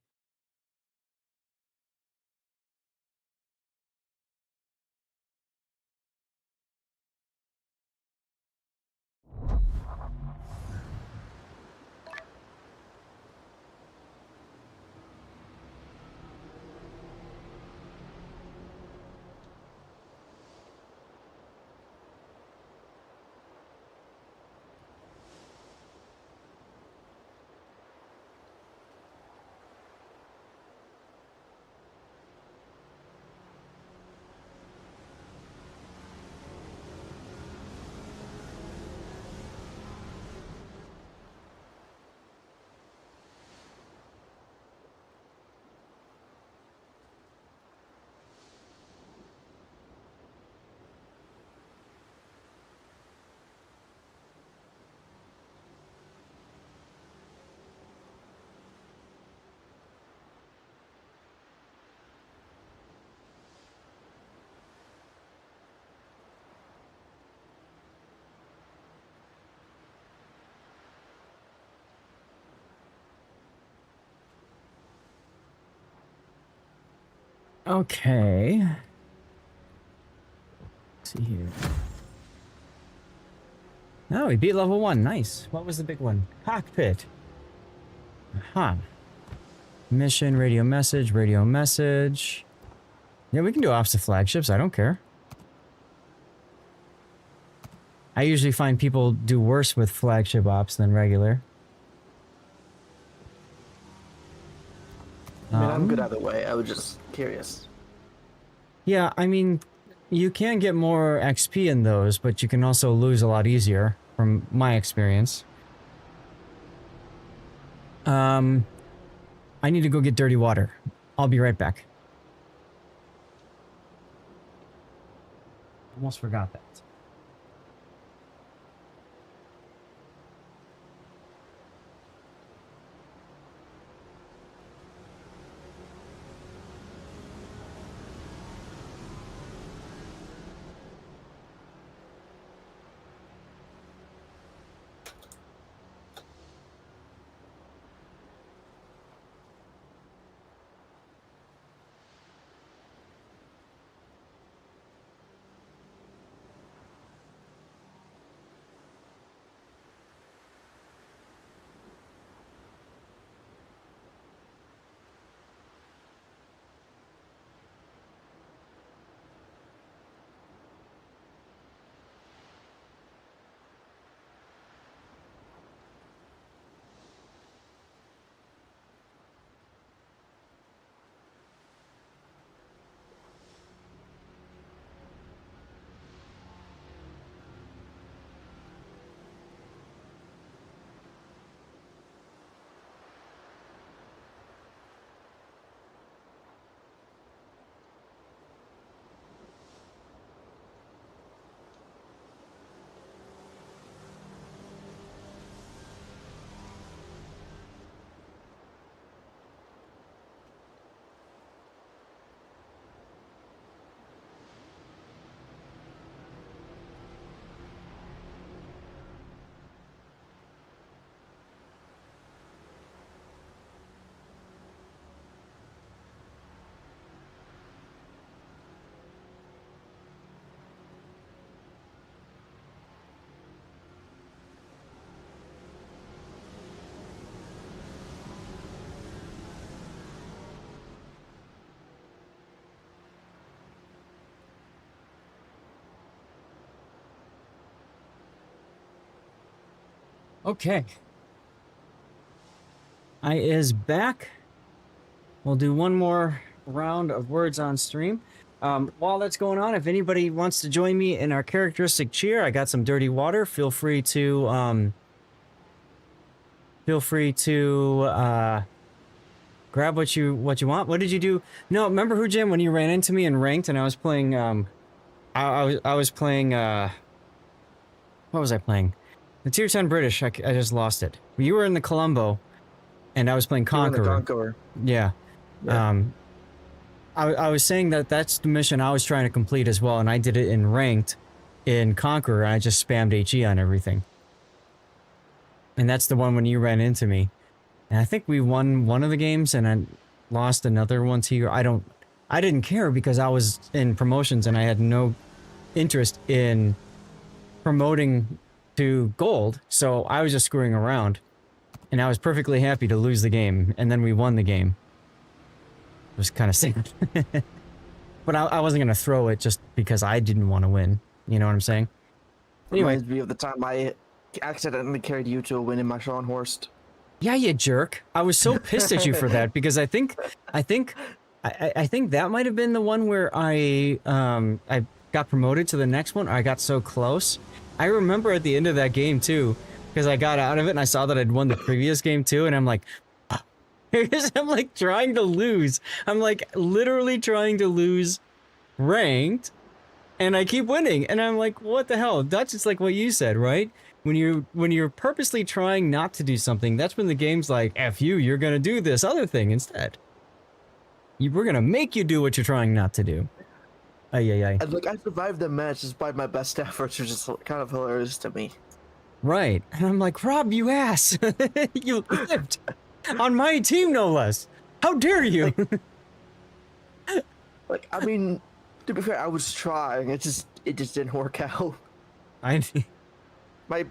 Okay. Let's see here. Oh, we beat level 1. Nice. What was the big one? Cockpit. Huh. Mission, radio message, radio message. Yeah, we can do ops to flagships. I don't care. I usually find people do worse with flagship ops than regular. I mean, I'm good either way. I was just curious. Yeah, I mean, you can get more XP in those, but you can also lose a lot easier, from my experience. I need to go get dirty water. I'll be right back. Almost forgot that. Okay. I is back. We'll do one more round of words on stream. While that's going on, if anybody wants to join me in our characteristic cheer, I got some dirty water. Feel free to grab what you want. What did you do? No, remember who, Jim, when you ran into me in ranked and I was playing I was playing what was I playing? The tier 10 British. I just lost it. You were in the Colombo and I was playing Conqueror. Conqueror. Yeah. I was saying that that's the mission I was trying to complete as well, and I did it in ranked in Conqueror, and I just spammed HE on everything. And that's the one when you ran into me. And I think we won one of the games, and I lost another one to you. I didn't care because I was in promotions, and I had no interest in promoting to gold, so I was just screwing around. And I was perfectly happy to lose the game, and then we won the game. It was kind of sad. But I wasn't going to throw it just because I didn't want to win. You know what I'm saying? Anyway. Reminds me of the time I accidentally carried you to a win in my Sean Horst. Yeah, you jerk. I was so pissed at you for that because I think that might have been the one where I got promoted to the next one, or I got so close. I remember at the end of that game too, because I got out of it and I saw that I'd won the previous game too, and I'm like, because I'm like trying to lose. I'm like literally trying to lose ranked, and I keep winning. And I'm like, what the hell? That's just like what you said, right? When you're purposely trying not to do something, that's when the game's like, F you, you're gonna do this other thing instead. We're gonna make you do what you're trying not to do. Ay. And like I survived the match despite my best efforts, which is kind of hilarious to me. Right. And I'm like, Rob, you ass. You lived. On my team, no less. How dare you? Like, I mean, to be fair, I was trying. It just didn't work out. My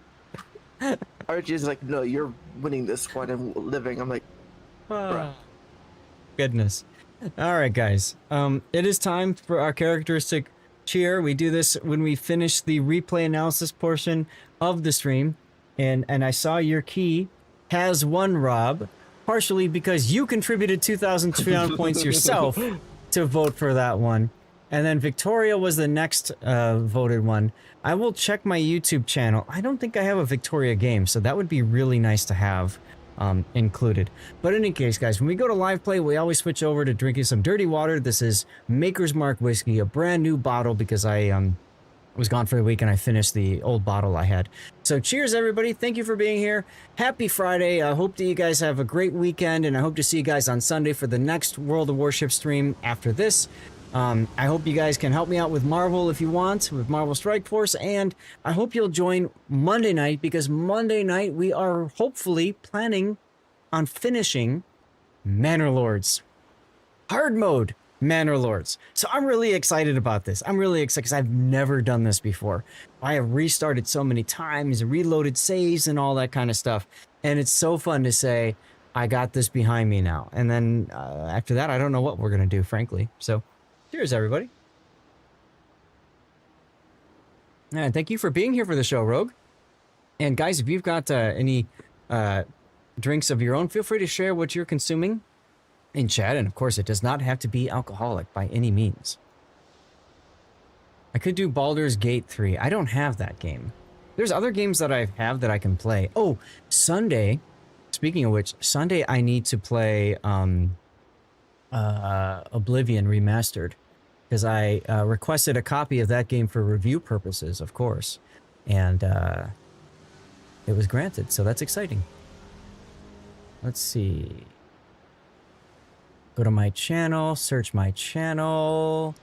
RG is like, no, you're winning this one and living. I'm like, bruh. Goodness. All right, guys. It is time for our characteristic cheer. We do this when we finish the replay analysis portion of the stream, and I saw your key has won, Rob. Partially because you contributed 2,300 points yourself to vote for that one. And then Victoria was the next voted one. I will check my YouTube channel. I don't think I have a Victoria game, so that would be really nice to have included. But in any case, guys, when we go to live play, we always switch over to drinking some dirty water. This is Maker's Mark whiskey, a brand new bottle because I was gone for the week and I finished the old bottle I had. So cheers, everybody. Thank you for being here. Happy Friday. I hope that you guys have a great weekend, and I hope to see you guys on Sunday for the next World of Warships stream after this. I hope you guys can help me out with Marvel if you want, with Marvel Strike Force, and I hope you'll join Monday night, because Monday night we are hopefully planning on finishing Manor Lords. Hard mode Manor Lords. So I'm really excited about this. I'm really excited because I've never done this before. I have restarted so many times, reloaded saves and all that kind of stuff. And it's so fun to say, I got this behind me now. And then after that, I don't know what we're going to do, frankly. So cheers, everybody. And thank you for being here for the show, Rogue. And guys, if you've got any drinks of your own, feel free to share what you're consuming in chat, and of course it does not have to be alcoholic by any means. I could do Baldur's Gate 3. I don't have that game. There's other games that I have that I can play. Oh, Sunday, speaking of which, Sunday I need to play Oblivion Remastered, because I requested a copy of that game for review purposes, of course, and it was granted, so that's exciting. Let's see. Go to my channel, search my channel.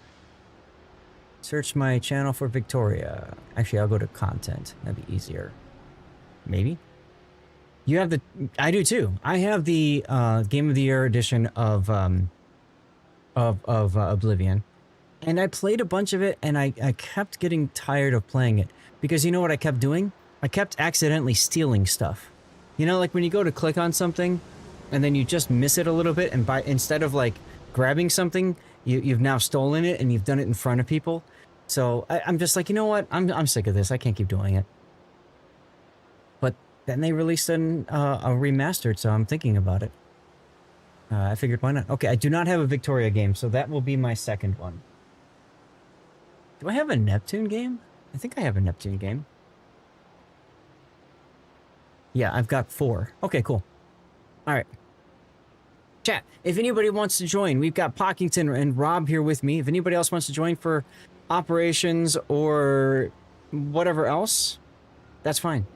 Search my channel for Victoria. Actually, I'll go to content. That'd be easier. Maybe? You have the... I do too. I have the Game of the Year edition of Oblivion. And I played a bunch of it, and I kept getting tired of playing it. Because you know what I kept doing? I kept accidentally stealing stuff. You know, like when you go to click on something, and then you just miss it a little bit, and instead of like grabbing something, you've now stolen it and you've done it in front of people. So I'm just like, you know what? I'm sick of this. I can't keep doing it. But then they released a remastered, so I'm thinking about it. I figured why not? Okay, I do not have a Victoria game, so that will be my second one. Do I have a Neptune game? I think I have a Neptune game. Yeah, I've got 4. Okay, cool. All right. Chat, if anybody wants to join, we've got Pockington and Rob here with me. If anybody else wants to join for operations or whatever else, that's fine.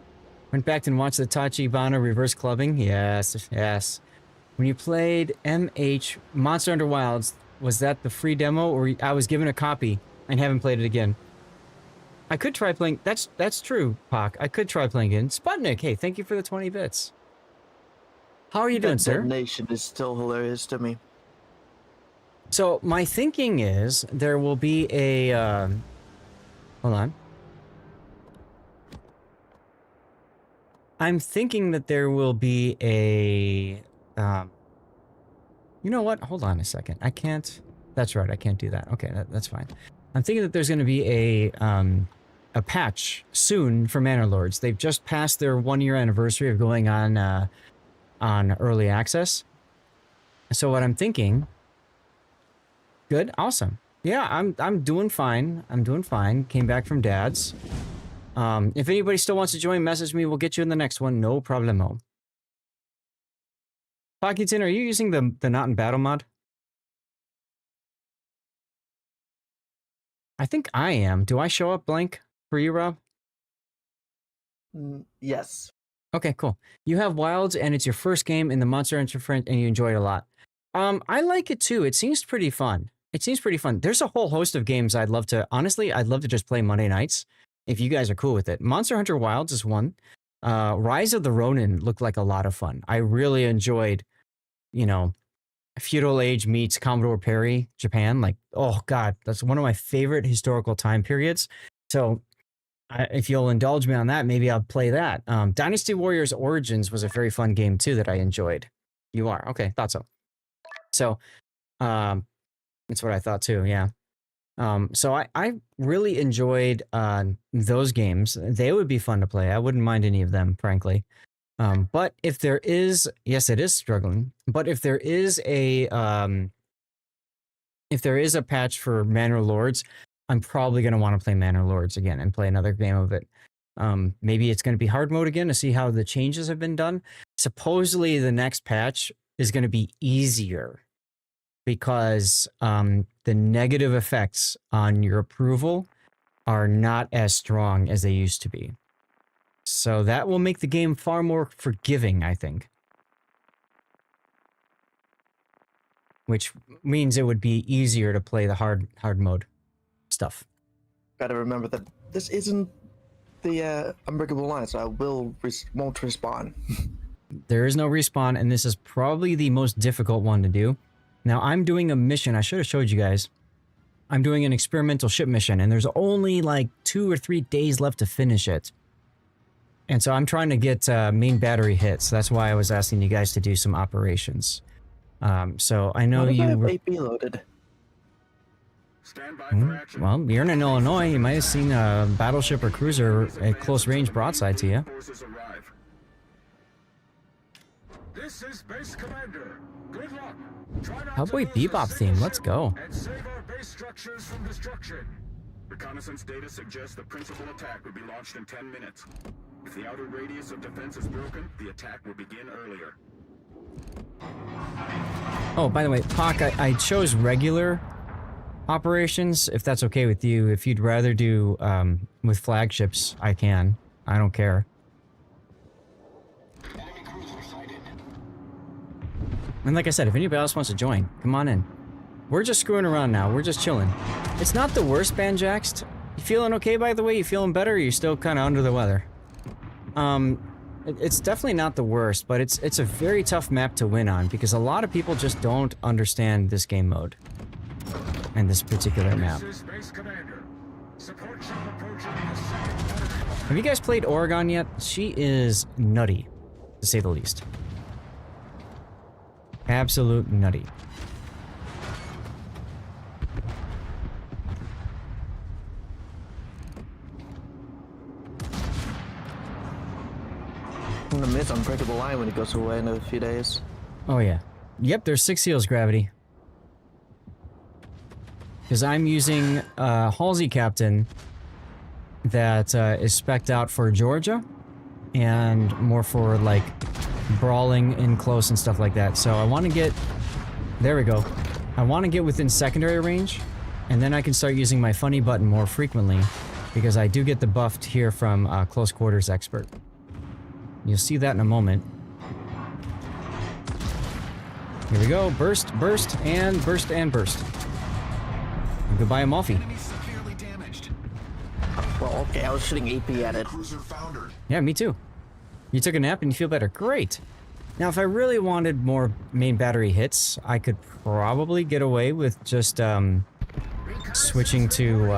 Went back and watched the Tachibana reverse clubbing. Yes, yes. When you played MH Monster Hunter Wilds, was that the free demo, or I was given a copy and haven't played it again? I could try playing. That's true, Pock. I could try playing again. Sputnik, hey, thank you for the 20 bits. How are you doing, sir? Nation is still hilarious to me. So my thinking is there will be a. Hold on. I'm thinking that there will be a. You know what? Hold on a second. I can't. That's right. I can't do that. Okay, that's fine. I'm thinking that there's going to be a patch soon for Manor Lords. They've just passed their 1-year anniversary of going on early access. So what I'm thinking. Good, awesome. Yeah, I'm doing fine. I'm doing fine. Came back from Dad's. If anybody still wants to join, message me. We'll get you in the next one. No problemo. Pockington, are you using the Not in Battle mod? I think I am. Do I show up blank for you, Rob? Yes. Okay, cool. You have Wilds, and it's your first game in the Monster Hunter Front, and you enjoy it a lot. I like it too. It seems pretty fun. It seems pretty fun. There's a whole host of games I'd love to... Honestly, I'd love to just play Monday nights, if you guys are cool with it. Monster Hunter Wilds is one. Rise of the Ronin looked like a lot of fun. I really enjoyed, you know, Feudal Age meets Commodore Perry, Japan. Like, oh God, that's one of my favorite historical time periods. So if you'll indulge me on that, maybe I'll play that. Dynasty Warriors Origins was a very fun game too that I enjoyed. You are? Okay, thought so. So, that's what I thought too, yeah. So I really enjoyed those games. They would be fun to play. I wouldn't mind any of them, frankly. But if there is, yes, it is struggling. But if there is a patch for Manor Lords, I'm probably going to want to play Manor Lords again and play another game of it. Maybe it's going to be hard mode again to see how the changes have been done. Supposedly the next patch is going to be easier because the negative effects on your approval are not as strong as they used to be. So that will make the game far more forgiving, I think. Which means it would be easier to play the hard mode stuff. Gotta remember that this isn't the Unbreakable Line, so I won't respawn. There is no respawn, and this is probably the most difficult one to do. Now, I'm doing a mission. I should have showed you guys. I'm doing an experimental ship mission, and there's only like 2 or 3 days left to finish it. And so I'm trying to get main battery hit. So that's why I was asking you guys to do some operations. So I know you were... AP loaded. Stand by for action. Well, you're in Illinois. You might have seen a battleship or cruiser at close range broadside to you. Forces arrive. This is Base Commander. Good luck. Try not Cowboy to lose Bebop a theme. single Let's go. ship and save our base structures from destruction. Reconnaissance data suggests the principal attack will be launched in 10 minutes. If the outer radius of defense is broken, the attack will begin earlier. Oh, by the way, Pac, I chose regular operations, if that's okay with you. If you'd rather do with flagships, I can. I don't care. And like I said, if anybody else wants to join, come on in. We're just screwing around now. We're just chilling. It's not the worst, Banjaxed. You feeling okay, by the way? You feeling better, or are you still kind of under the weather? It's definitely not the worst, but it's a very tough map to win on because a lot of people just don't understand this game mode and this particular map. Have you guys played Oregon yet? She is nutty, to say the least. Absolute nutty. I'm gonna miss Unbreakable Line when it goes away in a few days. Oh yeah. Yep, there's 6 heals gravity. Because I'm using Halsey Captain that is spec'd out for Georgia and more for like brawling in close and stuff like that. So I want to get, there we go. I want to get within secondary range, and then I can start using my funny button more frequently because I do get the buffed here from Close Quarters Expert. You'll see that in a moment. Here we go, burst, burst, and burst, and burst. And goodbye, Amalfi. Well, okay, I was shooting AP at it. Yeah, me too. You took a nap and you feel better. Great. Now, if I really wanted more main battery hits, I could probably get away with just switching to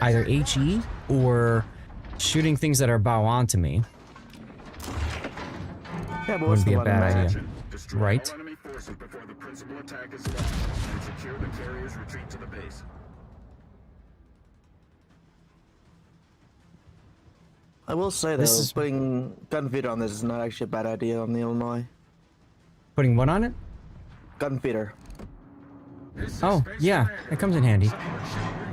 either HE or shooting things that are bow on to me. Yeah, but Wouldn't be a bad idea. Destroy Right. all enemy forces before the principal attack is launched, and secure the carrier's retreat to the base. I will say though, This is- putting gun feeder on this is not actually a bad idea on the Illinois. Putting what on it? Gun feeder. Oh, yeah, it comes in handy.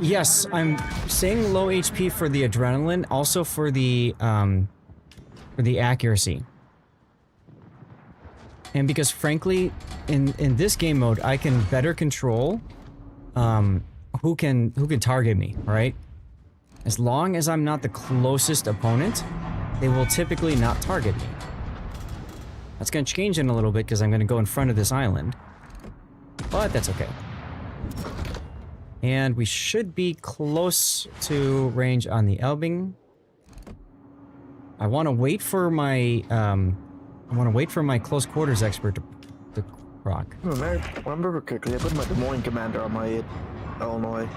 Yes, I'm saying low HP for the adrenaline, also for the accuracy. And because frankly, in this game mode, I can better control who can target me, right? As long as I'm not the closest opponent, they will typically not target me. That's going to change in a little bit because I'm going to go in front of this island. But that's okay. And we should be close to range on the Elbing. I want to wait for my close quarters expert to proc. Remember quickly, I put my Des Moines commander on my Illinois.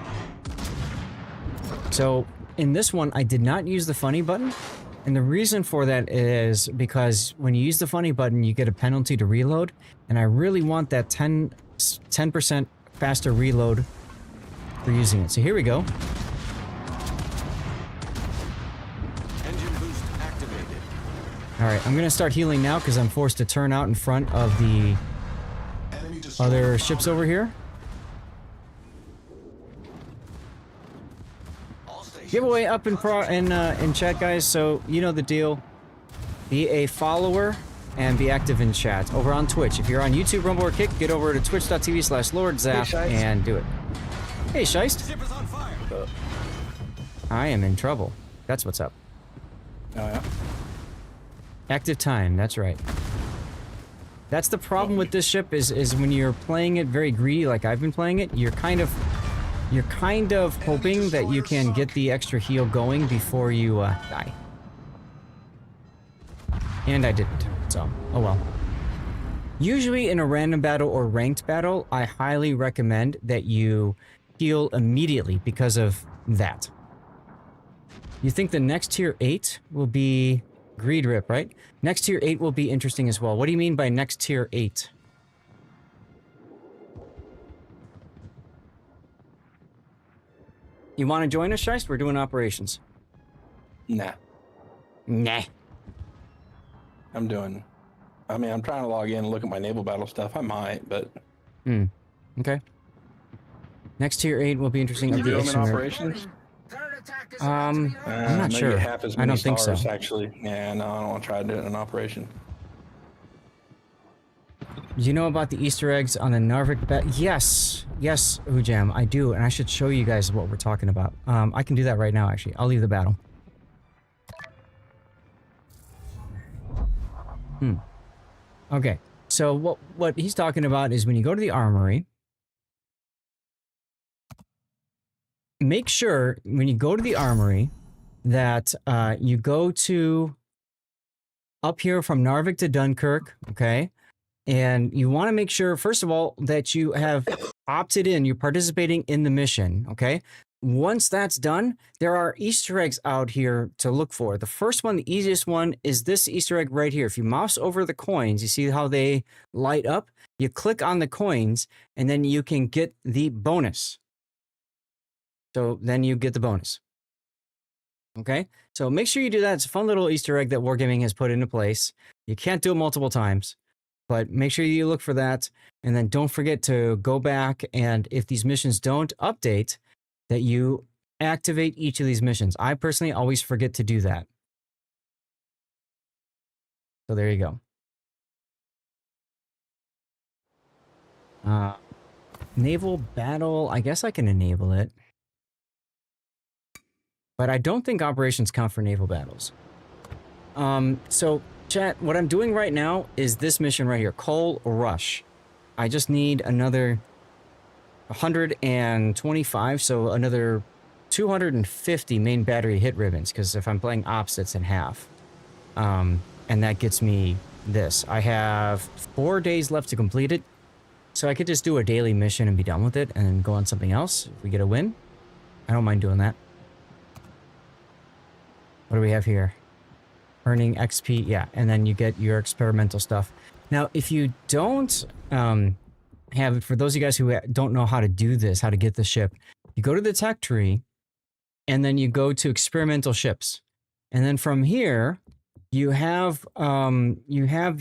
So in this one, I did not use the funny button. And the reason for that is because when you use the funny button, you get a penalty to reload. And I really want that 10% faster reload for using it. So here we go. Engine boost activated. All right, I'm going to start healing now because I'm forced to turn out in front of the Enemy destroyed. other ships over here. All stations. Giveaway up in chat, guys. So you know the deal. Be a follower and be active in chat over on Twitch. If you're on YouTube, Rumble, or Kick, get over to twitch.tv/LordZap Hey, Shiest. and do it. Hey, Shiest. Ship is on fire. I am in trouble. That's what's up. Oh, yeah. Active time. That's right. That's the problem with this ship is when you're playing it very greedy, like I've been playing it. You're kind of hoping that you can get the extra heal going before you die. And I didn't. So, oh well. Usually in a random battle or ranked battle, I highly recommend that you heal immediately because of that. You think the next tier 8 will be Greed Rip, right? Next tier 8 will be interesting as well. What do you mean by next tier 8? You want to join us, Shiest? We're doing operations. Nah. Nah. I'm trying to log in and look at my naval battle stuff. I might, but... Okay. Next tier 8 will be interesting. You do them in Update- operations? I'm I not know sure. you have as I many don't think so. stars, actually. Yeah, no, I don't want to try to do it in an operation. You know about the Easter eggs on the Narvik bet? Yes. Yes, Ujam, I do. And I should show you guys what we're talking about. I can do that right now, actually. I'll leave the battle. Okay. So what he's talking about is when you go to the armory, make sure when you go to the armory that you go to up here from Narvik to Dunkirk, okay? And you want to make sure, first of all, that you have opted in, you're participating in the mission, okay? Once that's done, there are Easter eggs out here to look for. The first one, the easiest one, is this Easter egg right here. If you mouse over the coins, you see how they light up? You click on the coins, and then you can get the bonus. So then you get the bonus. Okay? So make sure you do that. It's a fun little Easter egg that Wargaming has put into place. You can't do it multiple times. but make sure you look for that. And then don't forget to go back, and if these missions don't update, that you activate each of these missions. I personally always forget to do that. So there you go. Naval battle, I guess I can enable it. But I don't think operations count for naval battles. So chat, what I'm doing right now is this mission right here, Coal Rush. I just need another 125, so another 250 main battery hit ribbons, because if I'm playing ops, it's in half. And that gets me this. I have 4 days left to complete it, so I could just do a daily mission and be done with it and then go on something else if we get a win. I don't mind doing that. What do we have here? Earning XP, yeah, and then you get your experimental stuff. Now, if you don't have, for those of you guys who don't know how to do this, how to get the ship, you go to the tech tree, and then you go to experimental ships. And then from here, you have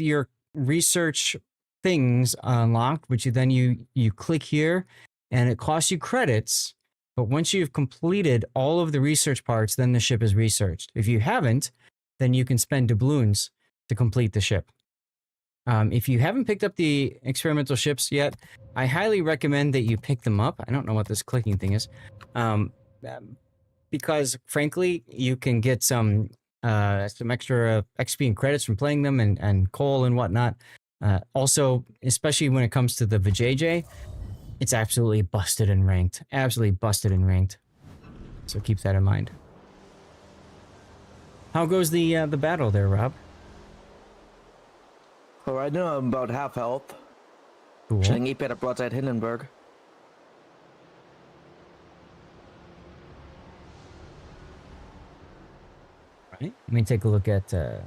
your research things unlocked, which you click here, and it costs you credits. But once you've completed all of the research parts, then the ship is researched. If you haven't, then you can spend doubloons to complete the ship. If you haven't picked up the experimental ships yet, I highly recommend that you pick them up. I don't know what this clicking thing is. Because frankly, you can get some extra XP and credits from playing them, and coal and whatnot. Also, especially when it comes to the Vijay, it's absolutely busted and ranked. Absolutely busted and ranked. So keep that in mind. How goes the battle there, Rob? Well, right now I'm about half health. Cool. Chilling EP at broadside Hindenburg. Right. Let me take a look at... All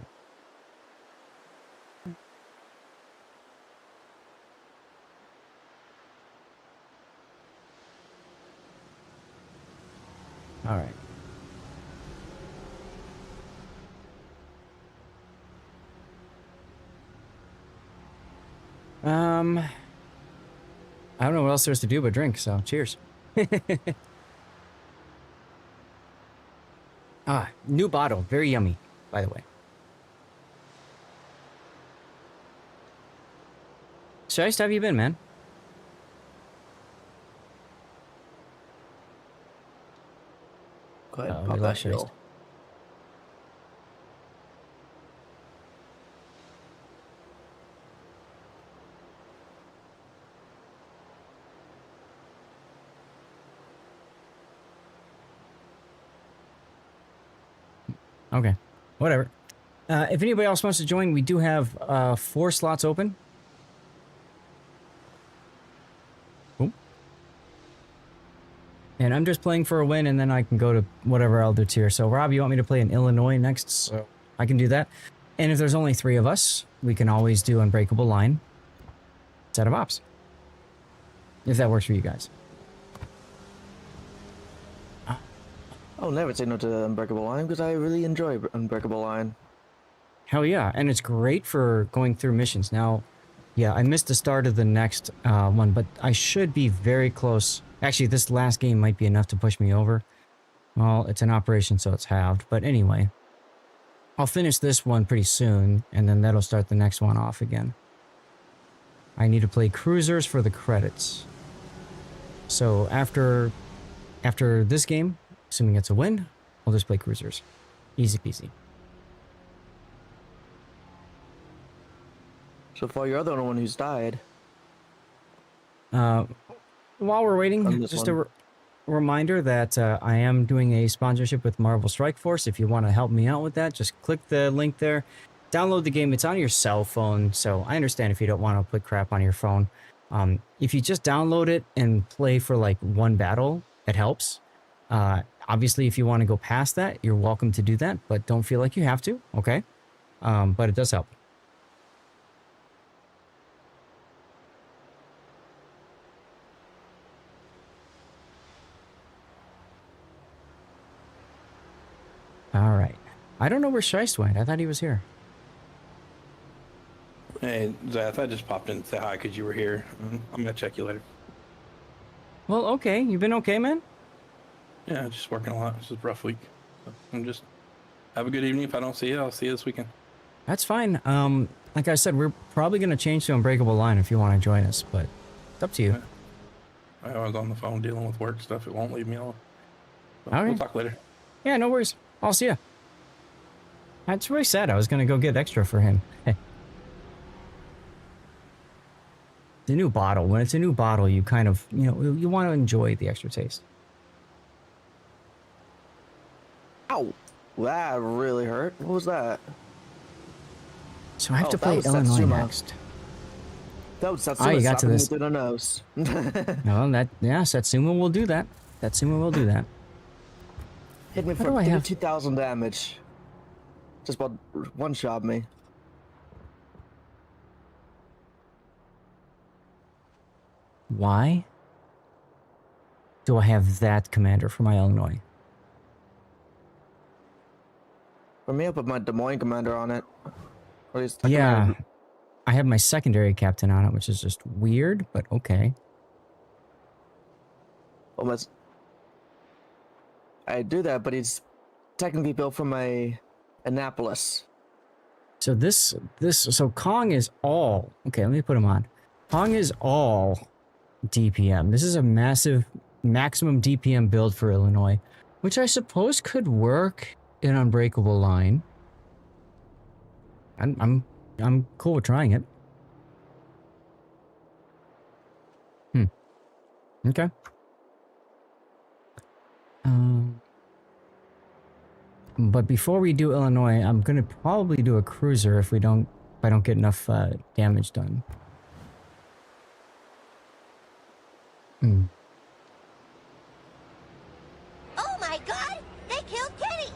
right. I don't know what else there's to do but drink, so cheers. New bottle. Very yummy, by the way. Shice, how have you been, man? Go ahead, We pop that lost Shice. hill. Okay, whatever. If anybody else wants to join, we do have 4 slots open. Cool. And I'm just playing for a win, and then I can go to whatever Elder tier. So, Rob, you want me to play in Illinois next? So I can do that. And if there's only 3 of us, we can always do Unbreakable Line set of ops. If that works for you guys. I'll never say no to Unbreakable Line because I really enjoy Unbreakable Line. Hell yeah, and it's great for going through missions. Now, yeah, I missed the start of the next one, but I should be very close. Actually, this last game might be enough to push me over. Well, it's an operation, so it's halved. But anyway, I'll finish this one pretty soon, and then that'll start the next one off again. I need to play cruisers for the credits. So after this game, assuming it's a win, I'll just play cruisers. Easy peasy. So far, you're the only one who's died. While we're waiting, just a reminder that I am doing a sponsorship with Marvel Strike Force. If you want to help me out with that, just click the link there. Download the game. It's on your cell phone, so I understand if you don't want to put crap on your phone. If you just download it and play for like 1 battle, it helps. Obviously, if you want to go past that, you're welcome to do that, but don't feel like you have to, okay? But it does help. All right. I don't know where Shice went. I thought he was here. Hey, Hey, Zath, I just popped in to say hi because you were here. I'm gonna check you later. Well, okay. You've been okay, man? Yeah, just working a lot. It's a rough week. So I'm just have a good evening. If I don't see you, I'll see you this weekend. That's fine. Like I said, we're probably going to change to Unbreakable Line if you want to join us, but it's up to you. Yeah. I was on the phone dealing with work stuff. It won't leave me alone. But Okay. we'll talk later. Yeah, no worries. I'll see ya. That's really sad. I was going to go get extra for him. Hey. The new bottle. When it's a new bottle, you kind of, you want to enjoy the extra taste. Ow! That really hurt. What was that? So I have to that play was Illinois Satsuma. next. That was Oh, you got to this. through the nose. No, Satsuma will do that. Satsuma will do that. Hit me How for do I have- 2,000 damage. Just about one-shot me. Why do I have that commander for my Illinois? For me, I put my Des Moines commander on it. Or at least the Yeah, commander- I have my secondary captain on it, which is just weird, but okay. almost. I do that, but he's technically built from a Annapolis. So so Kong is all, okay, let me put him on. Kong is all DPM. This is a massive maximum DPM build for Illinois, which I suppose could work in Unbreakable Line. I'm cool with trying it. Okay. But before we do Illinois, I'm gonna probably do a cruiser if I don't get enough damage done. Oh my god! They killed Kenny!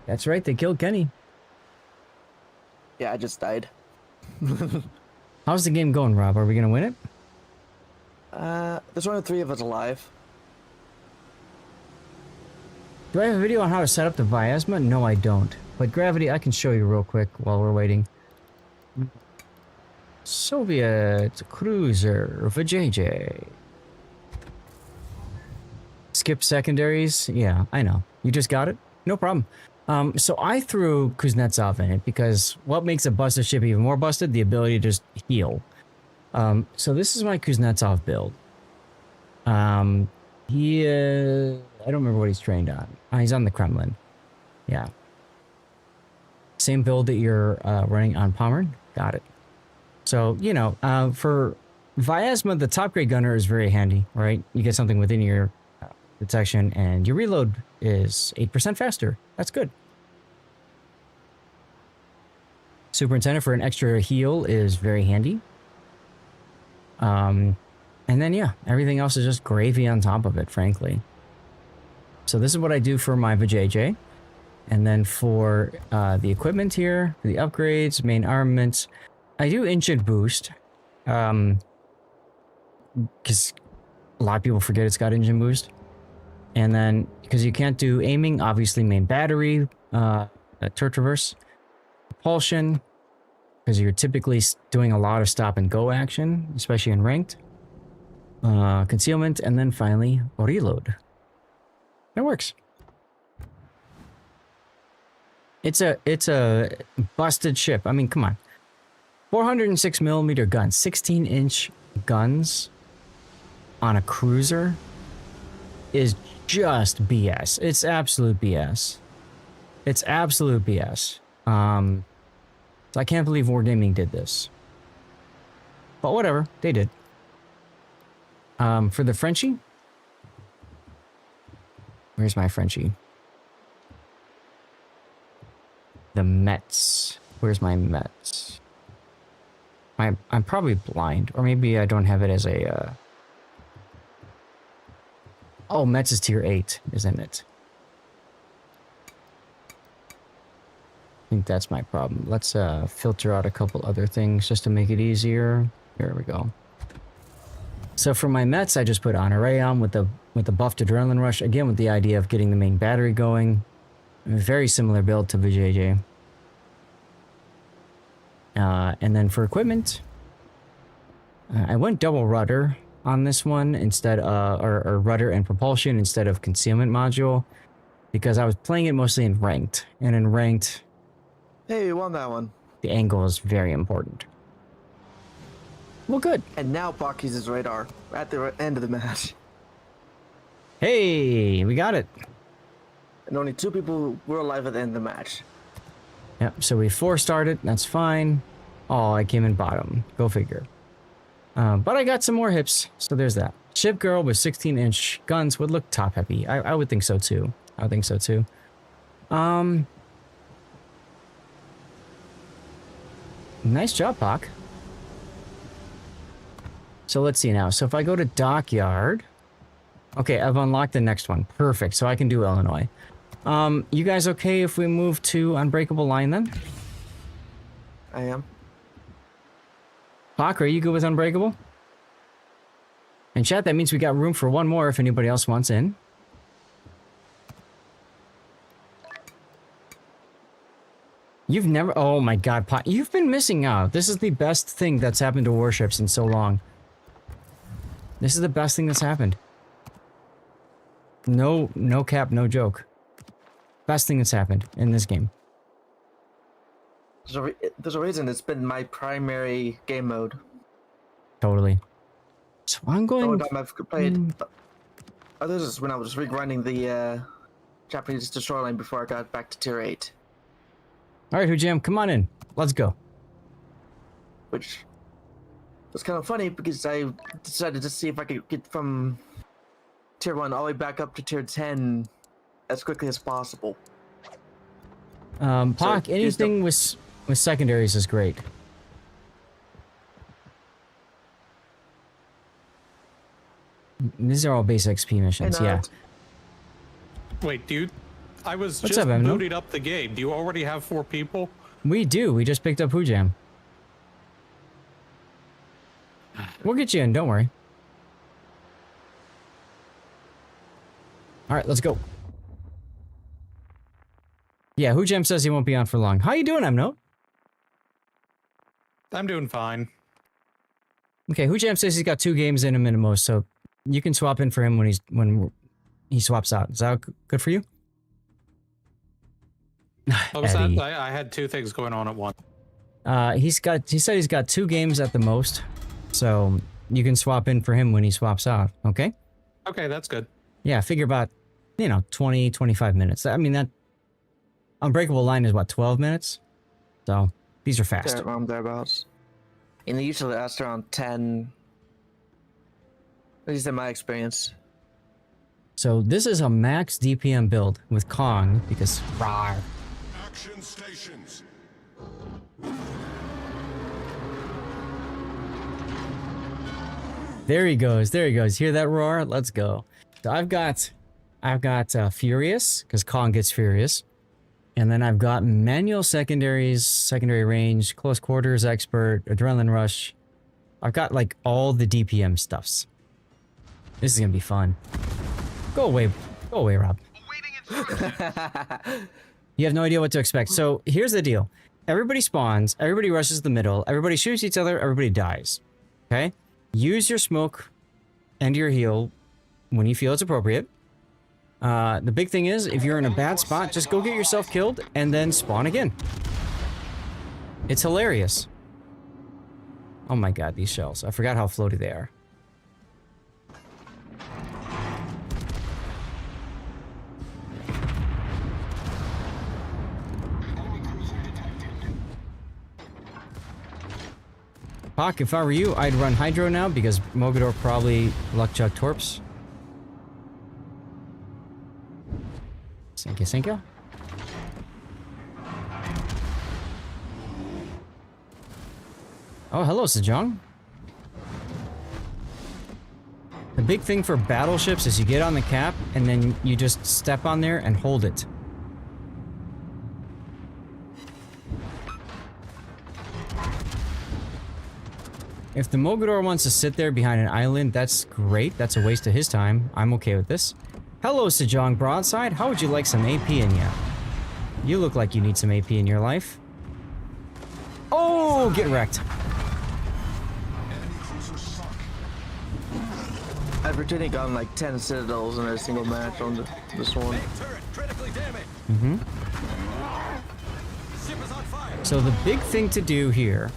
That's right, they killed Kenny. Yeah, I just died. How's the game going, Rob? Are we gonna win it? There's only 3 of us alive. Do I have a video on how to set up the Viasma? No, I don't. But Gravity, I can show you real quick while we're waiting. Soviet cruiser for JJ. Skip secondaries? Yeah, I know. You just got it? No problem. So I threw Kuznetsov in it because what makes a busted ship even more busted? The ability to just heal. So this is my Kuznetsov build. I don't remember what he's trained on. He's on the Kremlin. Yeah. Same build that you're running on Pommern. Got it. So, for Viasma, the top grade gunner is very handy, right? You get something within your detection and your reload is 8% faster. That's good. Superintendent for an extra heal is very handy. And then, yeah, everything else is just gravy on top of it, frankly. So this is what I do for my VJJ. And then for the equipment here, for the upgrades, main armaments, I do engine boost. Because a lot of people forget it's got engine boost. And then, because you can't do aiming, obviously main battery, turret traverse, propulsion, because you're typically doing a lot of stop and go action, especially in ranked. Concealment, and then finally reload. It works. It's a busted ship. I mean, come on. 406mm guns, 16-inch guns on a cruiser is just BS. It's absolute BS. It's absolute BS. So I can't believe Wargaming did this. But whatever, they did. For the Frenchie, where's my Frenchie? The Mets. Where's my Mets? I'm probably blind, or maybe I don't have it as a. Oh, Mets is tier 8, isn't it? I think that's my problem. Let's filter out a couple other things just to make it easier. Here we go. So for my Mets, I just put Honore on with the buffed Adrenaline Rush, again with the idea of getting the main battery going. A very similar build to VJJ. And then for equipment, I went double rudder on this one instead, or rudder and propulsion instead of concealment module, because I was playing it mostly in ranked, and in ranked, Hey, we won that one. the angle is very important. Well, good. And now Bach uses radar at the end of the match. Hey, we got it. And only 2 people were alive at the end of the match. Yep, so we 4-starred it, that's fine. Oh, I came in bottom. Go figure. But I got some more hips, so there's that. Ship girl with 16-inch guns would look top heavy. I would think so too. I would think so too. Nice job, Pac. So let's see now. So if I go to Dockyard... Okay, I've unlocked the next one. Perfect, so I can do Illinois. You guys okay if we move to Unbreakable Line then? I am. Pac, are you good with Unbreakable? And chat, that means we got room for one more if anybody else wants in. You've never... Oh my god, Pac, you've been missing out. This is the best thing that's happened to Warships in so long. This is the best thing that's happened. No cap, no joke. Best thing that's happened in this game. There's a reason it's been my primary game mode. Totally. So I'm The going... only time I've played others is when I was regrinding the Japanese destroyer line before I got back to tier 8. Alright, Hujam, come on in. Let's go. Which was kind of funny because I decided to see if I could get from tier 1 all the way back up to tier 10 as quickly as possible. Pac, anything with secondaries is great. These are all base XP missions, yeah. Wait, dude. I was What's just up, Emno? booted up the game. Do you already have 4 people? We do. We just picked up Hujam. We'll get you in, don't worry. Alright, let's go. Yeah, Hujam says he won't be on for long. How you doing, Emno? I'm doing fine. Okay, Hujam says he's got 2 games in him at most, so you can swap in for him when he swaps out. Is that good for you? What was that? Eddie. I had 2 things going on at once. He said he's got 2 games at the most, so you can swap in for him when he swaps out, okay? Okay, that's good. Yeah, figure about, 20, 25 minutes. I mean, that Unbreakable Line is what, 12 minutes? So, these are fast. There, around thereabouts. And they usually last around 10. At least in my experience. So, this is a max DPM build with Kong, because rawr. Action stations. There he goes, there he goes. Hear that roar? Let's go. So I've got Furious, because Kong gets Furious. And then I've got manual secondaries, secondary range, close quarters expert, adrenaline rush. I've got like all the DPM stuffs. This is gonna be fun. Go away, Rob. You have no idea what to expect. So here's the deal. Everybody spawns, everybody rushes the middle, everybody shoots each other, everybody dies. Okay? Use your smoke and your heal when you feel it's appropriate. The big thing is, if you're in a bad spot, just go get yourself killed and then spawn again. It's hilarious. Oh my god, these shells. I forgot how floaty they are. Pac, if I were you, I'd run Hydro now because Mogador probably Luckchuck Torps. Thank you. Oh, hello, Sejong. The big thing for battleships is you get on the cap and then you just step on there and hold it. If the Mogador wants to sit there behind an island, that's great. That's a waste of his time. I'm okay with this. Hello, Sejong Broadside. How would you like some AP in ya? You look like you need some AP in your life. Oh, get wrecked. I've routinely gotten like 10 citadels in a single match on this one. So the big thing to do here,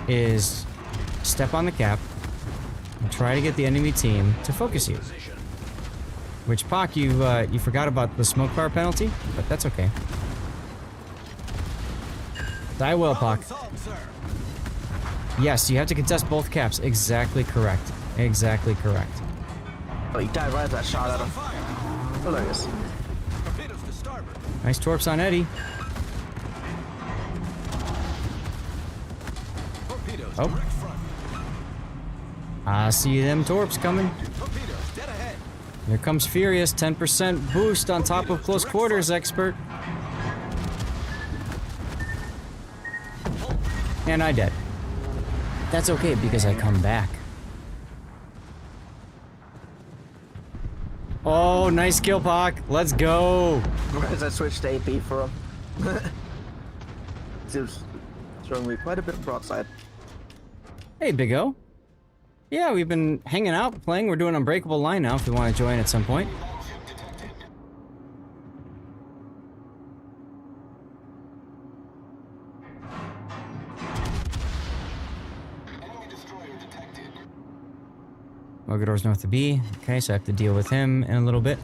is step on the cap and try to get the enemy team to focus you. Which, Pak, you forgot about the smoke fire penalty, but that's okay. Die well, Pak. Yes, you have to contest both caps. Exactly correct. Exactly correct. Oh, you died right at that shot at him. Hilarious. Nice torps on Eddie. Oh. I see them torps coming. Here comes Furious. 10% boost on top of close quarters expert. And I dead. That's okay because I come back. Oh, nice kill, Pak. Let's go. As I switched to AP for him. He was showing me quite a bit of broadside. Hey, Big O. Yeah, we've been hanging out, playing. We're doing Unbreakable Line now if you want to join at some point. Mogador's north of B. Okay, so I have to deal with him in a little bit.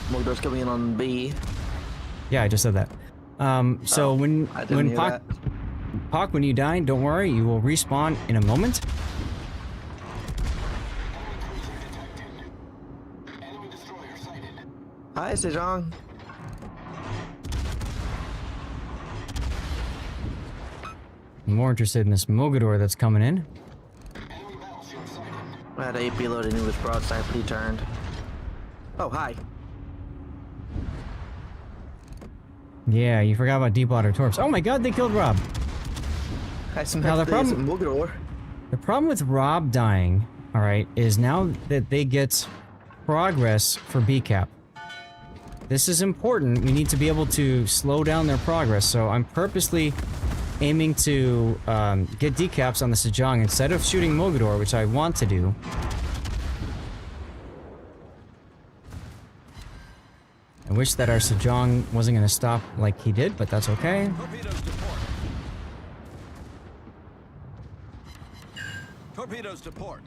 Mogador's coming in on B. Yeah, I just said that. So when Pak, when you die, don't worry, you will respawn in a moment. Hi, Sejong. I'm more interested in this Mogador that's coming in. I had AP loaded and he was broadside, but he turned. Oh, hi. Yeah, you forgot about deep water torps. Oh my god, they killed Rob. Now the problem with Rob dying, alright, is now that they get progress for BCAP. This is important. We need to be able to slow down their progress, so I'm purposely aiming to get decaps on the Sejong instead of shooting Mogador, which I want to do. I wish that our Sejong wasn't going to stop like he did, but that's okay. Torpedoes to port.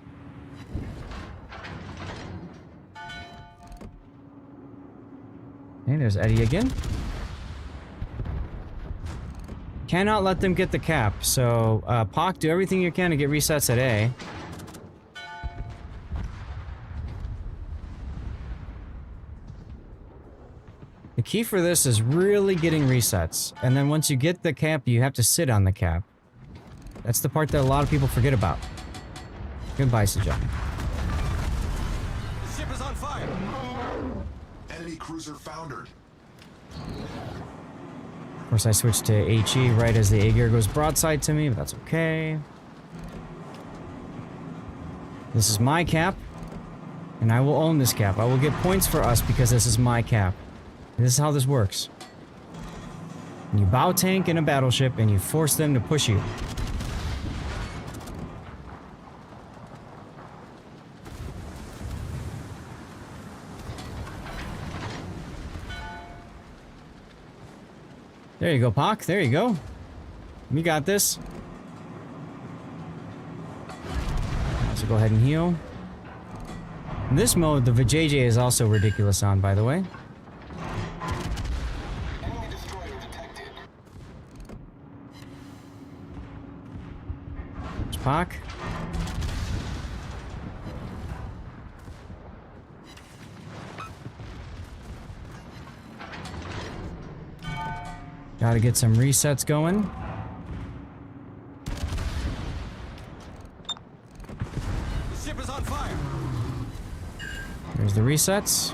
Hey, there's Eddie again. Cannot let them get the cap, so Pak, do everything you can to get resets at A. The key for this is really getting resets, and then once you get the cap, you have to sit on the cap. That's the part that a lot of people forget about. Goodbye, Sejong. The ship is on fire. Enemy cruiser foundered. Of course, I switched to HE right as the A-gear goes broadside to me, but that's okay. This is my cap, and I will own this cap. I will get points for us because this is my cap. This is how this works. You bow tank in a battleship, and you force them to push you. There you go, Pak. There you go. You got this. So go ahead and heal. In this mode, the Vijay is also ridiculous on, by the way. There's Pak. Gotta get some resets going. The ship is on fire. There's the resets.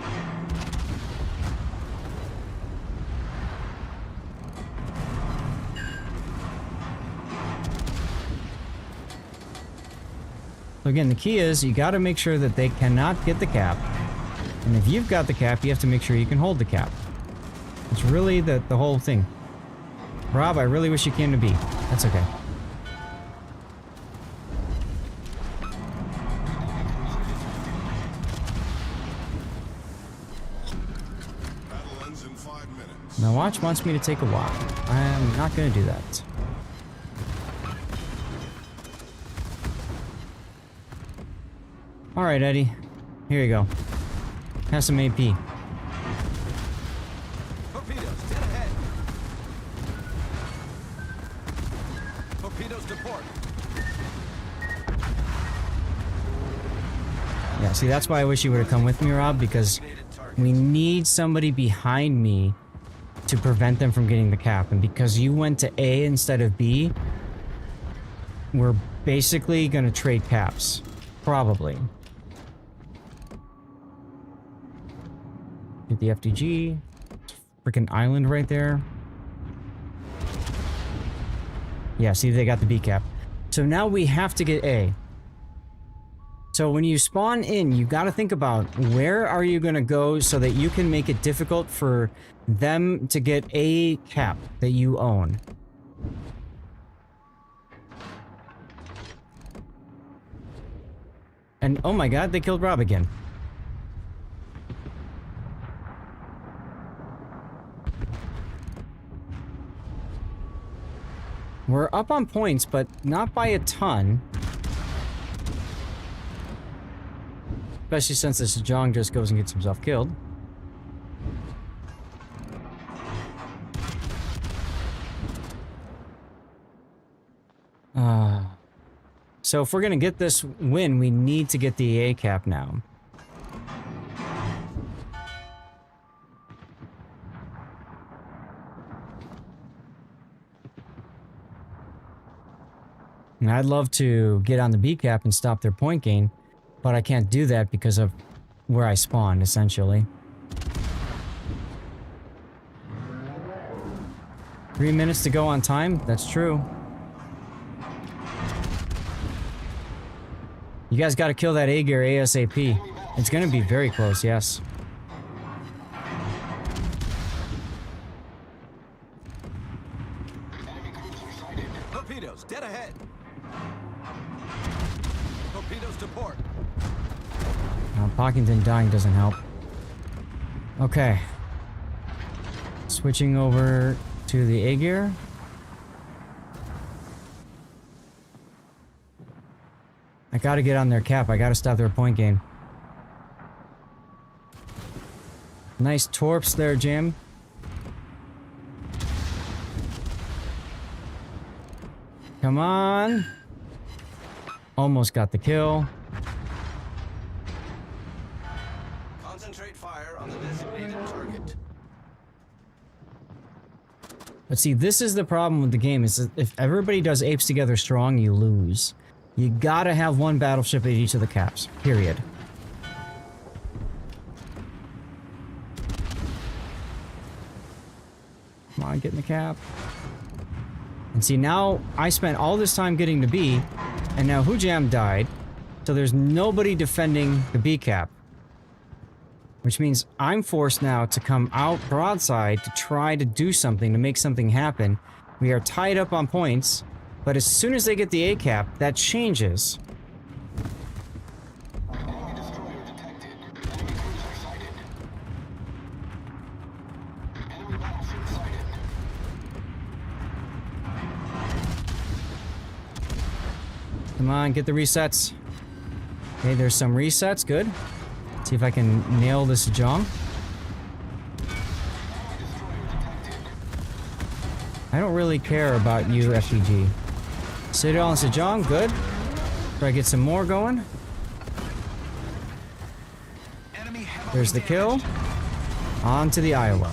So again, the key is you gotta make sure that they cannot get the cap. And if you've got the cap, you have to make sure you can hold the cap. It's really the whole thing. Rob, I really wish you came to B. That's okay. Battle ends in 5 minutes. Now Watch wants me to take a walk. I am not going to do that. Alright, Eddie. Here you go. Have some AP. Torpedoes, dead ahead. Torpedoes to port. Yeah, see, that's why I wish you would have come with me, Rob, because we need somebody behind me to prevent them from getting the cap. And because you went to A instead of B, we're basically going to trade caps. Probably. Get the FDG. Freaking island right there. Yeah, see, they got the B cap. So now we have to get A. So when you spawn in, you got to think about where are you going to go so that you can make it difficult for them to get a cap that you own. And oh my god, they killed Rob again. We're up on points, but not by a ton. Especially since this Jong just goes and gets himself killed. So if we're gonna get this win, we need to get the A cap now. And I'd love to get on the B cap and stop their point gain, but I can't do that because of where I spawned, essentially. 3 minutes to go on time? That's true. You guys gotta kill that A gear ASAP. It's gonna be very close, yes. Torpedoes, dead ahead. Torpedoes to port. Pockington dying doesn't help. Okay. Switching over to the A gear. I gotta get on their cap. I gotta stop their point gain. Nice torps there, Jim. Come on. Almost got the kill. Concentrate fire on the designated target. But see, this is the problem with the game, is that if everybody does apes together strong, you lose. You gotta have one battleship at each of the caps. Period. Come on, get in the cap. And see, now I spent all this time getting to B, and now Hujam died, so there's nobody defending the B cap. Which means I'm forced now to come out broadside to try to do something, to make something happen. We are tied up on points, but as soon as they get the A cap, that changes. Come on, get the resets. Okay, there's some resets, good. See if I can nail this Jong. I don't really care about you, FPG. Citadel and Sejong, good. Try to get some more going. There's the kill. On to the Iowa.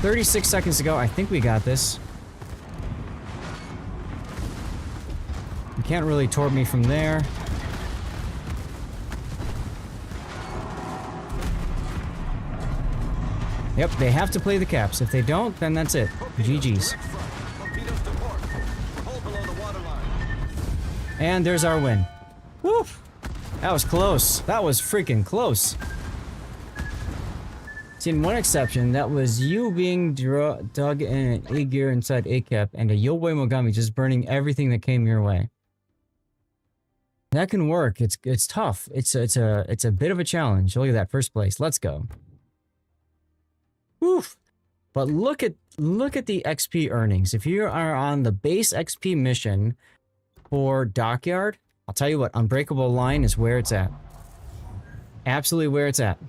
36 seconds to go. I think we got this. You can't really torp me from there. Yep, they have to play the caps. If they don't, then that's it. GG's. And there's our win. Woo! That was close. That was freaking close. Seen one exception. That was you being dug in an A-gear inside A-cap and a Yowei Mogami just burning everything that came your way. That can work. It's tough. It's a bit of a challenge. Look at that, first place. Let's go. Oof. But look at the XP earnings. If you are on the base XP mission for Dockyard, I'll tell you what, Unbreakable Line is where it's at. Absolutely where it's at.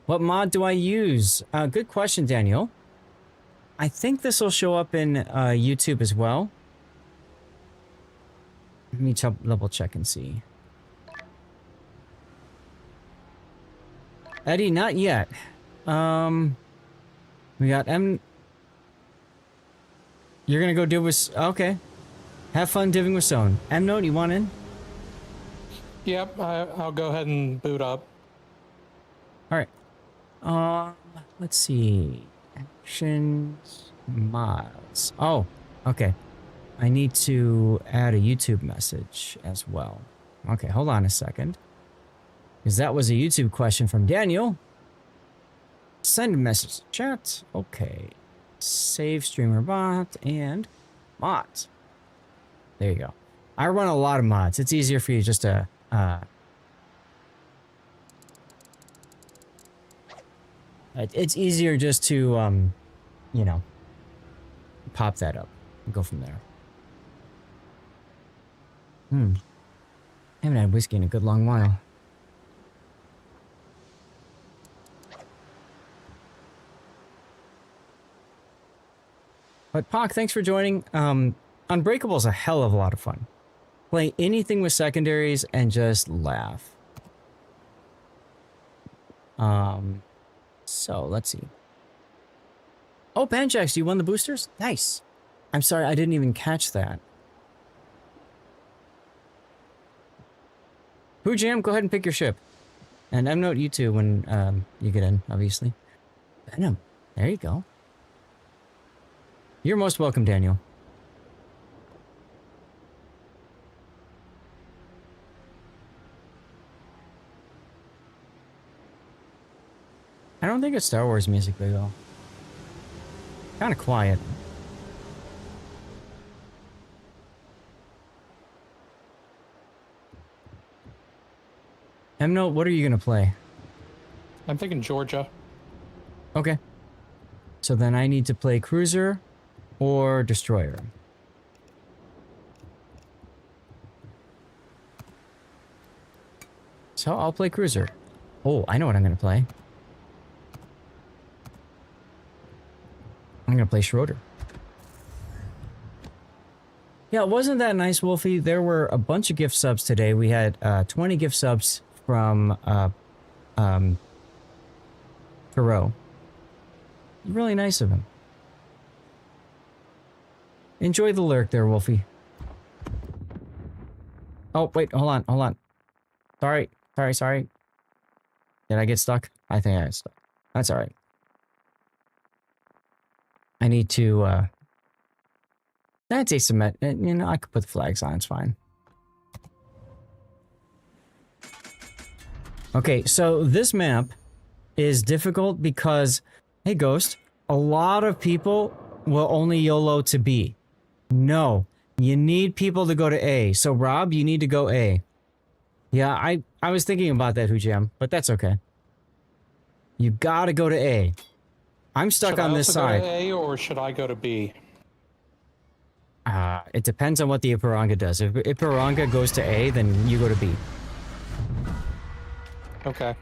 What mod do I use? Good question, Daniel. I think this will show up in YouTube as well. Let me double check and see. Eddie, not yet. We got M. You're gonna go div with. Okay. Have fun diving with Stone. M Note, you want in? Yep, I'll go ahead and boot up. All right. Let's see. Actions, mods. Oh, okay. I need to add a YouTube message as well. Okay, hold on a second. Because that was a YouTube question from Daniel. Send a message to chat. Okay. Save streamer bot and mods. There you go. I run a lot of mods. It's easier for you just to it's easier just to you know, pop that up and go from there. Haven't had whiskey in a good long while. But Pock, thanks for joining. Unbreakable is a hell of a lot of fun. Play anything with secondaries and just laugh. So let's see. Oh, Banjax, you won the boosters? Nice. I'm sorry, I didn't even catch that. Pooh Jam, go ahead and pick your ship. And M Note, you too when you get in, obviously. Venom, there you go. You're most welcome, Daniel. I don't think it's Star Wars musically, though. Kind of quiet. M-Note, what are you going to play? I'm thinking Georgia. Okay. So then I need to play Cruiser or Destroyer. So I'll play Cruiser. Oh, I know what I'm going to play. I'm going to play Schroeder. Yeah, wasn't that nice, Wolfie? There were a bunch of gift subs today. We had 20 gift subs from Thoreau. Really nice of him. Enjoy the lurk there, Wolfie. Oh, wait, hold on. Sorry. Did I get stuck? I think I got stuck. That's alright. I need to, that's asymmetric. You know, I could put the flags on, it's fine. Okay, so this map is difficult because, hey Ghost, a lot of people will only YOLO to B. No, you need people to go to A. So Rob, you need to go A. Yeah, I was thinking about that, Hujam, but that's okay. You gotta go to A. I'm stuck on this side. Should I also go to A or should I go to B? It depends on what the Ipiranga does. If Ipiranga goes to A, then you go to B. Okay.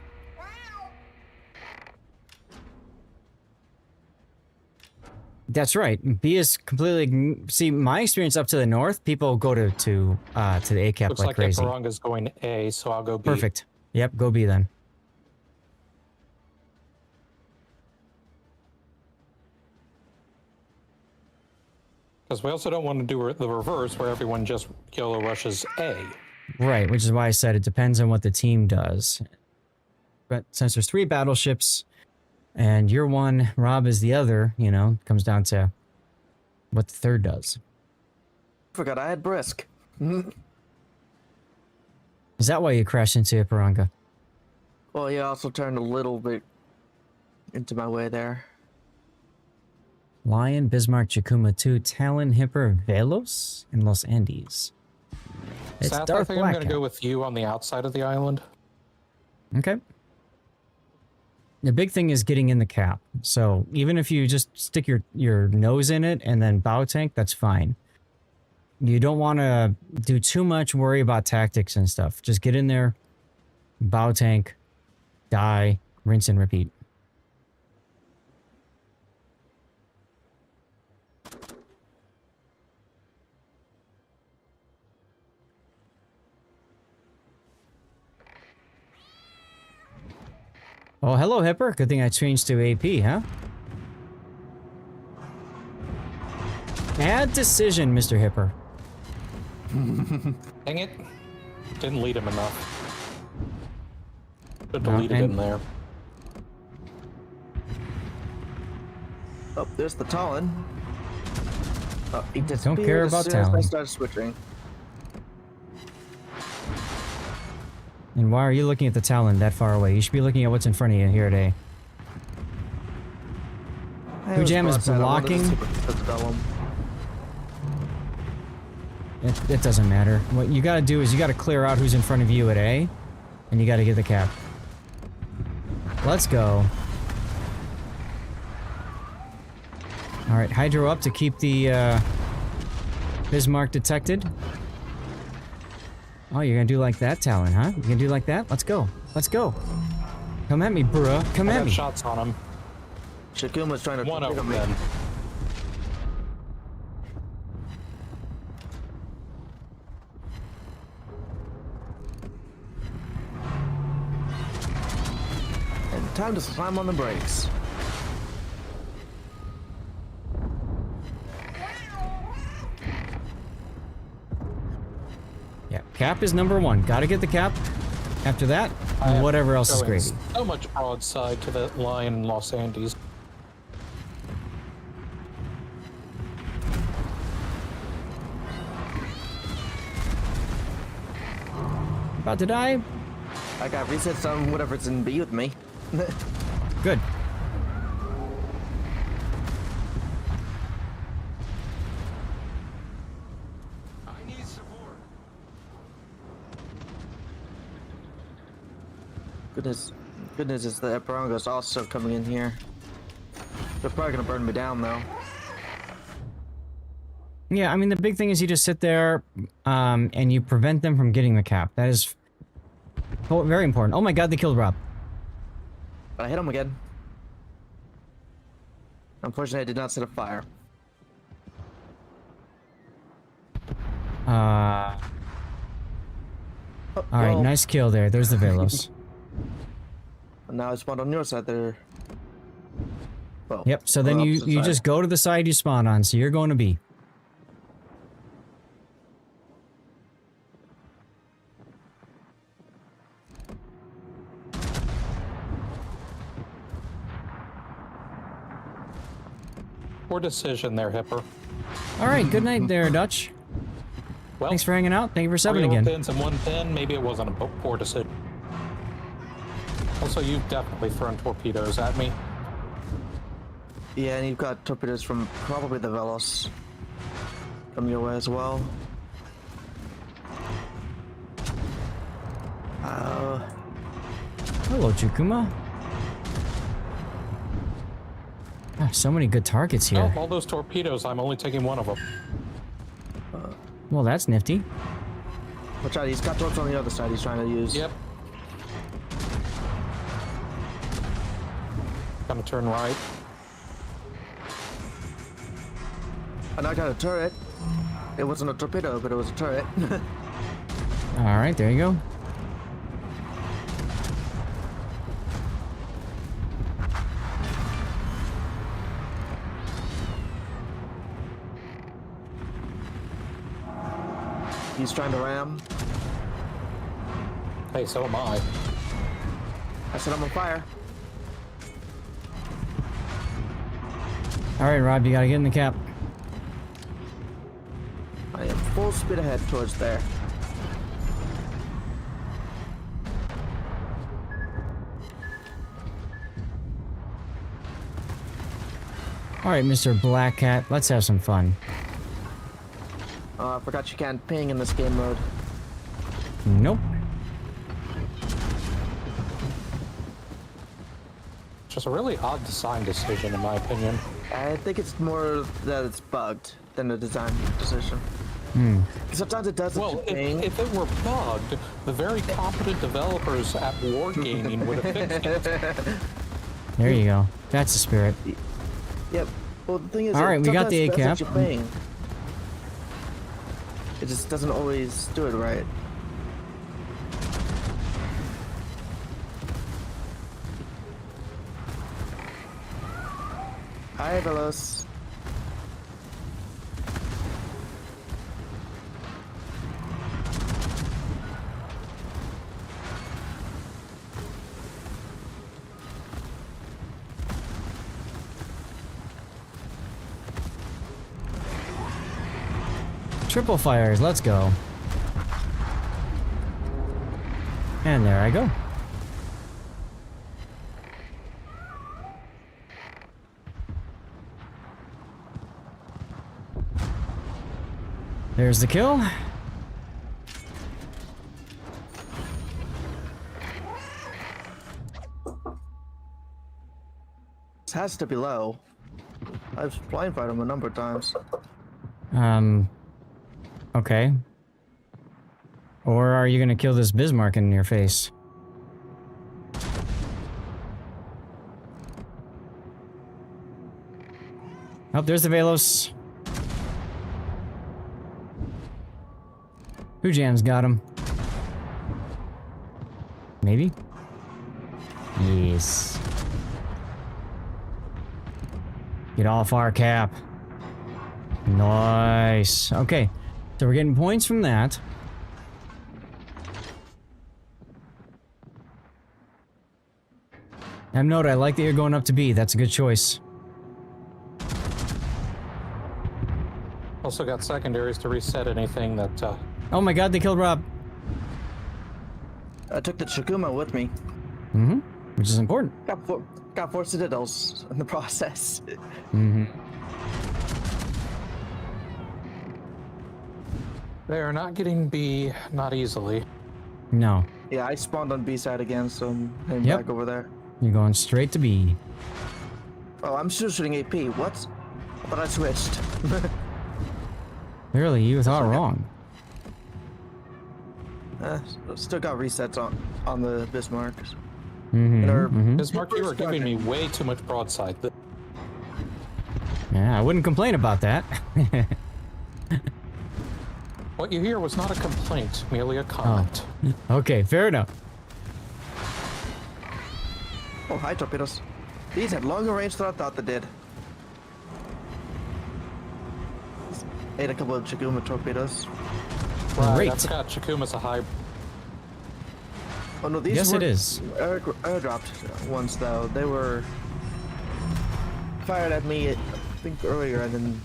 That's right. B is completely. See, my experience up to the north, people go to the A cap Looks like crazy. Ipiranga's going to A, so I'll go B. Perfect. Yep, go B then. Because we also don't want to do the reverse, where everyone just YOLO rushes A. Right, which is why I said it depends on what the team does. But since there's 3 battleships, and you're one, Rob is the other, you know, comes down to what the third does. Forgot I had Brisk. Is that why you crashed into Ipiranga? Well, he also turned a little bit into my way there. Lion, Bismarck, Chakuma 2, Talon, Hipper, Velos, and Los Andes. It's Seth, I dark think I'm black. going to go with you on the outside of the island. Okay. The big thing is getting in the cap. So even if you just stick your nose in it and then bow tank, that's fine. You don't want to do too much worry about tactics and stuff. Just get in there, bow tank, die, rinse and repeat. Oh, hello, Hipper. Good thing I changed to AP, huh? Bad decision, Mr. Hipper. Dang it. Didn't lead him enough. Should No, deleted and- him there. Oh, there's the Talon. Oh, he Don't disappeared care as about soon as I Talon. started switching. And why are you looking at the Talon that far away? You should be looking at what's in front of you here today. It was Jam is broadside. I wanted to blocking. see what the Vellum. It doesn't matter. What you gotta do is you gotta clear out who's in front of you at A, and you gotta get the cap. Let's go. Alright, Hydro up to keep the Bismarck detected. Oh, you're gonna do like that, Talon, huh? You gonna do like that? Let's go. Let's go. Come at me, bruh. Come I at got me. shots on him. Shakuma's trying to One pick over me. them. And time to slam on the brakes. Yeah, cap is number one. Gotta get the cap. After that, I am whatever else is going gravy. So much broadside to the Lion in Los Andes. About to die? I got resets on whatever's in B with me. Good. I need support. Goodness is the Eperonga's also coming in here. They're probably gonna burn me down though. Yeah, I mean, the big thing is you just sit there, and you prevent them from getting the cap. That is very important. Oh my god, they killed Rob. But I hit him again. Unfortunately, I did not set a fire. Alright, well, nice kill there. There's the Velos. Now I spawned on your side there. Well, Yep, so then on the you opposite side. just go to the side you spawn on, so you're going to B. Poor decision there, Hipper. Alright, good night there, Dutch. Well, Thanks for hanging out. Thank you for subbing 3 again. 110s and 110. Maybe it wasn't a poor decision. Also, you've definitely thrown torpedoes at me. Yeah, and you've got torpedoes from probably the Velos from your way as well. Hello, Chukuma. Ah, so many good targets here. Oh, all those torpedoes, I'm only taking one of them. Well, that's nifty. Watch out, he's got torps on the other side he's trying to use. Yep. Gonna turn right. I knocked out a turret. It wasn't a torpedo, but it was a turret. Alright, there you go. He's trying to ram. Hey, so am I. I said I'm on fire. Alright, Rob, you gotta get in the cap. I am full speed ahead towards there. Alright, Mr. Black Cat, let's have some fun. Oh, I forgot you can't ping in this game mode. Nope. Just a really odd design decision, in my opinion. I think it's more that it's bugged than a design decision. Sometimes it does Well, if it were bugged, the very competent developers at Wargaming would have fixed it. There you go. That's the spirit. Yep. Well, the thing is, Alright, we got the A cap. It just doesn't always do it right. Hi, Velos. Triple fires, let's go. And there I go. There's the kill. This has to be low. I've blind fired him a number of times. Okay. Or are you gonna kill this Bismarck in your face? Oh, there's the Velos. Who Jam's got him? Maybe? Yes. Get off our cap. Nice. Okay. So we're getting points from that. Note, I like that you're going up to B. That's a good choice. Also got secondaries to reset anything that, Oh my god, they killed Rob. I took the Chikuma with me. Mm-hmm. Which is important. Got 4 citadels in the process. Mm-hmm. they are not getting B, not easily. No. Yeah, I spawned on B side again, so I'm heading Yep. back over there. You're going straight to B. Oh, I'm still shooting AP. What? But I switched. Really, you thought wrong. Still got resets on the Bismarck. Mm-hmm. Bismarck, you were giving me way too much broadside. Yeah, I wouldn't complain about that. What you hear was not a complaint, merely a comment. Okay, fair enough. Oh, hi, torpedoes. These had longer range than I thought they did. Ate a couple of Chikuma torpedoes. Right, Great. I forgot Chikuma's a high. Oh no, these Yes, were it is. airdropped ones though. They were fired at me, I think earlier, and then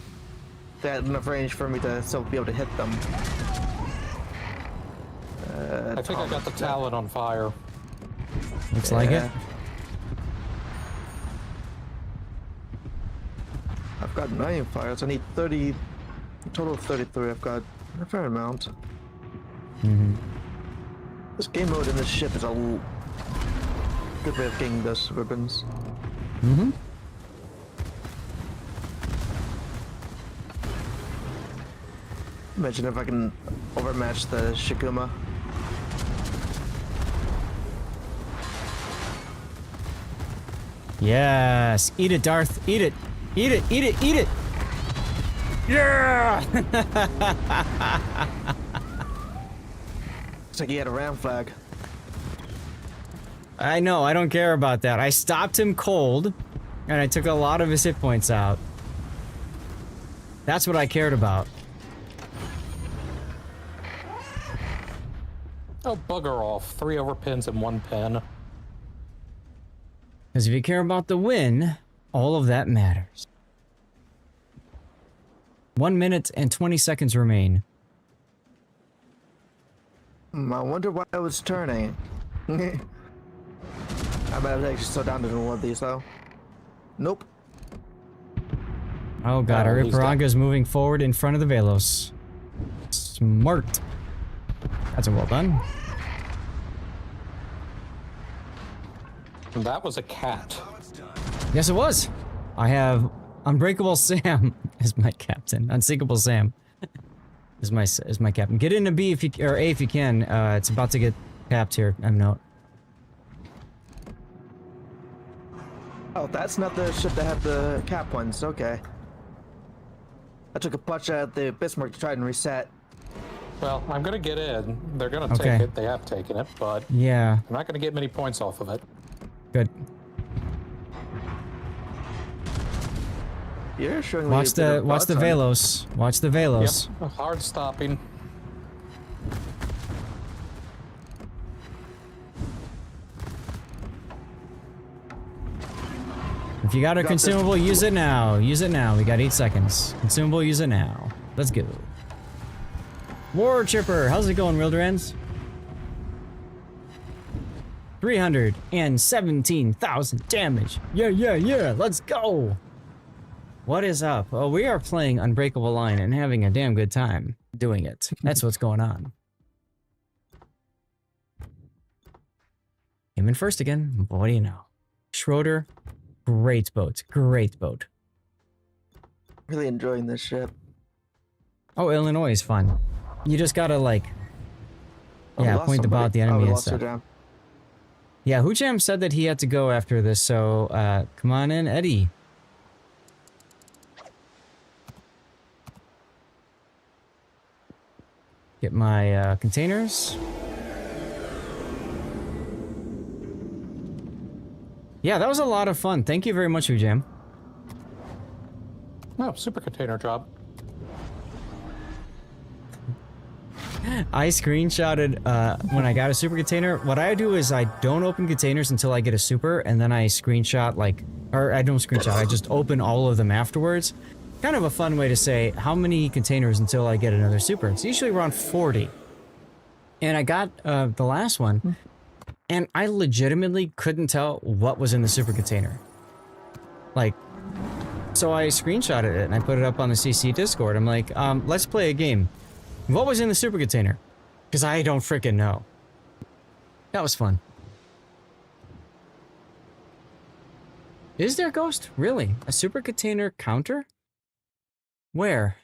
they had enough range for me to still be able to hit them. I think I got the Talon on fire. Looks like it. I've got 9 fires. I need 30. A total of 33. I've got a fair amount. Mm-hmm. This game mode in this ship is a good way of getting those ribbons. Mm-hmm. Imagine if I can overmatch the Chikuma. Yes. Eat it, Darth. Eat it. Eat it. Eat it. Eat it. Yeah. Looks like he had a ram flag. I know. I don't care about that. I stopped him cold, and I took a lot of his hit points out. That's what I cared about. Oh, bugger off. 3 overpins and 1 pen. Because if you care about the win, all of that matters. 1 minute and 20 seconds remain. I wonder why I was turning. I might have actually slowed down to one of these though. Nope. Oh god, our Iparanga's moving forward in front of the Velos. Smart. That's a well done. That was a cat. Yes, it was. I have Unbreakable Sam as my captain. Unsinkable Sam is my captain. Get into B if you or A if you can. It's about to get capped here. I'm not. Oh, that's not the ship that had the cap ones. Okay. I took a punch at the Bismarck to try and reset. Well, I'm gonna get in. They're gonna Okay. take it. They have taken it, but Yeah. I'm not gonna get many points off of it. Good. You're showing me Watch a bit of the thoughts on it. Velos. Watch the Velos. Yep, hard stopping. If you got a Got this. consumable, use it now. Use it now. We got 8 seconds. Consumable, use it now. Let's go. War Chipper, how's it going, Wildrans? 317,000 damage. Yeah, yeah, yeah. Let's go. What is up? Oh, we are playing Unbreakable Line and having a damn good time doing it. That's what's going on. Came in first again. What do you know? Schroeder, great boat. Great boat. Really enjoying this ship. Oh, Illinois is fun. You just gotta like, Oh, we yeah, lost point the ball somebody. at the Oh, enemy we and lost stuff. her down. Yeah, Hujam said that he had to go after this, so come on in, Eddie. Get my containers. Yeah, that was a lot of fun. Thank you very much, Hujam. Oh, super container drop. I screenshotted when I got a super container. What I do is I don't open containers until I get a super, and then I screenshot or I don't screenshot, I just open all of them afterwards. Kind of a fun way to say how many containers until I get another super. It's usually around 40. And I got the last one, and I legitimately couldn't tell what was in the super container. Like, so I screenshotted it and I put it up on the CC Discord. I'm like, let's play a game. What was in the super container? Because I don't freaking know. That was fun. Is there, Ghost? Really? A super container counter? Where?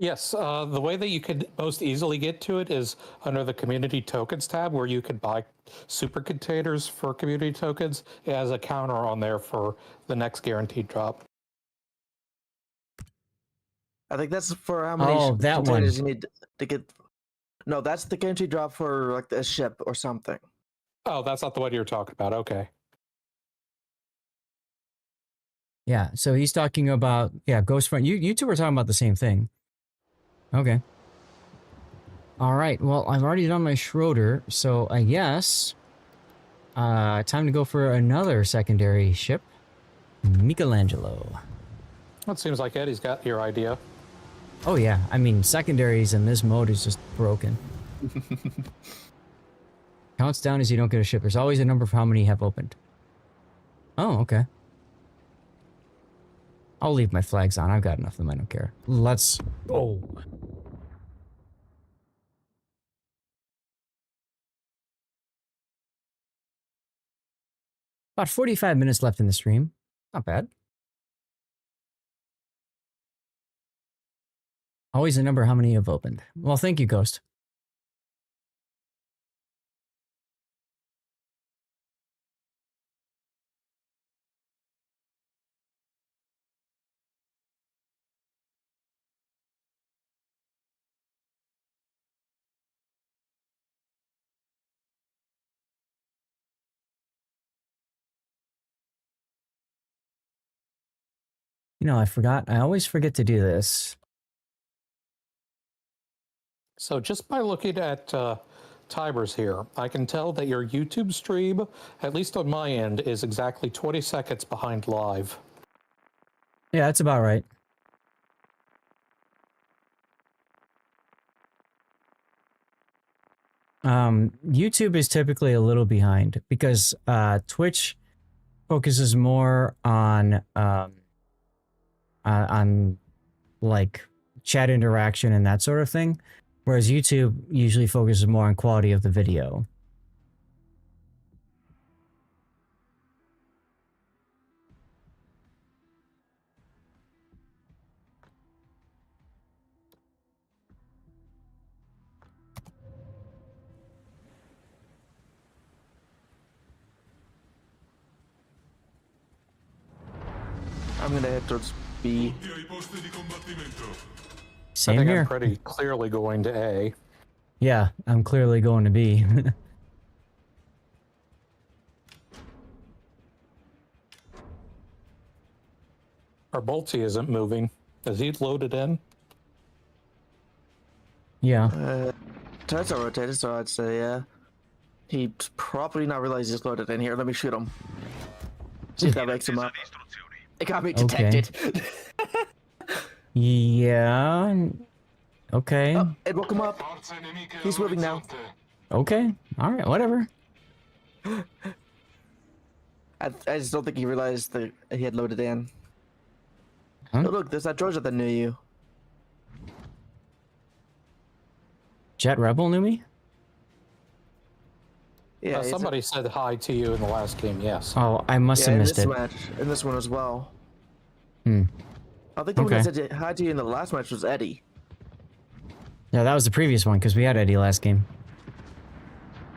Yes, the way that you could most easily get to it is under the community tokens tab, where you could buy super containers for community tokens. It has a counter on there for the next guaranteed drop. I think that's for how many Oh, that containers one. you need to get. No, that's the guarantee drop for like a ship or something. Oh, that's not the one you're talking about. Okay. Yeah, so he's talking about, yeah, Ghost Front. You two were talking about the same thing. Okay. All right, well, I've already done my Schroeder, so I guess time to go for another secondary ship. Michelangelo. Well, it seems like Eddie's got your idea. Oh yeah, I mean, secondaries in this mode is just broken. Counts down as you don't get a ship. There's always a number for how many you have opened. Oh, okay. I'll leave my flags on. I've got enough of them. I don't care. Let's go. About 45 minutes left in the stream. Not bad. Always a number how many you've opened. Well, thank you, Ghost. You know, I forgot. I always forget to do this. So just by looking at timers here, I can tell that your YouTube stream, at least on my end, is exactly 20 seconds behind live. Yeah, that's about right. YouTube is typically a little behind because Twitch focuses more on on like chat interaction and that sort of thing, whereas YouTube usually focuses more on quality of the video. I'm gonna head towards B. Tutti ai posti di combattimento. I Same think here. I'm pretty clearly going to A. Yeah, I'm clearly going to B. Our Bolty isn't moving. Is he loaded in? Yeah. Turrets are rotated, so I'd say yeah. He'd probably not realize he's loaded in here. Let me shoot him. See if that wakes him up. It got me detected. Yeah. Okay. Oh, it woke him up. He's moving now. Okay. All right. Whatever. I just don't think he realized that he had loaded in. Huh? Oh, look, there's that Georgia that knew you. Jet Rebel knew me? Yeah, he's Somebody said hi to you in the last game, yes. Oh, I must have in missed this it. match, in this one as well. Hmm. I think the one Okay. that said hi to you in the last match was Eddie. Yeah, that was the previous one because we had Eddie last game.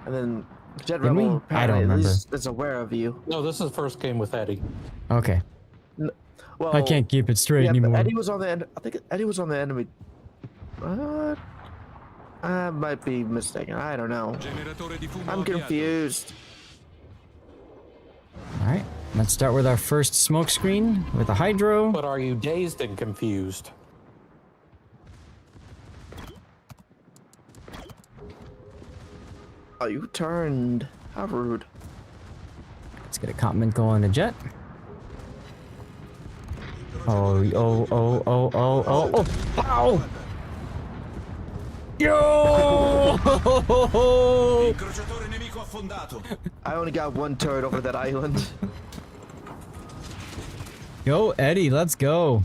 And then Jet Didn't we? Rebel I don't apparently at remember. least is aware of you. No, this is the first game with Eddie. Okay. Well, I can't keep it straight yeah, but anymore. Eddie was on the end. I think Eddie was on the enemy. What? I might be mistaken. I don't know. I'm confused. All right. Let's start with our first smoke screen with a hydro. But are you dazed and confused? Oh, you turned. How rude. Let's get a compliment going to Jet. Oh, oh, oh, oh, oh, oh, oh, ow! Yo! Incrociatore nemico affondato. I only got one turret over that island. Yo, Eddie, let's go.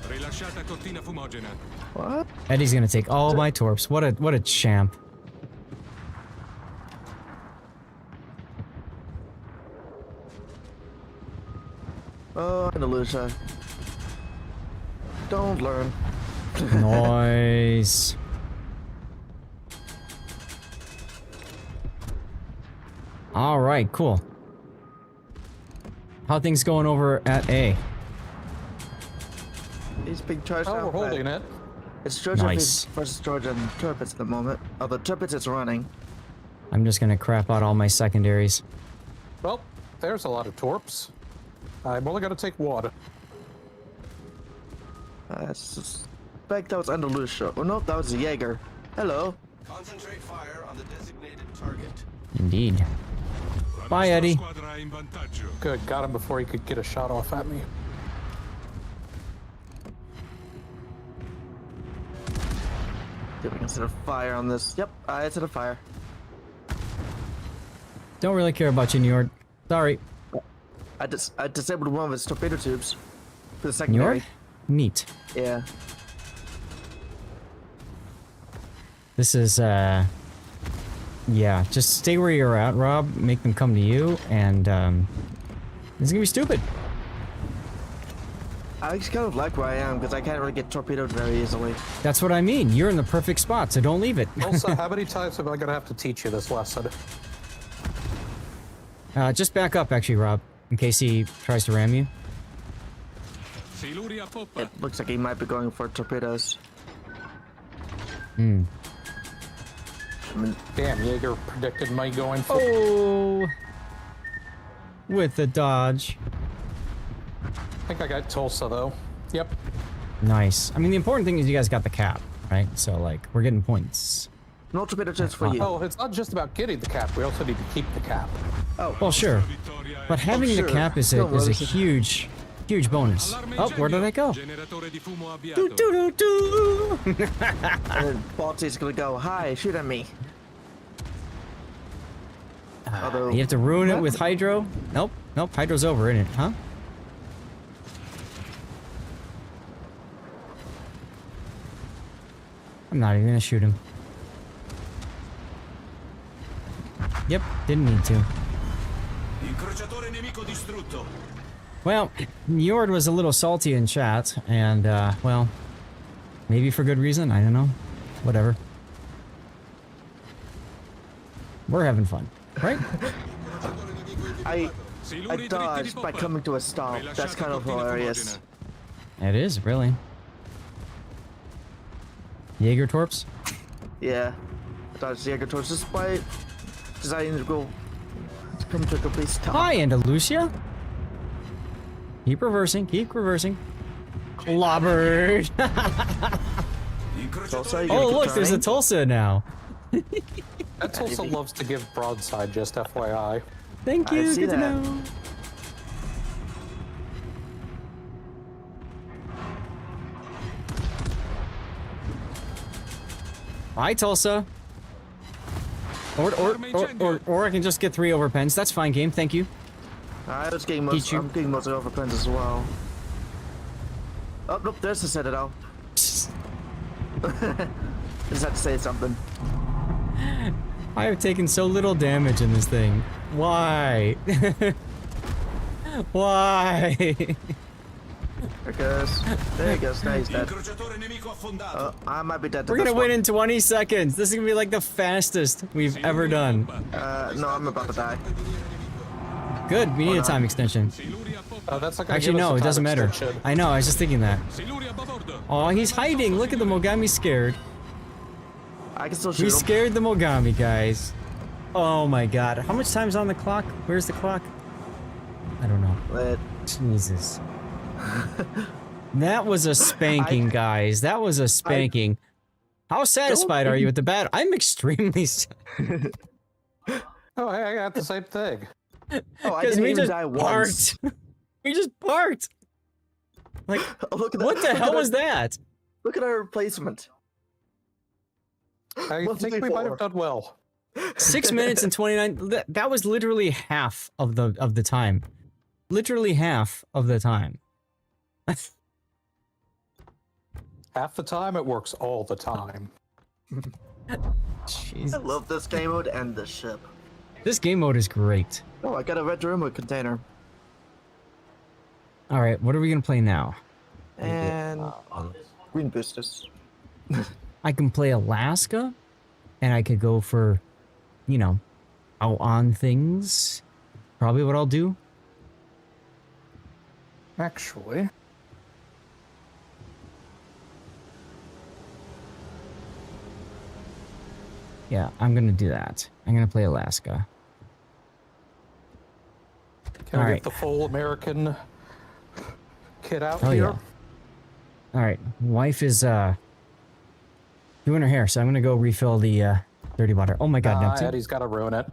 Rilasciata cortina fumogena. What? Eddie's gonna take all my torps. What a champ. Oh, Andalusia. Don't learn. Nice. All right, cool. How things going over at A? He's being charged Oh, out we're by- holding it. It's Georgia Nice. versus Georgia and Turpits at the moment. Oh, the Turpits is running. I'm just gonna crap out all my secondaries. Well, there's a lot of torps. I'm only going to take water. I suspect that was Andalusia. Oh, no, that was a Jaeger. Hello. Concentrate fire on the designated target. Indeed. Bye, Eddie. Squadra in vantaggio. Good, got him before he could get a shot off at me. See if we can set a fire on this. Yep, I set a fire. Don't really care about you, New York. Sorry. I disabled one of his torpedo tubes for the New secondary. York? Neat. Yeah. This is, yeah, just stay where you're at, Rob. Make them come to you, and, this is gonna be stupid. I actually kind of like where I am because I can't really get torpedoed very easily. That's what I mean. You're in the perfect spot, so don't leave it. Also, how many times am I going to have to teach you this lesson? Just back up, actually, Rob, in case he tries to ram you. Siluria poppa. It looks like he might be going for torpedoes. Hmm. Damn, Jaeger predicted my going for... Oh! With the dodge. I think I got Tulsa, though. Yep. Nice. I mean, the important thing is you guys got the cap, right? So, like, we're getting points. No torpedo tubes for you. Oh, it's not just about getting the cap. We also need to keep the cap. Oh, Well, sure. But having sure. the cap is No, a well, huge bonus. Oh, where did I go? Generatore di fumo avviato. Do, do, do, do. and then Balti's gonna go, hi, shoot at me. Although You have to ruin it with Hydro? Nope. Nope. Hydro's over, isn't it? Huh? I'm not even gonna shoot him. Yep. Didn't need to. Incrociatore nemico distrutto. Well, Njord was a little salty in chat, and, well, maybe for good reason. I don't know. Whatever. We're having fun, right? I dodged by coming to a stop. That's kind of hilarious. It is, really. Jaeger Torps? Yeah. I dodged the Jaeger just by deciding to go to come to a complete stop. Hi, Andalusia. Keep reversing, keep reversing. Clobbered. Oh, look, there's a Tulsa now. That Tulsa loves to give broadside, just FYI. Thank you, good to know. Bye, Tulsa. Or I can just get 3 overpens. That's fine, game. Thank you. I was getting most. I'm getting most of the overpens as well. Oh nope, there's the Citadel. Just had to say something. I have taken so little damage in this thing. Why? Why? There goes. There he goes. Now he's dead. I might be dead. We're gonna win in 20 seconds. This is gonna be like the fastest we've ever done. No, I'm about to die. Good, we need a time extension. Oh, that's like Actually, no, it doesn't matter. I know, I was just thinking that. Oh, he's hiding. Look at the Mogami scared. I can still shoot We him. scared the Mogami, guys. Oh my god. How much time's on the clock? Where's the clock? I don't know. Jesus. That was a spanking, guys. That was a spanking. How satisfied are you with the battle? I'm extremely Oh, hey, I got the same thing. Oh, I because didn't we even just die once. parked. We just parked. Like, Oh, look at what that. the Look hell at was our, that? Look at our replacement. I think we might have done well. 6 minutes and 29. That was literally half of the time. Literally half of the time. Half the time, it works all the time. Jesus. I love this game mode and this ship. This game mode is great. Oh, I got a red remote container. All right, what are we gonna play now? And green boosters. I can play Alaska, and I could go for, you know, out on things. Probably what I'll do. Actually, Yeah, I'm gonna do that. I'm gonna play Alaska. can All we right. get the full American kit out Oh here? yeah. All right, wife is doing her hair, so I'm gonna go refill the dirty water. Oh my god, no. Eddie's got to ruin it.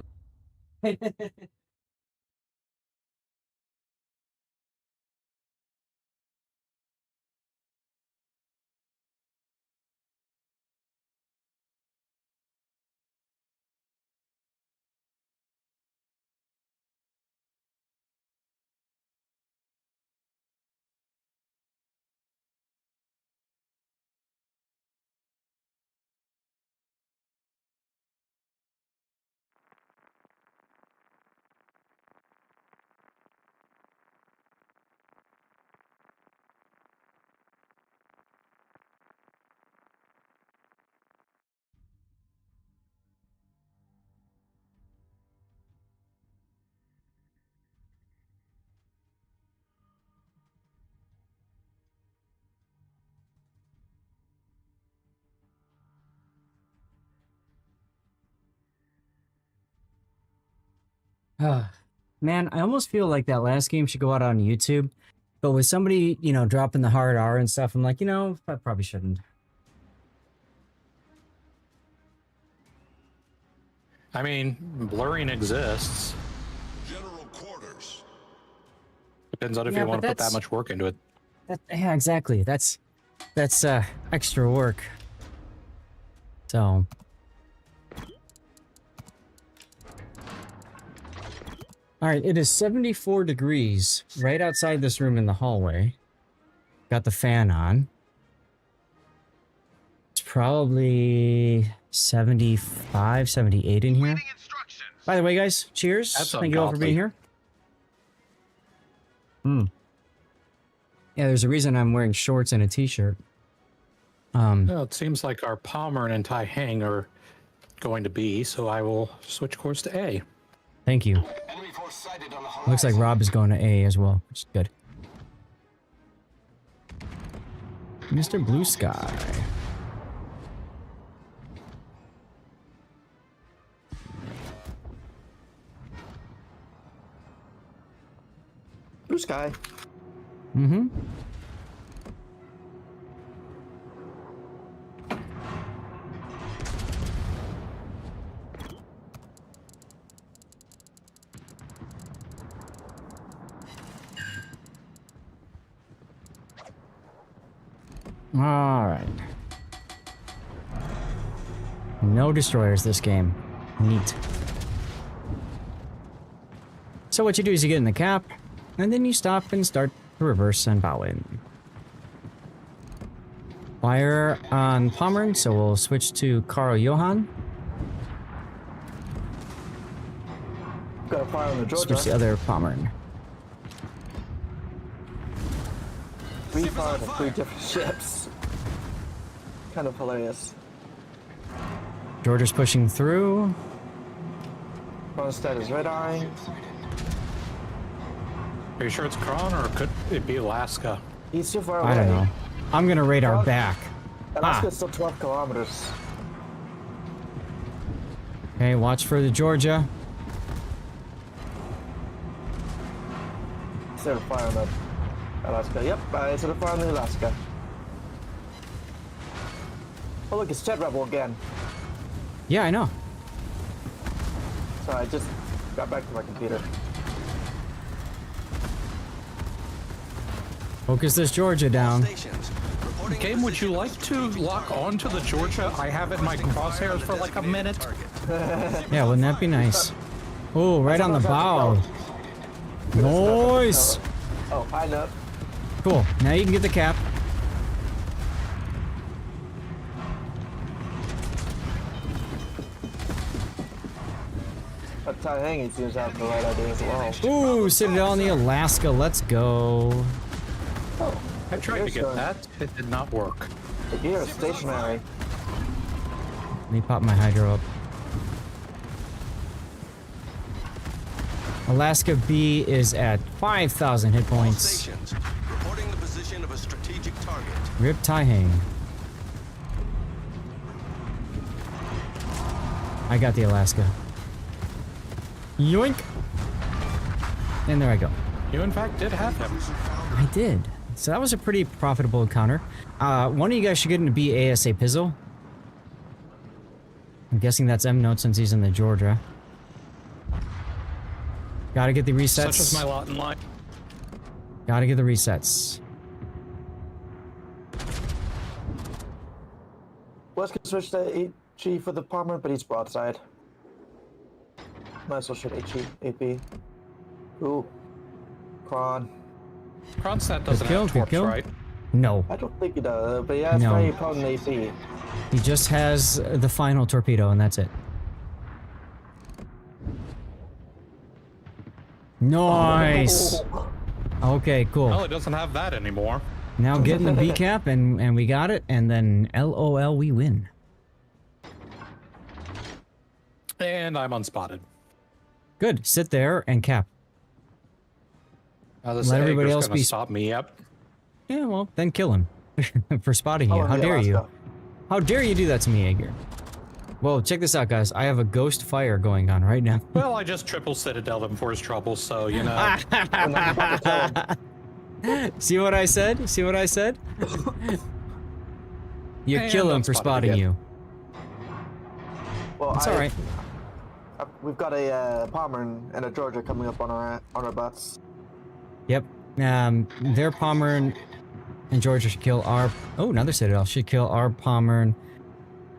Man, I almost feel like that last game should go out on YouTube. But with somebody, you know, dropping the hard R and stuff, I'm like, you know, I probably shouldn't. I mean, blurring exists. General quarters. Depends on if Yeah, you but want to put that that's- much work into it. Yeah, exactly. That's extra work. So All right, it is 74 degrees right outside this room in the hallway. Got the fan on. It's probably 75, 78 in here. By the way, guys, cheers. That's Thank you all for being here. Yeah, there's a reason I'm wearing shorts and a t-shirt. Well, it seems like our Palmer and Tai Hang are going to B, so I will switch course to A. Thank you. Looks like Rob is going to A as well, which is good. Mr. Blue Sky. Blue sky. Mm-hmm. All right. No destroyers this game. Neat. So what you do is you get in the cap, and then you stop and start to reverse and bow in. Fire on Pommern, so we'll switch to Carl Johan. Got a fire on the Georgia. Switch the other Pommern. 3 fire to 3 different ships. Kind of hilarious. Georgia's pushing through. Kronstadt is red eyeing. Are you sure it's Kron or could it be Alaska? He's too far away. I don't know. I'm gonna radar back. Alaska's still 12 kilometers. Okay, watch for the Georgia. Instead of fire on the Alaska. Yep, instead of fire on the Alaska. Oh look, it's Jet Rebel again. Yeah, I know. So I just got back to my computer. Focus this Georgia down. Game, would you like to lock onto the Georgia? I have it in my crosshairs for like a minute. Yeah, wouldn't that be nice? Oh, right on the bow. Nice. Oh, I know. Cool. Now you can get the cap. But Tai Hanging seems to have the right idea as well. Ooh, Citadel on the Alaska. Let's go. Oh, I tried to get that. It did not work. The gear is stationary. Let me pop my hydro up. Alaska B is at 5,000 hit points. Reporting the position of a strategic target. Rip Tai Hang. I got the Alaska. Yoink! And there I go. You in fact did have him. I did. So that was a pretty profitable encounter. One of you guys should get into B ASA Pizzle. I'm guessing that's M Note since he's in the Georgia. Gotta get the resets. Such as my lot in life. Gotta get the resets. Wes can switch to HE for the Palmer, but he's broadside. Might as well shoot HE, AP. Ooh. Kron. Kronstadt doesn't kill, have torps, kill. right? No. I don't think he does, but he has No. very potent AP. He just has the final torpedo and that's it. Nice! Okay, cool. Well, it doesn't have that anymore. Now get in the B cap and we got it, and then LOL we win. And I'm unspotted. Good. Sit there and cap. This Let everybody Ager's else gonna be stop me. Yep. Yeah, well, then kill him for spotting you. Oh, How the dare you? Alaska. How dare you do that to me, Aegir? Well, check this out, guys. I have a ghost fire going on right now. Well, I just triple Citadel him for his trouble, so you know. See what I said? See what I said? You And kill him I'm for spotted spotting again. you. Well, It's alright. We've got a Palmer and a Georgia coming up on our butts. Yep. Their Pommern and Georgia should kill our... Oh, another Citadel. Should kill our Pommern.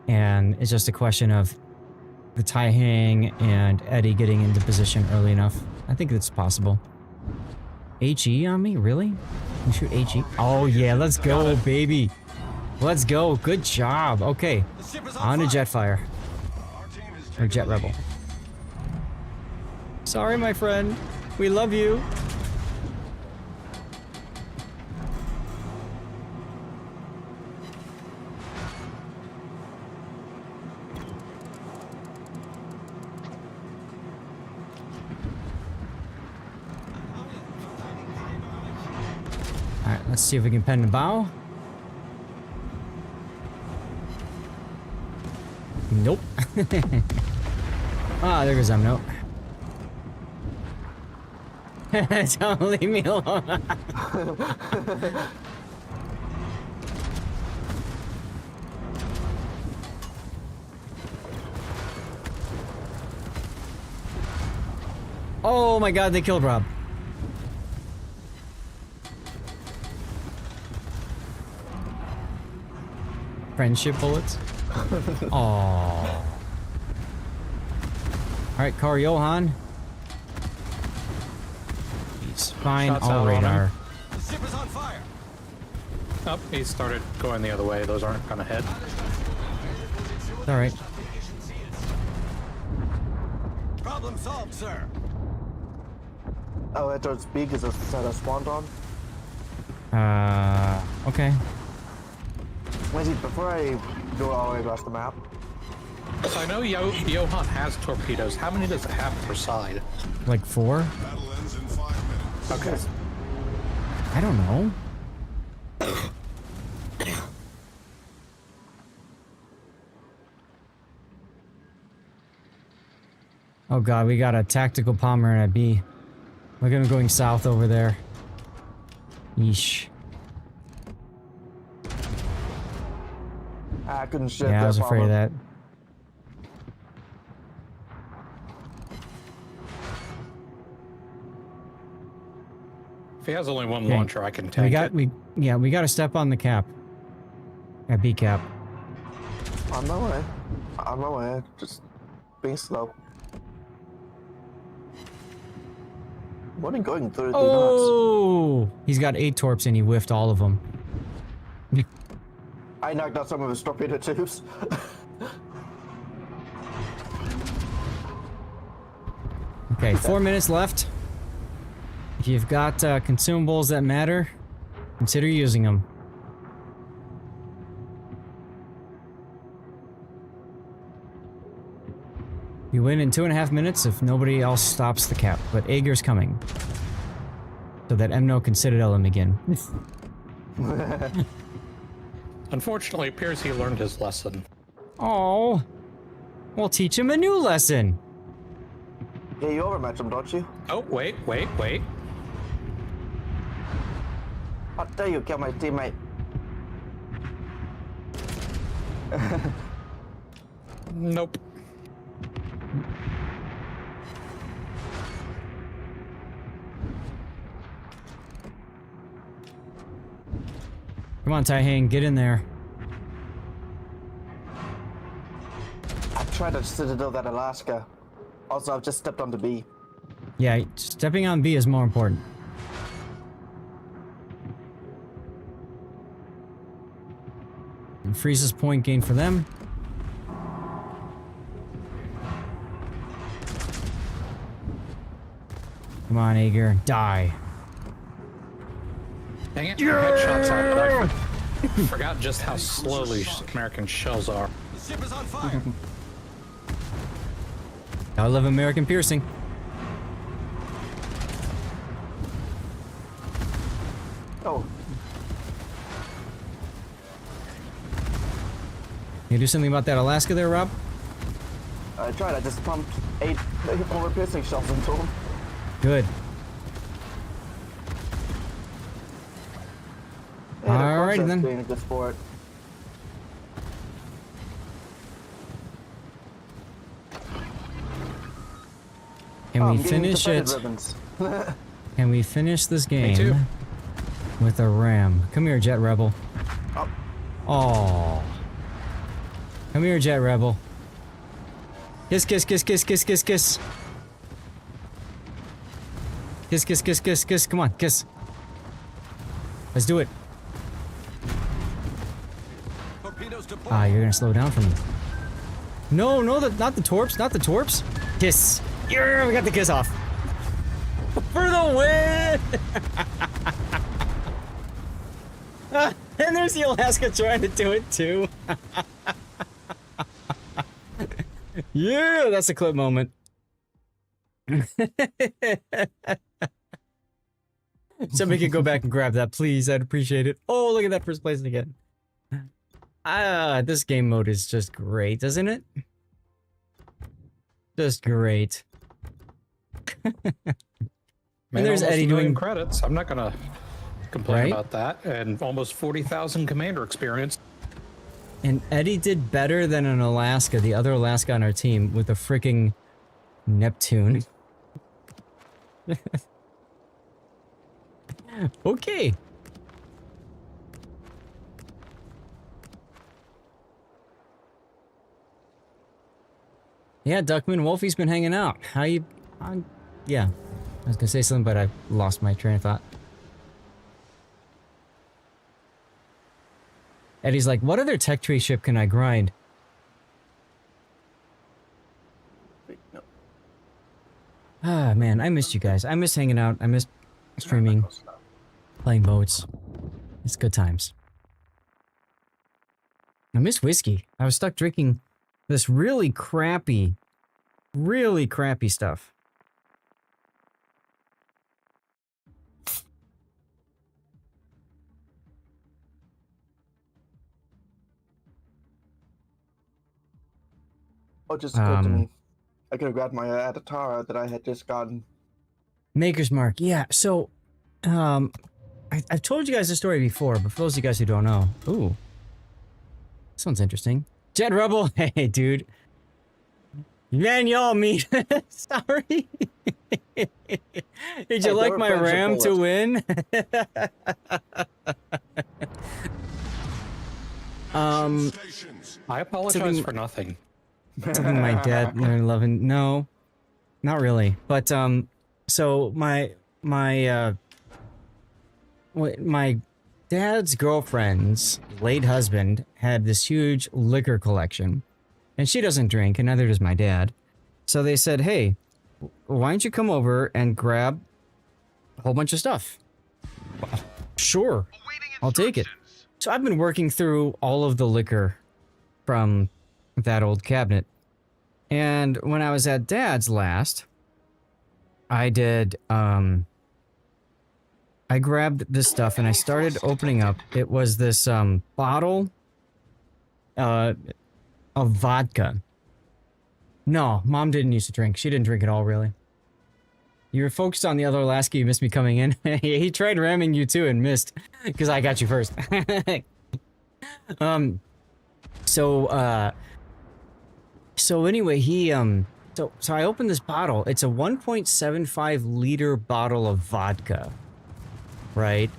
And it's just a question of the Tai Hang and Eddie getting into position early enough. I think it's possible. HE on me? Really? You shoot HE? Oh yeah, let's go, baby. Let's go. Good job. Okay. On to Jetfire. Or Jet Rebel. Sorry, my friend. We love you. Alright, let's see if we can pen the bow. Nope. Ah, there goes Nope. Don't leave me alone. Oh my god, they killed Rob. Friendship bullets? Aww. Alright, Car Johan. He's fine. Shots All out on radar. him. Oh, he started going the other way. Those aren't gonna hit. Alright. Problem solved, sir. Oh, that does speak is a set of Swanton. Okay. Lindsay, before I go all the way across the map, So I know Johan has torpedoes. How many does it have per side? Like 4? Battle ends in 5 minutes. Okay. I don't know. Oh god, we got a tactical bomber and a B. Look at him going south over there. Yeesh. I couldn't shit. Yeah, I was afraid of that. If he has only one Okay. launcher, I can take it. We got to step on the cap. At B cap. On my way. On my way. Just being slow. What are you going 33 knots? Oh! He's got 8 torps and he whiffed all of them. I knocked out some of his torpedo tubes. Okay, 4 minutes left. If you've got consumables that matter, consider using them. You win in 2.5 minutes if nobody else stops the cap, but Ager's coming. So that Emno can citadel him again. Unfortunately, it appears he learned his lesson. Oh, we'll teach him a new lesson. Yeah, you overmatch him, don't you? Oh, wait. How dare you kill my teammate? Nope. Come on, Taihang, get in there. I tried to citadel that Alaska. Also, I've just stepped onto B. Yeah, stepping on B is more important. And freezes point gain for them. Come on, Ager, die. Dang it, I had shots out, but I forgot just how slowly American shells are. The ship is on fire. I love American piercing. Oh, You do something about that Alaska there, Rob? I tried. I just pumped 8 more piercing shells into him. Good. And of course Alrighty that's then. being a good sport. Can Oh, we I'm getting finish defended it? ribbons. Can we finish this too. game with a ram? Come here, Jet Rebel. Oh. Oh. Come here, Jet Rebel. Kiss, kiss, kiss, kiss, kiss, kiss, kiss. Kiss, kiss, kiss, kiss, kiss. Come on, kiss. Let's do it. Ah, you're gonna slow down for me. No, no, not the torps, not the torps. Kiss. Yeah, we got the kiss off. For the win! And there's the Alaska trying to do it too. Yeah, that's a clip moment. Somebody could go back and grab that, please. I'd appreciate it. Oh, look at that first place again. This game mode is just great, isn't it? Just great. And there's Eddie doing credits. I'm not gonna complain about that. And almost 40,000 commander experience. And Eddie did better than an Alaska, the other Alaska on our team, with a freaking Neptune. Okay. Yeah, Duckman Wolfie's been hanging out. How you... yeah. I was gonna say something, but I lost my train of thought. Eddie's like, what other tech tree ship can I grind? Wait, no. Ah, man, I missed you guys. I miss hanging out. I miss streaming, playing boats. It's good times. I miss whiskey. I was stuck drinking this really crappy stuff. Oh, just occurred to me. I could have grabbed my Adatara that I had just gotten. Maker's Mark. Yeah, so, I've told you guys this story before, but for those of you guys who don't know, ooh, this one's interesting. Jet Rebel, hey, dude. Man, y'all meet. Sorry. Did you like my ram to win? I apologize for nothing. Something my dad learned loving. No, not really. But so my dad's girlfriend's late husband had this huge liquor collection, and she doesn't drink, and neither does my dad. So they said, "Hey, why don't you come over and grab a whole bunch of stuff?" Well, sure, I'll take it. So I've been working through all of the liquor from that old cabinet. And when I was at Dad's last, I did, I grabbed this stuff and I started opening up. It was this, bottle, of vodka. No, Mom didn't used to drink. She didn't drink at all, really. You were focused on the other Alaska, you missed me coming in. He tried ramming you too and missed, because I got you first. So anyway, he, so I opened this bottle. It's a 1.75 liter bottle of vodka, right?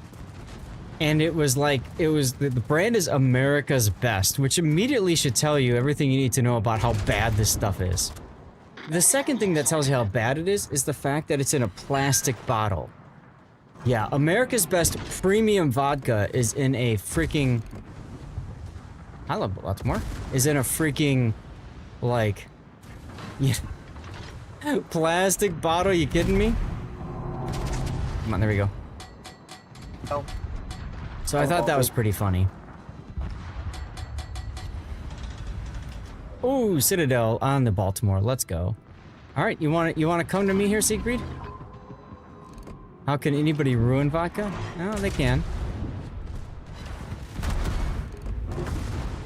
And it was like, the brand is America's Best, which immediately should tell you everything you need to know about how bad this stuff is. The second thing that tells you how bad it is the fact that it's in a plastic bottle. Yeah, America's Best premium vodka is in a freaking... I love lots more. Is in a freaking... like... yeah, plastic bottle, you kidding me? Come on, there we go. Oh. So I thought that was pretty funny. Ooh, Citadel on the Baltimore. Let's go. All right, you want to come to me here, Siegfried? How can anybody ruin vodka? No, they can.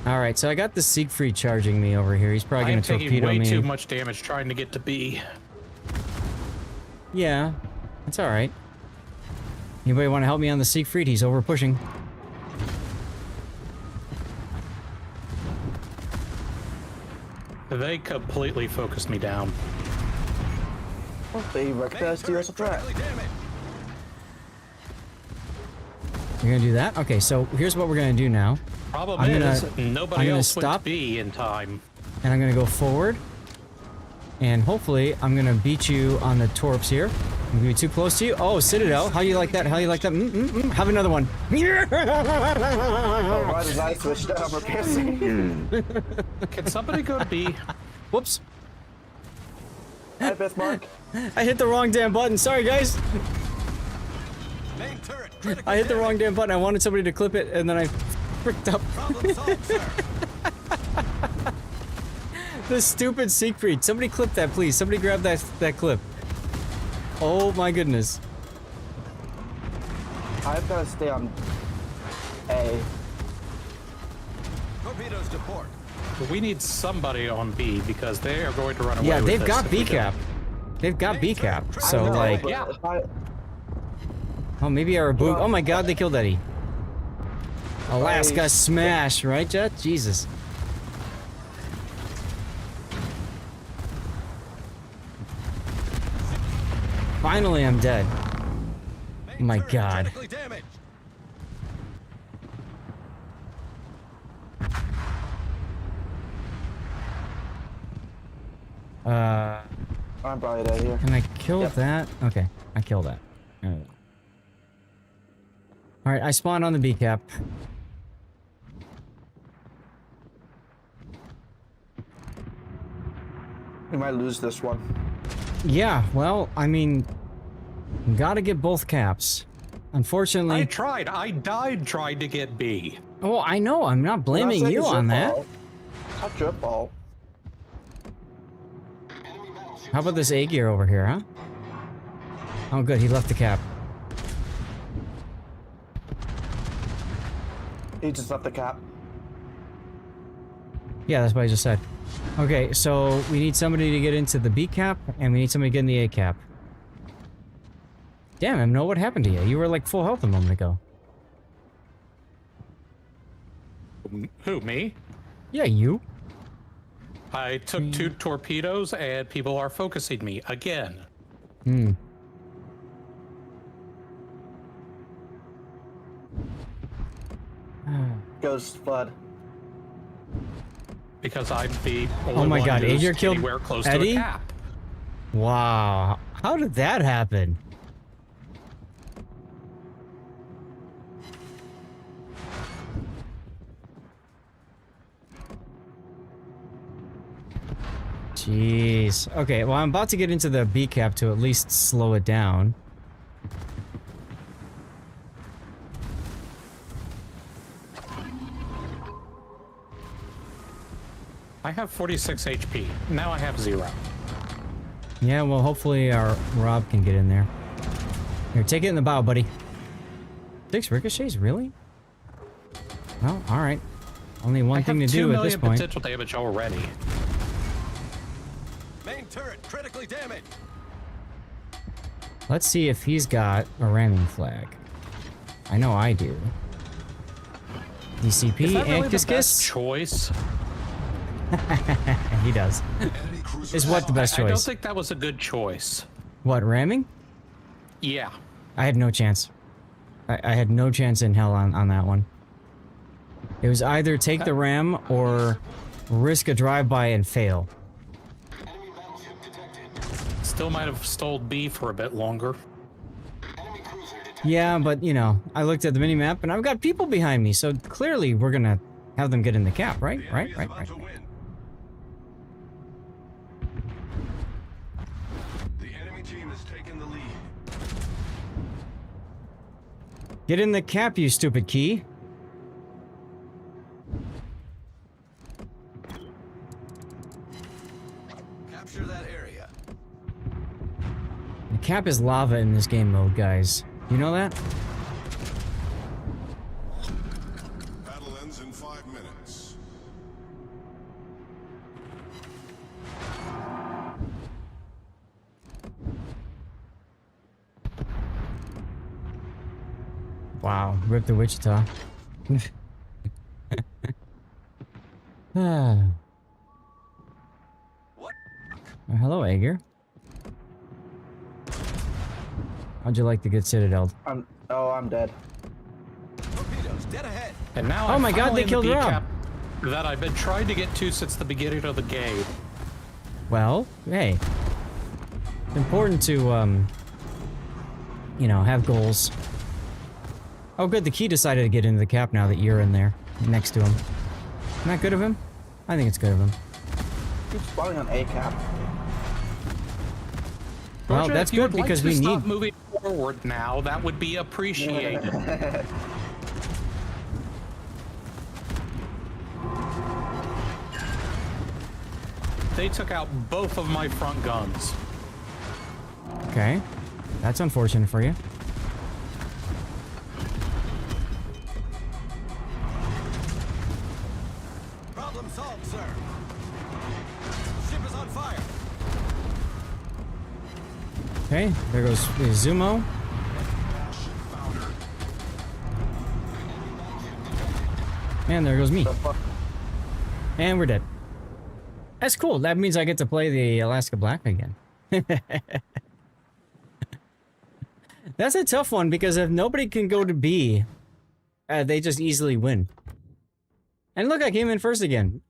All right, so I got the Siegfried charging me over here. He's probably going to torpedo me. I'm taking way too much damage trying to get to B. Yeah, it's all right. Anybody want to help me on the Siegfried? He's over pushing. They completely focused me down. Well, they recognized you as a threat. You're gonna do that? Okay, so here's what we're gonna do now. Problem is, nobody else went to B in time. And I'm gonna go forward. And hopefully, I'm gonna beat you on the torps here. I'm gonna be too close to you. Oh, Citadel. How do you like that? How do you like that? Have another one. Oh, why did I switch to armor piercing? Can somebody go to B? Whoops. Hi, Bismarck. I hit the wrong damn button. Sorry, guys. Main turret critical I hit the wrong damage. damn button. I wanted somebody to clip it, and then I fricked up. Problem solved, sir. The stupid Siegfried. Somebody clip that, please. Somebody grab that clip. Oh my goodness. I've got to stay on A. Torpedoes to port. We need somebody on B because they are going to run away Yeah, with they've this got if we B don't. cap. They've got B cap. I So know, like, but yeah. if I- oh maybe I reboot. Oh my God, they killed Eddie. Alaska I- smash, right, Jet? Jesus. Finally, I'm dead. Oh my Turret God. critically damaged. I'm probably dead here. Can I kill Yep. that? Okay, I killed that. Alright, I spawned on the B cap. We might lose this one. Yeah, well, I mean, gotta get both caps. Unfortunately, I tried. I died trying to get B. oh, I know. I'm not blaming I'm not saying you it's your on that. fault. Not your fault. How about this A gear over here, huh? Oh, good. He left the cap. He just left the cap. Yeah, that's what I just said. Okay, so we need somebody to get into the B cap, and we need somebody to get in the A cap. Damn, I know what happened to you. You were like full health a moment ago. Who, me? Yeah, you. I took 2 torpedoes and people are focusing me again. Hmm. Ghost flood. Because I'm the only Oh my one God, who's Adrian killed anywhere close Eddie? to a cap. Wow. How did that happen? Jeez. Okay, well, I'm about to get into the B cap to at least slow it down. I have 46 HP. Now I have 0. Yeah, well, hopefully our Rob can get in there. Here, take it in the bow, buddy. 6 ricochets, really? Well, alright. Only one thing to do at this point. potential damage already. Main turret critically damaged. Let's see if he's got a ramming flag. I know I do. DCP, Is that really the best Ancuscus? choice? He does. Enemy cruiser Is what the best I don't choice? think that was a good choice. What, ramming? Yeah. I had no chance. I had no chance in hell on that one. It was either take the ram or risk a drive-by and fail. Still might have stole B for a bit longer. Yeah, but you know, I looked at the mini-map and I've got people behind me, so clearly we're gonna have them get in the cap, right? The Right, enemy is right, about right. to win. The enemy team has taken the lead. Get in the cap, you stupid key. Capture that area. The cap is lava in this game mode, guys. You know that? Battle ends in 5 minutes. Wow, rip the Wichita. Ah. What? Well, hello, Ager. How'd you like the good Citadel? I'm dead. Torpedoes dead ahead. And now Oh I'm my God, finally they in the killed B Rob. cap that I've been trying to get to since the beginning of the game. Well, hey. It's important to you know, have goals. Oh good, the key decided to get into the cap now that you're in there, next to him. Isn't that good of him? I think it's good of him. Keep spawning on A cap. Well, Roger, that's if you good would because like we to need... stop moving forward now. That would be appreciated. They took out both of my front guns. Okay. That's unfortunate for you. Problem solved, sir. Ship is on fire. Okay, there goes Zumo. And there goes me. And we're dead. That's cool. That means I get to play the Alaska Black again. That's a tough one because if nobody can go to B, they just easily win. And look, I came in first again.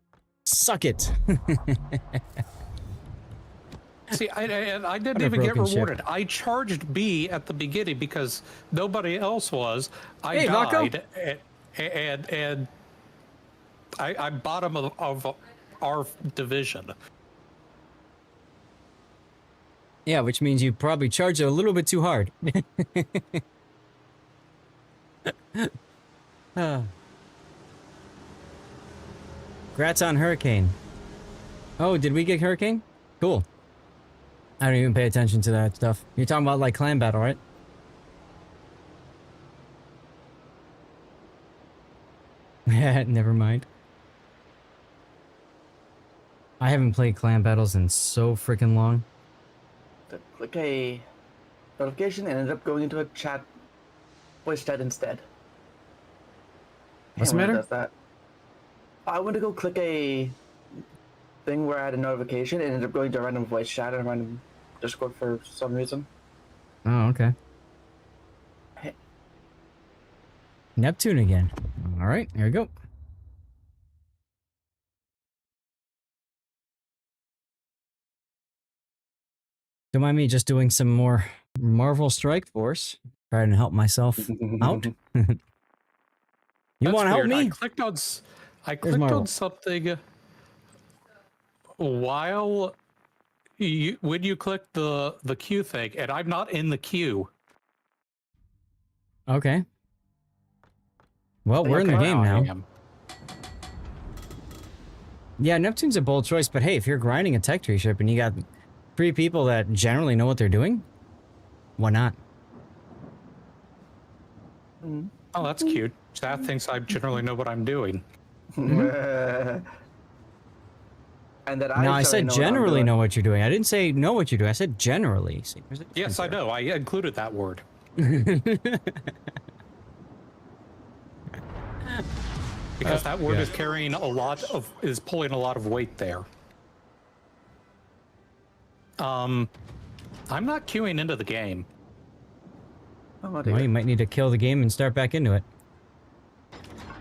Suck it. See, I didn't What a even get broken ship. rewarded. I charged B at the beginning because nobody else was. I Hey, Vaco. died, and I'm bottom of our division. Yeah, which means you probably charge it a little bit too hard. Grats on Hurricane. Oh, did we get Hurricane? Cool. I don't even pay attention to that stuff. You're talking about like clan battle, right? Never mind. I haven't played clan battles in so freaking long. To click a notification and ended up going into a chat, voice chat instead. What's the Damn, when it matter? does that. I went to go click a thing where I had a notification and ended up going to a random voice chat and a random Discord for some reason. Oh, okay. Hey. Neptune again. All right, here we go. Don't mind me just doing some more Marvel Strike Force. Trying to help myself out. You That's want to help weird. me? I clicked Marvel. on something while when you click the queue thing, and I'm not in the queue. Okay. Well, we're in the Okay, game I now. am. Yeah, Neptune's a bold choice, but hey, if you're grinding a tech tree ship and you got 3 people that generally know what they're doing, why not? Oh, that's cute. Seth thinks I generally know what I'm doing. And that No, I certainly said know what I'm generally doing. know what you're doing. I didn't say know what you're doing. I said generally. See, there's a Yes, difference I know. I included that word. there. Because that word yeah. is carrying is pulling a lot of weight there. I'm not queuing into the game. Oh, my Well, you dear. might need to kill the game and start back into it.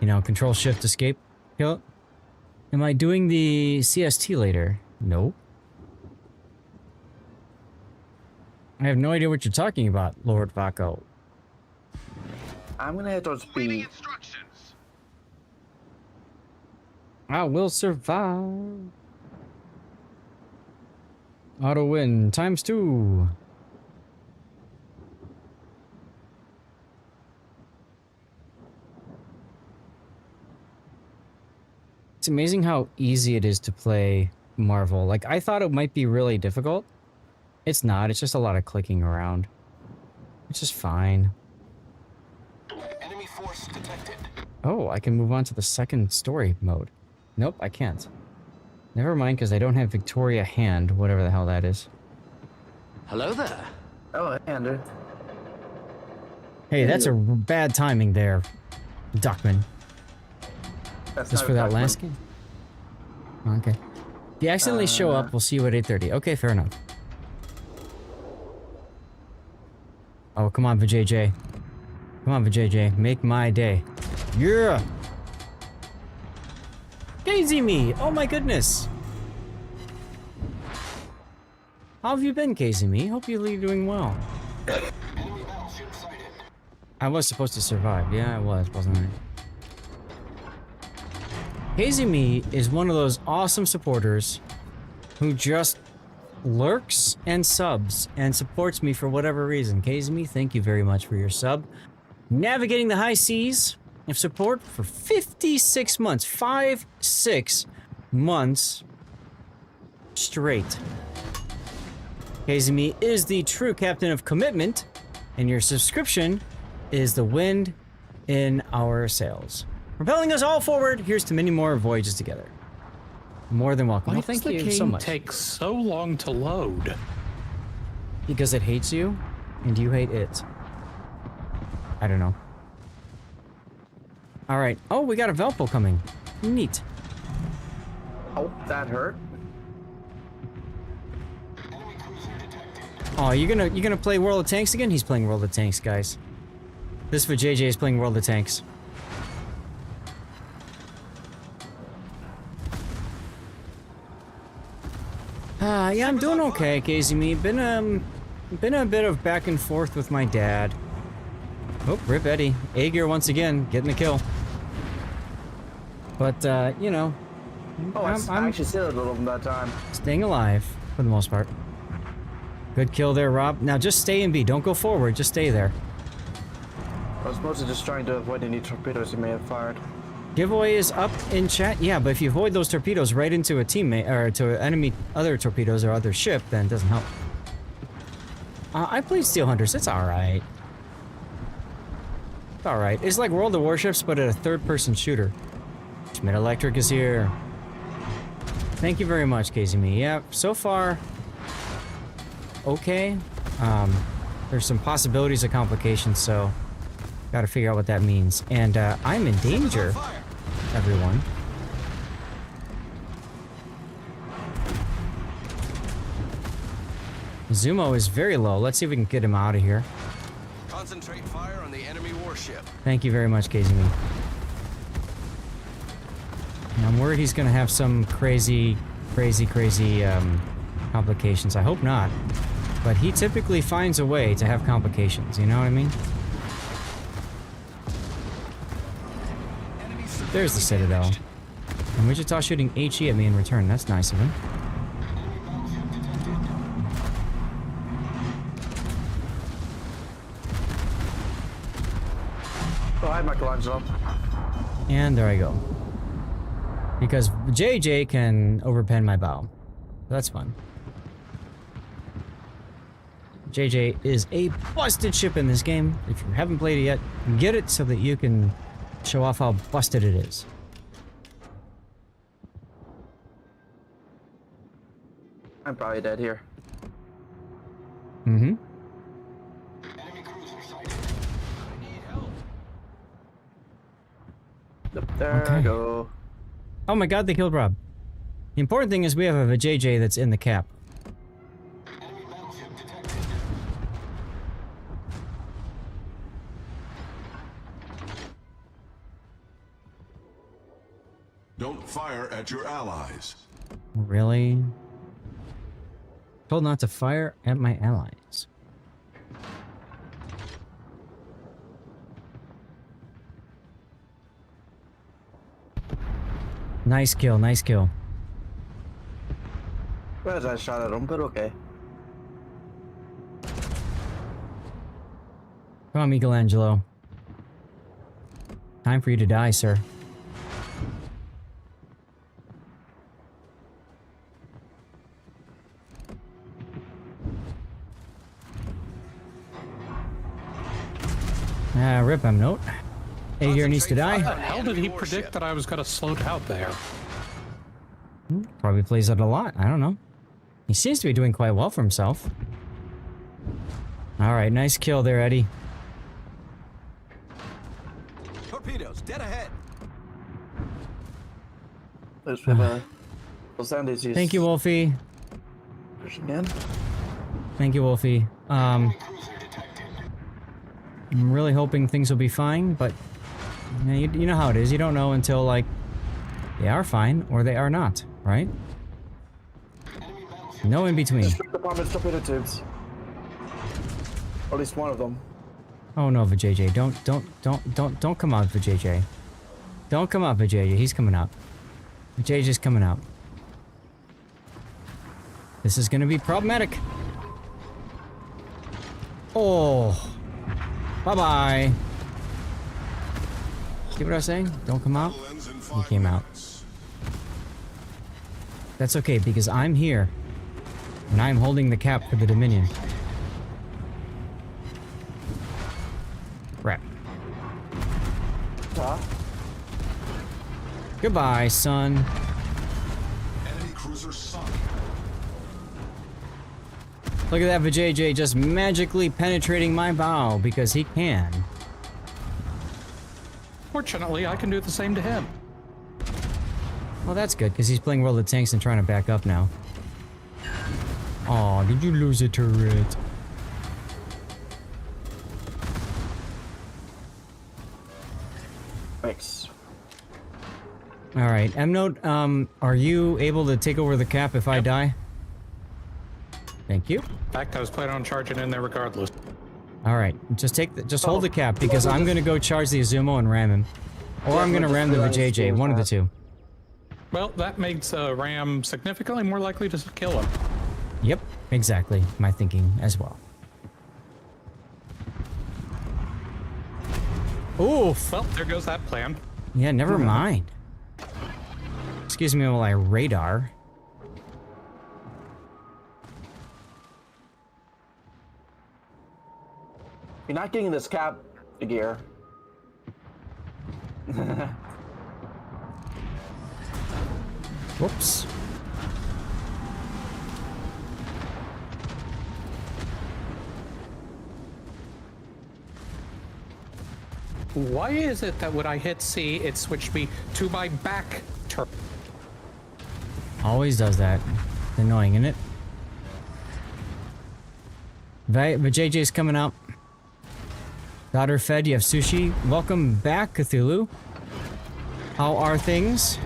You know, control shift escape. Kill it. Am I doing the CST later? No. I have no idea what you're talking about, Lord Vaco. I'm gonna head towards B. I will survive. Auto win ×2. It's amazing how easy it is to play Marvel. Like, I thought it might be really difficult. It's not. It's just a lot of clicking around. It's just fine. Enemy force detected. Oh, I can move on to the second story mode. Nope, I can't. Never mind, because I don't have Victoria Hand, whatever the hell that is. Hello there. Oh, Andrew. Hey, that's a bad timing there, Duckman. That's Just not for a that fact, last game? Okay. If you accidentally show up, we'll see you at 8:30. Okay, fair enough. Oh, come on, Vijay. Come on, Vijay. Make my day. Yeah! Daisy me! Oh my goodness! How have you been, Casey Me? Hope you're doing well. Enemy battleship I was supposed to survive. Yeah, I was, wasn't I? Hazing is one of those awesome supporters who just lurks and subs and supports me for whatever reason. Kazumi, thank you very much for your sub. Navigating the high seas of support for 56 months. 6 months straight. Kazumi is the true captain of commitment, and your subscription is the wind in our sails. Propelling us all forward, here's to many more voyages together. More than welcome. Why Well, does thank the you game so much. take so long to load? Because it hates you, and you hate it. I don't know. All right. Oh, we got a Velpo coming. Neat. Oh, that hurt. Oh, you're gonna play World of Tanks again? He's playing World of Tanks, guys. This for JJ is playing World of Tanks. Yeah, I'm doing okay, Kazumi. Been a bit of back and forth with my dad. Oh, rip Eddie. A-gear once again, getting the kill. But, you know, Oh, I actually sailed a little from that time. staying alive, for the most part. Good kill there, Rob. Now just stay in B. Don't go forward, just stay there. I was mostly just trying to avoid any torpedoes he may have fired. Giveaway is up in chat. Yeah, but if you avoid those torpedoes right into a teammate, or to enemy other torpedoes or other ship, then it doesn't help. I played Steel Hunters. It's alright. It's alright. It's like World of Warships, but a third-person shooter. Schmidt Electric is here. Thank you very much, Kazumi. Yeah, so far, okay. There's some possibilities of complications, so gotta figure out what that means. And I'm in danger, everyone. Zumo is very low. Let's see if we can get him out of here. Concentrate fire on the enemy warship. Thank you very much, Kazumi. And I'm worried he's gonna have some crazy complications. I hope not. But he typically finds a way to have complications, you know what I mean? There's the Citadel. And Wichita shooting HE at me in return. That's nice of him. Oh, hi, Michelangelo. And there I go. Because JJ can overpen my bow. That's fun. JJ is a busted ship in this game. If you haven't played it yet, get it so that you can show off how busted it is. I'm probably dead here. Mm-hmm. There I go. Oh my god, they killed Rob. The important thing is we have a JJ that's in the cap. Don't fire at your allies. Really? Told not to fire at my allies. Nice kill, nice kill. Well, I shot at him, but okay. Come on, Michelangelo. Time for you to die, sir. Rip M note. A-gear needs to die. How did he predict that I was going to slow down there? Probably plays it a lot. I don't know. He seems to be doing quite well for himself. Alright, nice kill there, Eddie. Torpedoes, dead ahead. Let's have a... Well, Sandy's used... Thank you, Wolfie. Again. Thank you, Wolfie. I'm really hoping things will be fine, but you know how it is. You don't know until, like, they are fine or they are not, right? No in between. Just the bombers torpedo tubes. Or at least one of them. Oh no, Vijay, don't come out, Vijay. Don't come out, Vijay. He's coming out. Vijay's coming out. This is gonna be problematic. Oh. Bye-bye. See what I was saying? Don't come out. He came out. That's okay, because I'm here. And I'm holding the cap for the Dominion. Crap. Goodbye, son. Enemy cruiser sunk. Look at that Vijay just magically penetrating my bow because he can. Fortunately, I can do the same to him. Well, that's good because he's playing World of Tanks and trying to back up now. Aw, did you lose a turret? Thanks. All right, M-Note, are you able to take over the cap if I die? Thank you. In fact, I was planning on charging in there regardless. All right, just hold the cap because I'm gonna go charge the Azumo and ram him, or I'm gonna ram the Vijay, one of the two. Well, that makes Ram significantly more likely to kill him. Yep, exactly. My thinking as well. Oof. Well, there goes that plan. Yeah, never mind. Excuse me while I radar. You're not getting this cap gear. Whoops. Why is it that when I hit C, it switched me to my back turn? Always does that. It's annoying, isn't it? Vijay's coming out. Daughter fed, you have sushi. Welcome back, Cthulhu. How are things?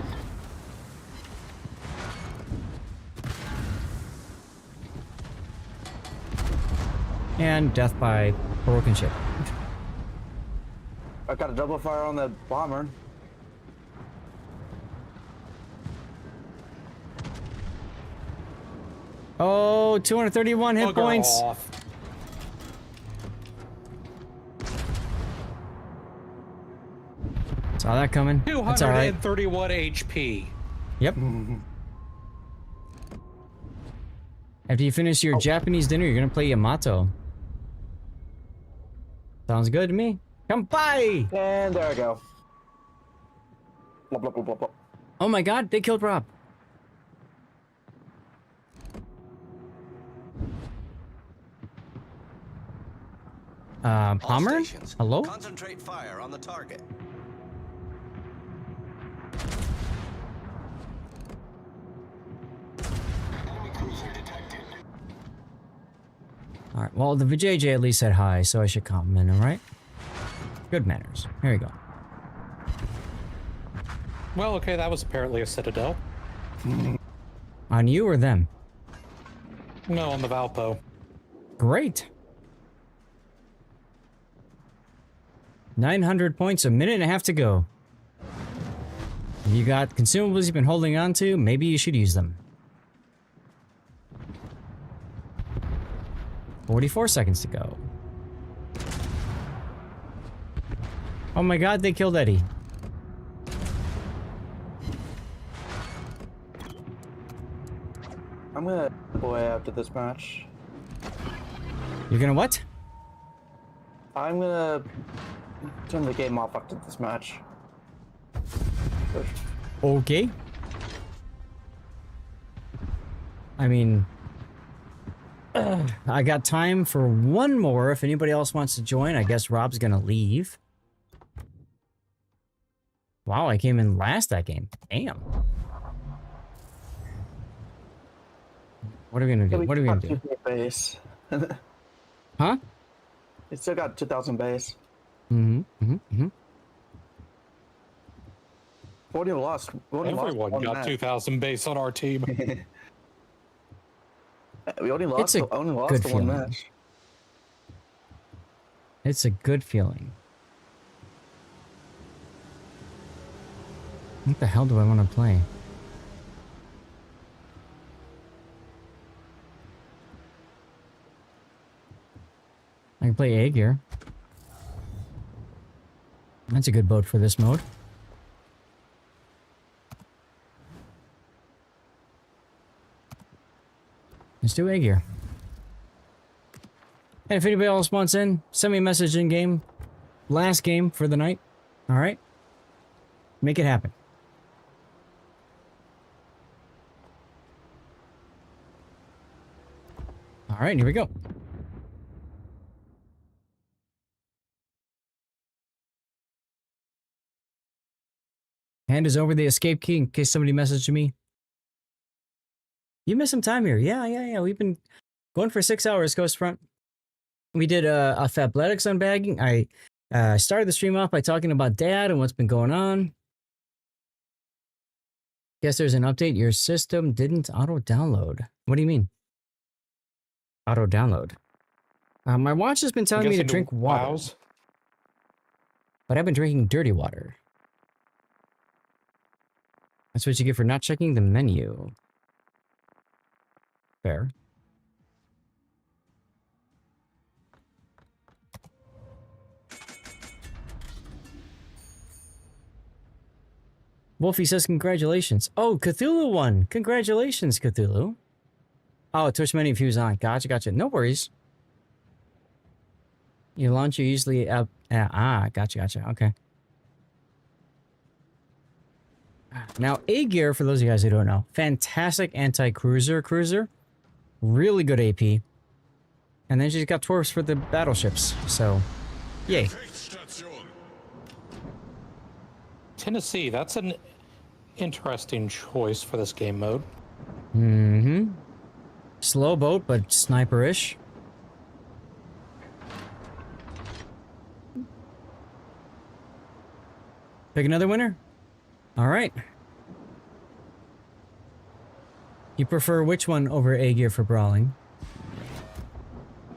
And death by broken ship. I got a double fire on the bomber. Oh, 231 hit points. Off. Saw that coming. That's all right. 231 HP. Yep. After you finish your Japanese dinner, you're gonna play Yamato. Sounds good to me. Come by! And there I go. Blah, blah, blah, blah, blah. Oh my god, they killed Rob. Palmer? Hello? Concentrate fire on the target. Alright, well, the Vijay at least said hi, so I should compliment him, right? Good manners. Here we go. Well, okay, that was apparently a citadel. On you or them? No, on the Valpo. Great. 900 points, a minute and a half to go. If you got consumables you've been holding on to, maybe you should use them. 44 seconds to go. Oh my god, they killed Eddie. I'm gonna boy after this match. You're gonna what? I'm gonna turn the game off after this match. Okay. I mean, I got time for one more. If anybody else wants to join, I guess Rob's gonna leave. Wow, I came in last that game. Damn. What are we gonna do? What are we gonna do? Base. Huh? It still got 2,000 base. Mm-hmm. Mm-hmm. Mm-hmm. We only lost. Everyone got match. 2,000 base on our team. We only lost. It's a only lost good the one feeling. match. It's a good feeling. What the hell do I want to play? I can play Aegir. That's a good boat for this mode. Let's do Aegir. And if anybody else wants in, send me a message in game. Last game for the night. Alright? Make it happen. Alright, here we go. Hand is over the escape key in case somebody messaged me. You missed some time here. Yeah. We've been going for 6 hours, Ghost Front. We did a Fabletics Unbagging. I started the stream off by talking about Dad and what's been going on. Guess there's an update. Your system didn't auto-download. What do you mean? Auto-download. My watch has been telling me to drink water. But I've been drinking dirty water. That's what you get for not checking the menu. Fair. Wolfie says congratulations. Oh, Cthulhu won. Congratulations, Cthulhu. Oh, Twitch menu views on. Gotcha. No worries. Your launcher usually gotcha. Okay. Now, Aegir, for those of you guys who don't know, fantastic anti-cruiser. Really good AP. And then she's got torps for the battleships, so yay. Tennessee, that's an interesting choice for this game mode. Mm-hmm. Slow boat, but sniper-ish. Pick another winner? Alright. You prefer which one over Aegir for brawling?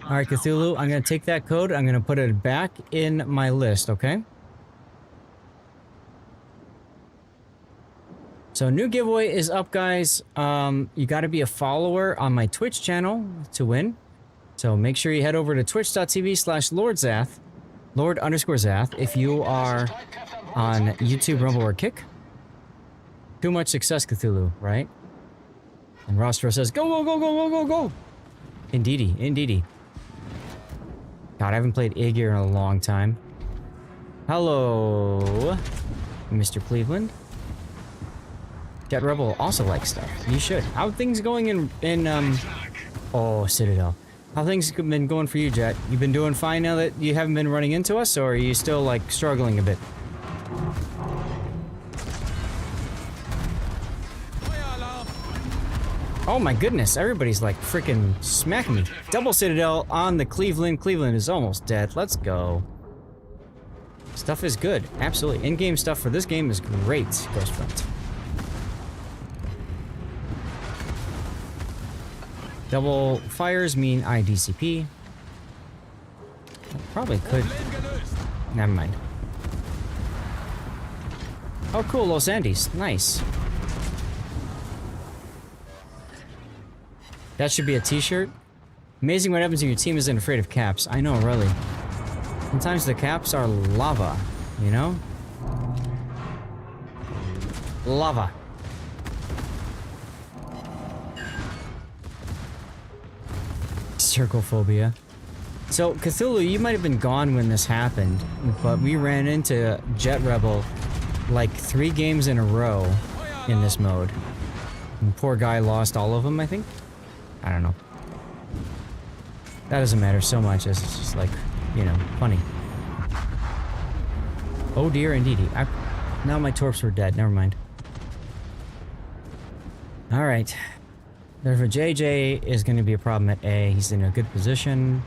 Alright, Cthulhu, I'm gonna take that code, I'm gonna put it back in my list, okay? So, new giveaway is up, guys. You gotta be a follower on my Twitch channel to win. So, make sure you head over to twitch.tv/LordZath, Lord_Zath, if you are on YouTube, Rumble, or Kick. Too much success, Cthulhu, right? And Rostro says, go! Indeedy. God, I haven't played Aegir in a long time. Hello, Mr. Cleveland. Jet Rebel also likes stuff. You should. How are things going in oh, Citadel. How things been going for you, Jet? You been doing fine now that you haven't been running into us, or are you still, like, struggling a bit? Oh my goodness, everybody's like freaking smacking me. Double Citadel on the Cleveland. Cleveland is almost dead. Let's go. Stuff is good. Absolutely. In-game stuff for this game is great, Ghost Front. Double fires mean IDCP. Probably could. Never mind. Oh cool, Los Andes. Nice. That should be a t-shirt. Amazing what happens when your team isn't afraid of caps. I know, really. Sometimes the caps are lava, you know? Lava. Circle phobia. So, Cthulhu, you might have been gone when this happened, but we ran into Jet Rebel like 3 games in a row in this mode. And poor guy lost all of them, I think. I don't know. That doesn't matter so much as it's just like, you know, funny. Oh dear, indeedy. Now my torps were dead. Never mind. Alright. Therefore, JJ is going to be a problem at A. He's in a good position.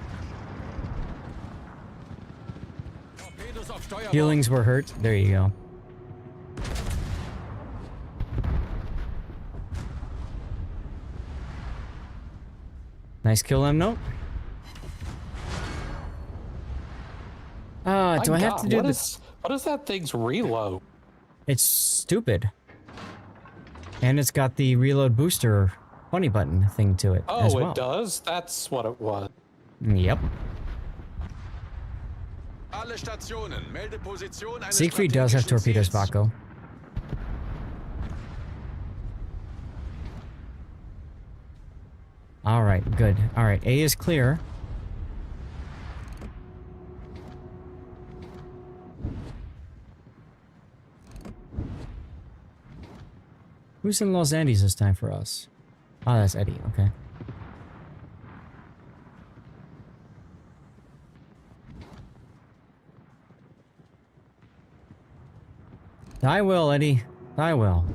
Feelings were hurt. There you go. Nice kill, M note. Do I have to do this? What is that thing's reload? It's stupid. And it's got the reload booster funny button thing to it as well. Oh, it does? That's what it was. Yep. Alle Stationen, melde Position eines Siegfried does have torpedoes, strategischen Ziels. Baco. Alright, good. Alright, A is clear. Who's in Los Andes this time for us? Oh, that's Eddie, okay. I will, Eddie. I will.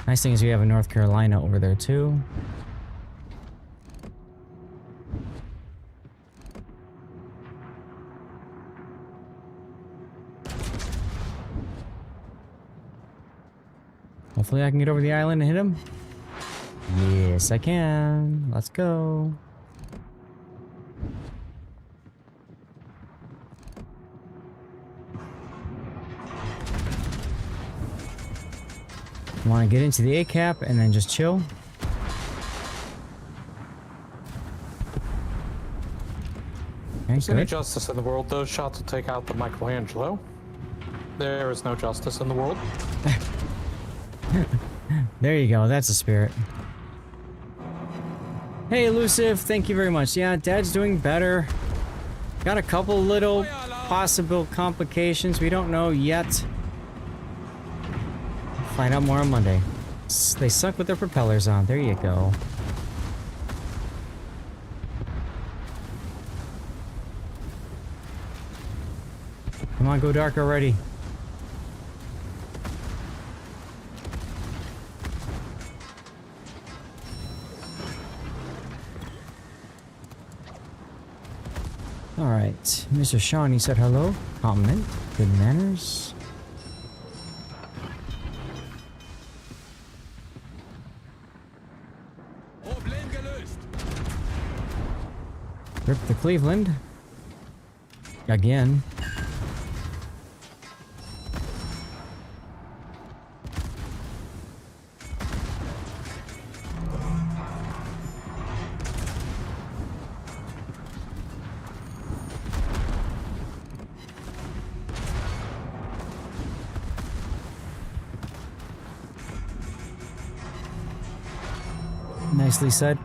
Nice thing is we have a North Carolina over there too. Hopefully I can get over the island and hit him. Yes, I can. Let's go. Want to get into the A cap and then just chill. Okay, Is there any good. justice in the world? Those shots will take out the Michelangelo. There is no justice in the world. There you go. That's the spirit. Hey, Elusive. Thank you very much. Yeah, Dad's doing better. Got a couple little possible complications. We don't know yet. Find out more on Monday. They suck with their propellers on. There you go. Come on, go dark already. Alright, Mr. Shawnee said hello. Comment. Good manners. Problem gelöst. Rip the Cleveland. Again. Nicely said.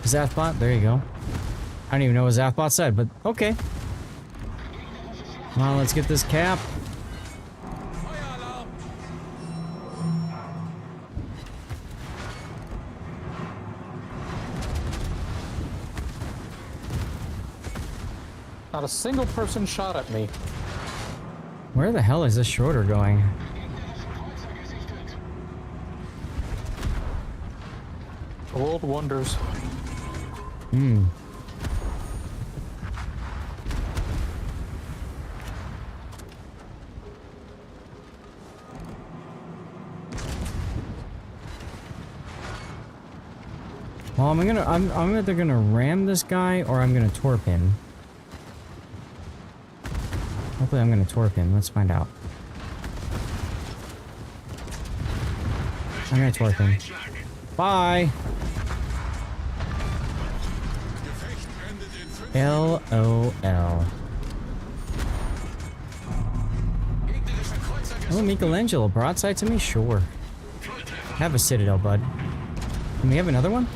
Zathbot, there you go. I don't even know what Zathbot said, but okay. Well, let's get this cap. Not a single person shot at me. Where the hell is this Schroeder going? The world wonders. Hmm. Well, I'm either gonna ram this guy or I'm gonna torp him. Hopefully I'm gonna torp him. Let's find out. I'm gonna torp him. Bye! LOL. Oh, Michelangelo, broadside to me? Sure. Have a Citadel, bud. Can we have another one?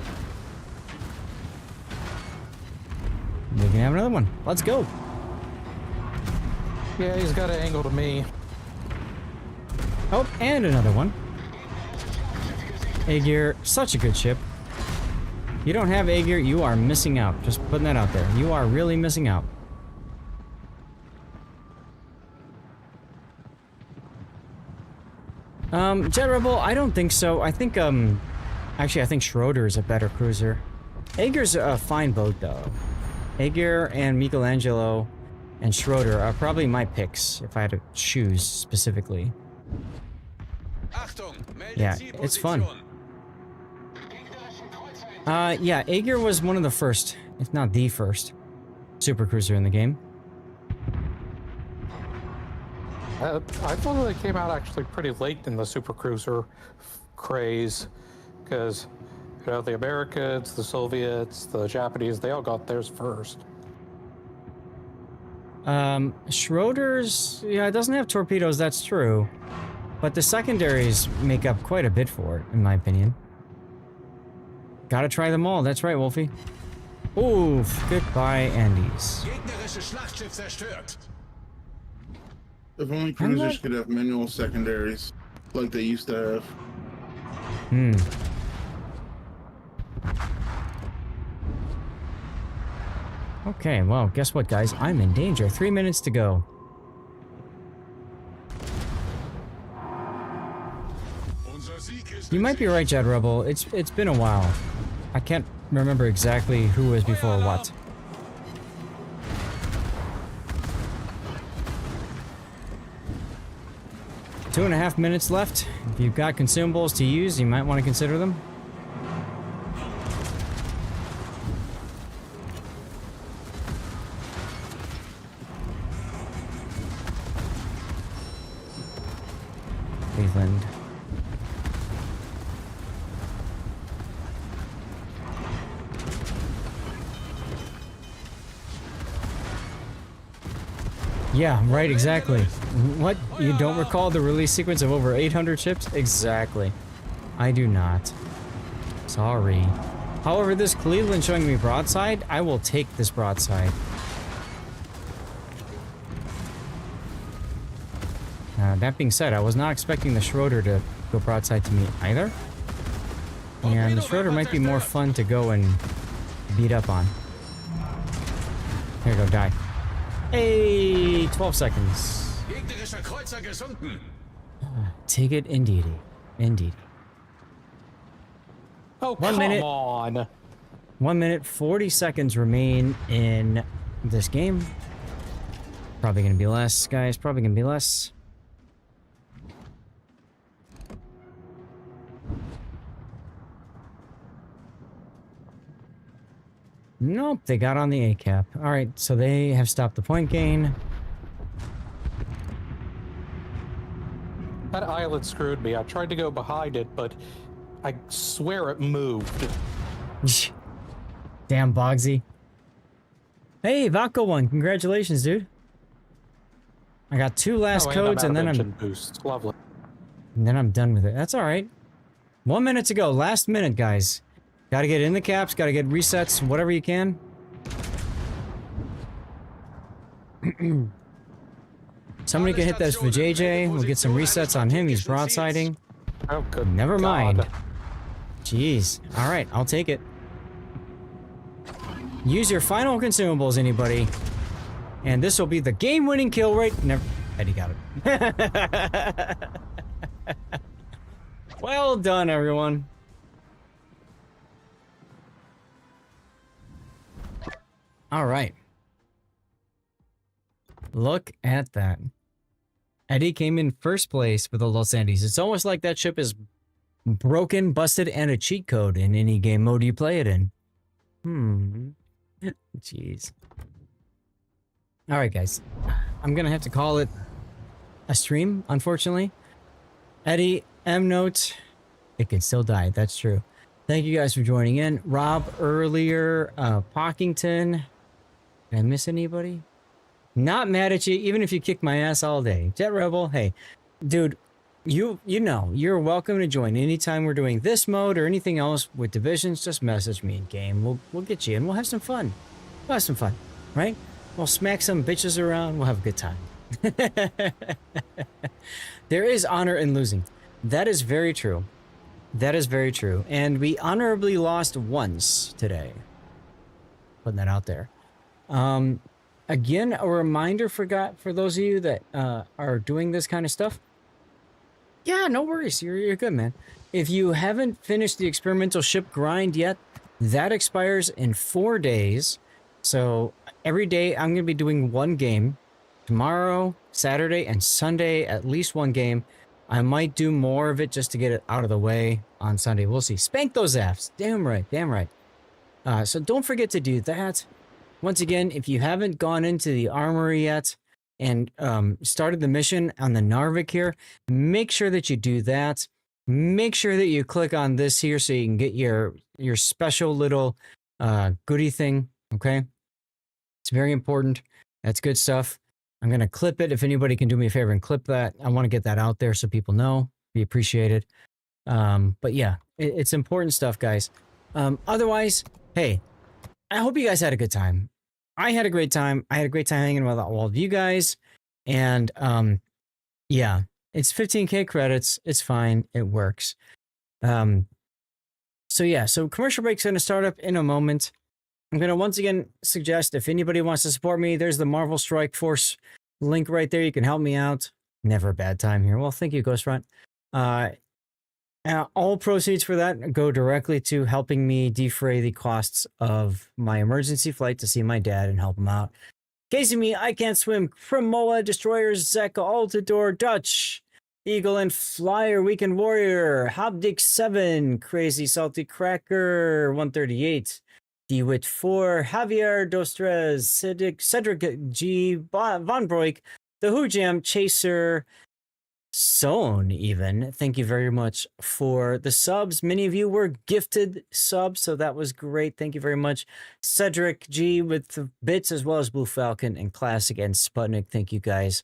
We can have another one. Let's go. Yeah, he's got an angle to me. Oh, and another one. Aegir, such a good ship. You don't have Aegir, you are missing out. Just putting that out there. You are really missing out. Jet Rebel, I don't think so. I think, actually, I think Schroeder is a better cruiser. Aegir's a fine boat, though. Aegir and Michelangelo and Schroeder are probably my picks, if I had to choose specifically. Yeah, it's fun. Yeah, Aegir was one of the first, if not the first. supercruiser in the game. I thought they came out actually pretty late in the supercruiser craze, because the Americans, the Soviets, the Japanese, they all got theirs first. Schroeder's, yeah, it doesn't have torpedoes, that's true. But the secondaries make up quite a bit for it, in my opinion. Gotta try them all, that's right, Wolfie. Oof, goodbye, Andes. If only cruisers could have manual secondaries, like they used to have. Hmm. Okay, well, guess what, guys? I'm in danger. 3 minutes to go. You might be right, Jet Rebel. It's been a while. I can't remember exactly who was before what. Two and a half minutes left. If you've got consumables to use, you might want to consider them. Cleveland. Yeah, right, exactly. What? You don't recall the release sequence of over 800 ships? Exactly. I do not. Sorry. However, this Cleveland showing me broadside, I will take this broadside. That being said, I was not expecting the Schroeder to go broadside to me either. And the Schroeder might be more fun to go and beat up on. Here you go, die. Hey, 12 seconds. Take it indeed. Indeed. Oh, come on. 1 minute, 40 seconds remain in this game. Probably gonna be less, guys. Probably gonna be less. Nope, they got on the A cap. Alright, so they have stopped the point gain. That island screwed me. I tried to go behind it, but I swear it moved. Damn, Bogsy. Hey, Vodka one. Congratulations, dude. I got 2 last codes and then I'm boost. Lovely. And then I'm done with it. That's alright. 1 minute to go. Last minute, guys. Gotta get in the caps, gotta get resets, whatever you can. Somebody can hit this for JJ. We'll get some resets on him. He's broadsiding. Oh, good. Never mind. Jeez. Alright, I'll take it. Use your final consumables, anybody. And this will be the game-winning kill rate. Never. Eddie got it. Well done, everyone. All right. Look at that. Eddie came in first place with the Los Andes. It's almost like that ship is broken, busted, and a cheat code in any game mode you play it in. Jeez. All right, guys. I'm going to have to call it a stream, unfortunately. Eddie, M-Note, it can still die. That's true. Thank you guys for joining in. Rob earlier, Pockington. Did I miss anybody? Not mad at you, even if you kick my ass all day. Jet Rebel, hey, dude, you know, you're welcome to join anytime we're doing this mode or anything else with divisions. Just message me in game. We'll get you in. We'll have some fun. We'll have some fun, right? We'll smack some bitches around. We'll have a good time. There is honor in losing. That is very true. That is very true. And we honorably lost once today. Putting that out there. Again, a reminder for those of you that are doing this kind of stuff. Yeah, no worries. You're good, man. If you haven't finished the experimental ship grind yet, that expires in 4 days. So every day I'm going to be doing one game. Tomorrow, Saturday, and Sunday, at least one game. I might do more of it just to get it out of the way on Sunday. We'll see. Spank those apps. Damn right. Damn right. So don't forget to do that. Once again, if you haven't gone into the armory yet and started the mission on the Narvik here, make sure that you do that. Make sure that you click on this here so you can get your special little goodie thing, okay? It's very important. That's good stuff. I'm going to clip it. If anybody can do me a favor and clip that, I want to get that out there so people know. Be appreciated. But yeah, it's important stuff, guys. Otherwise, hey, I hope you guys had a good time. I had a great time. I had a great time hanging with all of you guys. And yeah, it's 15K credits. It's fine. It works. So yeah, so commercial break's going to start up in a moment. I'm going to once again suggest if anybody wants to support me, there's the Marvel Strike Force link right there. You can help me out. Never a bad time here. Well, thank you, Ghostfront. All proceeds for that go directly to helping me defray the costs of my emergency flight to see my dad and help him out. Casey Me, I Can't Swim, Cremoa, Destroyers, Zeka, Altador, Dutch, Eagle and Flyer, Weekend Warrior, Hobdick 7, Crazy Salty Cracker, 138, DeWitt 4, Javier Dostres, Cedric G, Von Broik, The Who Jam, Chaser, Zone even. Thank you very much for the subs. Many of you were gifted subs, so that was great. Thank you very much. Cedric G with the bits, as well as Blue Falcon and Classic and Sputnik. Thank you guys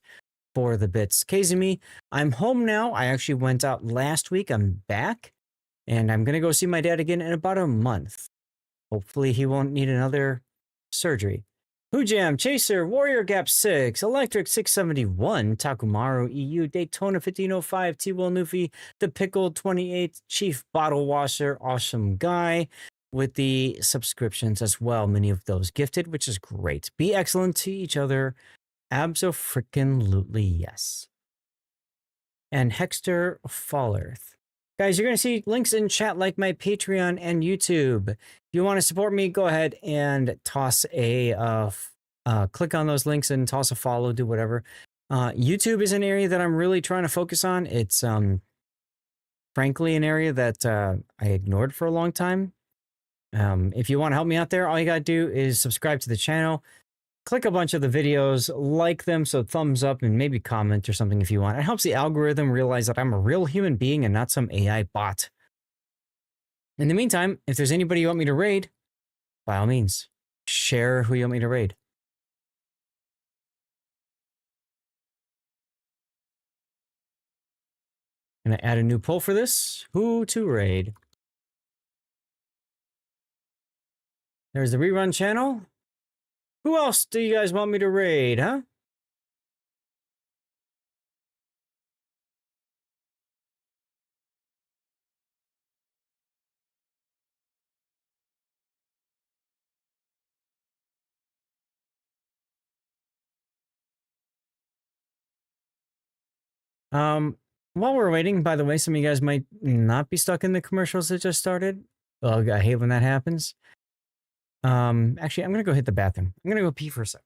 for the bits. Kazumi, I'm home now. I actually went out last week. I'm back, and I'm going to go see my dad again in about a month. Hopefully he won't need another surgery. Who Jam, Chaser, Warrior Gap 6, Electric 671, Takumaru EU, Daytona 1505, T-Will Nufi, The Pickle 28, Chief Bottle Washer, Awesome Guy, with the subscriptions as well. Many of those gifted, which is great. Be excellent to each other. Abso-frickin-lutely yes. And Hexter Fallerth. Guys, you're going to see links in chat like my Patreon and YouTube. If you want to support me, go ahead and toss a, click on those links and toss a follow, do whatever. YouTube is an area that I'm really trying to focus on. It's, frankly, an area that I ignored for a long time. If you want to help me out there, all you got to do is subscribe to the channel. Click a bunch of the videos, like them, so thumbs up, and maybe comment or something if you want. It helps the algorithm realize that I'm a real human being and not some AI bot. In the meantime, if there's anybody you want me to raid, by all means, share who you want me to raid. I'm gonna add a new poll for this. Who to raid? There's the rerun channel. Who else do you guys want me to raid, huh? While we're waiting, by the way, some of you guys might not be stuck in the commercials that just started. Oh, I hate when that happens. Actually, I'm gonna go hit the bathroom. I'm gonna go pee for a sec.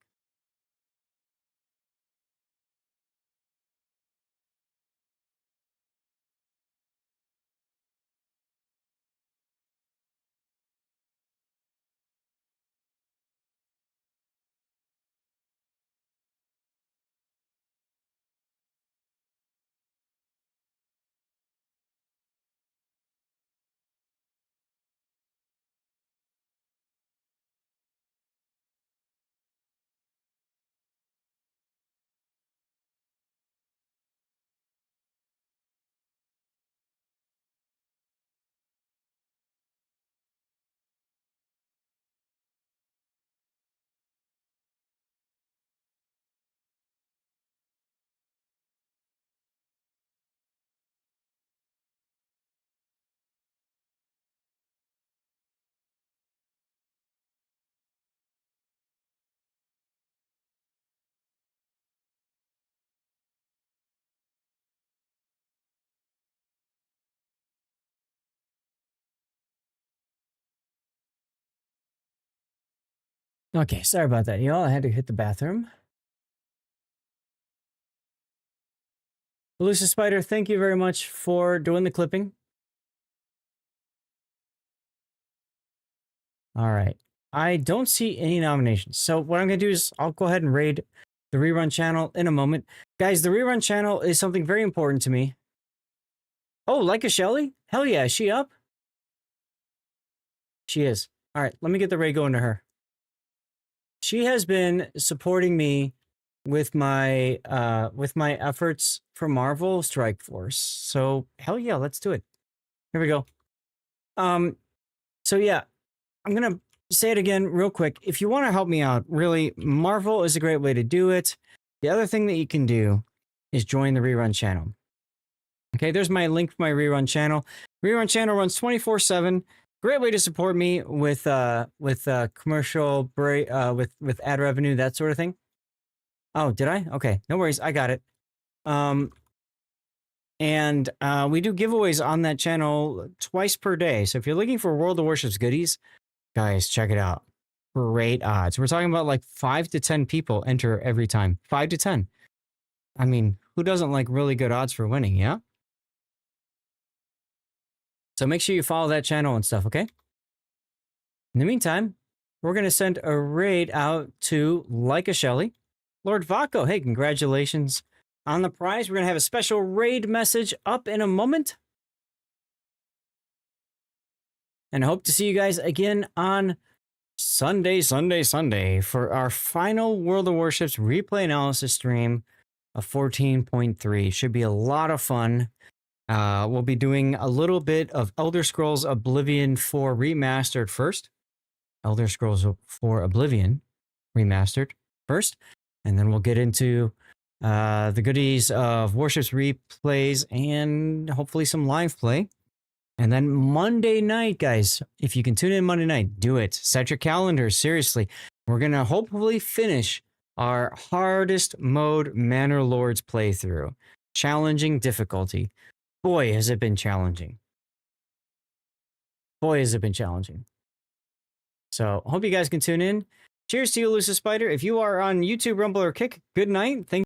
Okay, sorry about that, y'all. I had to hit the bathroom. Elusive Spider, thank you very much for doing the clipping. All right. I don't see any nominations. So what I'm going to do is I'll go ahead and raid the rerun channel in a moment. Guys, the rerun channel is something very important to me. Oh, Leica Shelley? Hell yeah, is she up? She is. All right, let me get the raid going to her. She has been supporting me with my efforts for Marvel Strike Force. So hell yeah, let's do it. Here we go. So yeah, I'm gonna say it again real quick. If you want to help me out, really, Marvel is a great way to do it. The other thing that you can do is join the rerun channel. Okay, there's my link for my rerun channel. Rerun channel runs 24/7. Great way to support me with commercial break, with ad revenue, that sort of thing. Oh, did I? Okay, no worries, I got it. And we do giveaways on that channel twice per day. So if you're looking for World of Warships goodies, guys, check it out. Great odds. We're talking about like 5 to 10 people enter every time. 5 to 10. I mean, who doesn't like really good odds for winning, yeah? So make sure you follow that channel and stuff, okay? In the meantime, we're going to send a raid out to Leica Shelley. Lord Vaco, hey, congratulations on the prize. We're going to have a special raid message up in a moment. And I hope to see you guys again on Sunday for our final World of Warships replay analysis stream of 14.3. Should be a lot of fun. We'll be doing a little bit of Elder Scrolls Oblivion 4 Remastered first. Elder Scrolls 4 Oblivion Remastered first. And then we'll get into the goodies of Warships replays and hopefully some live play. And then Monday night, guys, if you can tune in Monday night, do it. Set your calendars, seriously. We're going to hopefully finish our hardest mode Manor Lords playthrough. Challenging difficulty. Boy, has it been challenging. Boy, has it been challenging. So, hope you guys can tune in. Cheers to you, Lucius Spider. If you are on YouTube, Rumble, or Kick, good night. Thank